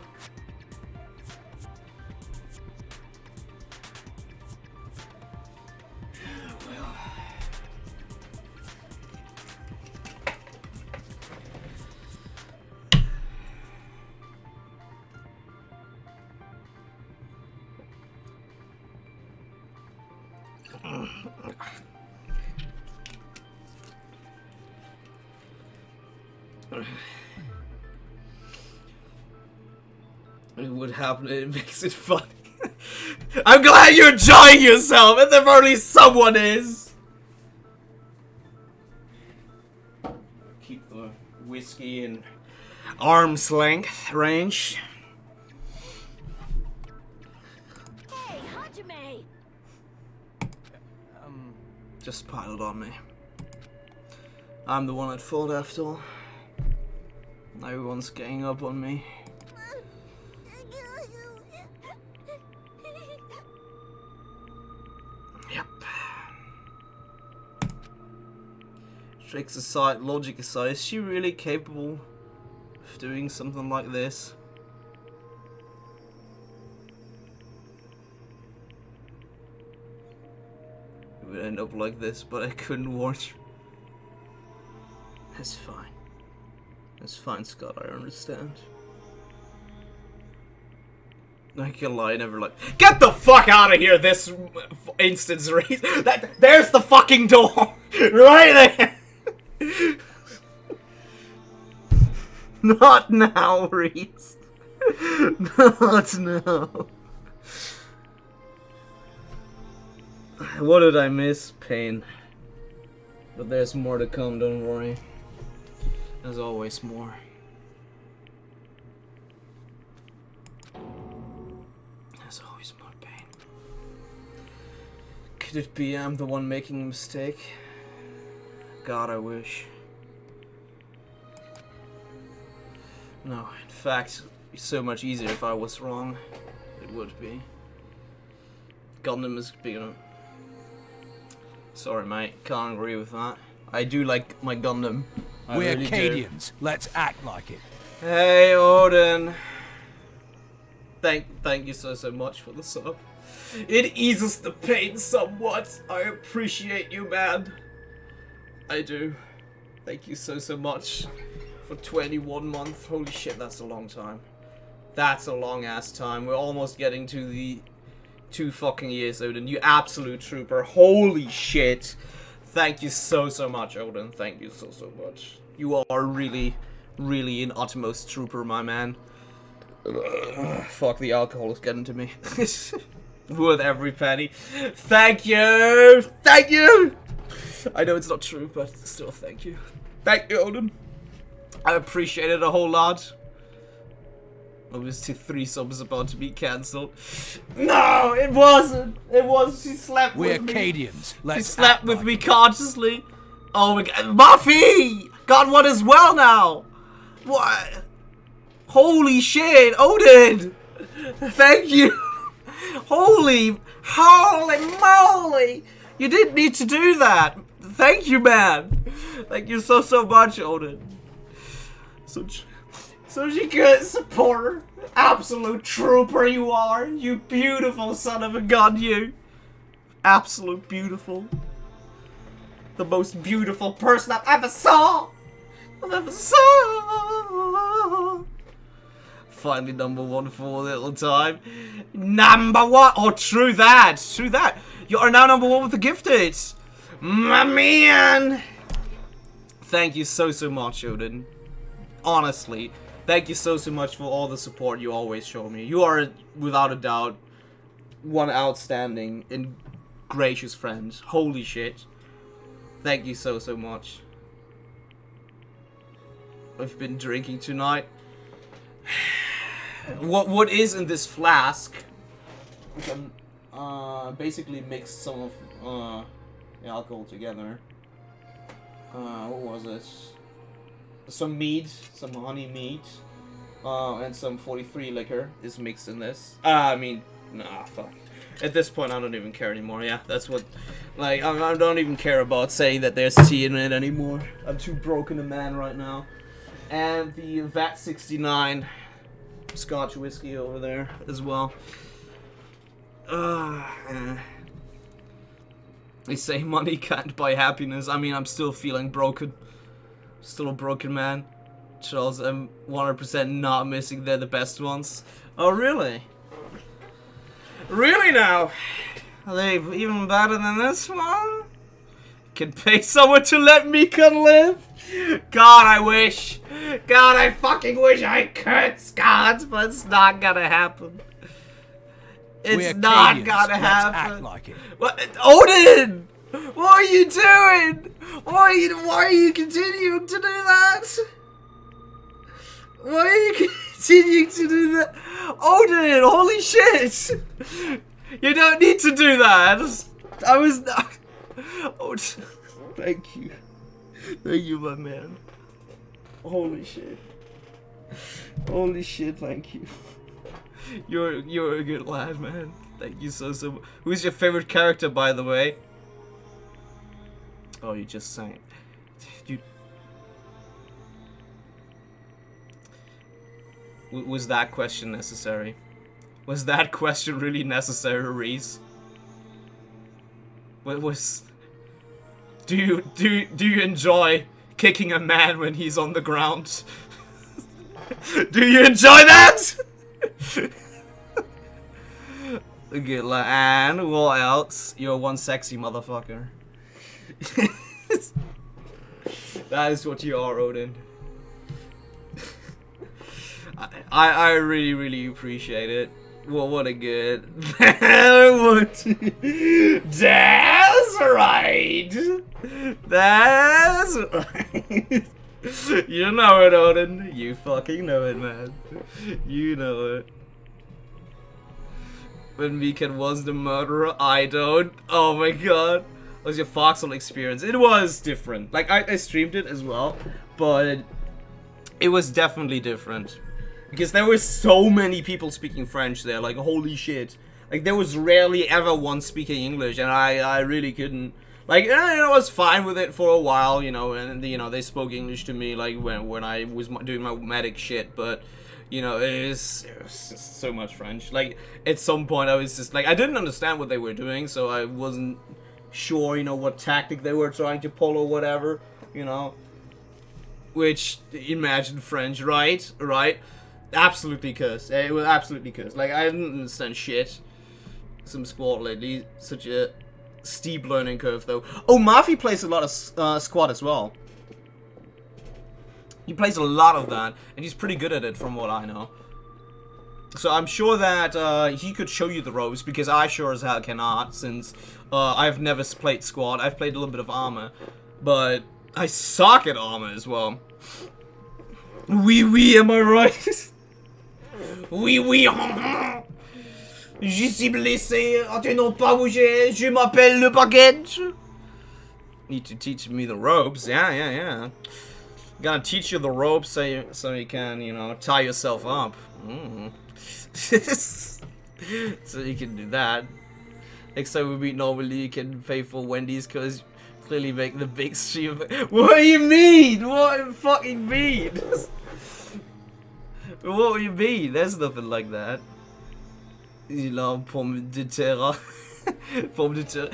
What happened? It makes it funny. I'm glad you're enjoying yourself, and if only someone is. Keep the whiskey in arm's length range. Hey, Hajime! Just pile it on me. I'm the one at fault after all. Everyone's getting up on me. Yep. Tricks aside, logic aside, is she really capable of doing something like this? It would end up like this, but I couldn't warn you. That's fine. That's fine, Scott, I understand. I can lie, never like. Get the fuck out of here! This instance, Reese. There's the fucking door, right there. Not now, Reese. Not now. What did I miss? Pain. But there's more to come. Don't worry. There's always more. There's always more pain. Could it be I'm the one making a mistake? God, I wish. No, in fact, it'd be so much easier if I was wrong. It would be. Gundam is big enough. Sorry, mate. Can't agree with that. I do like my Gundam. We're Acadians. Let's act like it. Hey, Odin. Thank you so much for the sub. It eases the pain somewhat. I appreciate you, man. I do. Thank you so much for 21 months. Holy shit, that's a long time. That's a long ass time. We're almost getting to the 2 fucking years, Odin. You absolute trooper. Holy shit. Thank you so much, Odin. Thank you so much. You are really an utmost trooper, my man. Fuck, the alcohol is getting to me. Worth every penny. Thank you! Thank you! I know it's not true, but still thank you. Thank you, Odin. I appreciate it a whole lot. Obviously 3 subs about to be cancelled. No, it wasn't. It was. She slept with me. We're Acadians. Let's she slept with me consciously. Oh my god. Muffy! Got one as well now. What? Holy shit, Odin! Thank you. Holy moly! You didn't need to do that. Thank you, man. Thank you so much, Odin. So she could support her. Absolute trooper you are. You beautiful son of a gun, you. Absolute beautiful. The most beautiful person I've ever saw. Finally number 1 for a little time. Number 1. Oh, true that. True that. You are now number 1 with the gifted. My man. Thank you so much, Odin. Honestly. Thank you so much for all the support you always show me. You are, without a doubt, one outstanding and gracious friend. Holy shit. Thank you so much. I've been drinking tonight. What is in this flask? Which I'm basically mixed some of the alcohol together. What was it? Some mead, some honey mead, and some 43 liquor is mixed in this. I mean, Nah, fuck. At this point, I don't even care anymore. Yeah, that's what. Like, I don't even care about saying that there's tea in it anymore. I'm too broken a man right now. And the VAT 69 Scotch whiskey over there as well. They say money can't buy happiness. I mean, I'm still feeling broken. Still a broken man. Charles, I'm 100% not missing. They're the best ones. Oh, really? Really now? Are they even better than this one? Can pay someone to let Mikan live? God, I wish. God, I fucking wish I could, Scott, but it's not gonna happen. It's not gonna happen. Act like it. What? Odin! What are you doing? Why are you continuing to do that? Why are you continuing to do that? Odin, holy shit! You don't need to do that. I was not. Odin, thank you. Thank you, my man. Holy shit. Holy shit, thank you. You're a good lad, man. Thank you so much. Who's your favorite character, by the way? Oh, you just sang it. Was that question necessary? Was that question really necessary, Reese? What was? Do you enjoy kicking a man when he's on the ground? Do you enjoy that? Good, and what else? You're one sexy motherfucker. That is what you are, Odin. I really, really appreciate it. Well, what a good. That's right. That's right. You know it, Odin. You fucking know it, man. You know it. When Mikan was the murderer, I don't. Oh my god. What was your Foxhole experience? It was different. Like, I streamed it as well, but it was definitely different. Because there were so many people speaking French there, like, holy shit. Like, there was rarely ever one speaking English, and I really couldn't. Like, I was fine with it for a while, you know, and, you know, they spoke English to me, like, when I was doing my medic shit, but, you know, it was just so much French. Like, at some point, I was just, like, I didn't understand what they were doing, so I wasn't sure, you know, what tactic they were trying to pull or whatever, you know. Which, imagine French, right? Right? Absolutely cursed. It was absolutely cursed. Like, I didn't understand shit. Some squad lately. Such a steep learning curve, though. Oh, Murphy plays a lot of squad as well. He plays a lot of that, and he's pretty good at it from what I know. So I'm sure that he could show you the ropes, because I sure as hell cannot, since I've never played squad. I've played a little bit of armor, but I suck at armor as well. Oui, am I right? Oui, je suis blessé, tu n'as pas bougé, je m'appelle le baguette. Need to teach me the ropes, yeah. Gotta teach you the ropes so you can, you know, tie yourself up. So you can do that. Next time we meet normally, you can pay for Wendy's because clearly make the big stream. What do you mean? What do you fucking mean? What do you mean? There's nothing like that. Il a pomme de terre. Pomme de terre.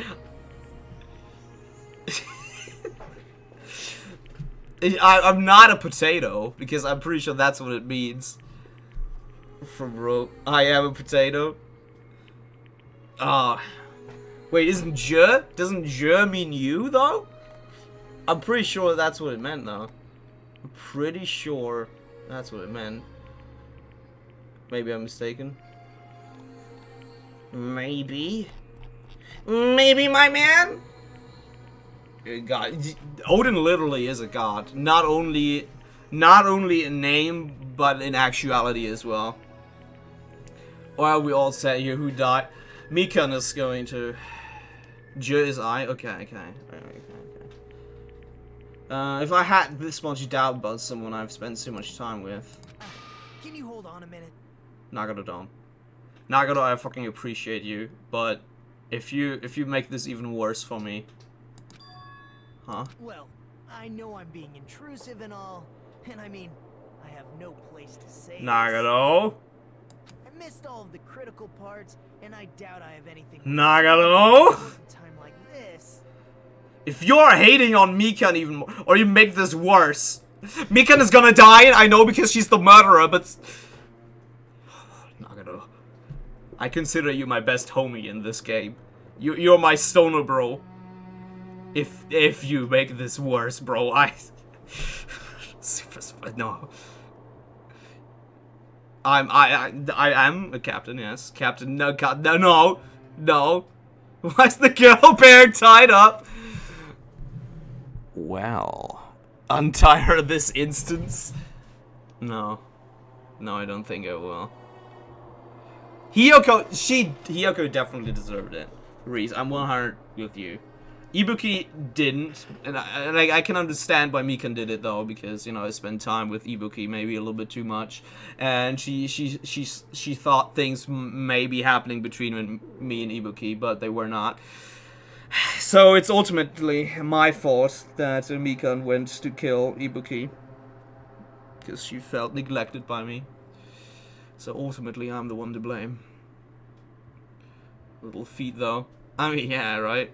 I'm not a potato, because I'm pretty sure that's what it means. From rope. I am a potato. Wait, doesn't je mean you, though? I'm pretty sure that's what it meant, though. I'm pretty sure that's what it meant. Maybe I'm mistaken. Maybe, my man? God, Odin literally is a god. Not only in name, but in actuality as well. Or are we all set here? Who died? Mikan is going to. Je is I. Okay. If I had this much doubt about someone I've spent so much time with. Can you hold on a minute? Nagadodon. Nagano, I fucking appreciate you, but if you make this even worse for me, huh? Well, I know I'm being intrusive and all, and I mean, I have no place to say Nagano, I missed all of the critical parts, and I doubt I have anything. Nagano. Time like this. If you're hating on Mikan even more, or you make this worse, Mikan is gonna die. I know because she's the murderer, but Nagano, I consider you my best homie in this game. You're my stoner bro. If you make this worse, bro, no. I am a captain, yes. Captain, no, no. Why's the girl bear tied up? Well, untie her this instance? No. No, I don't think I will. Hiyoko definitely deserved it. Reese, I'm 100 with you. Ibuki didn't, and I can understand why Mikan did it though, because, you know, I spent time with Ibuki maybe a little bit too much, and she thought things may be happening between me and Ibuki, but they were not. So it's ultimately my fault that Mikan went to kill Ibuki, because she felt neglected by me. So ultimately I'm the one to blame. Little feet though. I mean, yeah, right?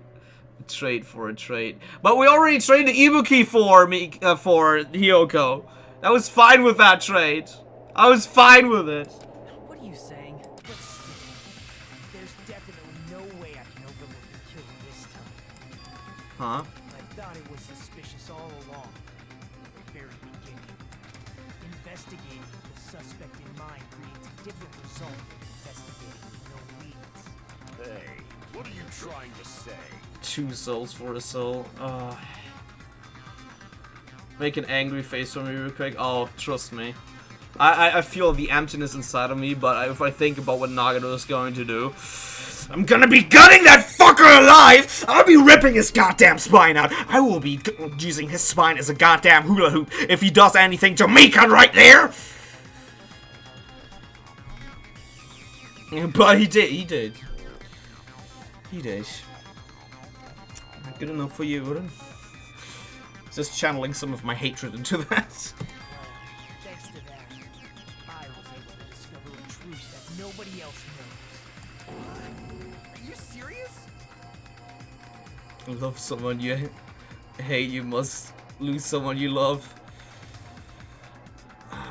Trade for a trade. But we already traded Ibuki for Hiyoko. I was fine with that trade. I was fine with it. What are you saying? But still, there's definitely no way I can overlook the killer this time. Huh? I thought it was suspicious all along. At the very beginning. Investigating with the suspect in mind creates a different result than investigating with no leads. Hey, what are you trying to say? 2 souls for a soul. Make an angry face for me real quick. Oh, trust me. I feel the emptiness inside of me, but if I think about what Nagano is going to do, I'm gonna be gutting that fucker alive! I'll be ripping his goddamn spine out! I will be using his spine as a goddamn hula hoop if he does anything to Mikan right there! But he did. Not good enough for you, Uden. Just channeling some of my hatred into that. Thanks to that, I was able to discover a truth that nobody else knows. Are you serious? Love someone you hate, you must lose someone you love. I've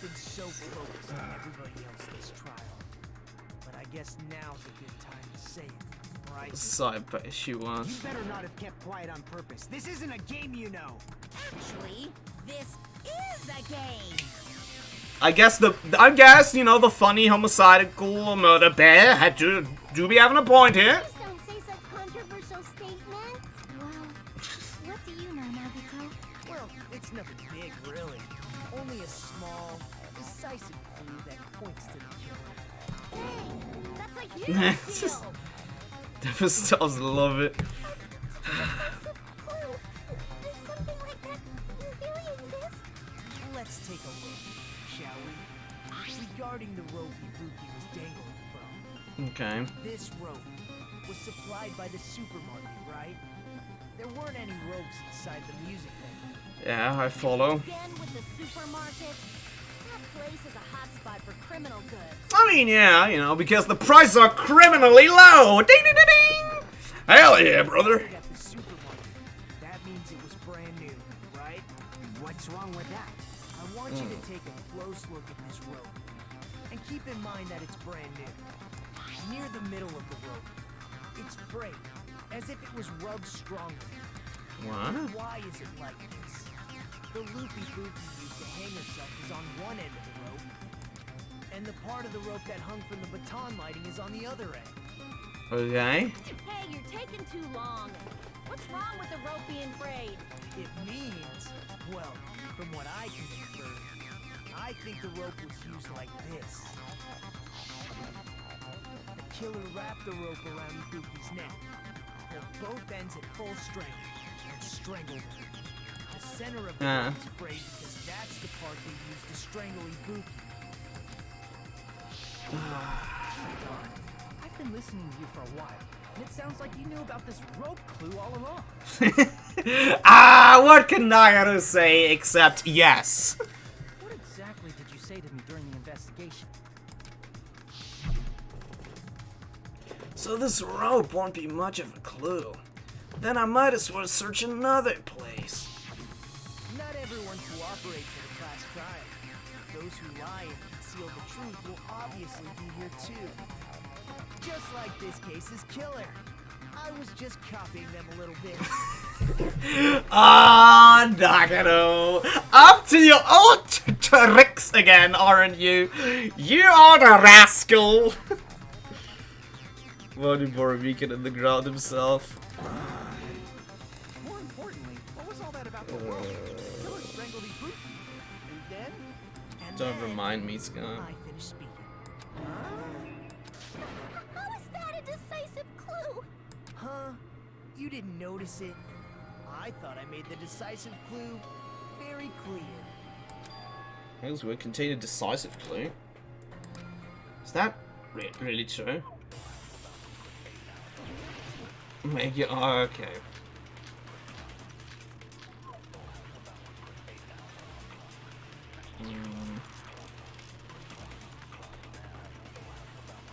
been so focused on everybody else this trial. But I guess now's a good time to say it, right? Side by she won. You better not have kept quiet on purpose. This isn't a game, you know. Actually, this is a game. I guess you know, the funny homicidal murder bear had to be having a point here. Please don't say such controversial statements. Well, what do you know, Nagito? Well, it's nothing big, really. Only a small, decisive clue that points to the killer. Dang, that's like you. Devastaws love it. Decisive clue. Does something like that really exist? Let's take a look, shall we? Regarding the rope Ibuki was dangling from. Okay. This rope was supplied by the supermarket, right? There weren't any ropes inside the music venue. Yeah, I follow. Again with the supermarket. That place is a hotspot for criminal goods. I mean, yeah, you know, because the prices are criminally low. Ding, ding, ding, ding. Hell yeah, brother. At the supermarket. That means it was brand new, right? What's wrong with that? I want you to take a close look at this rope. And keep in mind that it's brand new. Near the middle of the rope, it's frayed, as if it was rubbed strongly. What? Why is it like this? The loopy Ibuki used to hang herself is on one end of the rope, and the part of the rope that hung from the baton lighting is on the other end. Okay. Hey, you're taking too long. What's wrong with the rope being frayed? It means, well, from what I can infer, I think the rope was used like this. The killer wrapped the rope around Ibuki's neck, pulled both ends at full strength, and strangled her. The center of the rope is frayed because that's the part they used to strangle Ibuki. I've been listening to you for a while, and it sounds like you knew about this rope clue all along. What can Nagato say except yes? What exactly did you say to me during the investigation? So this rope won't be much of a clue. Then I might as well search another place. Not everyone cooperates in a class trial. Those who lie and conceal the truth will obviously be here too. Just like this case's killer. I was just copying them a little bit. Nagato! Up to your old tricks again, aren't you? You are the rascal! Voted Borovican in the ground himself. More importantly, what was all that about the rope? The killer strangled Ibuki. And Don't remind me, Scott. I finished speaking. How is that a decisive clue? Huh? You didn't notice it? I thought I made the decisive clue very clear. Those would contain a decisive clue. Is that really true? Make it. Oh, okay.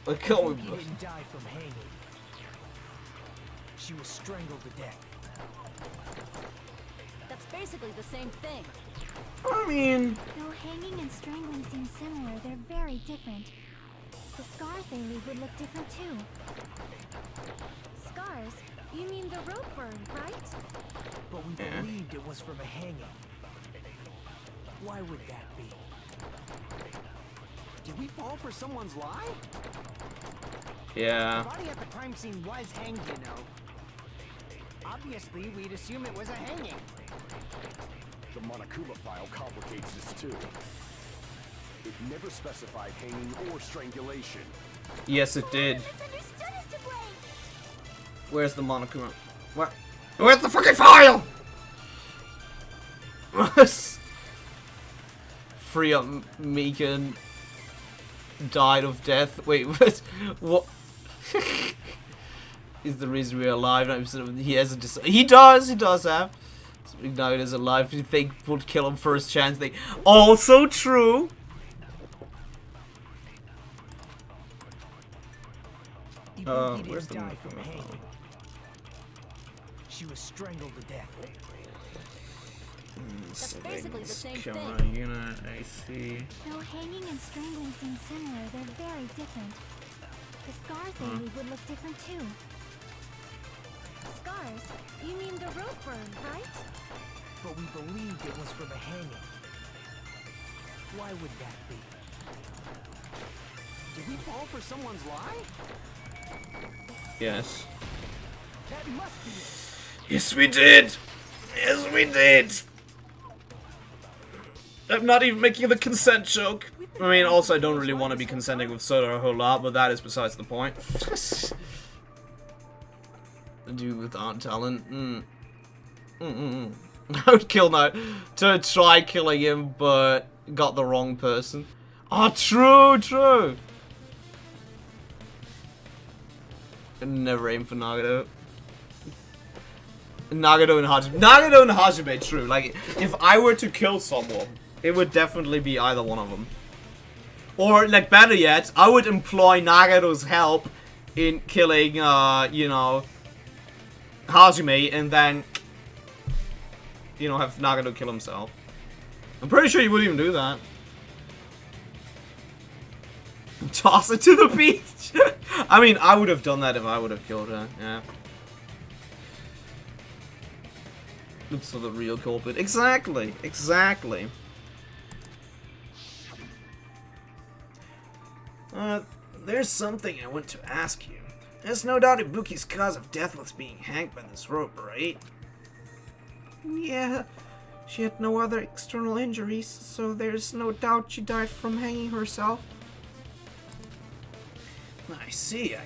I can't Ibuki remember. didn't die from hanging. She was strangled to death. That's basically the same thing. I mean, Though hanging and strangling seem similar, they're very different. The scars they leave would look different too. Scars? You mean the rope burn, right? But we believed it was from a hanging. Why would that be? Did we fall for someone's lie? yeah. The body at the crime scene was hanged, you know. Obviously, we'd assume it was a hanging. The Monokuma file complicates this too. It never specified hanging or strangulation. Yes, it did. Misunderstood is to blame. Where's the Monokuma? What? Where's the fucking file? Free up Megan. Died of death. Wait, what? Is the reason we're alive? He hasn't. He does have. Now it is alive. If you think would kill him first chance, they also true. Ibuki Where's didn't the die from hanging. She was strangled to death. That's basically the same Camera thing. unit, AC. Though hanging and strangling seem similar, they're very different. The scars they leave would look different too. Scars? You mean the rope burn, right? But we believed it was from a hanging. Why would that be? Did we fall for someone's lie? Yes. That must be it. Yes, we did. Yes, we did. I'm not even making the consent joke. I mean, also, I don't really want to be consenting with Soda a whole lot, but that is besides the point. The dude with art talent. I would kill now. To try killing him, but got the wrong person. Oh, true. Never aim for Nagato. Nagato and Hajime, true. Like, if I were to kill someone, it would definitely be either one of them. Or, like, better yet, I would employ Nagato's help in killing, you know, Hajime, and then, you know, have Nagato kill himself. I'm pretty sure he wouldn't even do that. Toss it to the beach! I mean, I would have done that if I would have killed her, yeah. Looks for the real culprit. Exactly. There's something I want to ask you. There's no doubt Ibuki's cause of death was being hanged by this rope, right? Yeah. She had no other external injuries, so there's no doubt she died from hanging herself. I see.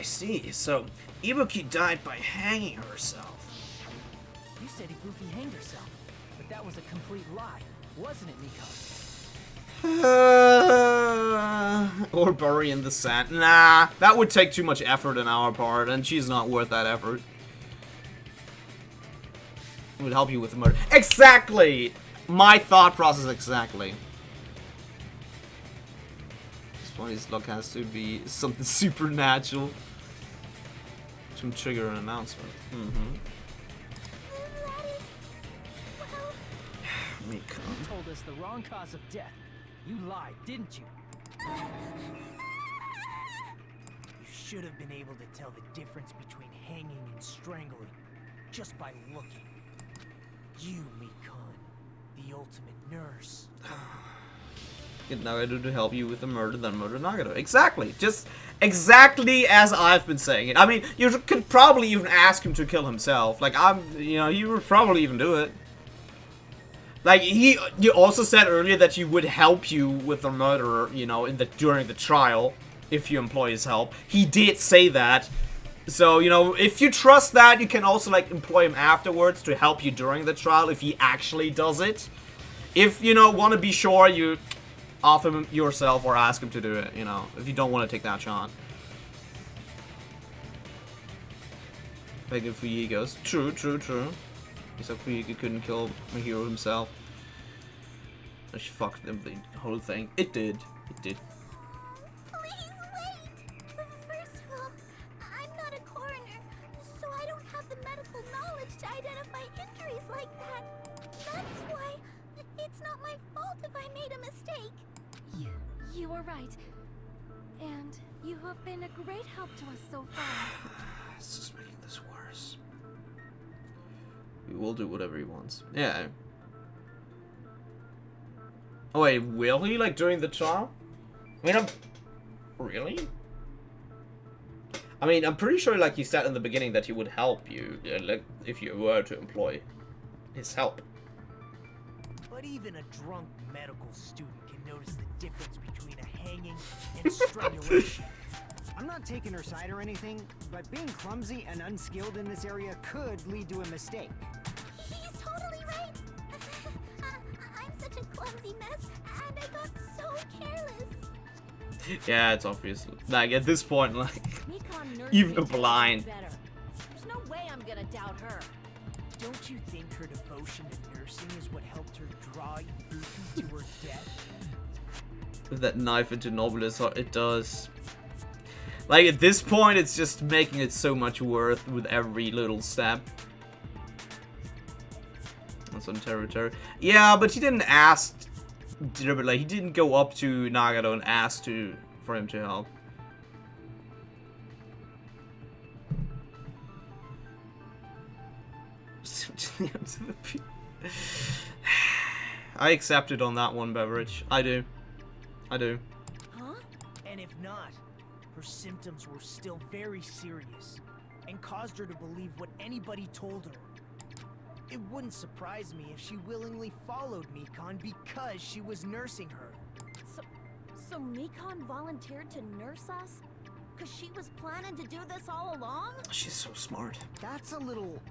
So, Ibuki died by hanging herself. You said Ibuki hanged herself, but that was a complete lie, wasn't it, Nico? Or bury in the sand. Nah, that would take too much effort on our part, and she's not worth that effort. It would help you with the murder. Exactly! My thought process exactly. This luck has to be something supernatural to trigger an announcement. You told us the wrong cause of death. You lied, didn't you? You should have been able to tell the difference between hanging and strangling just by looking. You, Mikon, the ultimate nurse. Get Nagato to help you with the murder, then murder Nagato. Exactly! Just exactly as I've been saying it. I mean, you could probably even ask him to kill himself. Like, you would probably even do it. Like, you also said earlier that he would help you with the murderer, you know, during the trial, if you employ his help. He did say that. So, you know, if you trust that, you can also, like, employ him afterwards to help you during the trial if he actually does it. If, you know, want to be sure, you offer him yourself or ask him to do it, you know, if you don't want to take that shot. Begging for egos. True. Except Fuyuki couldn't kill my hero himself. She fucked them, the whole thing. It did. Please wait! First of all, I'm not a coroner, so I don't have the medical knowledge to identify injuries like that. That's why it's not my fault if I made a mistake. You were right. And you have been a great help to us so far. It's just making this worse. We will do whatever he wants. Yeah. Oh wait, will he, like, during the trial? I mean, really? I mean, I'm pretty sure, like, he said in the beginning that he would help you, like, if you were to employ his help. But even a drunk medical student can notice the difference between a hanging and strangulation. I'm not taking her side or anything, but being clumsy and unskilled in this area could lead to a mistake. He's totally right. I'm such a clumsy mess, and I got so careless. Yeah, it's obvious. Like, at this point, like, even a blind. There's no way I'm gonna doubt her. Don't you think her devotion to nursing is what helped her draw Ibuki to her death? With that knife into Nobilis, it does. Like, at this point, it's just making it so much worth with every little step. That's on territory. Yeah, but he didn't ask deliberately. He didn't go up to Nagato and ask for him to help. I accepted on that one, Beverage. I do. Huh? And if not, her symptoms were still very serious and caused her to believe what anybody told her. It wouldn't surprise me if she willingly followed Mikon because she was nursing her. So Mikon volunteered to nurse us? Because she was planning to do this all along? She's so smart. That's a little...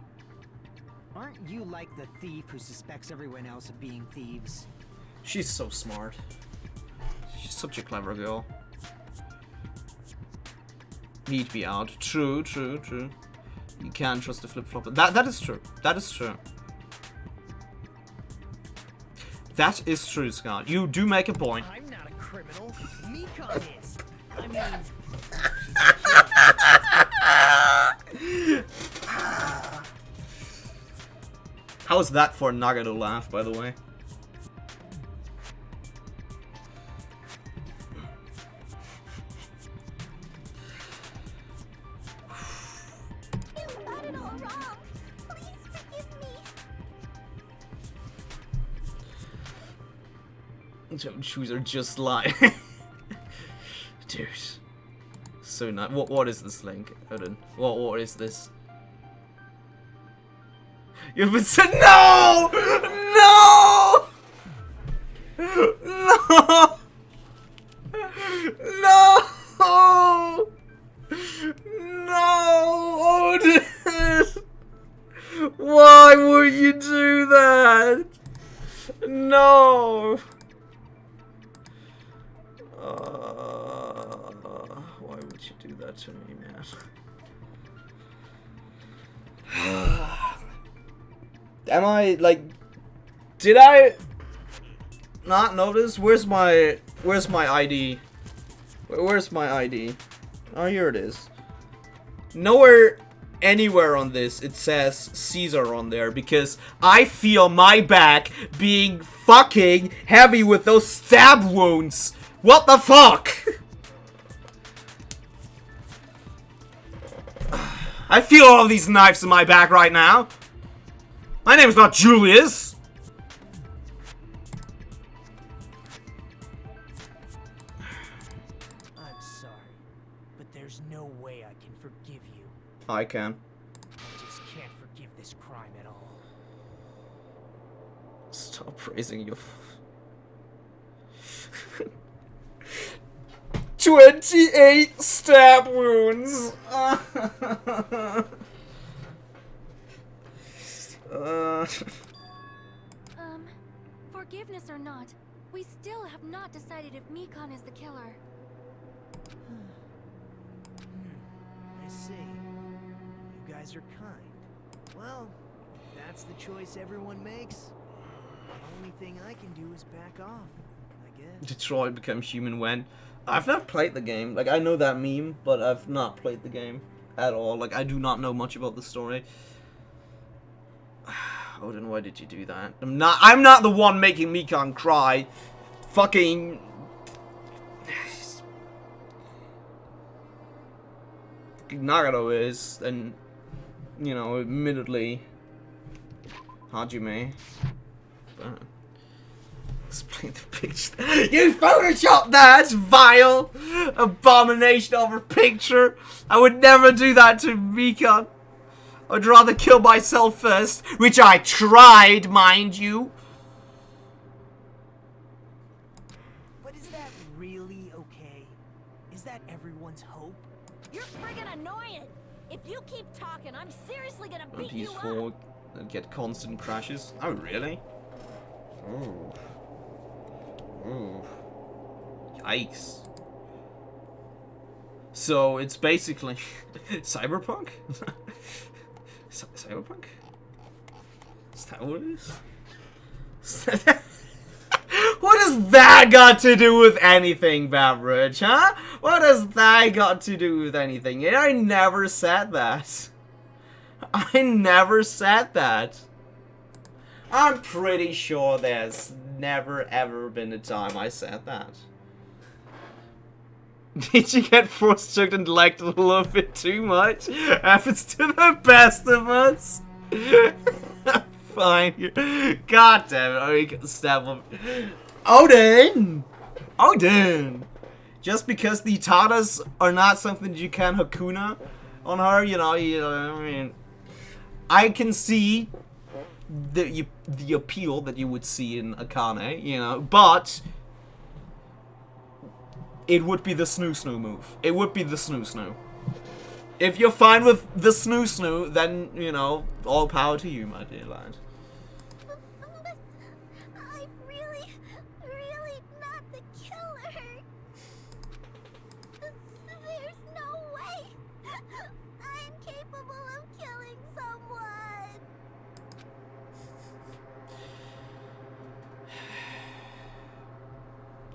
Aren't you like the thief who suspects everyone else of being thieves? She's so smart. She's such a clever girl. Need be out. True. You can't trust the flip-flop. That is true. That is true. That is true, Scott. You do make a point. I'm not a criminal. Mikon is. I mean... How is that for a Nagato laugh, by the way? You got it all wrong. Please forgive me. Shoes are just like... Dude. So nice. What is this link, Odin? What is this? You've been said no! No! No! No! No! Odin! Why would you do that? No! Why would you do that to me, man? Am I, like... Did I not notice? Where's my ID? Where's my ID? Oh, here it is. Nowhere, anywhere on this, it says Caesar on there, because I feel my back being fucking heavy with those stab wounds. What the fuck? I feel all these knives in my back right now. My name's not Julius. I'm sorry, but there's no way I can forgive you. I can. I just can't forgive this crime at all. Stop praising you. 28 stab wounds. Forgiveness or not, we still have not decided if Mikan is the killer. I see. You guys are kind. Well, if that's the choice everyone makes, the only thing I can do is back off, I guess. Detroit Become Human when? I've not played the game. Like, I know that meme, but I've not played the game at all. Like, I do not know much about the story. Odin, why did you do that? I'm not the one making Mikan cry. Fucking... Nagano is, and, you know, admittedly, Hajime. But... Explain the picture. You photoshopped that vile abomination of a picture. I would never do that to Mikan. I'd rather kill myself first, which I tried, mind you. But is that really okay? Is that everyone's hope? You're friggin' annoying! If you keep talking, I'm seriously gonna beat you up! PS4 and get constant crashes. Oh, really? Oh. Oh. Yikes. So, it's basically Cyberpunk? Cyberpunk? Is that what it is? What has that got to do with anything, Beverage, huh? What has that got to do with anything? I never said that. I never said that. I'm pretty sure there's never ever been a time I said that. Did you get force-choked and liked a little bit too much? Happens to the best of us. Fine. God damn it. Stab him. Odin! Odin! Just because the tatas are not something you can Hakuna on her, you know, I mean... I can see the appeal that you would see in Akane, you know, but... It would be the snoo-snoo move. It would be the snoo-snoo. If you're fine with the snoo-snoo, then, you know, all power to you, my dear lad. I'm really not the killer. There's no way I'm capable of killing someone.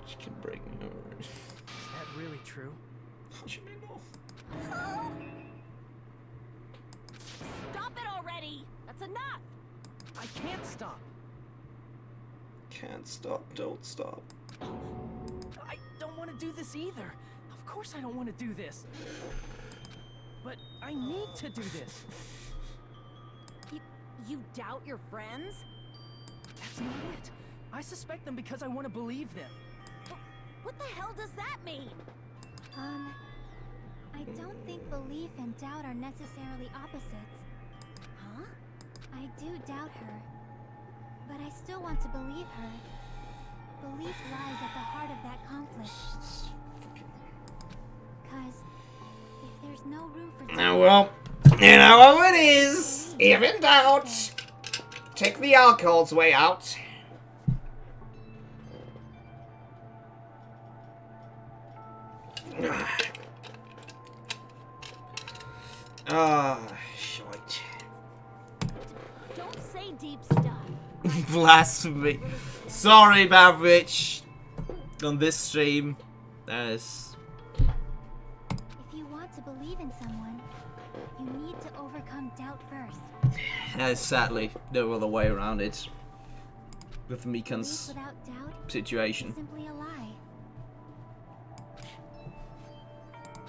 She can break me over. Is that really true? Stop it already! That's enough! I can't stop. Can't stop, don't stop. I don't want to do this either. Of course I don't want to do this. But I need to do this. You doubt your friends? That's not it. I suspect them because I want to believe them. What the hell does that mean? I don't think belief and doubt are necessarily opposites. Huh? I do doubt her, but I still want to believe her. Belief lies at the heart of that conflict. 'Cause if there's no room for doubt... Well, you know how it is. If in doubt, take the alcohol's way out. type stuff. Blasphemy. Sorry, Babbage. On this stream, that is... If you want to believe in someone, you need to overcome doubt first. That is sadly no other way around it. With Mikan's Belief without doubt is situation. simply a lie.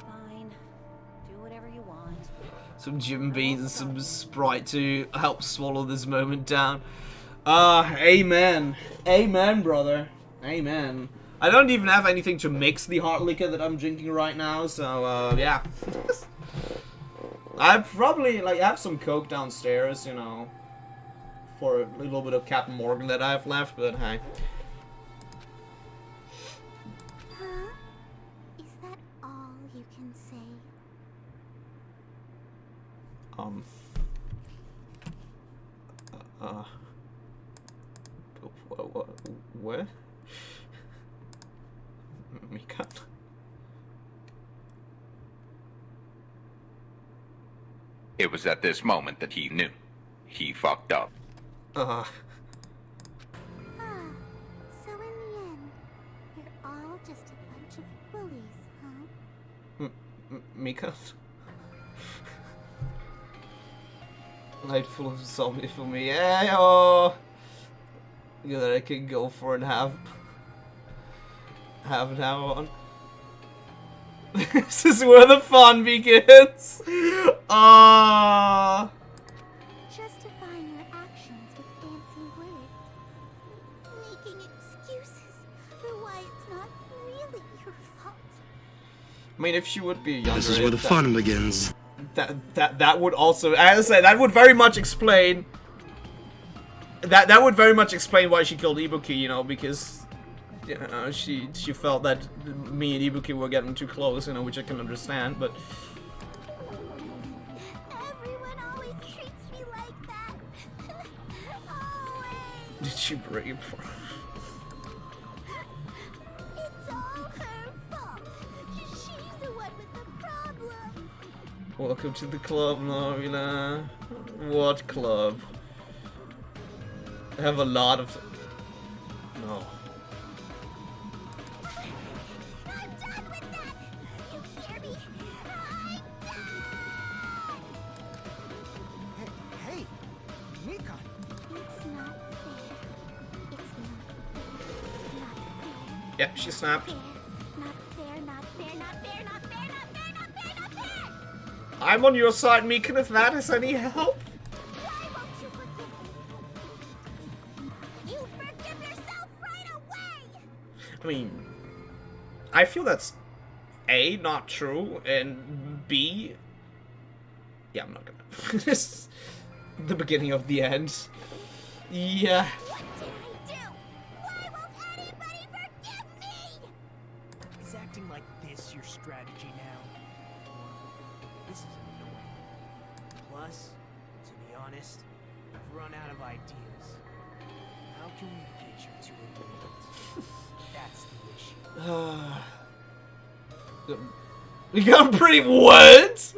Fine. Do whatever you want. Some Jim Beans and some Sprite to help swallow this moment down. Amen. Amen, brother. Amen. I don't even have anything to mix the hard liquor that I'm drinking right now, so, yeah. I probably, like, have some Coke downstairs, you know, for a little bit of Captain Morgan that I have left, but hey. Huh? Is that all you can say? What? Mika? It was at this moment that he knew. He fucked up. Ah, so in the end, you're all just a bunch of bullies, huh? Mika? Night full of zombie for me. Hey, oh! Yeah, that I can go for and have one. This is where the fun begins. Ah. Justifying your actions with fancy words. Making excuses for why it's not really your fault. I mean, if she would be younger, This is where the fun begins. That would also, as I said, that would very much explain. That would very much explain why she killed Ibuki, you know, because, you know, she felt that me and Ibuki were getting too close, you know, which I can understand, but... Everyone always treats me like that. Always. Did she bring it for? It's all her fault. She's the one with the problem. Welcome to the club, Marina. What club? I have a lot of... No. I'm done with that. You hear me? I'm done. Hey, Mika. It's not fair. It's not fair. Yep, she snapped. Not fair, not fair, not fair, not fair, not fair, not fair, not fair. I'm on your side, Mika, if that is any help. Why won't you forgive me? You forgive yourself right away. I mean, I feel that's A, not true, and B... Yeah, I'm not gonna... This the beginning of the end. Yeah. What did I do? Why won't anybody forgive me? Is acting like this your strategy now? This is annoying. Plus, to be honest, I've run out of ideas. How can we get you to admit? That's the issue. We got pretty what?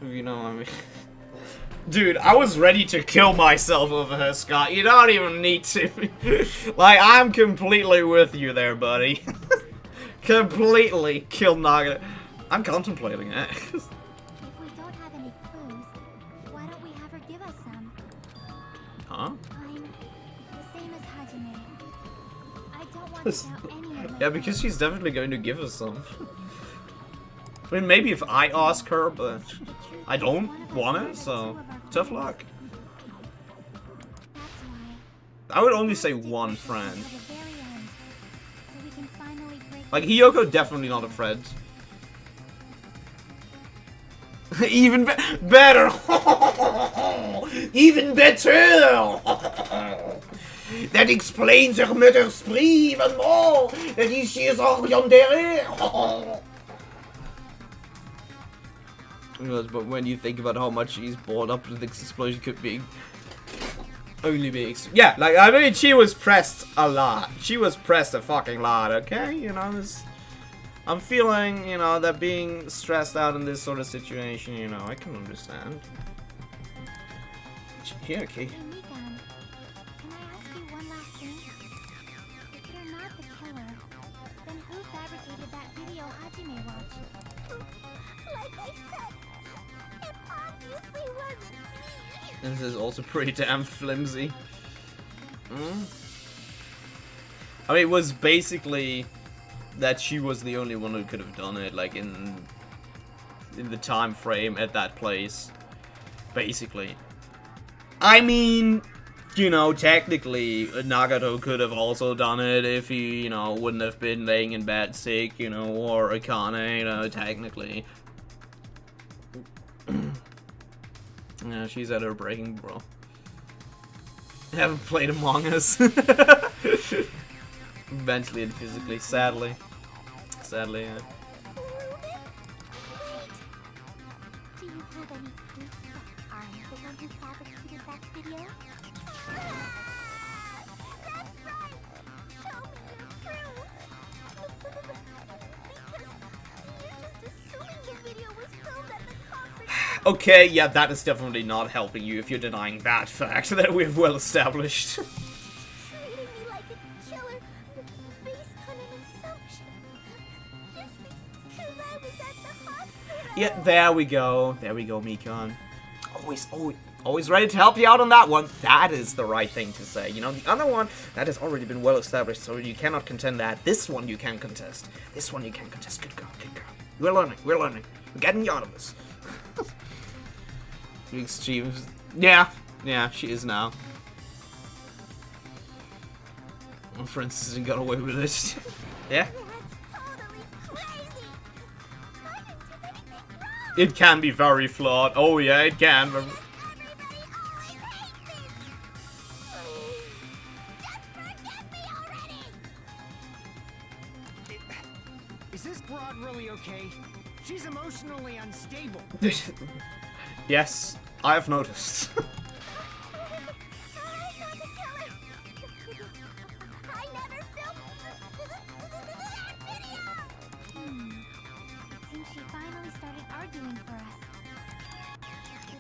You know what I mean? Dude, I was ready to kill myself over her, Scott. You don't even need to. Like, I'm completely with you there, buddy. Completely kill Naga. I'm contemplating it. If we don't have any clues, why don't we have her give us some? Huh? I'm the same as Hajime. I don't want to doubt any of my Yeah, because she's definitely going to give us some. I mean, maybe if I ask her, but I don't want it, so tough luck. I would only say one friend. Like, Hiyoko, definitely not a friend. Even better! Even better! That explains her murder spree even more! That is, she is orientere! But when you think about how much she's brought up to this explosion could be... Only being... Yeah, like, I mean, she was pressed a lot. She was pressed a fucking lot, okay? You know, this... I'm feeling, you know, that being stressed out in this sort of situation, you know, I can understand. Yeah, okay. Hey, Mikan, can I ask you one last thing? If you're not the killer, then who fabricated that video Hajime watched? Like I said, it obviously wasn't me. This is also pretty damn flimsy. I mean, it was basically that she was the only one who could have done it, like in the time frame at that place. Basically. I mean, you know, technically, Nagato could have also done it if he, you know, wouldn't have been laying in bed sick, you know, or Akane, you know, technically. Yeah, she's at her breaking, bro. I haven't played Among Us. Mentally and physically, sadly. Sadly, yeah. Do you have any proof that I'm the one who fabricated that video? That's right! Show me your proof! Because you're just assuming the video was filmed at the conference. Okay, yeah, that is definitely not helping you if you're denying that fact that we've well established. Treating me like a killer based on an assumption. Just because I was at the hospital. Yeah, there we go. There we go, Mikan. Always ready to help you out on that one. That is the right thing to say. You know, the other one, that has already been well established, so you cannot contend that. This one you can contest. This one you can contest. Good girl, good girl. We're learning, we're learning. We're getting out of this. Extremes. Yeah, she is now. Well, Francis hasn't got away with it. Yeah? It can be very flawed. Oh yeah, it can. Is this broad really okay? She's emotionally unstable. Yes, I have noticed. Seems she finally started arguing for us.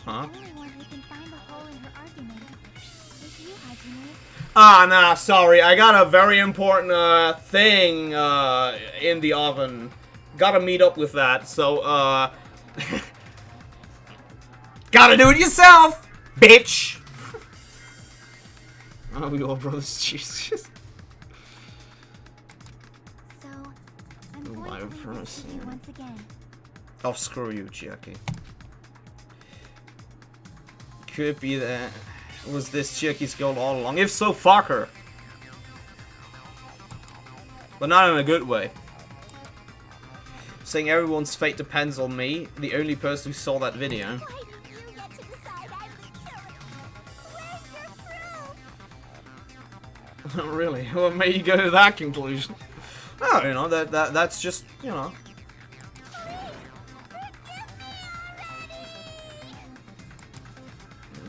Huh? The only one who can find the hole in her argument is you, Hajime. Ah, nah, sorry. I got a very important thing in the oven. Gotta meet up with that, so gotta do it yourself, bitch! Oh, we all brothers, Jesus. So, I'm Oh, going my to leave this first, with you yeah. once again. Oh, screw you, Chiaki. Could be that. Was this Chiaki's goal all along? If so, fuck her. But not in a good way. Saying everyone's fate depends on me, the only person who saw that video. Really? What made you go to that conclusion? Oh, you know, that's just, you know.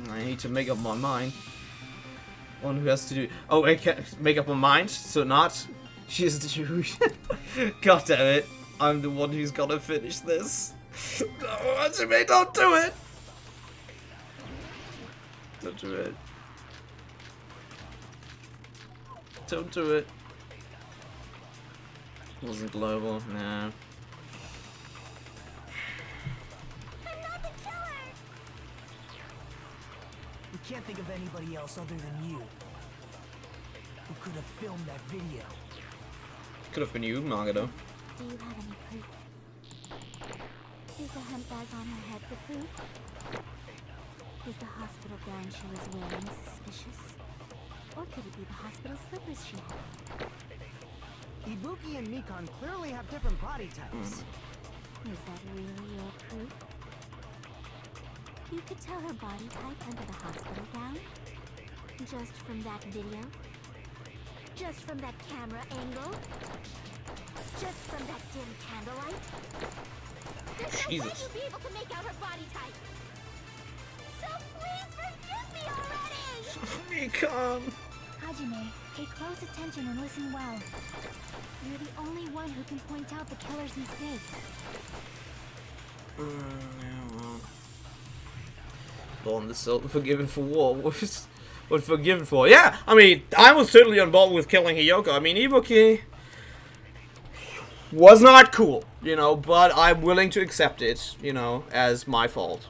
I need to make up my mind. One who has to do. Oh, I can't make up my mind, so not. She's the. God damn it! I'm the one who's gotta finish this. No, Hajime, don't do it. Don't do it. Don't do it. Wasn't global, no. We can't think of anybody else other than you who could have filmed that video. Could have been you, Nagato. Do you have any proof? Is the hemp bag on her head the proof? Is the hospital gown she was wearing suspicious? Or could it be the hospital slippers she had? Ibuki and Mikan clearly have different body types. Is that really your proof? You could tell her body type under the hospital gown? Just from that video? Just from that camera angle? Just from that dim candlelight? There's Jesus. no way you'll be able to make out her body type! So please forgive me already! Mikan! Hajime, pay close attention and listen well. You're the only one who can point out the killer's mistake. Born the soul, forgiven for war. What forgiven for? Yeah, I mean, I was totally on board with killing Hiyoko. I mean, Ibuki was not cool, you know, but I'm willing to accept it, you know, as my fault.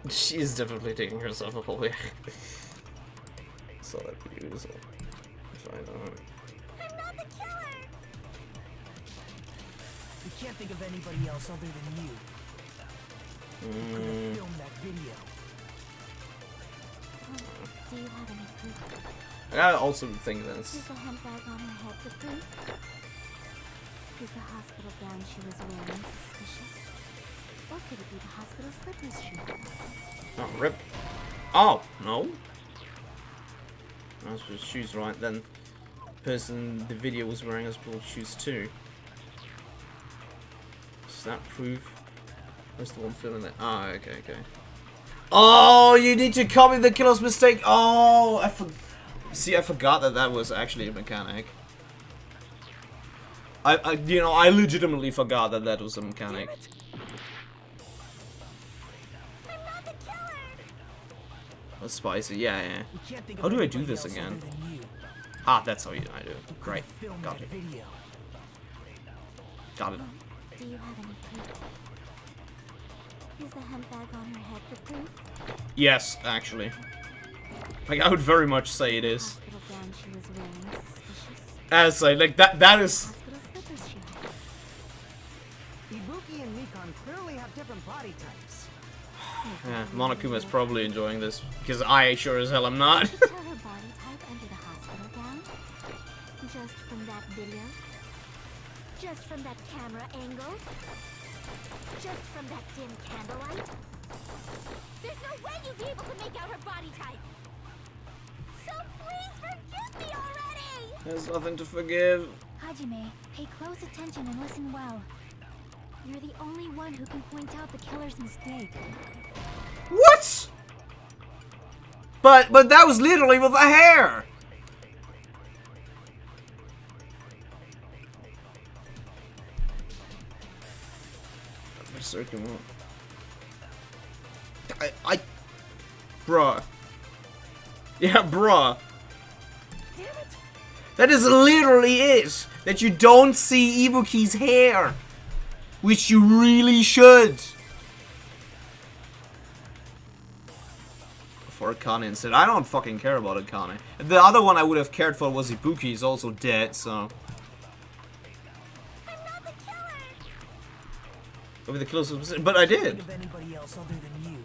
She's definitely taking herself a whole So that views. I'm not the killer! We can't think of anybody else other than you. Who could have filmed that video? Do you have any proof? I also think this. Is the handbag on her head the proof? Is the hospital gown she was wearing suspicious? Or could it be the hospital slippers she wore? Oh, rip. Oh, no. That's what shoes, right? Then the person the video was wearing has bought shoes too. Does that prove? Where's the one filling it? Ah, okay, okay. Oh, you need to copy the killer's mistake. Oh, I forgot that that was actually a mechanic. You know, I legitimately forgot that that was a mechanic. I'm not the killer! That's spicy, yeah. How do I do this again? Ah, that's how I do it. Great. Got it. Got it. Do you have any proof? Is the handbag on her head the proof? Yes, actually. Like, I would very much say it is. Hospital gown she was wearing suspicious? As I like that is Hospital slippers she had. Ibuki and Mikon clearly have different body types. yeah, Monokuma's probably enjoying this because I sure as hell am not. Tell her body type under the hospital gown? Just from that video? Just from that camera angle? Just from that dim candlelight? There's no way you'd be able to make out her body type! So please forgive me already! There's nothing to forgive. Hajime, pay close attention and listen well. You're the only one who can point out the killer's mistake. What? But that was literally with the hair. Bruh. Yeah, bruh. Damn it! That is literally it. That you don't see Ibuki's hair. Which you really should. For Akane instead. I don't fucking care about Akane. The other one I would have cared for was Ibuki. He's also dead, so. I'm not the killer! Over the closest, but I did. Think of anybody else other than you.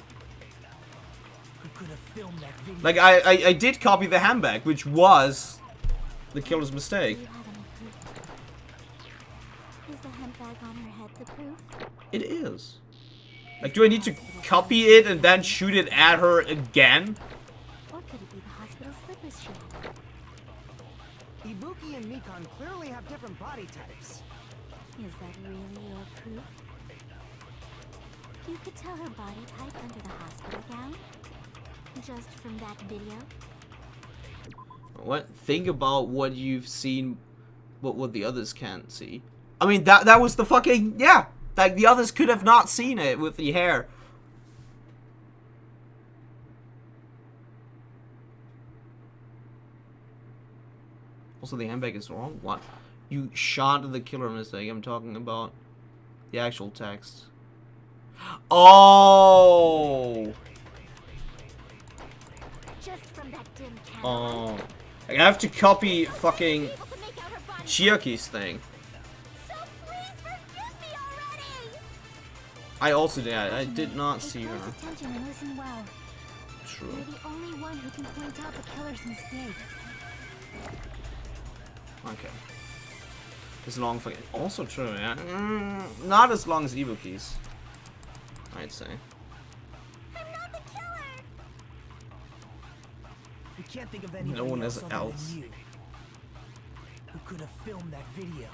Who could have filmed that video? Like I did copy the handbag, which was the killer's mistake. Do you have any proof? Is the handbag on her head the proof? It is. Like, do I need to copy it and then shoot it at her again? Or could it be the hospital slippers she had? Ibuki and Mikon clearly have different body types. Is that really your proof? You could tell her body type under the hospital gown? Just from that video? What? Think about what you've seen, what the others can't see. I mean, that was the fucking, yeah. Like, the others could have not seen it with the hair. Also, the handbag is wrong. What? You shot the killer mistake. I'm talking about the actual text. Oh! Just from that dim Oh. I have to copy fucking Chiaki's thing. So please forgive me already! I also did. I did not see her. Pay close attention and listen well. True. You're the only one who can point out the killer's mistake. Okay. It's long for also true, yeah. Not as long as Ibuki's, I'd say. I'm not the killer! We can't think of anybody No one else is other else. than you. Who could have filmed that video?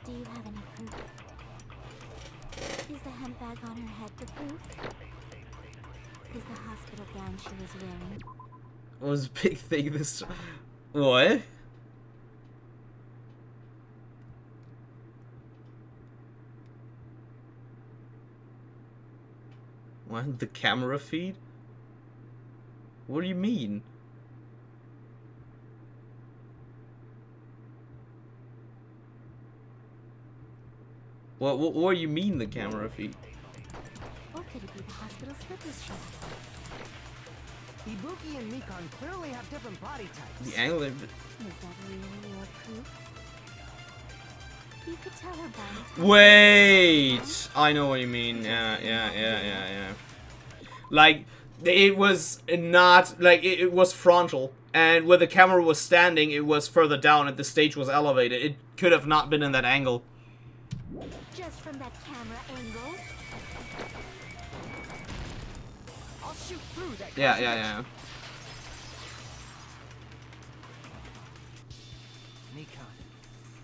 Do you have any proof? Is the handbag on her head the proof? Is the hospital gown she was wearing? What was a big thing this time? What? What? The camera feed? What do you mean? What do you mean, the camera feed? Or could it be the hospital slippers show? Ibuki and Mikon clearly have different body types. The angle of it. Is that really your proof? You could tell her body type. Wait! I know what you mean. Yeah. Like, it was not, like, it was frontal. And where the camera was standing, it was further down and the stage was elevated. It could have not been in that angle. Just from that camera angle. I'll shoot through that. Yeah. Nikon,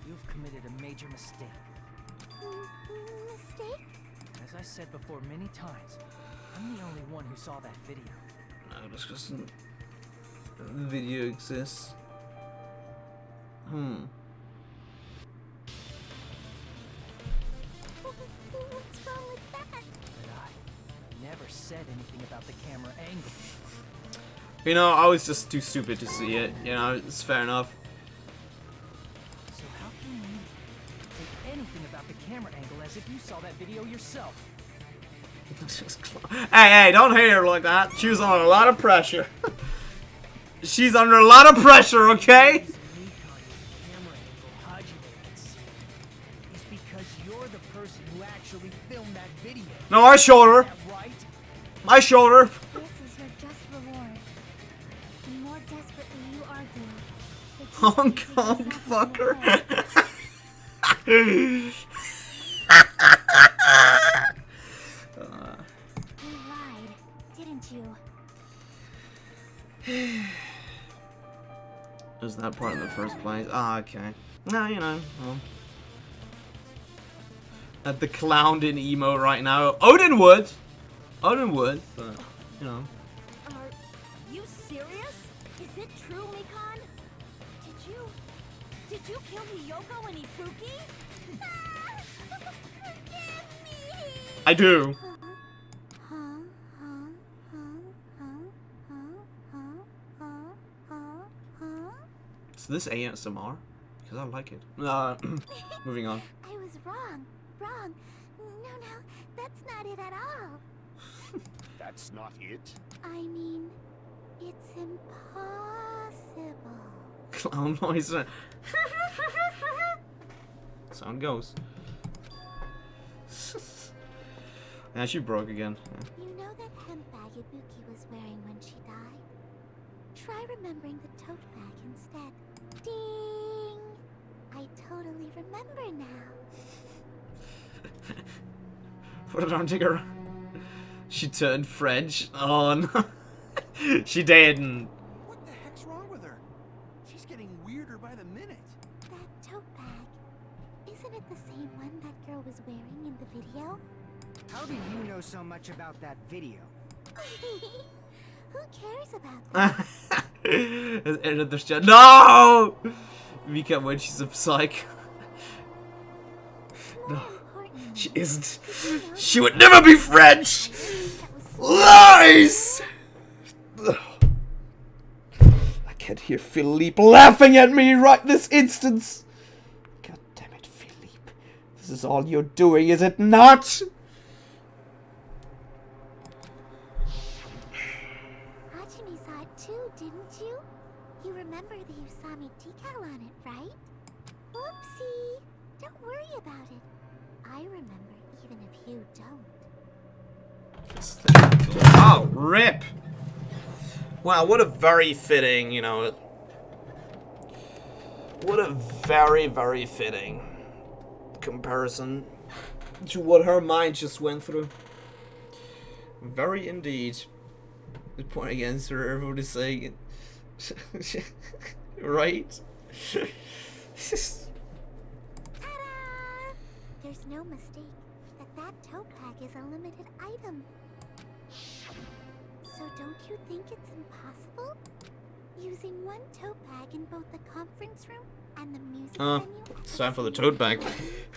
you've committed a major mistake. Mistake? As I said before many times, I'm the only one who saw that video. No, this doesn't. The video exists. What's wrong with that? But I never said anything about the camera angle. You know, I was just too stupid to see it. You know, it's fair enough. So how can you say anything about the camera angle as if you saw that video yourself? Hey, don't hate her like that. She was under a lot of pressure. She's under a lot of pressure, okay? It's because you're the person who actually filmed that video. No, I showed her. Is that right? My shoulder. This is your just reward. The more desperately you argue, the Hong Kong fucker. You lied, didn't you? Was that part in the first place? Ah, okay. No, you know. Well. At the clown in emo right now. Odin would, but you know. Are you serious? Is it true, Mikon? Did you kill Hiyoko and Ibuki? I do. Is this ASMR? Because I like it. Moving on. I was wrong. No, that's not it at all. That's not it? I mean, it's impossible. Clown noise. Sound goes. Yeah, she broke again. You know that hemp bag Ibuki was wearing when she died? Try remembering the tote bag instead. Ding! I totally remember now. Put it on Tigger. She turned French. Oh no. She didn't. What the heck's wrong with her? She's getting weirder by the minute. That tote bag, isn't it the same one that girl was wearing in the video? How do you know so much about that video? Who cares about that? Edit the shit. No! Mika when she's a psych. No. She isn't. She would never be French! Lies! I can hear Philippe laughing at me right this instant. God damn it, Philippe. This is all you're doing, is it not? Hajime saw it too, didn't you? You remember the Usami decal on it, right? Oopsie! Don't worry about it. I remember even if you don't. Oh, rip! Wow, what a very fitting, you know. What a very, very fitting comparison to what her mind just went through. Very indeed. The point against her, everybody's saying it. Right? Ta-da! There's no mistake that tote bag is a limited item. So don't you think it's impossible? Using one tote bag in both the conference room and the music venue? It's time for the tote bag.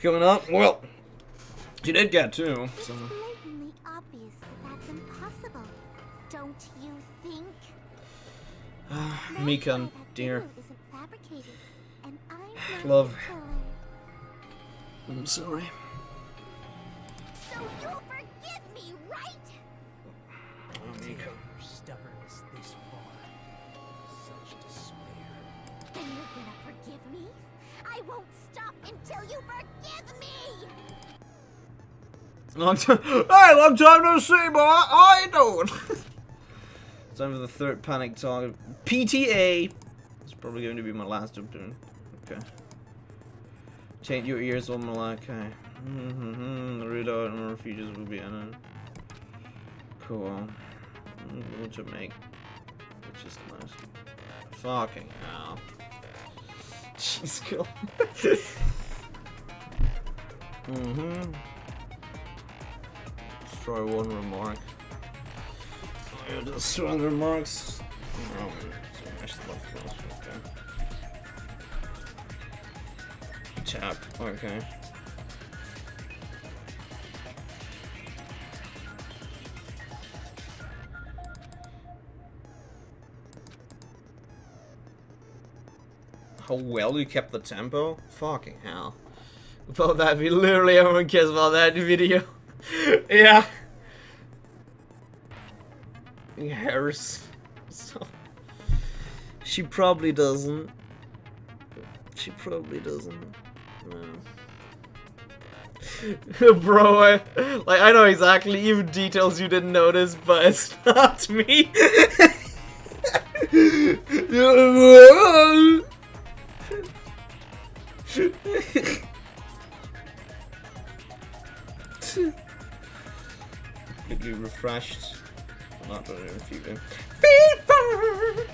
Coming up, well, she did get two, so. It's blatantly obvious that that's impossible, don't you think? Mikan, dear. Isn't fabricated, and I'm Love. the I'm sorry. So you'll forgive me, right? Your stubbornness this far. Such despair. Then you're gonna forgive me? I won't stop until you forgive me! Long time. Hey, long time no see, boy. How you doing? Time for the third panic talk. PTA. It's probably going to be my last turn. Okay. Change your ears on Malachi. The readout and refugees will be in it. Cool. What to make? It's just nice. Fucking hell. Jeez, cool. Destroy one remark. Oh, yeah, destroy the remarks. Oh, smash the left cross. Okay. Tap. Okay. How well you kept the tempo? Fucking hell. About that, literally everyone cares about that video. Yeah. Harris. So, she probably doesn't. She probably doesn't. No. Bro, I know exactly even details you didn't notice, but it's not me. Completely refreshed. Not really refuting. FIFA!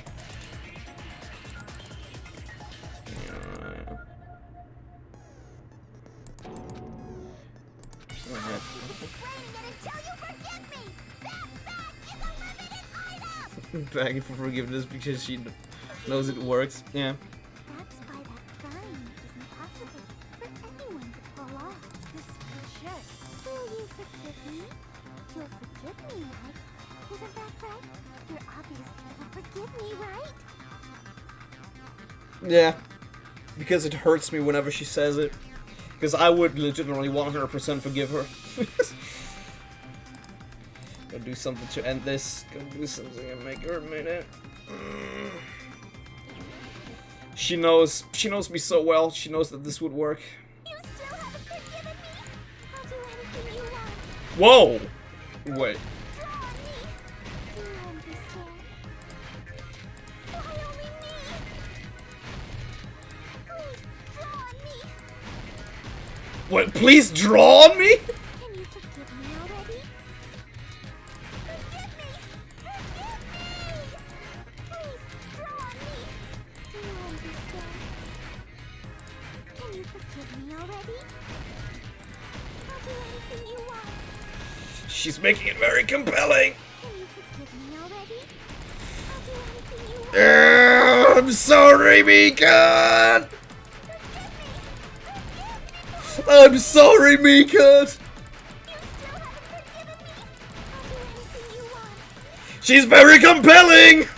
Begging for forgiveness because she knows it works. Yeah. That's why that crime is impossible for anyone to pull off. This shit. Will you forgive me? You'll forgive me, right? Isn't that right? You're obviously gonna forgive me, right? Yeah. Because it hurts me whenever she says it. Because I would legitimately 100% forgive her. Gotta do something to end this. Gotta do something and make her admit it. She knows me so well. She knows that this would work. You still haven't forgiven me. I'll do anything you want. Whoa! Wait. Do you understand? Why only me? Please draw on me. What? Please draw on me? Can you forgive me already? Forgive me! Forgive me! Please draw on me. Do you understand? Can you forgive me already? I'll do anything you want. She's making it very compelling. Can you forgive me already? I'll do anything you want. I'm sorry, Mika. I'm sorry, Mika. She's very compelling.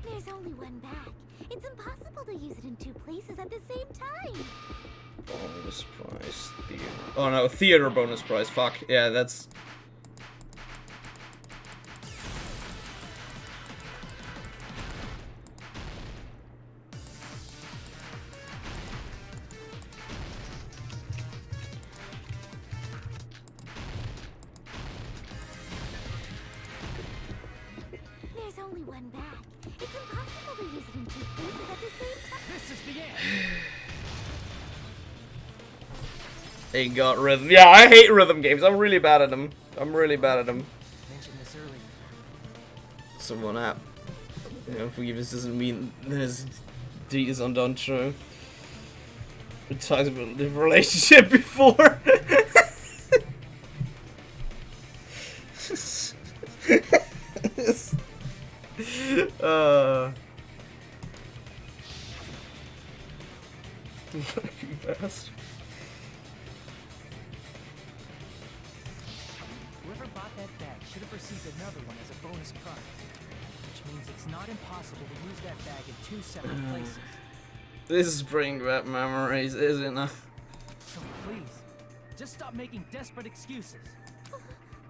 There's only one bag. It's impossible to use it in two places at the same time. Bonus prize theater. Oh no, theater bonus prize. Fuck. Yeah, that's. There's only one bag. It's impossible to use it in two places at the same time. This is the end. Ain't got rhythm. Yeah, I hate rhythm games. I'm really bad at them. I'm really bad at them. Mentioned this earlier. Someone app. You know, forgiveness doesn't mean there's deed is undone true. We talked about the relationship before. Lucky bastard. should have received another one as a bonus prize. Which means it's not impossible to use that bag in 2 separate places. This is bringing back memories, isn't it? So please, just stop making desperate excuses.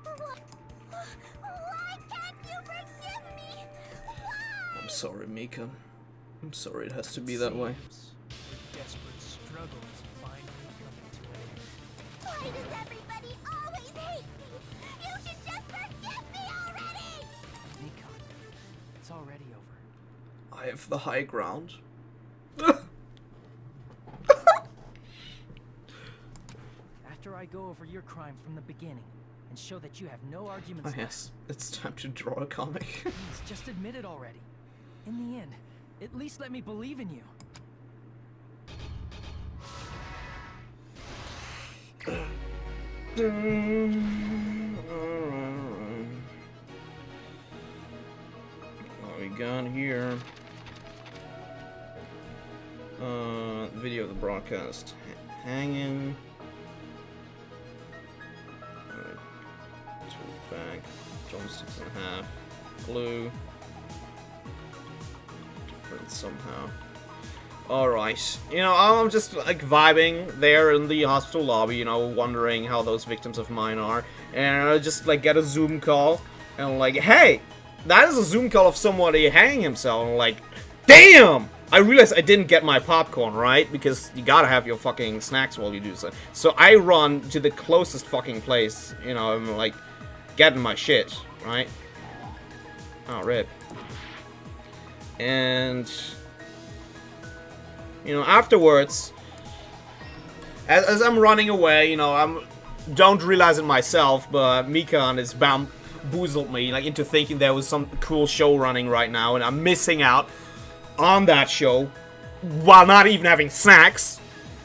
Why can't you forgive me? Why? I'm sorry, Mika. I'm sorry it has to be that way. Your desperate struggle is finally coming to an end. Why does everybody always hate me? You should just forgive me already! Nikon, it's already over. I have the high ground. After I go over your crime from the beginning and show that you have no arguments Oh, yes, it's time to draw a comic. please just admit it already. In the end, at least let me believe in you. What we got here? Video of the broadcast hanging. Two back, drumsticks in half, glue. Different somehow. Alright, you know, I'm just like vibing there in the hospital lobby, you know, wondering how those victims of mine are. And I just like get a Zoom call and I'm like, hey, that is a Zoom call of somebody hanging himself. And I'm like, damn! I realized I didn't get my popcorn, right? Because you gotta have your fucking snacks while you do so. So I run to the closest fucking place, you know, I'm like getting my shit, right? Oh, rip. And you know, afterwards, as I'm running away, you know, don't realize it myself, but Mikan has bamboozled me, like, into thinking there was some cool show running right now, and I'm missing out on that show, while not even having snacks.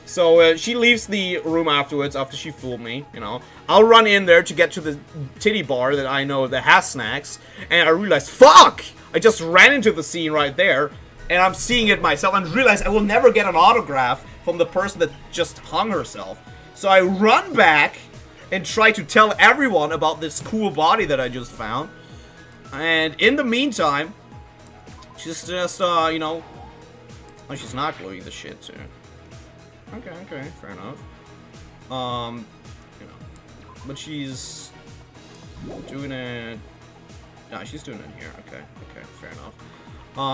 So, she leaves the room afterwards, after she fooled me, you know. I'll run in there to get to the titty bar that I know that has snacks, and I realize, fuck! I just ran into the scene right there, and I'm seeing it myself and realize I will never get an autograph from the person that just hung herself. So I run back and try to tell everyone about this cool body that I just found. And in the meantime, she's just, you know... Oh, she's not gluing the shit, too. Okay, fair enough. You know. But she's doing it... No, she's doing it here. Okay, fair enough.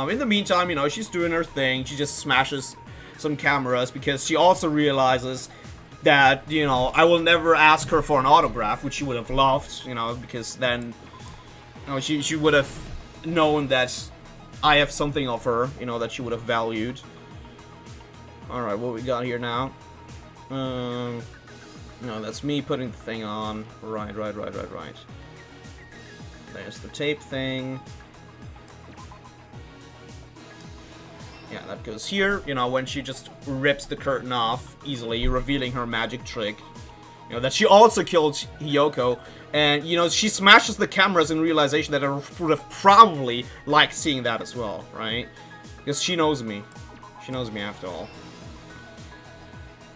In the meantime, you know, she's doing her thing. She just smashes some cameras because she also realizes that, you know, I will never ask her for an autograph, which she would have loved, you know, because then, you know, she would have known that I have something of her, you know, that she would have valued. Alright, what we got here now? No, that's me putting the thing on. Right. There's the tape thing. Yeah, that goes here, you know, when she just rips the curtain off easily, revealing her magic trick. You know, that she also killed Hiyoko, and, you know, she smashes the cameras in realization that I would have probably liked seeing that as well, right? Because she knows me. She knows me after all.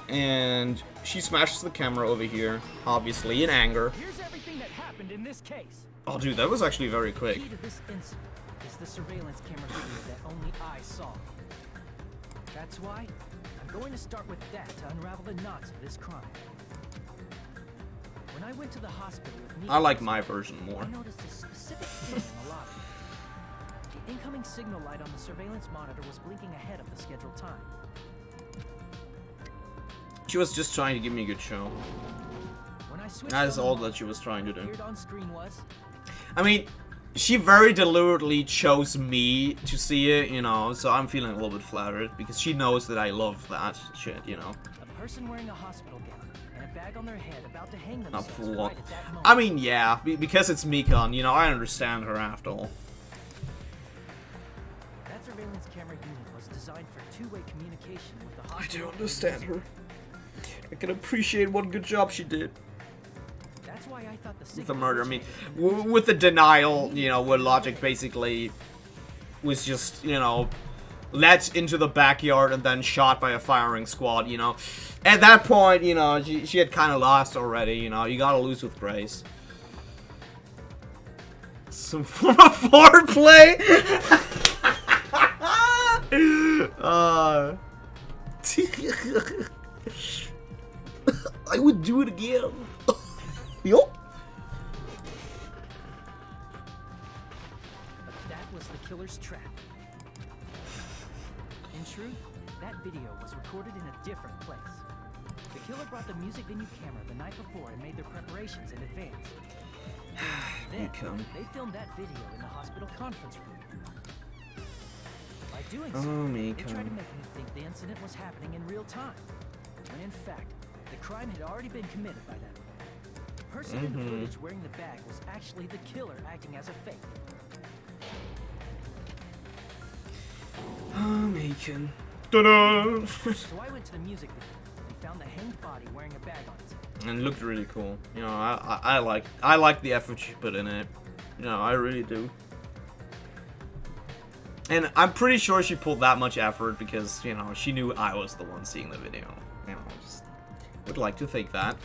And she smashes the camera over here, obviously, in anger. Here's everything that happened in this case. Oh, dude, that was actually very quick. The key to this incident is the surveillance camera video that only I saw. That's why I'm going to start with that to unravel the knots of this crime. When I went to the hospital with me, I like my version more. I noticed a specific thing in the lobby. The incoming signal light on the surveillance monitor was blinking ahead of the scheduled time. She was just trying to give me a good show. When I switched That is on all the that she was trying to do. appeared on screen was I mean, she very deliberately chose me to see it, you know, so I'm feeling a little bit flattered, because she knows that I love that shit, you know. a person wearing a hospital gown and a bag on their head about to hang Not themselves fool. right at that moment. I mean, yeah, because it's Mikan, you know, I understand her after all. That surveillance camera unit was designed for two-way communication with the I hospital. do understand her. I can appreciate what good job she did. That's why I thought the With the murder, I mean, with the denial, you know, where Logic basically was just, you know, let into the backyard and then shot by a firing squad, you know. At that point, you know, she had kind of lost already, you know. You gotta lose with grace. Some form of foreplay? I would do it again. Yup. That was the killer's trap. In truth, that video was recorded in a different place. The killer brought the music venue camera the night before and made their preparations in advance. And then, they filmed that video in the hospital conference room. By doing so, they tried to make me think the incident was happening in real time, when in fact, the crime had already been committed by then. The person in the footage wearing the bag was actually the killer acting as a fake. Macon. Ta-da! So I went to the music video and found the hanged body wearing a bag on its head. And it looked really cool. You know, I like the effort she put in it. You know, I really do. And I'm pretty sure she pulled that much effort because, you know, she knew I was the one seeing the video. You know, just would like to think that.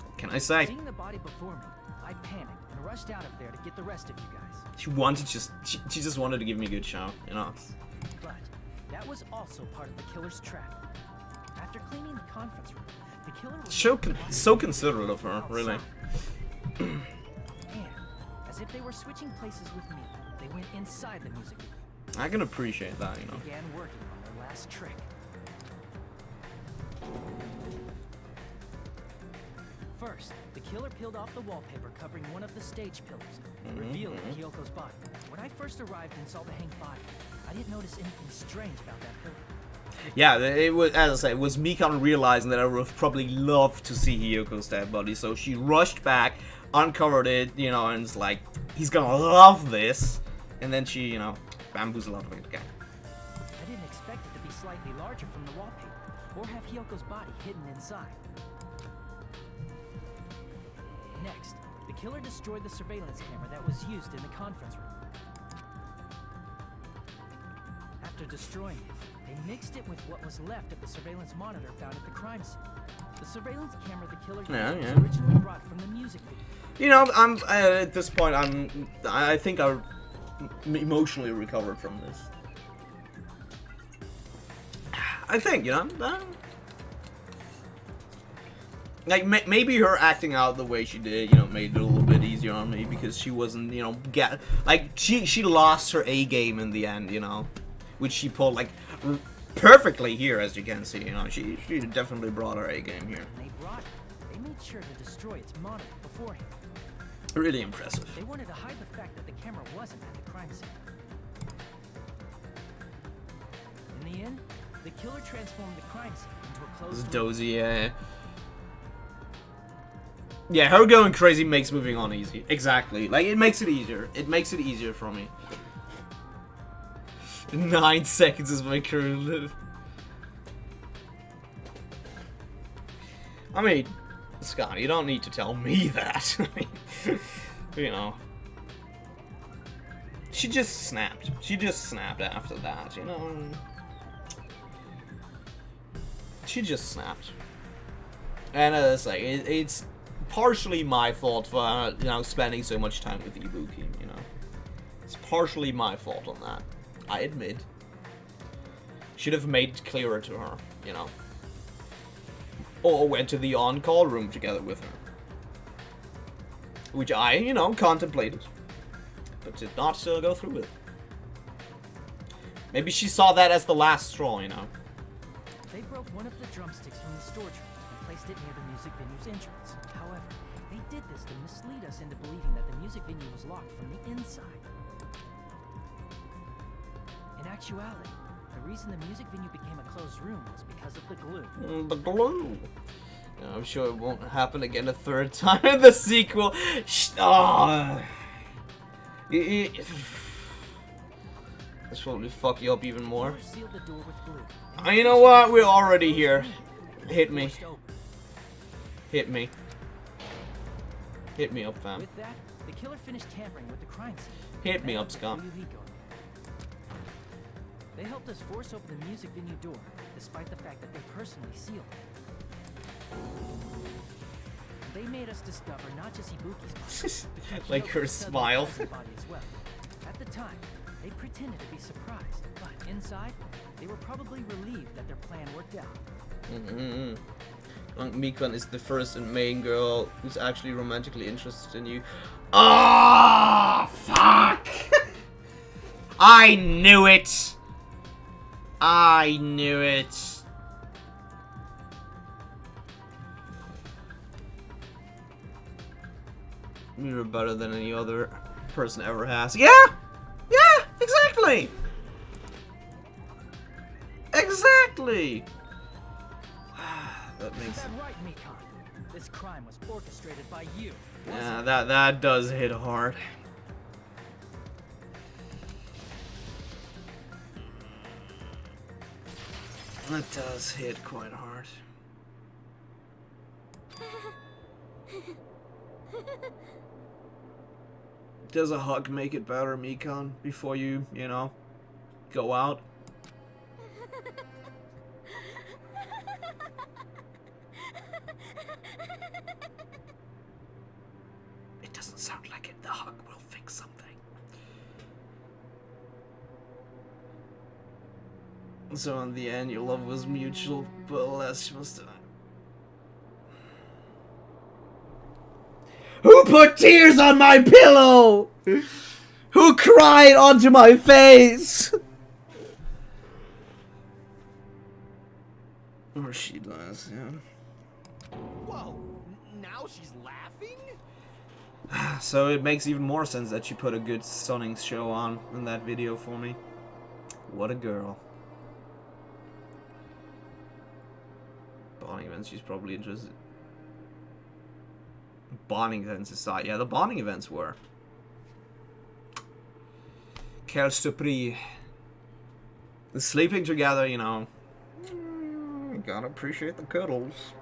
What can I say? Seeing the body before me, I panicked and rushed out of there to get the rest of you guys. She wanted she just wanted to give me a good show, you know. But that was also part of the killer's trap. After cleaning the conference room, the killer was So considerate of her, really. And as if they were switching places with me, they went inside the music video. I can appreciate that, you know. Began working on their last trick. First, the killer peeled off the wallpaper covering one of the stage pillars, revealing Kyoko's body. When I first arrived and saw the hanged body, I didn't notice anything strange about that pillar. Yeah, it was, as I said, it was Mikan realizing that I would have probably loved to see Hiyoko's dead body, so she rushed back, uncovered it, you know, and it's like, he's gonna love this, and then she, you know, bamboozled out of it again. I didn't expect it to be slightly larger from the wallpaper, or have Hiyoko's body hidden inside. Next, the killer destroyed the surveillance camera that was used in the conference room. After destroying it, they mixed it with what was left of the surveillance monitor found at the crime scene. The surveillance camera the killer used was originally brought from the music video. You know, I'm at this point, I think I emotionally recovered from this. I think, you know, like maybe her acting out the way she did, you know, made it a little bit easier on me because she wasn't, you know, she lost her A game in the end, you know, which she pulled like perfectly here, as you can see. You know, she definitely brought her A game here. They made sure to destroy its monitor beforehand. Really impressive. They wanted to hide the fact that the camera wasn't at the crime scene. In the end, the killer transformed the crime scene into a closed room. Dozy, yeah. Yeah, her going crazy makes moving on easy. Exactly. Like, it makes it easier. It makes it easier for me. 9 seconds is my current live. I mean, Scott, you don't need to tell me that. I mean, you know. She just snapped. She just snapped after that, you know. She just snapped. And as I say, it's partially my fault for, you know, spending so much time with Ibuki, you know. It's partially my fault on that. I admit. Should have made it clearer to her, you know. Or went to the on-call room together with her. Which I, you know, contemplated. But did not go through with it. Maybe she saw that as the last straw, you know. They broke one of the drumsticks from the storage room and placed it near the music venue's entrance. However, they did this to mislead us into believing that the music venue was locked from the inside. In actuality, the reason the music venue became a closed room was because of the glue. The glue. I'm sure it won't happen again a third time in the sequel. This will probably fuck you up even more. Sealed the door with glue. You know what? We're already here. Hit me. Hit me. Hit me up, fam. With that, the killer finished tampering with the crime scene. Hit me up, Scott. They helped us force open the music venue door, despite the fact that they personally sealed it. they made us discover not just Ibuki's body, but Like her Hyoko's smile. present body as well. At the time, they pretended to be surprised, but inside, they were probably relieved that their plan worked out. Mikan is the first and main girl who's actually romantically interested in you. Oh, fuck! I knew it! I knew it. You're better than any other person ever has. Yeah! Yeah! Exactly! Exactly! That makes Is that right, Mikan? This crime was orchestrated by you. yeah, that does hit hard. That does hit quite hard. Does a hug make it better, Mikan, before you know, go out? It doesn't sound like it. The hug will fix something. So in the end, your love was mutual, but alas, you must die. Who put tears on my pillow? Who cried onto my face? Or she does, yeah. Whoa, now she's laughing? So it makes even more sense that she put a good, stunning show on in that video for me. What a girl. Bonding events, she's probably interested. Bonding events aside, yeah, the bonding events were. Quel surprise. The sleeping together, you know. Gotta appreciate the cuddles.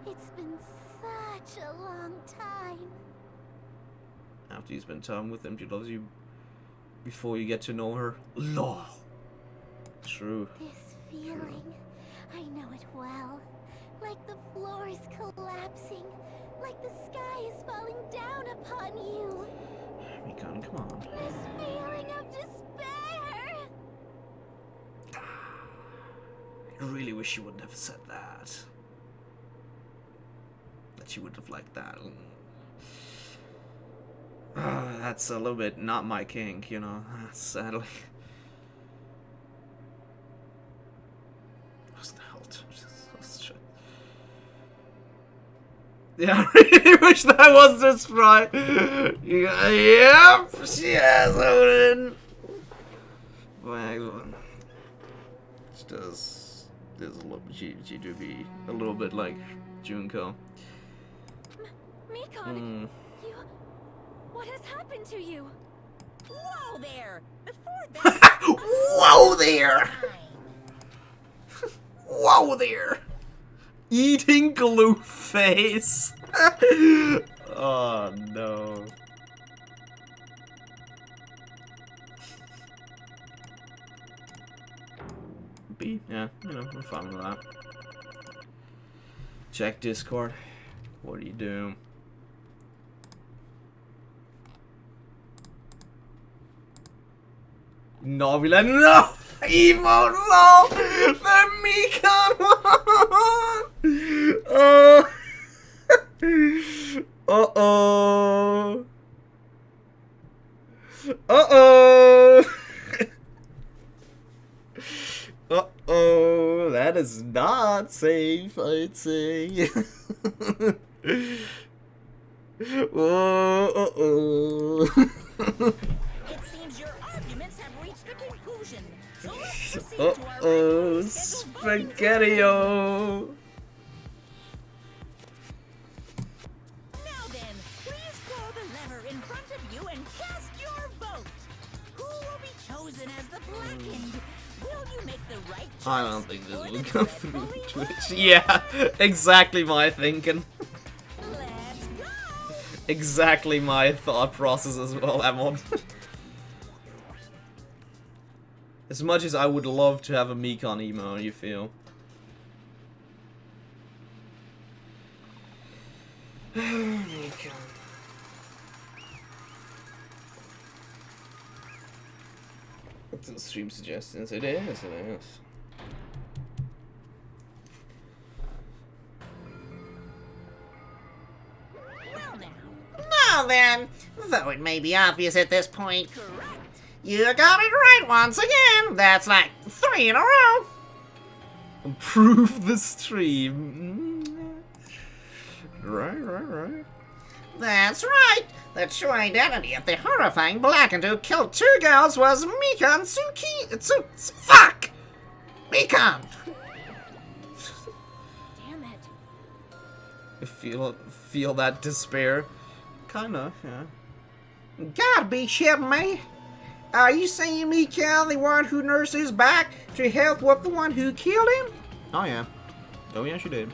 It's been such a long time. After you spend time with them, she loves you before you get to know her. Lol. True. This feeling, I know it well. Like the floor is collapsing, like the sky is falling down upon you. Mikan, come on. This feeling of despair. I really wish you wouldn't have said that. That you would have liked that. That's a little bit not my kink, you know, sadly. What's the hell? Yeah, I really wish that was this right. Yep, yes, Odin. Well, she does a little. She do be a little bit like Junko. Mikan, what has happened to you? Whoa there! Before that. Whoa there! Whoa there! Eating glue face. Oh no. B, yeah, you know, I'm fine with that. Check Discord. What do you do? No, we let no! Emote, no! The Mikan one! Uh-oh. Uh-oh. Uh-oh. That is not safe, I'd say. Uh-oh. It seems your arguments have reached a conclusion. So let's proceed to our Uh-oh. Spaghetti-o. Now then, please pull the lever in front of you and cast your vote. Who will be chosen as the blackened? Will you make the right choice? I don't think this will go through Twitch. Yeah, exactly my thinking. Let's go! Exactly my thought process as well, Amon. As much as I would love to have a Mikan emo, you feel. Mika. It's in stream suggestions. It is. Now then, though it may be obvious at this point, you got it right once again. That's like 3 in a row. Improve the stream. Right. That's right. The true identity of the horrifying blackened who killed 2 girls was Mikan Tsuki. Fuck! Mikan! Damn it. I feel that despair. Kinda, yeah. Gotta be shitting me. Are you saying Mikan, the one who nursed his back, to help with the one who killed him? Oh yeah, she did.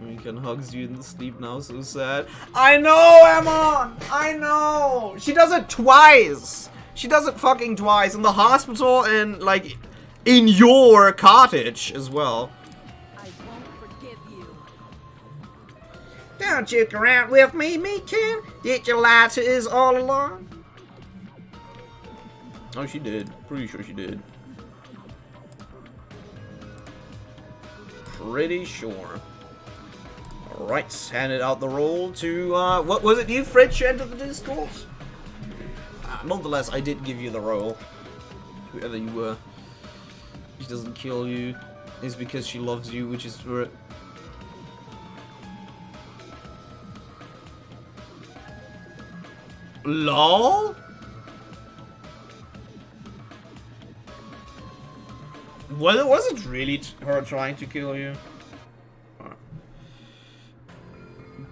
Mikan hugs you in the sleep now, so sad. I know, Emma! I know! She does it twice! She does it fucking twice, in the hospital and, like, in your cottage as well. I won't forgive you. Don't joke around with me, Mikan. Did you lie to us all along? Oh, she did. Pretty sure she did. Pretty sure. Alright, handed out the roll to, what was it you, Fritz, entered the Discord? Nonetheless, I did give you the roll. Whoever you were. She doesn't kill you. Is because she loves you, which is for... LOL? Was it really her trying to kill you?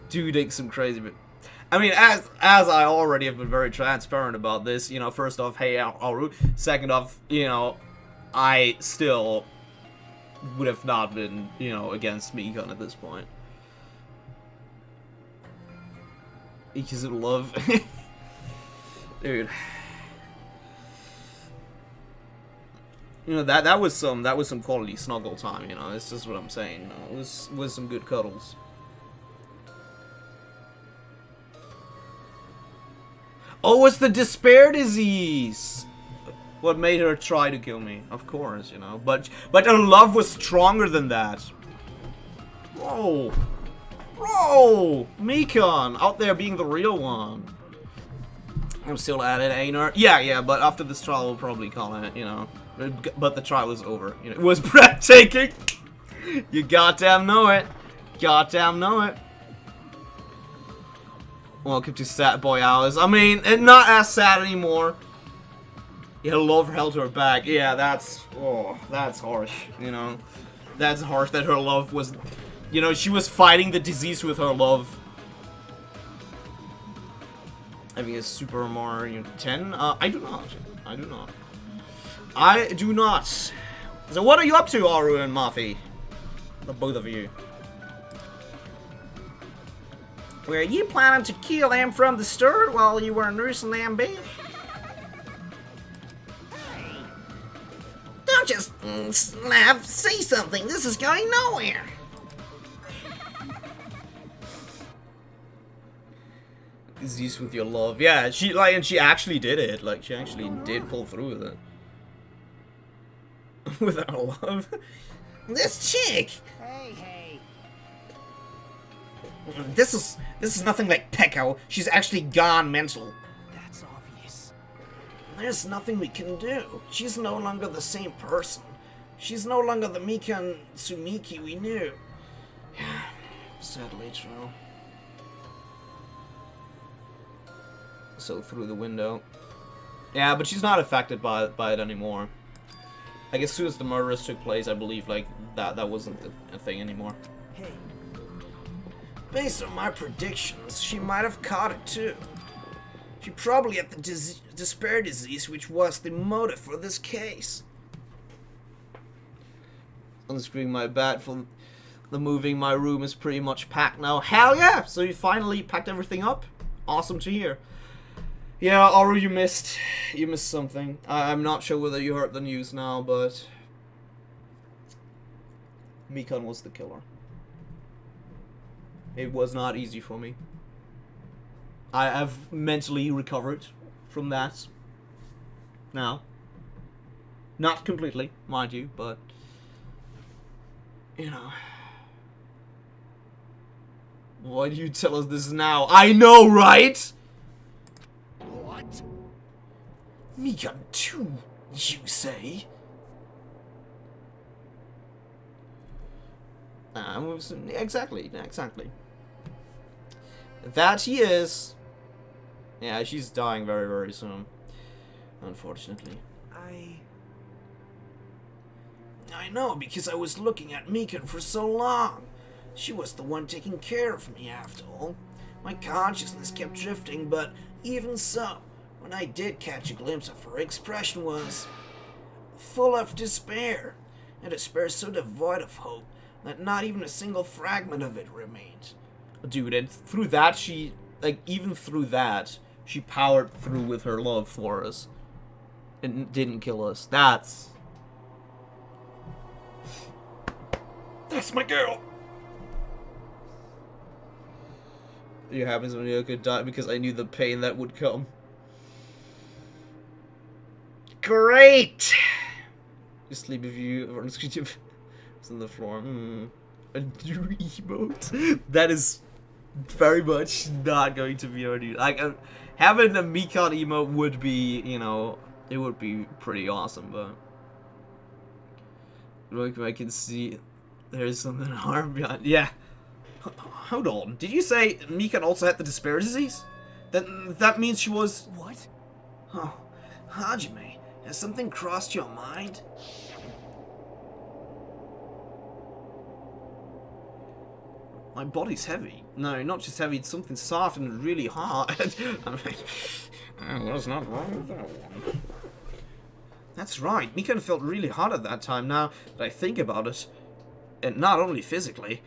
Doing some crazy bit. I mean, as I already have been very transparent about this, you know, first off, hey, Aru. Second off, you know, I still would have not been, you know, against Mikan at this point. Because of love. Dude. You know, that was some quality snuggle time, you know, that's just what I'm saying, you know, it was some good cuddles. Oh, it's the despair disease! What made her try to kill me, of course, you know, but her love was stronger than that. Whoa! Bro! Mikan, out there being the real one. I'm still at it, Einar. Yeah, but after this trial we'll probably call it, you know. But the trial is over. You know, it was breathtaking! You goddamn know it. Goddamn know it. Welcome to Sad Boy Hours. I mean, and not as sad anymore. Yeah, love held her back. Yeah, that's harsh, you know. That's harsh that her love was, you know, she was fighting the disease with her love. Having a Super Mario 10? I do not. I do not. So what are you up to, Aru and Mafi? The both of you. Were you planning to kill them from the start while you were nursing them baby? Don't just laugh, say something. This is going nowhere. Disease with your love. Yeah, and she actually did it. Like, she actually did pull through with it. With her love. This chick. Hey. This is nothing like Pekko. She's actually gone mental. That's obvious. There's nothing we can do. She's no longer the same person. She's no longer the Mikan Tsumiki we knew. Sadly true. So through the window. Yeah, but she's not affected by it anymore. I guess as soon as the murders took place, I believe like that wasn't a thing anymore. Hey. Based on my predictions, she might have caught it too. She probably had the despair disease, which was the motive for this case. Unscrewing my bat for the moving. My room is pretty much packed now. Hell yeah! So you finally packed everything up? Awesome to hear. Yeah, Aru, you missed something. I'm not sure whether you heard the news now, but Mikan was the killer. It was not easy for me. I have mentally recovered from that now. Not completely, mind you, but you know. Why do you tell us this now? I know, right? What? Mikan too, you say? Exactly. That he is. Yeah, she's dying very, very soon. Unfortunately. I know, because I was looking at Mikan for so long. She was the one taking care of me, after all. My consciousness kept drifting, but even so, when I did catch a glimpse of her, expression was full of despair. A despair so devoid of hope that not even a single fragment of it remained. Dude, and through that, she powered through with her love for us. And didn't kill us. That's my girl! It happens when you could die because I knew the pain that would come. Great! Just sleep if you are on the floor. A new emote. That is very much not going to be our new. Like having a Mikan emote would be, you know, it would be pretty awesome, but look, I can see there's something hard behind. Yeah. Hold on. Did you say Mikan also had the despair disease? That means she was. What? Oh, Hajime, has something crossed your mind? My body's heavy. No, not just heavy, it's something soft and really hard. I mean, what's not wrong with that one? That's right, Mikan felt really hard at that time, now that I think about it. And not only physically.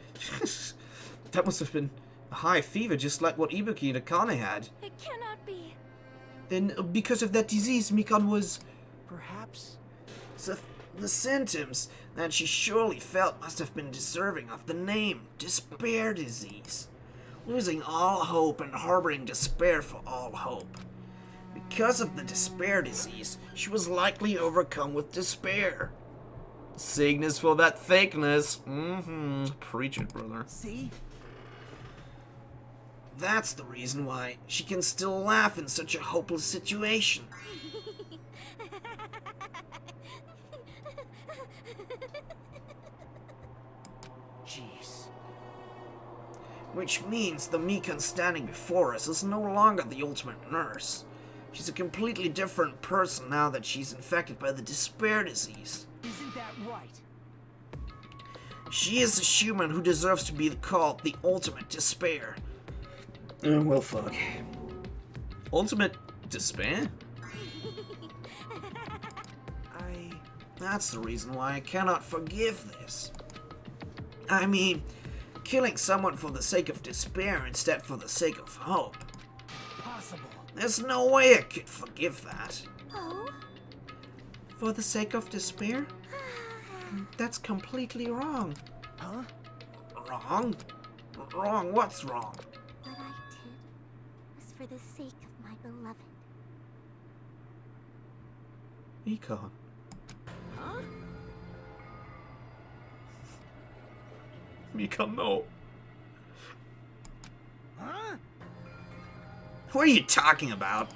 That must have been a high fever, just like what Ibuki and Akane had. It cannot be. Then, because of that disease, Mikan was... Perhaps... The symptoms that she surely felt must have been deserving of the name despair disease. Losing all hope and harboring despair for all hope. Because of the despair disease, she was likely overcome with despair. Sickness for that thickness. Preach it, brother. See? That's the reason why she can still laugh in such a hopeless situation. Jeez. Which means the Mikan standing before us is no longer the ultimate nurse. She's a completely different person now that she's infected by the despair disease. Isn't that right? She is a human who deserves to be called the ultimate despair. Well, fuck. Ultimate despair? That's the reason why I cannot forgive this. I mean, killing someone for the sake of despair instead for the sake of hope. Possible. There's no way I could forgive that. Oh? For the sake of despair? That's completely wrong. Huh? Wrong? Wrong? What's wrong? What I did was for the sake of my beloved. Mikan. Huh? Mikan, no. Huh? What are you talking about?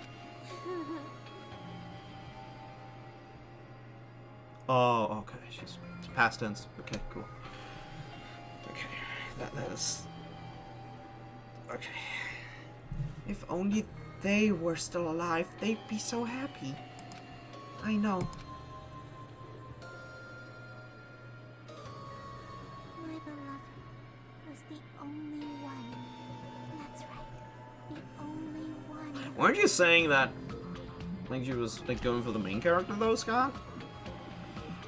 Oh, okay. She's past tense. Okay, cool. Okay, that is. Okay. If only they were still alive, they'd be so happy. I know. My beloved was the only one. That's right. The only one. Weren't you saying that? Like she was like going for the main character though, Scott?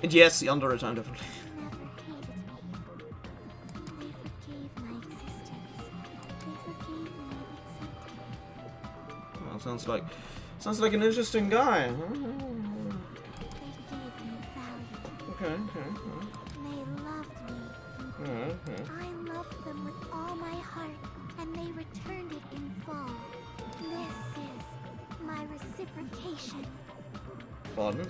And yes, the under time definitely. Never hated me. They forgave my existence. They forgave me accepting. Well, sounds like an interesting guy. Huh? They gave me value. Okay. They loved me. I loved them with all my heart. reciprocation. Pardon?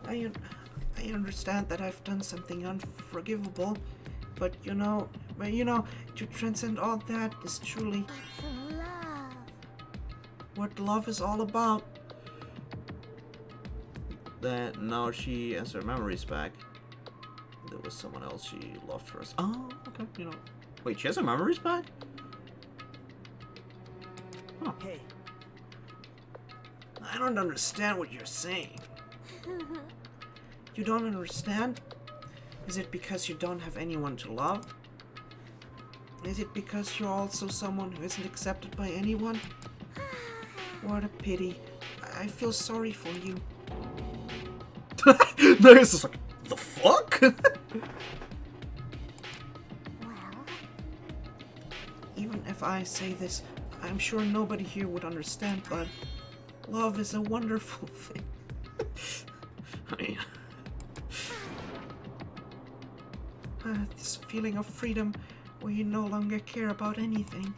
I understand that I've done something unforgivable, but you know, to transcend all that is truly It's love. what love is all about. That now she has her memories back. There was someone else she loved first. Oh, okay, you know. Wait, she has her memories back? Huh. Hey. I don't understand what you're saying. You don't understand? Is it because you don't have anyone to love? Is it because you're also someone who isn't accepted by anyone? What a pity. I feel sorry for you. No, it's just like, the fuck? Well, Even if I say this, I'm sure nobody here would understand, but love is a wonderful thing. I mean, this feeling of freedom where you no longer care about anything.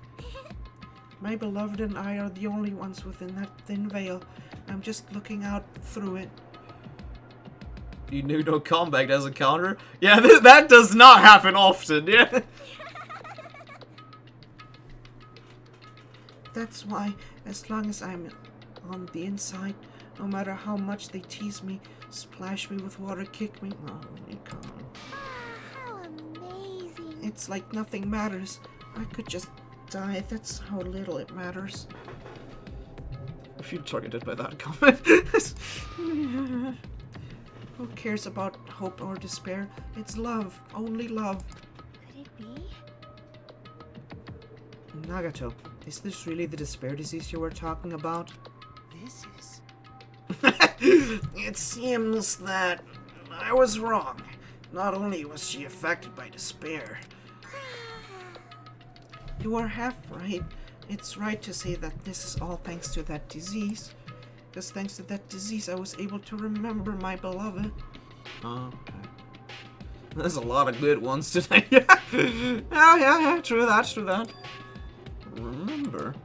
My beloved and I are the only ones within that thin veil. I'm just looking out through it. You knew no comeback as a counter? Yeah, that does not happen often, yeah. That's why, as long as I'm on the inside, no matter how much they tease me, splash me with water, kick me, oh, come on. how amazing. It's like nothing matters. I could just die, that's how little it matters. I feel targeted by that comment. Who cares about hope or despair? It's love, only love. Could it be? Nagato, is this really the despair disease you were talking about? This is... It seems that I was wrong. Not only was she affected by despair. You are half right. It's right to say that this is all thanks to that disease. Because thanks to that disease, I was able to remember my beloved. Okay. There's a lot of good ones today. yeah, true that. Remember.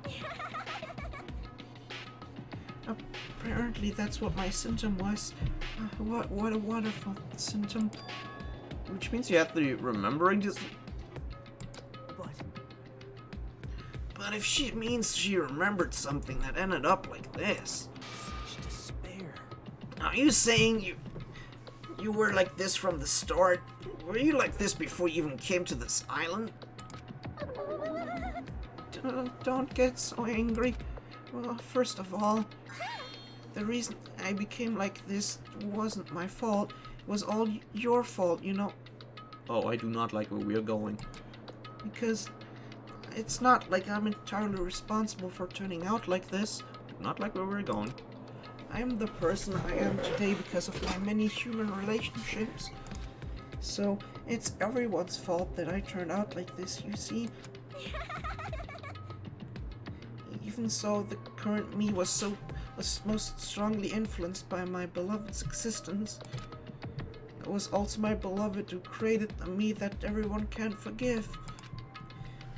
Apparently that's what my symptom was. What a wonderful symptom. Which means you have the remembering dis- But if she means she remembered something that ended up like this. Such despair. Are you saying you were like this from the start? Were you like this before you even came to this island? Don't get so angry. Well, first of all, the reason I became like this wasn't my fault. It was all your fault, you know. Oh, I do not like where we're going. Because it's not like I'm entirely responsible for turning out like this. Not like where we're going. I am the person I am today because of my many human relationships. So, it's everyone's fault that I turned out like this, you see? Even so, the current me was most strongly influenced by my beloved's existence. It was also my beloved who created a me that everyone can't forgive.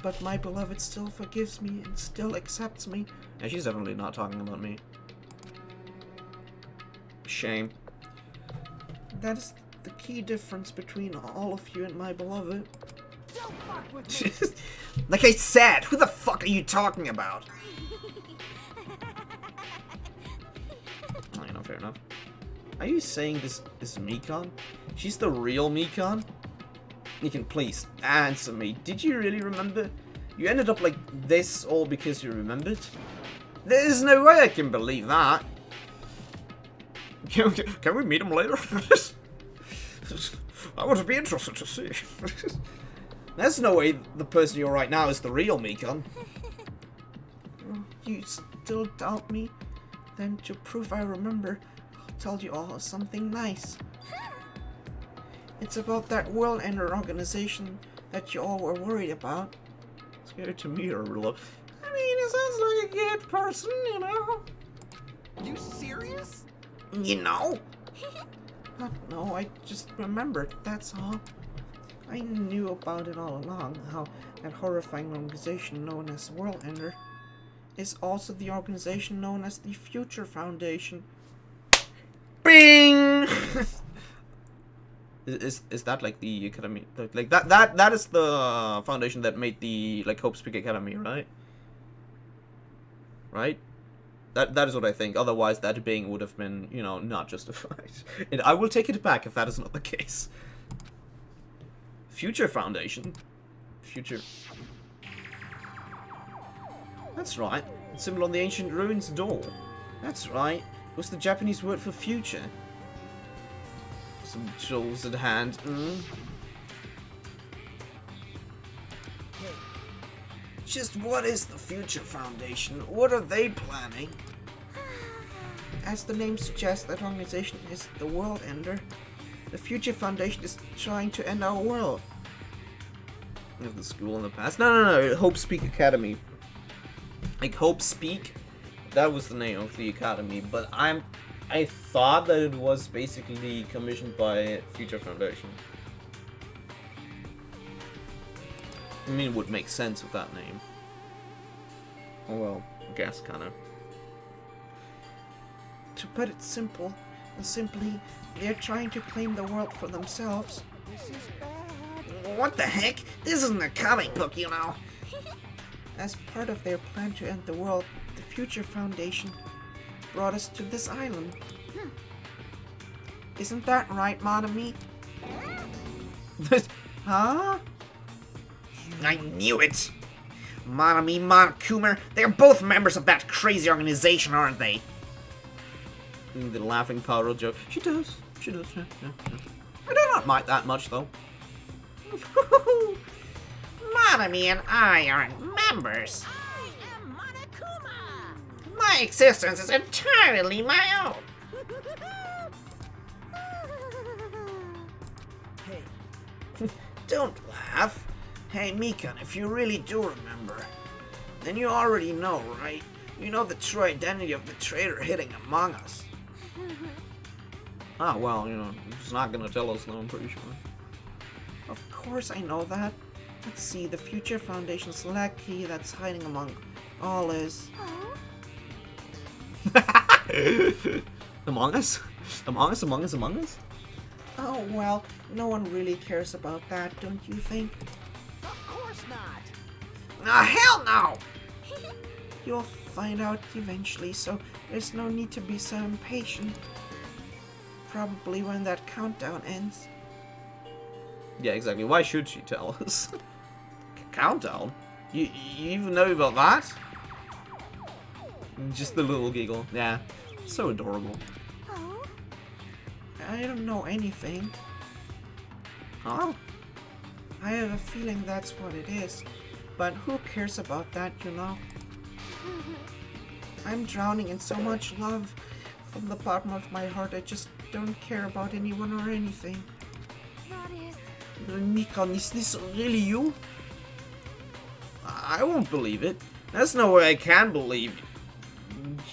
But my beloved still forgives me and still accepts me. Yeah, she's definitely not talking about me. Shame. That is the key difference between all of you and my beloved. Don't fuck with me. Like I said, who the fuck are you talking about? Oh, you know, fair enough. Are you saying this is Mikon? She's the real Mikon? Mikon, please, answer me. Did you really remember? You ended up like this all because you remembered? There's no way I can believe that. Can we meet him later? I would be interested to see. There's no way the person you're right now is the real Mikon. You still doubt me? Then to prove I remember, I'll tell you all something nice. It's about that world ender organization that you all were worried about. Scared to meet her, love. I mean, it sounds like a good person, you know? You serious? You know? No, I just remembered, that's all. I knew about it all along, how that horrifying organization known as World Ender is also the organization known as the Future Foundation. Bing! Is that like the academy? Like that is the foundation that made the like Hope Speak Academy, right? Right? That is what I think. Otherwise, that being would have been, you know, not justified. And I will take it back if that is not the case. Future Foundation? Future... That's right. The symbol on the ancient ruins door. That's right. It was the Japanese word for future. Some tools at hand. Just what is the Future Foundation? What are they planning? As the name suggests, that organization is the World Ender. The Future Foundation is trying to end our world. Of the school in the past? No. Hope Speak Academy. Like Hope Speak, that was the name of the academy. But I thought that it was basically commissioned by Future Foundation. I mean, it would make sense with that name. Oh well, I guess kinda. To put it simply, they're trying to claim the world for themselves. This is bad. What the heck? This isn't a comic book, you know. As part of their plan to end the world, the Future Foundation brought us to this island. Isn't that right, Monami? Huh? I knew it! Monami, Monkumer, they're both members of that crazy organization, aren't they? The laughing powder joke. She does. Yeah. I do not mind that much, though. Monami and I aren't members. I am Monokuma. My existence is entirely my own. Hey. Don't laugh. Hey, Mikan, if you really do remember, then you already know, right? You know the true identity of the traitor hidden among us. Ah, well, you know, he's not gonna tell us, though, I'm pretty sure. Of course I know that. Let's see, the Future Foundation's lackey that's hiding among all is... Among Us? Among Us? Oh, well, no one really cares about that, don't you think? Of course not. Hell no! You'll find out eventually, so there's no need to be so impatient. Probably when that countdown ends. Yeah, exactly. Why should she tell us? Countdown? You even know about that? Just the little giggle. Yeah. So adorable. Oh? I don't know anything. Huh? I have a feeling that's what it is. But who cares about that, you know? I'm drowning in so much love. From the bottom of my heart, I just don't care about anyone or anything. That is... Mikan, is this really you? I won't believe it. There's no way I can believe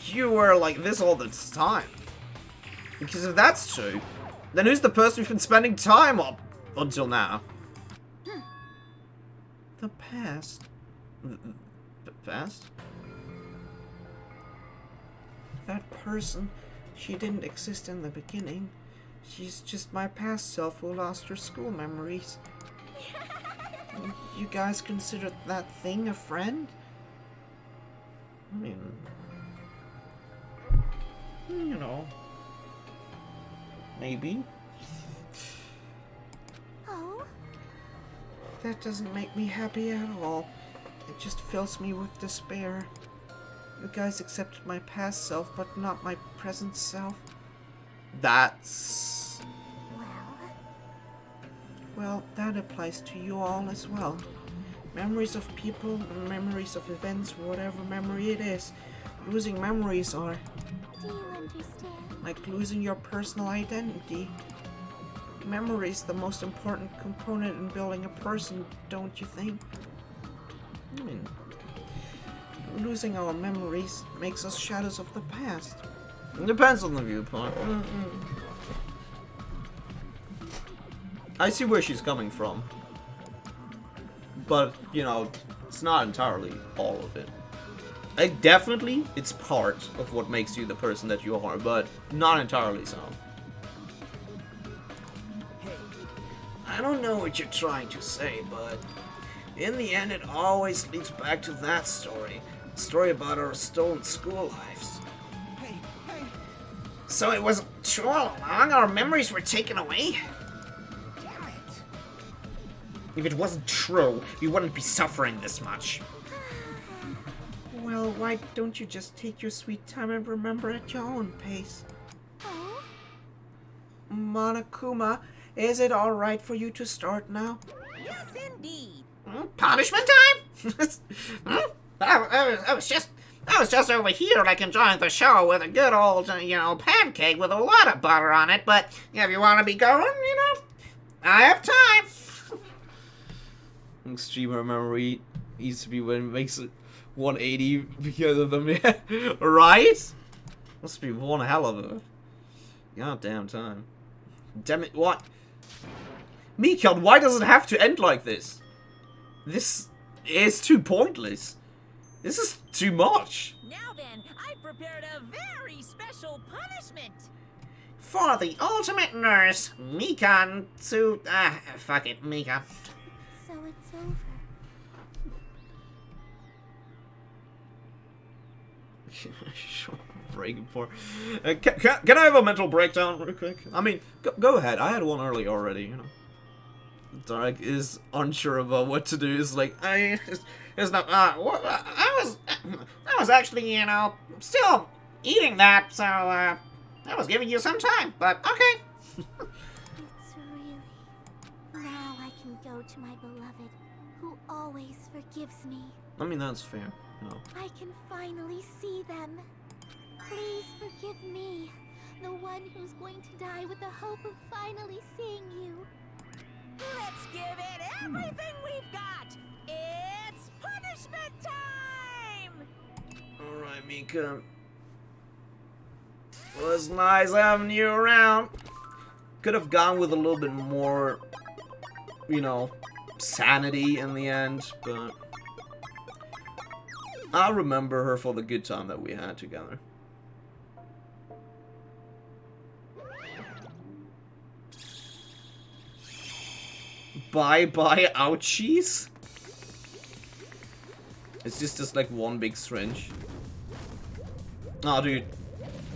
you were like this all the time. Because if that's true, then who's the person we've been spending time on until now? The past. The past? That person, she didn't exist in the beginning. She's just my past self who lost her school memories. You guys consider that thing a friend? I mean... you know... maybe? Oh? That doesn't make me happy at all. It just fills me with despair. You guys accepted my past self, but not my present self. That's... well, that applies to you all as well. Memories of people, memories of events, whatever memory it is. Losing memories are... Do you understand? like losing your personal identity. Memory is the most important component in building a person, don't you think? I mean, losing our memories makes us shadows of the past. It depends on the viewpoint. I see where she's coming from. but, you know, it's not entirely all of it. Like, definitely, it's part of what makes you the person that you are, but not entirely so. I don't know what you're trying to say, but in the end it always leads back to that story. The story about our stolen school lives. So it wasn't true all along? Our memories were taken away? Damn it. If it wasn't true, we wouldn't be suffering this much. Well, why don't you just take your sweet time and remember at your own pace? Monokuma, is it alright for you to start now? Yes, indeed. Punishment time? I was just over here, like, enjoying the show with a good old, pancake with a lot of butter on it, but if you want to be going, I have time. Extreme memory needs to be when it makes it 180 because of them, yeah. Right? Must be one hell of a goddamn time. Damn it, what? Mikan, why does it have to end like this? This is too pointless. This is too much. Now then, I prepared a very special punishment. For the ultimate nurse, Mikan to... fuck it, Mikan. So it's over. Breaking for. Can I have a mental breakdown real quick? I mean, go ahead. I had one early already, you know. Dark is unsure about what to do. It's like, It's not, I was actually, still eating that, so, I was giving you some time, but okay. It's really... Now I can go to my beloved, who always forgives me. I mean, that's fair, you know. I can finally see them. Please forgive me, the one who's going to die with the hope of finally seeing you. Let's give it everything we've got. It's punishment time! Alright, Mika. Well, it's nice having you around. Could have gone with a little bit more, sanity in the end, but I'll remember her for the good time that we had together. Bye-bye ouchies? It's just like one big syringe. Oh, dude.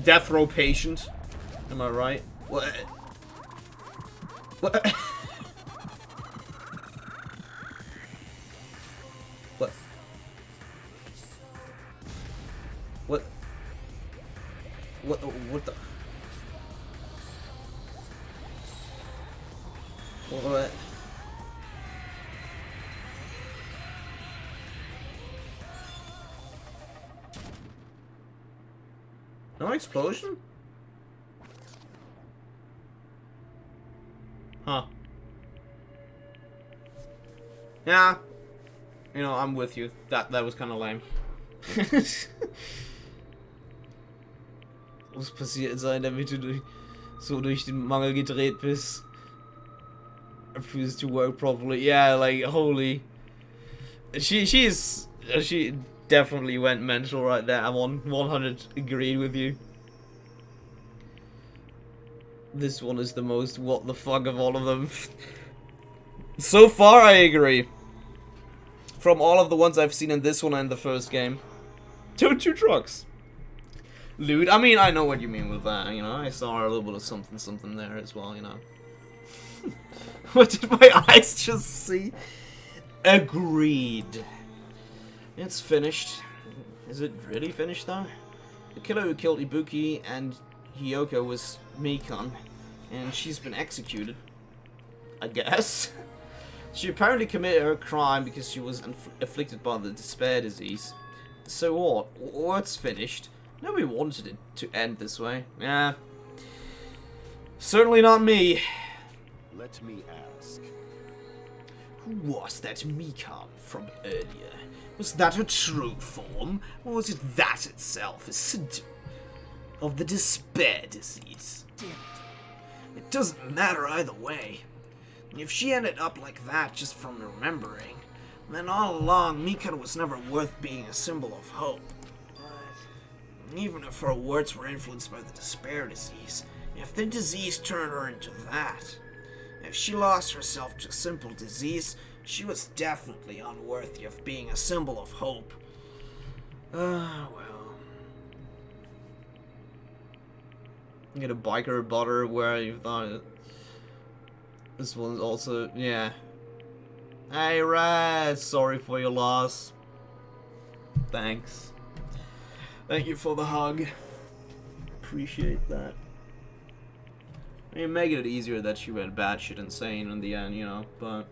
Death row patient. Am I right? What? What? What? What? What the? What? No explosion? Huh. Yeah. I'm with you. That was kind of lame. Muss passiert sein, damit du so durch den Mangel gedreht bist. Refuse to work properly. Yeah, like, holy. She definitely went mental right there. I'm on 100 agreed with you. This one is the most what the fuck of all of them. So far, I agree. From all of the ones I've seen in this one and the first game. Two trucks. Loot. I mean, I know what you mean with that, I saw a little bit of something there as well, What did my eyes just see? Agreed. It's finished. Is it really finished, though? The killer who killed Ibuki and Hiyoko was Mikan, and she's been executed. I guess. She apparently committed her crime because she was afflicted by the despair disease. So what? What's finished? Nobody wanted it to end this way. Yeah. Certainly not me. Let me ask. Who was that Mikan from earlier? Was that her true form, or was it that itself, a symptom of the despair disease? Damn it. It doesn't matter either way. If she ended up like that just from remembering, Then all along, Mikan was never worth being a symbol of hope. But even if her words were influenced by the despair disease, if the disease turned her into that, if she lost herself to simple disease, she was definitely unworthy of being a symbol of hope. Well. You get a biker butter where you thought it. This one's also, yeah. Hey, Raz, sorry for your loss. Thanks. Thank you for the hug. Appreciate that. I mean, making it easier that she went batshit insane in the end, you know, but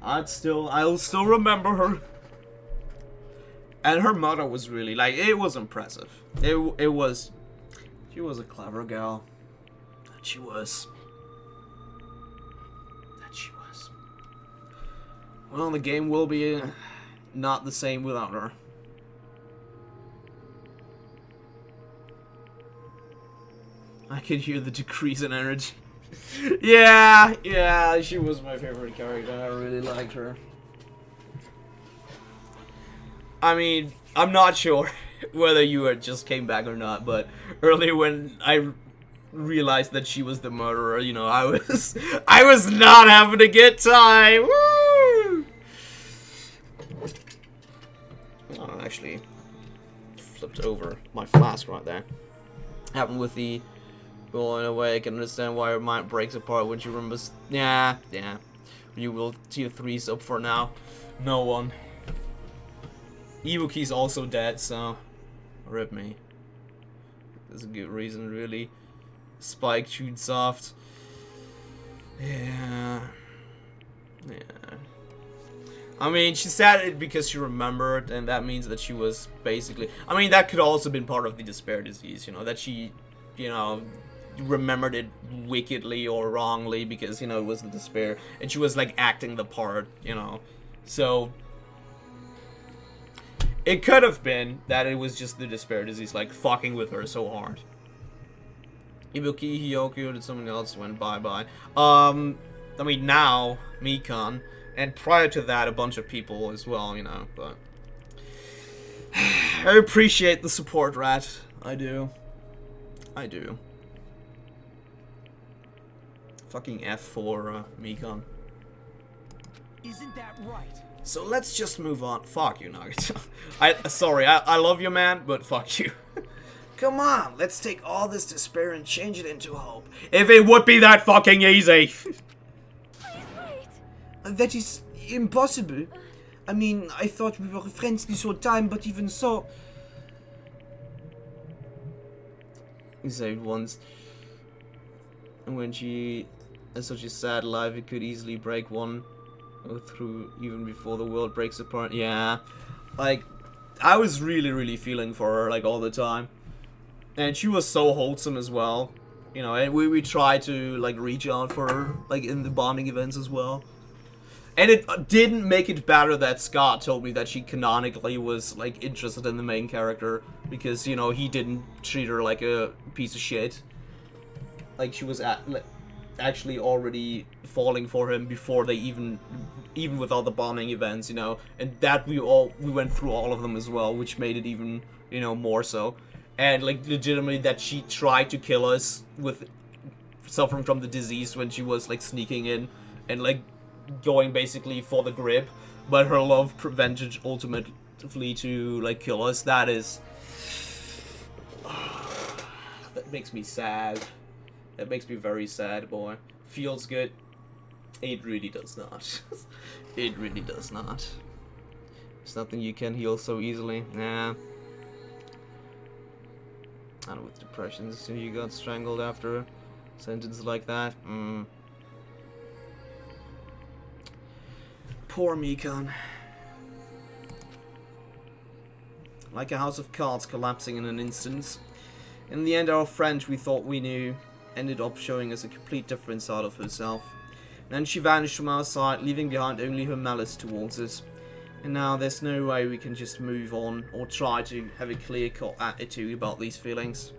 I'll still remember her. And her mother was really, like, it was impressive. It was, she was a clever girl. That she was. Well, the game will be not the same without her. I can hear the decrease in energy. Yeah, she was my favorite character. I really liked her. I mean, I'm not sure whether you had just came back or not, but earlier when I realized that she was the murderer, you know, I was not having a good time. Woo! Oh, actually flipped over my flask right there. Happened with the going away. I can understand why her mind breaks apart when she remembers. Yeah. You will tier 3's up for now. No one. Ibuki's also dead, so rip me. There's a good reason, really. Spike chewed soft. Yeah. I mean, she said it because she remembered, and that means that she was basically... I mean, that could also have been part of the despair disease, you know, that she, you know, remembered it wickedly or wrongly because, you know, it was the despair, and she was, like, acting the part, you know. So, it could have been that it was just the despair disease, like, fucking with her so hard. Ibuki, Hiyoko, did someone else went bye-bye. I mean, now, Mikan... And prior to that, a bunch of people as well, you know, but... I appreciate the support, Rat. I do. Fucking F for, Mikan. Isn't that right? So let's just move on. Fuck you, Nugget. Sorry, I love you, man, but fuck you. Come on, let's take all this despair and change it into hope. If it would be that fucking easy! That is impossible. I mean, I thought we were friends this whole time, but even so... He said once, when she has such a sad life, it could easily break one go through even before the world breaks apart. Yeah, like, I was really feeling for her, like, all the time. And she was so wholesome as well. You know, and we tried to, like, reach out for her, like, in the bonding events as well. And it didn't make it better that Scott told me that she canonically was, like, interested in the main character. Because, you know, he didn't treat her like a piece of shit. Like, she was actually already falling for him before they even with all the bonding events, you know. And that we went through all of them as well, which made it even, you know, more so. And, like, legitimately that she tried to kill us with suffering from the disease when she was, like, sneaking in and, like, going basically for the grip, but her love prevented ultimately to, like, kill us. That is... that makes me sad. That makes me very sad, boy. Feels good. It really does not. It really does not. It's nothing you can heal so easily. Nah. And with depression, so you got strangled after a sentence like that. Poor Mikan. Like a house of cards collapsing in an instant. In the end, our friend we thought we knew ended up showing us a complete different side of herself. Then she vanished from our sight, leaving behind only her malice towards us. And now there's no way we can just move on or try to have a clear-cut attitude about these feelings.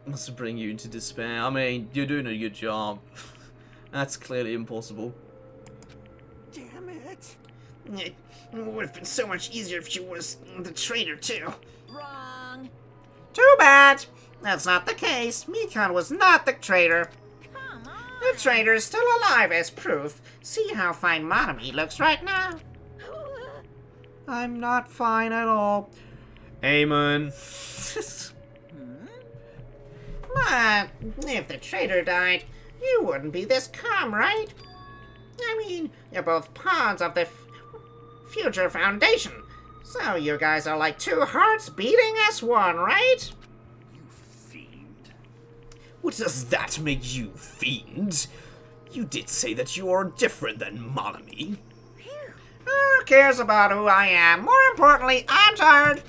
Must bring you into despair. I mean, you're doing a good job. That's clearly impossible. Damn it. It would have been so much easier if she was the traitor, too. Wrong. Too bad. That's not the case. Mikan was not the traitor. Come on. The traitor is still alive as proof. See how fine Monami looks right now. I'm not fine at all. Amen. But if the traitor died, you wouldn't be this calm, right? I mean, you're both pawns of the future foundation. So you guys are like two hearts beating as one, right? You fiend. What does that make you, fiend? You did say that you are different than Monami. Who cares about who I am? More importantly, I'm tired.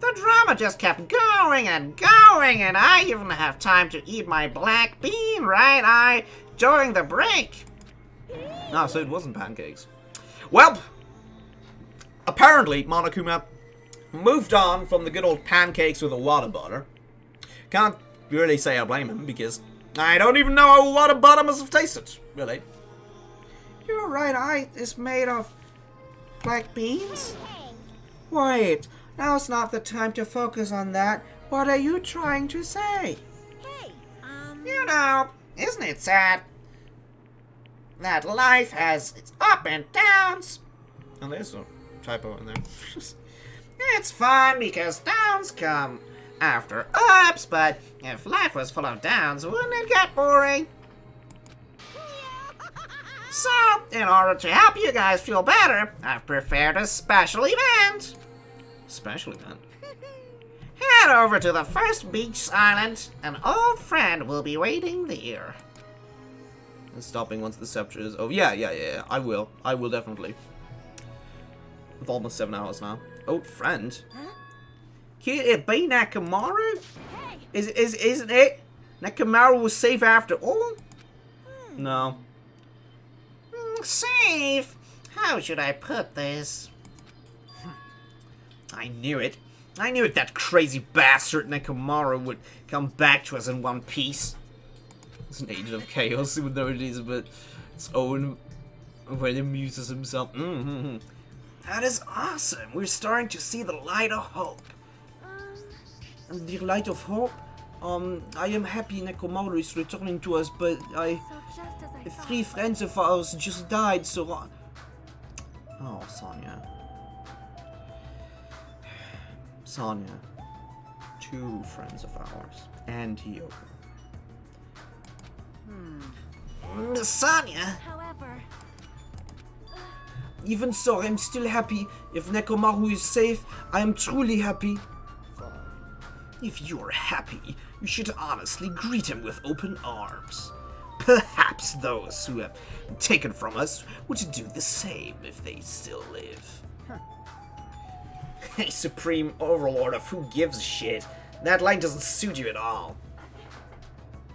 The drama just kept going and going, and I even have time to eat my black bean, right? During the break. Ah, so it wasn't pancakes. Well, apparently Monokuma moved on from the good old pancakes with a water butter. Can't really say I blame him, because I don't even know how water butter must have tasted, really. Your right eye is made of black beans? Wait, now's not the time to focus on that. What are you trying to say? Hey, You know, isn't it sad that life has its up and downs? And there's a typo in there. It's fun because downs come after ups, but if life was full of downs, wouldn't it get boring? So, in order to help you guys feel better, I've prepared a special event. Special event? Head over to the first beach island. An old friend will be waiting there. And stopping once the scepter is over. Yeah. I will definitely. With almost 7 hours now. Old friend? Could it be Nakamaru? Hey. Isn't it? Nakamaru was safe after all? No. Safe? How should I put this? I knew it. I knew it, that crazy bastard Nekomaru would come back to us in one piece. It's an agent of chaos, even though it is but its own way it amuses himself. That is awesome. We're starting to see the light of hope. And the light of hope? I am happy Nekomaru is returning to us, but So just as I thought. 3 friends of ours just died, so Oh, Sonia. Sonia. 2 friends of ours. And Hiyoko. Sonia. However, Even so, I'm still happy. If Nekomaru is safe, I am truly happy. If you are happy, you should honestly greet him with open arms. Perhaps those who have taken from us would do the same if they still live. Hey, Supreme Overlord of who gives a shit. That line doesn't suit you at all.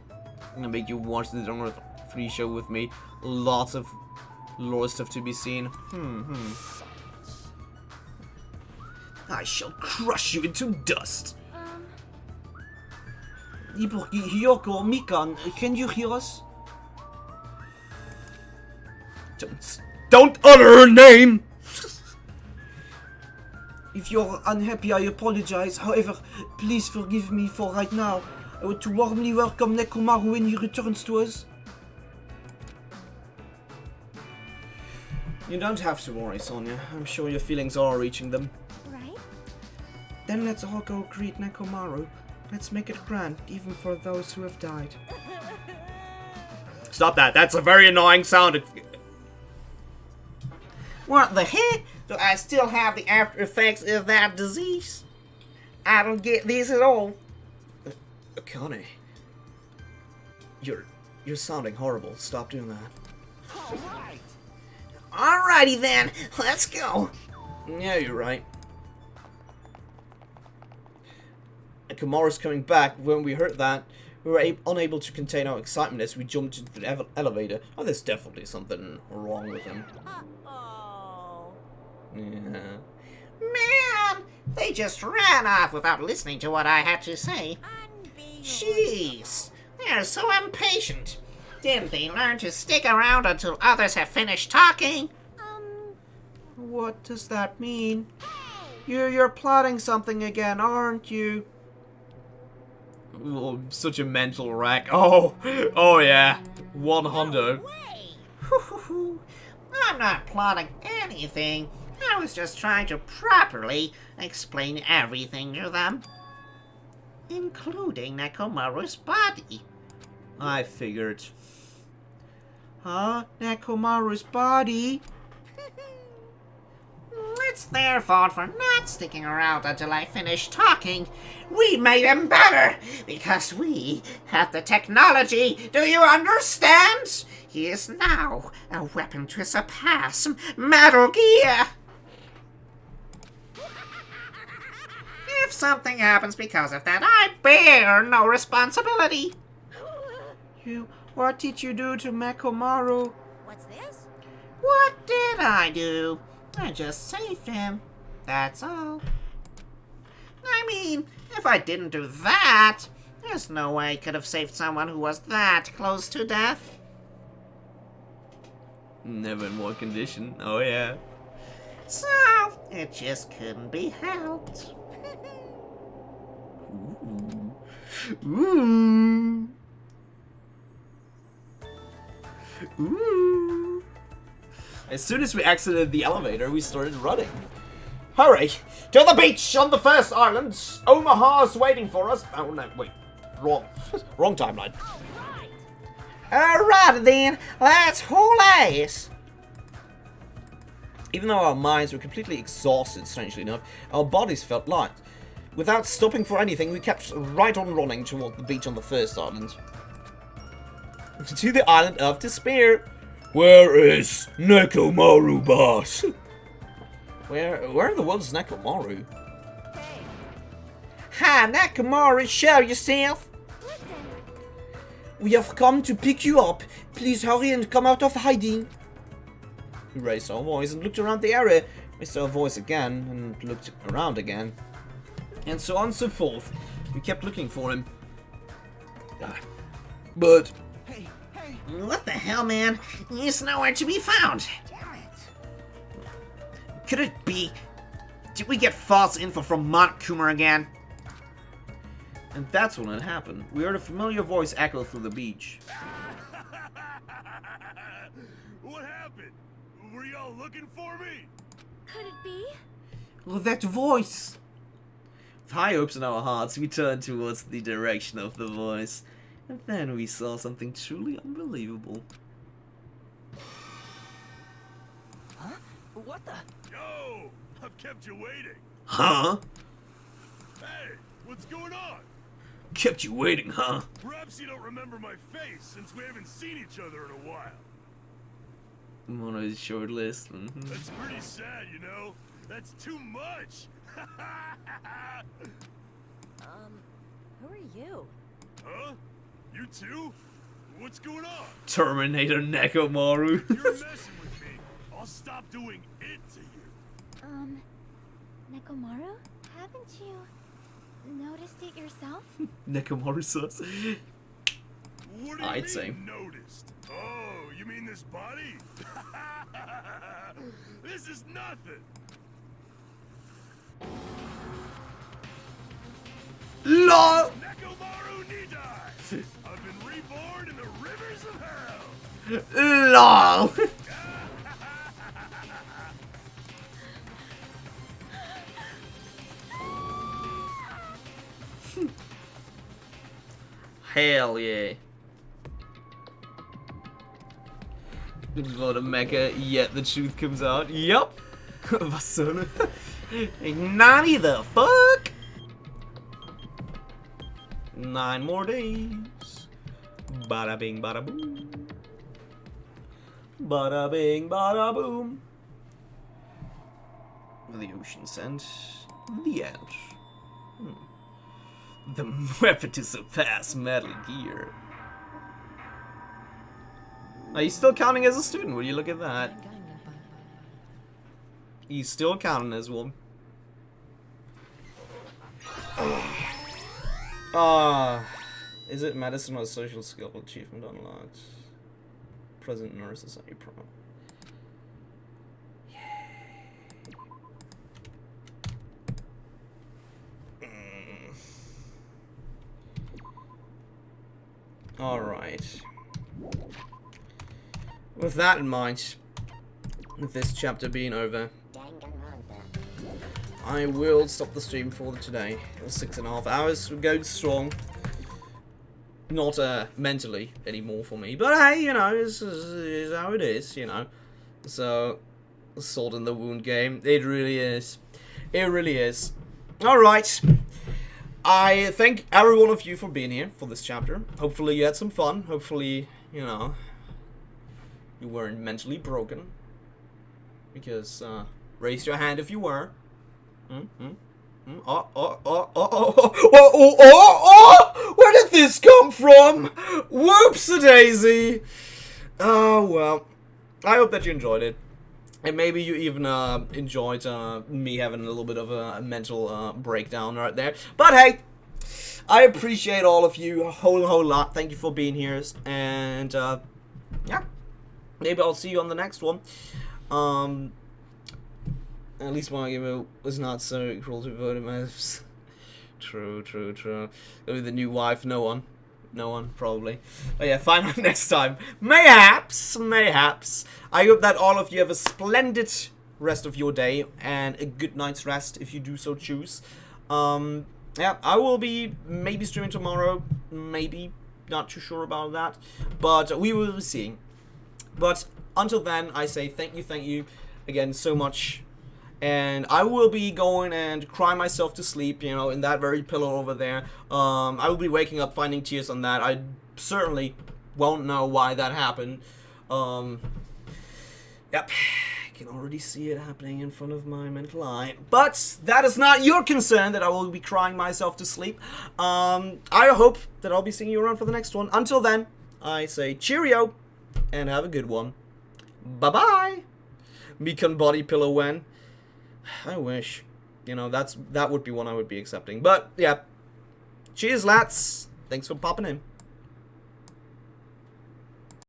I'm gonna make you watch the Danganronpa 3 show with me. Lots of lore stuff to be seen. I shall crush you into dust. Hiyoko, Mikan, can you hear us? Don't utter her name! If you're unhappy, I apologize. However, please forgive me for right now. I want to warmly welcome Nekomaru when he returns to us. You don't have to worry, Sonia. I'm sure your feelings are reaching them. right? Then let's all go greet Nekomaru. Let's make it grand, even for those who have died. Stop that. That's a very annoying sound. What the heck? Do I still have the after effects of that disease? I don't get these at all. Akane. You're sounding horrible. Stop doing that. Alrighty then, let's go. Yeah, you're right. Nekomaru's coming back. When we heard that, we were unable to contain our excitement as we jumped into the elevator. Oh, there's definitely something wrong with him. Uh-oh. Yeah. Man, they just ran off without listening to what I had to say. Jeez, they are so impatient. Didn't they learn to stick around until others have finished talking? What does that mean? You're plotting something again, aren't you? Oh, such a mental wreck. Oh yeah. 100. I'm not plotting anything. I was just trying to properly explain everything to them. Including Nekomaru's body. I figured. Huh? Nekomaru's body? It's their fault for not sticking around until I finished talking. We made him better because we have the technology. Do you understand? He is now a weapon to surpass Metal Gear. If something happens because of that, I bear no responsibility. What did you do to Nekomaru? What's this? What did I do? I just saved him. That's all. I mean, if I didn't do that, there's no way I could have saved someone who was that close to death. Never in more condition. Oh yeah. So, it just couldn't be helped. Ooh. Ooh. As soon as we exited the elevator, we started running. Hurry! To the beach on the first island! Omaha's waiting for us. Oh no, wait. Wrong. Wrong timeline. Alright then, let's haul ass. Even though our minds were completely exhausted, strangely enough, our bodies felt light. Without stopping for anything, we kept right on running toward the beach on the first island. To the island of despair. Where is Nekomaru, boss? Where in the world is Nekomaru? Hi, Nekomaru, show yourself. We have come to pick you up. Please hurry and come out of hiding. We raised our voice and looked around the area. We saw our voice again and looked around again. And so on and so forth. We kept looking for him. But... What the hell, man? He's nowhere to be found. Damn it. Could it be? Did we get false info from Montcoomer again? And that's when it happened. We heard a familiar voice echo through the beach. What happened? Were y'all looking for me? Could it be? Oh, that voice! With high hopes in our hearts, we turned towards the direction of the voice. And then we saw something truly unbelievable. Huh? What the? Yo! I've kept you waiting. Huh? Hey, what's going on? Kept you waiting, huh? Perhaps you don't remember my face since we haven't seen each other in a while. I'm on a short list. That's pretty sad, you know? That's too much! Who are you? Huh? You too? What's going on? Terminator Nekomaru. You're messing with me. I'll stop doing it to you. Nekomaru? Haven't you noticed it yourself? Nekomaru sus. What do you I'd mean, say. noticed? Oh, you mean this body? This is nothing. LOL! Nekomaru Nidai! I've been reborn in the rivers of hell! LOL! Hell yeah. What a mecha, yet the truth comes out. Yup! Was soll? Nani the fuck? 9 more days. Bada bing, bada boom. Bada bing, bada boom. The ocean sent. The end. The weapon to surpass Metal Gear. Are you still counting as a student? Will you look at that? He's still counting as one. Is it medicine or social skill achievement unlocked? present nurses April. Alright. With that in mind, with this chapter being over, I will stop the stream for today. 6.5 hours. We're going strong. Not mentally anymore for me, but hey, you know, it's how it is, you know. So, salt in the wound game. It really is. It really is. Alright. I thank every one of you for being here for this chapter. Hopefully you had some fun. Hopefully, you know, you weren't mentally broken. Because, raise your hand if you were. Where did this come from? Whoops-a-daisy. Oh, well. I hope that you enjoyed it. And maybe you even enjoyed me having a little bit of a mental breakdown right there. But hey, I appreciate all of you a whole lot. Thank you for being here. And yeah, maybe I'll see you on the next one. At least my game was not so cruel to vote him. True. Maybe the new wife, no one, probably. But yeah, find out next time. Mayhaps. I hope that all of you have a splendid rest of your day and a good night's rest if you do so choose. Yeah, I will be maybe streaming tomorrow, maybe, not too sure about that, but we will be seeing. But until then, I say thank you again so much. And I will be going and crying myself to sleep, you know, in that very pillow over there. I will be waking up finding tears on that. I certainly won't know why that happened. Yep, I can already see it happening in front of my mental eye. But that is not your concern that I will be crying myself to sleep. I hope that I'll be seeing you around for the next one. Until then, I say cheerio and have a good one. Bye-bye. Me can body pillow when. I wish. You know, that would be one I would be accepting. But, yeah. Cheers, lads. Thanks for popping in.